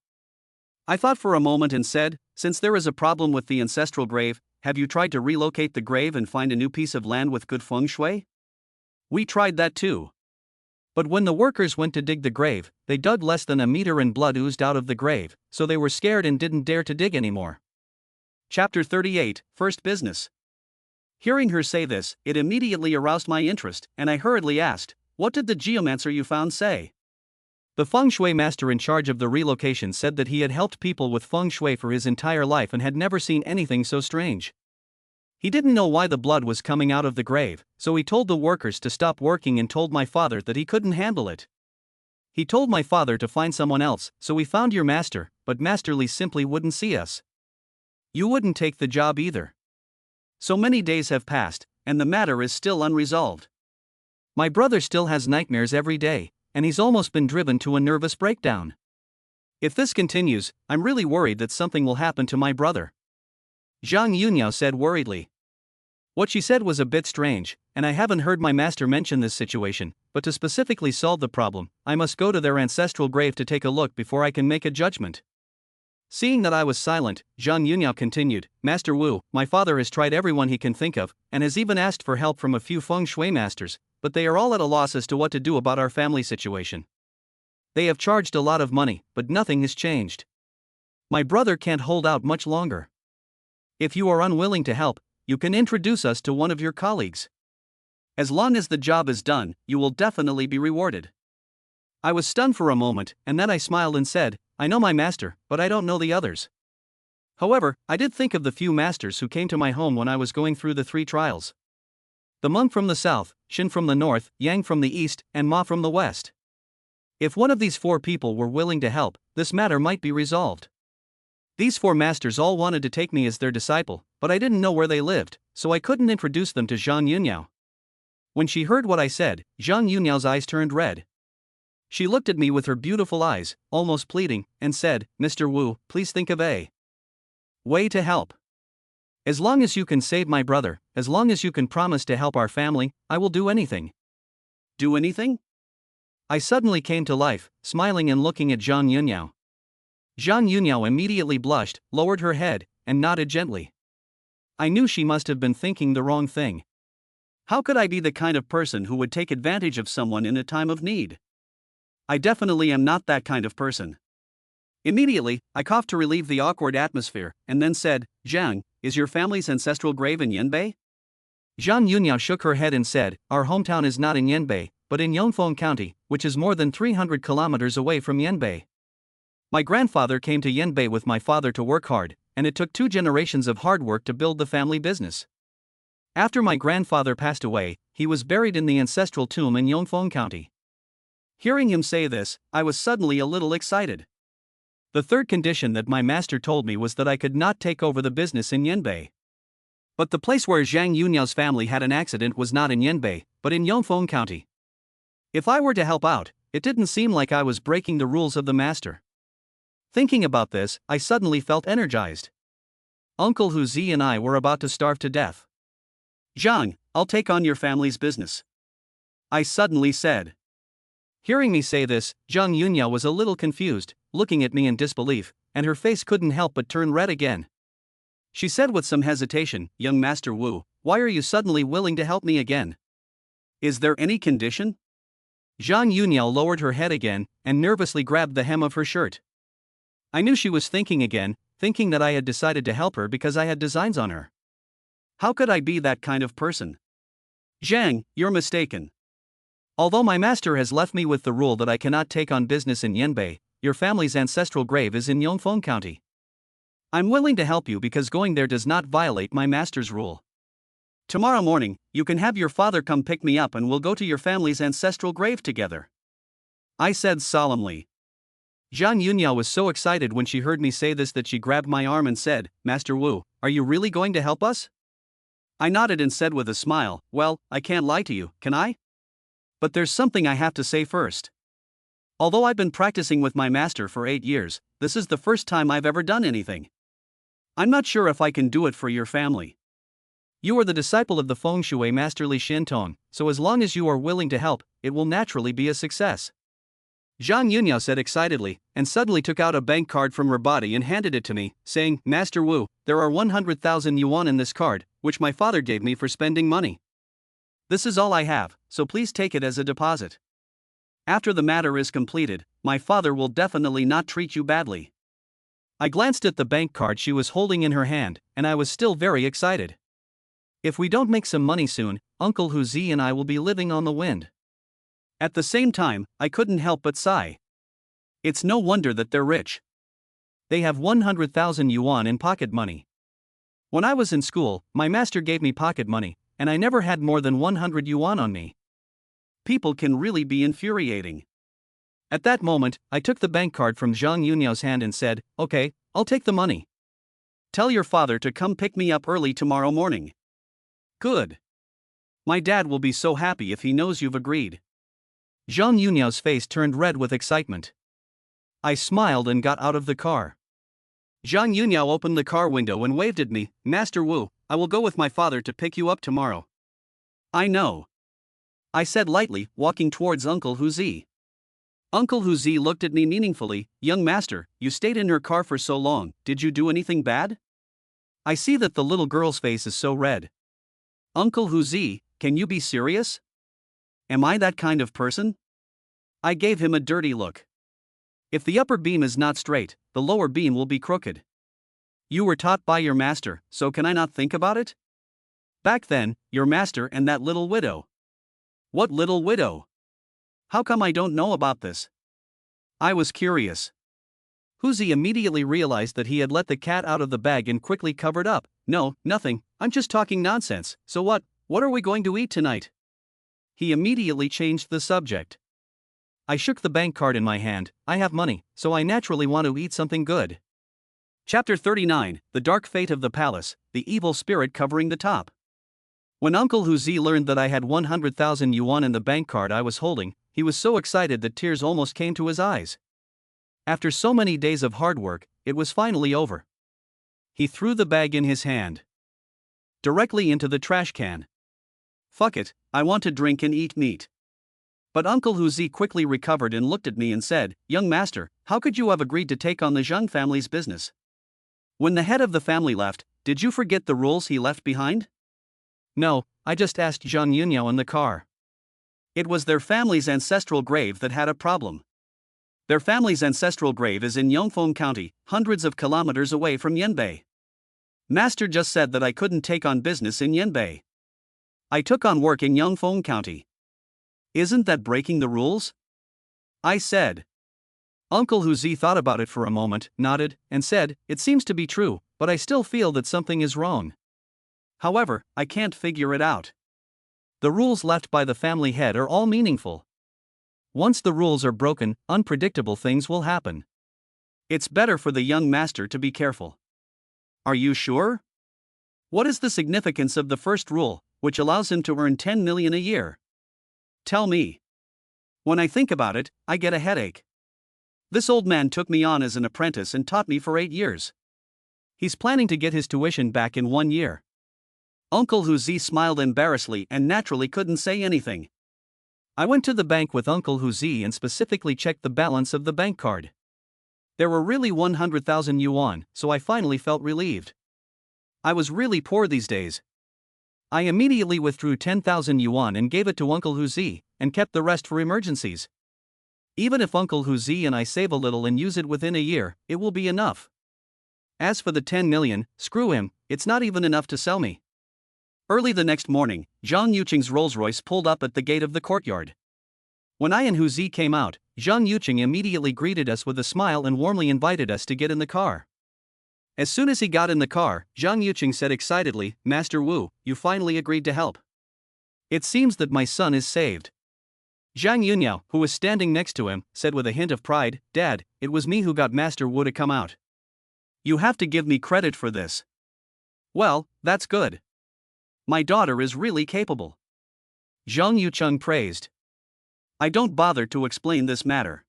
I thought for a moment and said, since there is a problem with the ancestral grave, have you tried to relocate the grave and find a new piece of land with good feng shui? We tried that too. But when the workers went to dig the grave, they dug less than a meter and blood oozed out of the grave, so they were scared and didn't dare to dig anymore. Chapter 38, First Business. Hearing her say this, it immediately aroused my interest, and I hurriedly asked, what did the geomancer you found say? The feng shui master in charge of the relocation said that he had helped people with feng shui for his entire life and had never seen anything so strange. He didn't know why the blood was coming out of the grave, so he told the workers to stop working and told my father that he couldn't handle it. He told my father to find someone else, so we found your master, but Master Li simply wouldn't see us. You wouldn't take the job either. So many days have passed, and the matter is still unresolved. My brother still has nightmares every day, and he's almost been driven to a nervous breakdown. If this continues, I'm really worried that something will happen to my brother. Zhang Yunniao said worriedly. What she said was a bit strange, and I haven't heard my master mention this situation, but to specifically solve the problem, I must go to their ancestral grave to take a look before I can make a judgment. Seeing that I was silent, Zhang Yunniao continued, Master Wu, my father has tried everyone he can think of, and has even asked for help from a few feng shui masters, but they are all at a loss as to what to do about our family situation. They have charged a lot of money, but nothing has changed. My brother can't hold out much longer. If you are unwilling to help, you can introduce us to one of your colleagues. As long as the job is done, you will definitely be rewarded. I was stunned for a moment, and then I smiled and said, I know my master, but I don't know the others. However, I did think of the few masters who came to my home when I was going through the 3 trials. The monk from the south, Shin from the north, Yang from the east, and Ma from the west. If one of these 4 people were willing to help, this matter might be resolved. These 4 masters all wanted to take me as their disciple, but I didn't know where they lived, so I couldn't introduce them to Zhang Yunniao. When she heard what I said, Zhang Yunniao's eyes turned red. She looked at me with her beautiful eyes, almost pleading, and said, Mr. Wu, please think of a way to help. As long as you can save my brother, as long as you can promise to help our family, I will do anything. Do anything? I suddenly came to life, smiling and looking at Zhang Yunniao. Zhang Yunniao immediately blushed, lowered her head, and nodded gently. I knew she must have been thinking the wrong thing. How could I be the kind of person who would take advantage of someone in a time of need? I definitely am not that kind of person. Immediately, I coughed to relieve the awkward atmosphere, and then said, Zhang, is your family's ancestral grave in Yanbei? Zhang Yunniao shook her head and said, our hometown is not in Yanbei, but in Yongfeng County, which is more than 300 kilometers away from Yanbei. My grandfather came to Yanbei with my father to work hard, and it took 2 generations of hard work to build the family business. After my grandfather passed away, he was buried in the ancestral tomb in Yongfeng County. Hearing him say this, I was suddenly a little excited. The 3rd condition that my master told me was that I could not take over the business in Yanbei. But the place where Zhang Yunniao's family had an accident was not in Yanbei, but in Yongfeng County. If I were to help out, it didn't seem like I was breaking the rules of the master. Thinking about this, I suddenly felt energized. Uncle Hu Zi and I were about to starve to death. Zhang, I'll take on your family's business. I suddenly said. Hearing me say this, Zhang Yunniao was a little confused, looking at me in disbelief, and her face couldn't help but turn red again. She said with some hesitation, Young Master Wu, why are you suddenly willing to help me again? Is there any condition? Zhang Yunniao lowered her head again, and nervously grabbed the hem of her shirt. I knew she was thinking again, thinking that I had decided to help her because I had designs on her. How could I be that kind of person? Zhang, you're mistaken. Although my master has left me with the rule that I cannot take on business in Yanbei, your family's ancestral grave is in Yongfeng County. I'm willing to help you because going there does not violate my master's rule. Tomorrow morning, you can have your father come pick me up and we'll go to your family's ancestral grave together, I said solemnly. Zhang Yunyao was so excited when she heard me say this that she grabbed my arm and said, Master Wu, are you really going to help us? I nodded and said with a smile, well, I can't lie to you, can I? But there's something I have to say first. Although I've been practicing with my master for 8 years, this is the first time I've ever done anything. I'm not sure if I can do it for your family. You are the disciple of the Feng Shui master Li Xintong, so as long as you are willing to help, it will naturally be a success. Zhang Yunyao said excitedly, and suddenly took out a bank card from her body and handed it to me, saying, Master Wu, there are 100,000 yuan in this card, which my father gave me for spending money. This is all I have, so please take it as a deposit. After the matter is completed, my father will definitely not treat you badly. I glanced at the bank card she was holding in her hand, and I was still very excited. If we don't make some money soon, Uncle Huzi and I will be living on the wind. At the same time, I couldn't help but sigh. It's no wonder that they're rich. They have 100,000 yuan in pocket money. When I was in school, my master gave me pocket money, and I never had more than 100 yuan on me. People can really be infuriating. At that moment, I took the bank card from Zhang Yunyao's hand and said, okay, I'll take the money. Tell your father to come pick me up early tomorrow morning. Good. My dad will be so happy if he knows you've agreed. Zhang Yunyao's face turned red with excitement. I smiled and got out of the car. Zhang Yunyao opened the car window and waved at me, Master Wu, I will go with my father to pick you up tomorrow. I know, I said lightly, walking towards Uncle Huzi. Uncle Huzi looked at me meaningfully, young master, you stayed in her car for so long, did you do anything bad? I see that the little girl's face is so red. Uncle Huzi, can you be serious? Am I that kind of person? I gave him a dirty look. If the upper beam is not straight, the lower beam will be crooked. You were taught by your master, so can I not think about it? Back then, your master and that little widow. What little widow? How come I don't know about this? I was curious. Huzi immediately realized that he had let the cat out of the bag and quickly covered up. No, nothing, I'm just talking nonsense, so what are we going to eat tonight? He immediately changed the subject. I shook the bank card in my hand, I have money, so I naturally want to eat something good. Chapter 39, The Dark Fate of the Palace, the Evil Spirit Covering the Top. When Uncle Huzi learned that I had 100,000 yuan in the bank card I was holding, he was so excited that tears almost came to his eyes. After so many days of hard work, it was finally over. He threw the bag in his hand directly into the trash can. Fuck it, I want to drink and eat meat. But Uncle Huzi quickly recovered and looked at me and said, young master, how could you have agreed to take on the Zhang family's business? When the head of the family left, did you forget the rules he left behind? No, I just asked Zhang Yunyao in the car. It was their family's ancestral grave that had a problem. Their family's ancestral grave is in Yongfeng County, hundreds of kilometers away from Yanbei. Master just said that I couldn't take on business in Yanbei. I took on work in Yongfeng County. Isn't that breaking the rules? I said. Uncle Huzi thought about it for a moment, nodded, and said, it seems to be true, but I still feel that something is wrong. However, I can't figure it out. The rules left by the family head are all meaningful. Once the rules are broken, unpredictable things will happen. It's better for the young master to be careful. Are you sure? What is the significance of the first rule, which allows him to earn 10 million a year? Tell me. When I think about it, I get a headache. This old man took me on as an apprentice and taught me for 8 years. He's planning to get his tuition back in 1 year. Uncle Huzi smiled embarrassedly and naturally couldn't say anything. I went to the bank with Uncle Huzi and specifically checked the balance of the bank card. There were really 100,000 yuan, so I finally felt relieved. I was really poor these days. I immediately withdrew 10,000 yuan and gave it to Uncle Huzi, and kept the rest for emergencies. Even if Uncle Huzi and I save a little and use it within a year, it will be enough. As for the 10 million, screw him, it's not even enough to sell me. Early the next morning, Zhang Yuqing's Rolls-Royce pulled up at the gate of the courtyard. When I and Huzi came out, Zhang Yuqing immediately greeted us with a smile and warmly invited us to get in the car. As soon as he got in the car, Zhang Yuqing said excitedly, "Master Wu, you finally agreed to help. It seems that my son is saved." Zhang Yunniao, who was standing next to him, said with a hint of pride, "Dad, it was me who got Master Wu to come out. You have to give me credit for this." "Well, that's good. My daughter is really capable," Zhang Yucheng praised. "I don't bother to explain this matter.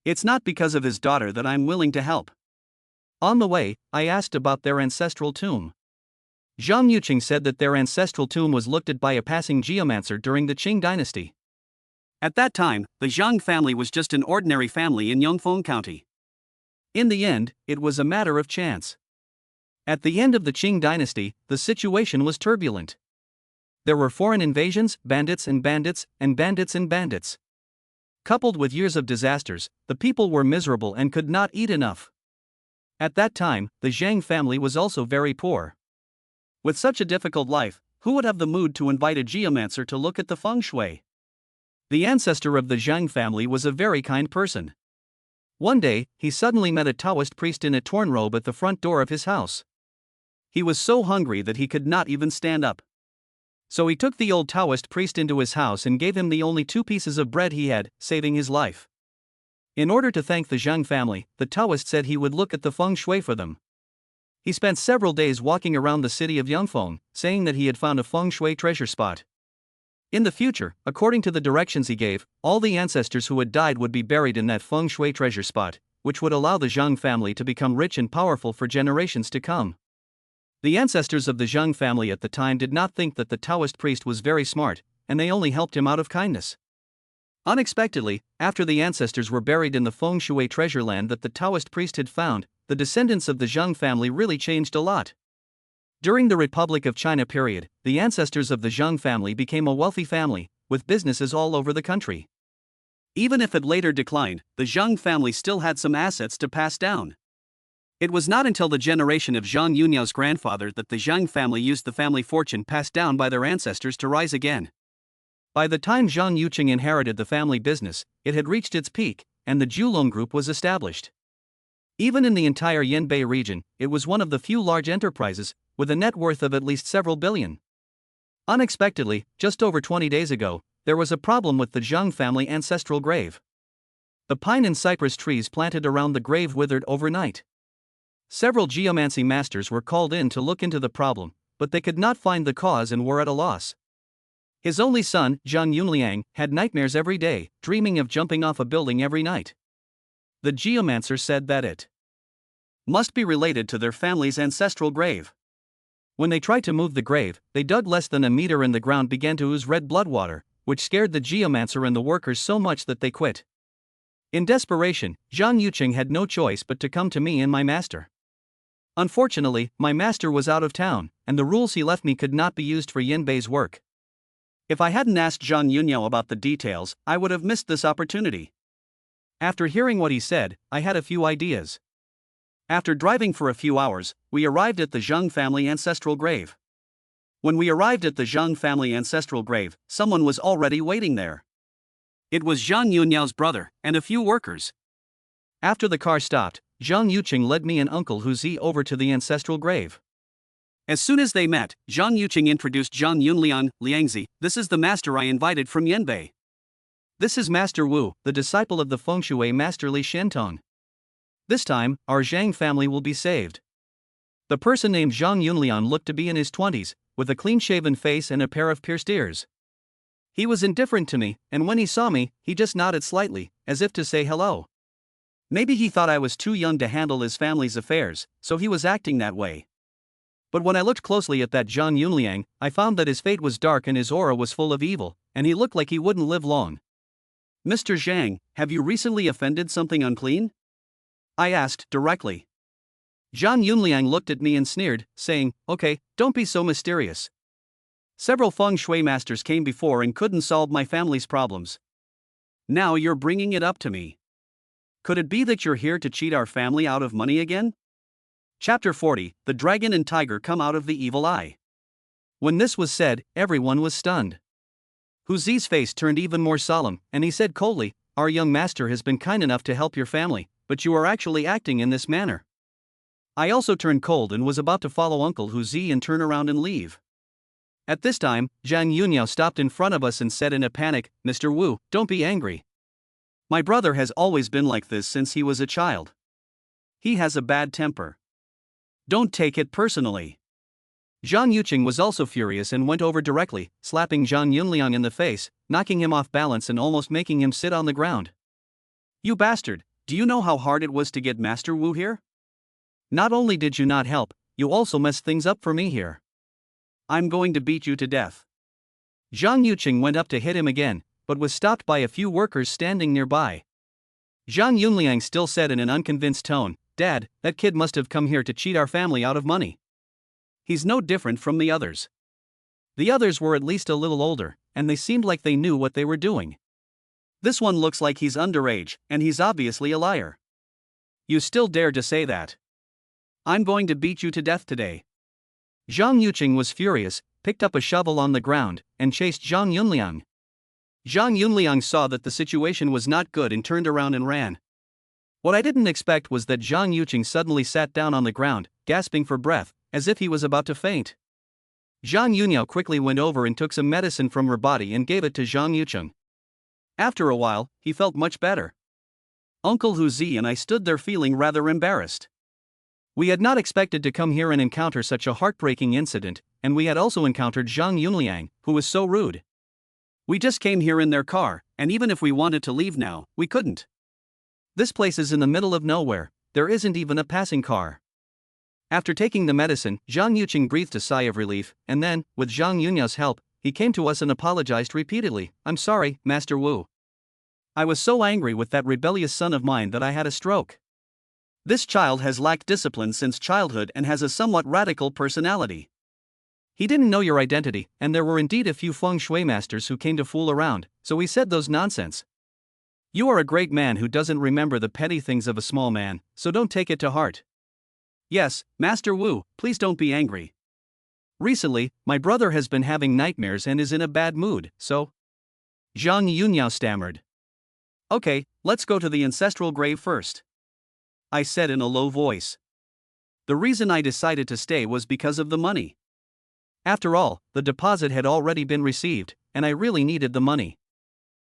It's not because of his daughter that I'm willing to help." On the way, I asked about their ancestral tomb. Zhang Yuqing said that their ancestral tomb was looked at by a passing geomancer during the Qing dynasty. At that time, the Zhang family was just an ordinary family in Yongfeng County. In the end, it was a matter of chance. At the end of the Qing dynasty, the situation was turbulent. There were foreign invasions, bandits and bandits, and bandits and bandits. Coupled with years of disasters, the people were miserable and could not eat enough. At that time, the Zhang family was also very poor. With such a difficult life, who would have the mood to invite a geomancer to look at the feng shui? The ancestor of the Zhang family was a very kind person. One day, he suddenly met a Taoist priest in a torn robe at the front door of his house. He was so hungry that he could not even stand up. So he took the old Taoist priest into his house and gave him the only 2 pieces of bread he had, saving his life. In order to thank the Zhang family, the Taoist said he would look at the feng shui for them. He spent several days walking around the city of Yongfeng, saying that he had found a feng shui treasure spot. In the future, according to the directions he gave, all the ancestors who had died would be buried in that feng shui treasure spot, which would allow the Zhang family to become rich and powerful for generations to come. The ancestors of the Zhang family at the time did not think that the Taoist priest was very smart, and they only helped him out of kindness. Unexpectedly, after the ancestors were buried in the feng shui treasure land that the Taoist priest had found, the descendants of the Zhang family really changed a lot. During the Republic of China period, the ancestors of the Zhang family became a wealthy family, with businesses all over the country. Even if it later declined, the Zhang family still had some assets to pass down. It was not until the generation of Zhang Yunniao's grandfather that the Zhang family used the family fortune passed down by their ancestors to rise again. By the time Zhang Yuqing inherited the family business, it had reached its peak, and the Julong Group was established. Even in the entire Yanbei region, it was one of the few large enterprises, with a net worth of at least several billion. Unexpectedly, just over 20 days ago, there was a problem with the Zhang family ancestral grave. The pine and cypress trees planted around the grave withered overnight. Several geomancy masters were called in to look into the problem, but they could not find the cause and were at a loss. His only son, Zhang Yunliang, had nightmares every day, dreaming of jumping off a building every night. The geomancer said that it must be related to their family's ancestral grave. When they tried to move the grave, they dug less than a meter and the ground began to ooze red blood water, which scared the geomancer and the workers so much that they quit. In desperation, Zhang Yuqing had no choice but to come to me and my master. Unfortunately, my master was out of town, and the rules he left me could not be used for Yanbei's work. If I hadn't asked Zhang Yunniao about the details, I would have missed this opportunity. After hearing what he said, I had a few ideas. After driving for a few hours, we arrived at the Zhang family ancestral grave. When we arrived at the Zhang family ancestral grave, someone was already waiting there. It was Zhang Yunniao's brother, and a few workers. After the car stopped, Zhang Yuqing led me and Uncle Huzi over to the ancestral grave. As soon as they met, Zhang Yuqing introduced Zhang Yunliang, Liangzi, "This is the master I invited from Yanbei. This is Master Wu, the disciple of the Feng Shui master Li Shentong. This time, our Zhang family will be saved." The person named Zhang Yunliang looked to be in his 20s, with a clean-shaven face and a pair of pierced ears. He was indifferent to me, and when he saw me, he just nodded slightly, as if to say hello. Maybe he thought I was too young to handle his family's affairs, so he was acting that way. But when I looked closely at that Zhang Yunliang, I found that his fate was dark and his aura was full of evil, and he looked like he wouldn't live long. "Mr. Zhang, have you recently offended something unclean?" I asked directly. Zhang Yunliang looked at me and sneered, saying, "Okay, don't be so mysterious. Several feng shui masters came before and couldn't solve my family's problems. Now you're bringing it up to me. Could it be that you're here to cheat our family out of money again?" Chapter 40, The Dragon and Tiger Come Out of the Evil Eye. When this was said, everyone was stunned. Huzi's face turned even more solemn, and he said coldly, "Our young master has been kind enough to help your family, but you are actually acting in this manner. I also turned cold and was about to follow Uncle Huzi and turn around and leave. At this time, Zhang Yunniao stopped in front of us and said in a panic, "Mr. Wu, don't be angry. My brother has always been like this since he was a child. He has a bad temper. Don't take it personally." Zhang Yuqing was also furious and went over directly, slapping Zhang Yunliang in the face, knocking him off balance and almost making him sit on the ground. "You bastard, do you know how hard it was to get Master Wu here? Not only did you not help, you also messed things up for me here. I'm going to beat you to death." Zhang Yuqing went up to hit him again, but was stopped by a few workers standing nearby. Zhang Yunliang still said in an unconvinced tone, "Dad, that kid must have come here to cheat our family out of money. He's no different from the others." The others were at least a little older, and they seemed like they knew what they were doing. "This one looks like he's underage, and he's obviously a liar. You still dare to say that? I'm going to beat you to death today." Zhang Yuqing was furious, picked up a shovel on the ground, and chased Zhang Yunliang. Zhang Yunliang saw that the situation was not good and turned around and ran. What I didn't expect was that Zhang Yuqing suddenly sat down on the ground, gasping for breath, as if he was about to faint. Zhang Yunniao quickly went over and took some medicine from her body and gave it to Zhang Yuqing. After a while, he felt much better. Uncle Huzi and I stood there feeling rather embarrassed. We had not expected to come here and encounter such a heartbreaking incident, and we had also encountered Zhang Yunliang, who was so rude. We just came here in their car, and even if we wanted to leave now, we couldn't. This place is in the middle of nowhere, there isn't even a passing car. After taking the medicine, Zhang Yuqing breathed a sigh of relief, and then, with Zhang Yunyao's help, he came to us and apologized repeatedly. "I'm sorry, Master Wu. I was so angry with that rebellious son of mine that I had a stroke. This child has lacked discipline since childhood and has a somewhat radical personality. He didn't know your identity, and there were indeed a few Feng Shui masters who came to fool around, so he said those nonsense. You are a great man who doesn't remember the petty things of a small man, so don't take it to heart. Yes, Master Wu, please don't be angry. Recently, my brother has been having nightmares and is in a bad mood, so..." Zhang Yunniao stammered. "Okay, let's go to the ancestral grave first," I said in a low voice. The reason I decided to stay was because of the money. After all, the deposit had already been received, and I really needed the money.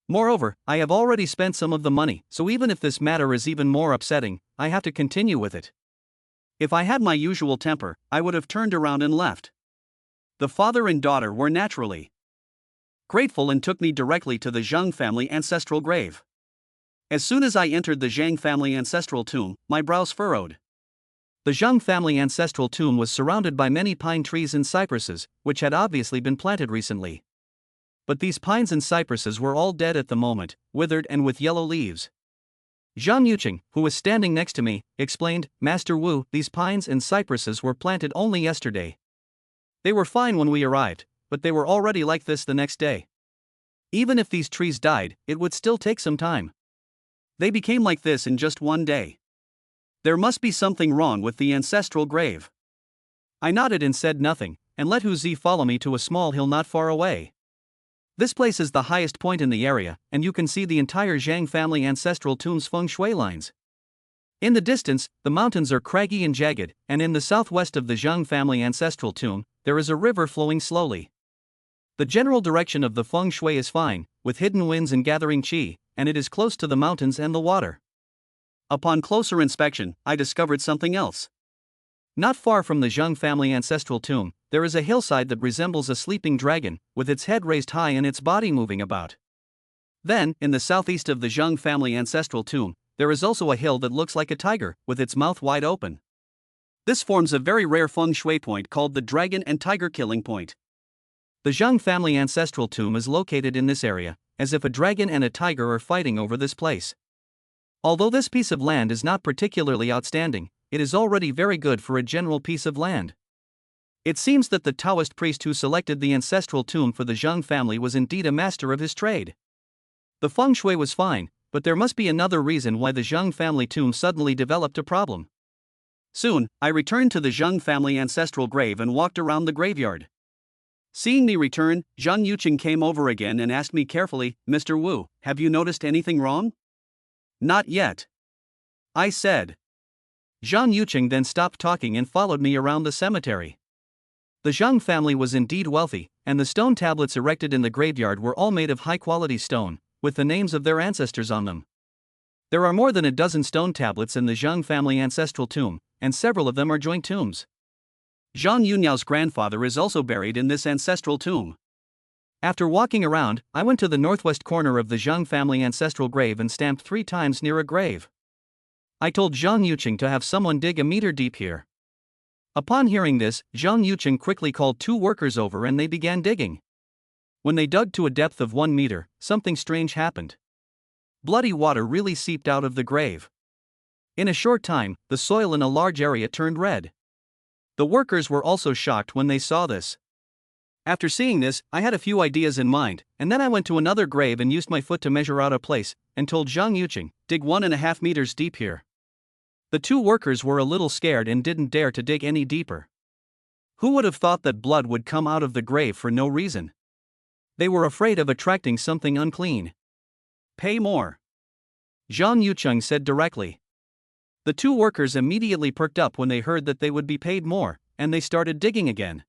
Moreover, I have already spent some of the money, so even if this matter is even more upsetting, I have to continue with it. If I had my usual temper, I would have turned around and left. The father and daughter were naturally grateful and took me directly to the Zhang family ancestral grave. As soon as I entered the Zhang family ancestral tomb, my brows furrowed. The Zhang family ancestral tomb was surrounded by many pine trees and cypresses, which had obviously been planted recently. But these pines and cypresses were all dead at the moment, withered and with yellow leaves. Zhang Yuqing, who was standing next to me, explained, "Master Wu, these pines and cypresses were planted only yesterday. They were fine when we arrived, but they were already like this the next day. Even if these trees died, it would still take some time. They became like this in just one day. There must be something wrong with the ancestral grave." I nodded and said nothing, and let Huzi follow me to a small hill not far away. This place is the highest point in the area, and you can see the entire Zhang family ancestral tomb's feng shui lines. In the distance, the mountains are craggy and jagged, and in the southwest of the Zhang family ancestral tomb, there is a river flowing slowly. The general direction of the feng shui is fine, with hidden winds and gathering qi, and it is close to the mountains and the water. Upon closer inspection, I discovered something else. Not far from the Zhang family ancestral tomb, there is a hillside that resembles a sleeping dragon, with its head raised high and its body moving about. Then, in the southeast of the Zhang family ancestral tomb, there is also a hill that looks like a tiger, with its mouth wide open. This forms a very rare feng shui point called the dragon and tiger killing point. The Zhang family ancestral tomb is located in this area, as if a dragon and a tiger are fighting over this place. Although this piece of land is not particularly outstanding, it is already very good for a general piece of land. It seems that the Taoist priest who selected the ancestral tomb for the Zhang family was indeed a master of his trade. The feng shui was fine, but there must be another reason why the Zhang family tomb suddenly developed a problem. Soon, I returned to the Zhang family ancestral grave and walked around the graveyard. Seeing me return, Zhang Yuqing came over again and asked me carefully, "Mr. Wu, have you noticed anything wrong?" "Not yet," I said. Zhang Yuqing then stopped talking and followed me around the cemetery. The Zhang family was indeed wealthy, and the stone tablets erected in the graveyard were all made of high-quality stone, with the names of their ancestors on them. There are more than a dozen stone tablets in the Zhang family ancestral tomb, and several of them are joint tombs. Zhang Yunyao's grandfather is also buried in this ancestral tomb. After walking around, I went to the northwest corner of the Zhang family ancestral grave and stamped 3 times near a grave. I told Zhang Yuqing to have someone dig a meter deep here. Upon hearing this, Zhang Yuqing quickly called 2 workers over and they began digging. When they dug to a depth of 1 meter, something strange happened. Bloody water really seeped out of the grave. In a short time, the soil in a large area turned red. The workers were also shocked when they saw this. After seeing this, I had a few ideas in mind, and then I went to another grave and used my foot to measure out a place, and told Zhang Yuqing, dig 1.5 meters deep here. The 2 workers were a little scared and didn't dare to dig any deeper. Who would have thought that blood would come out of the grave for no reason? They were afraid of attracting something unclean. Pay more, Zhang Yuqing said directly. The 2 workers immediately perked up when they heard that they would be paid more, and they started digging again.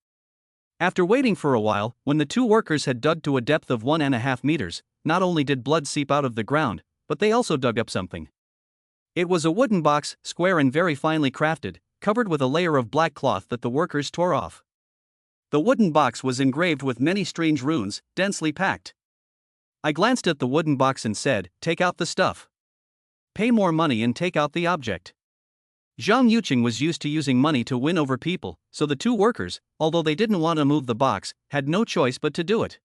After waiting for a while, when the 2 workers had dug to a depth of 1.5 meters, not only did blood seep out of the ground, but they also dug up something. It was a wooden box, square and very finely crafted, covered with a layer of black cloth that the workers tore off. The wooden box was engraved with many strange runes, densely packed. I glanced at the wooden box and said, take out the stuff. Pay more money and take out the object. Zhang Yuqing was used to using money to win over people, so the 2 workers, although they didn't want to move the box, had no choice but to do it.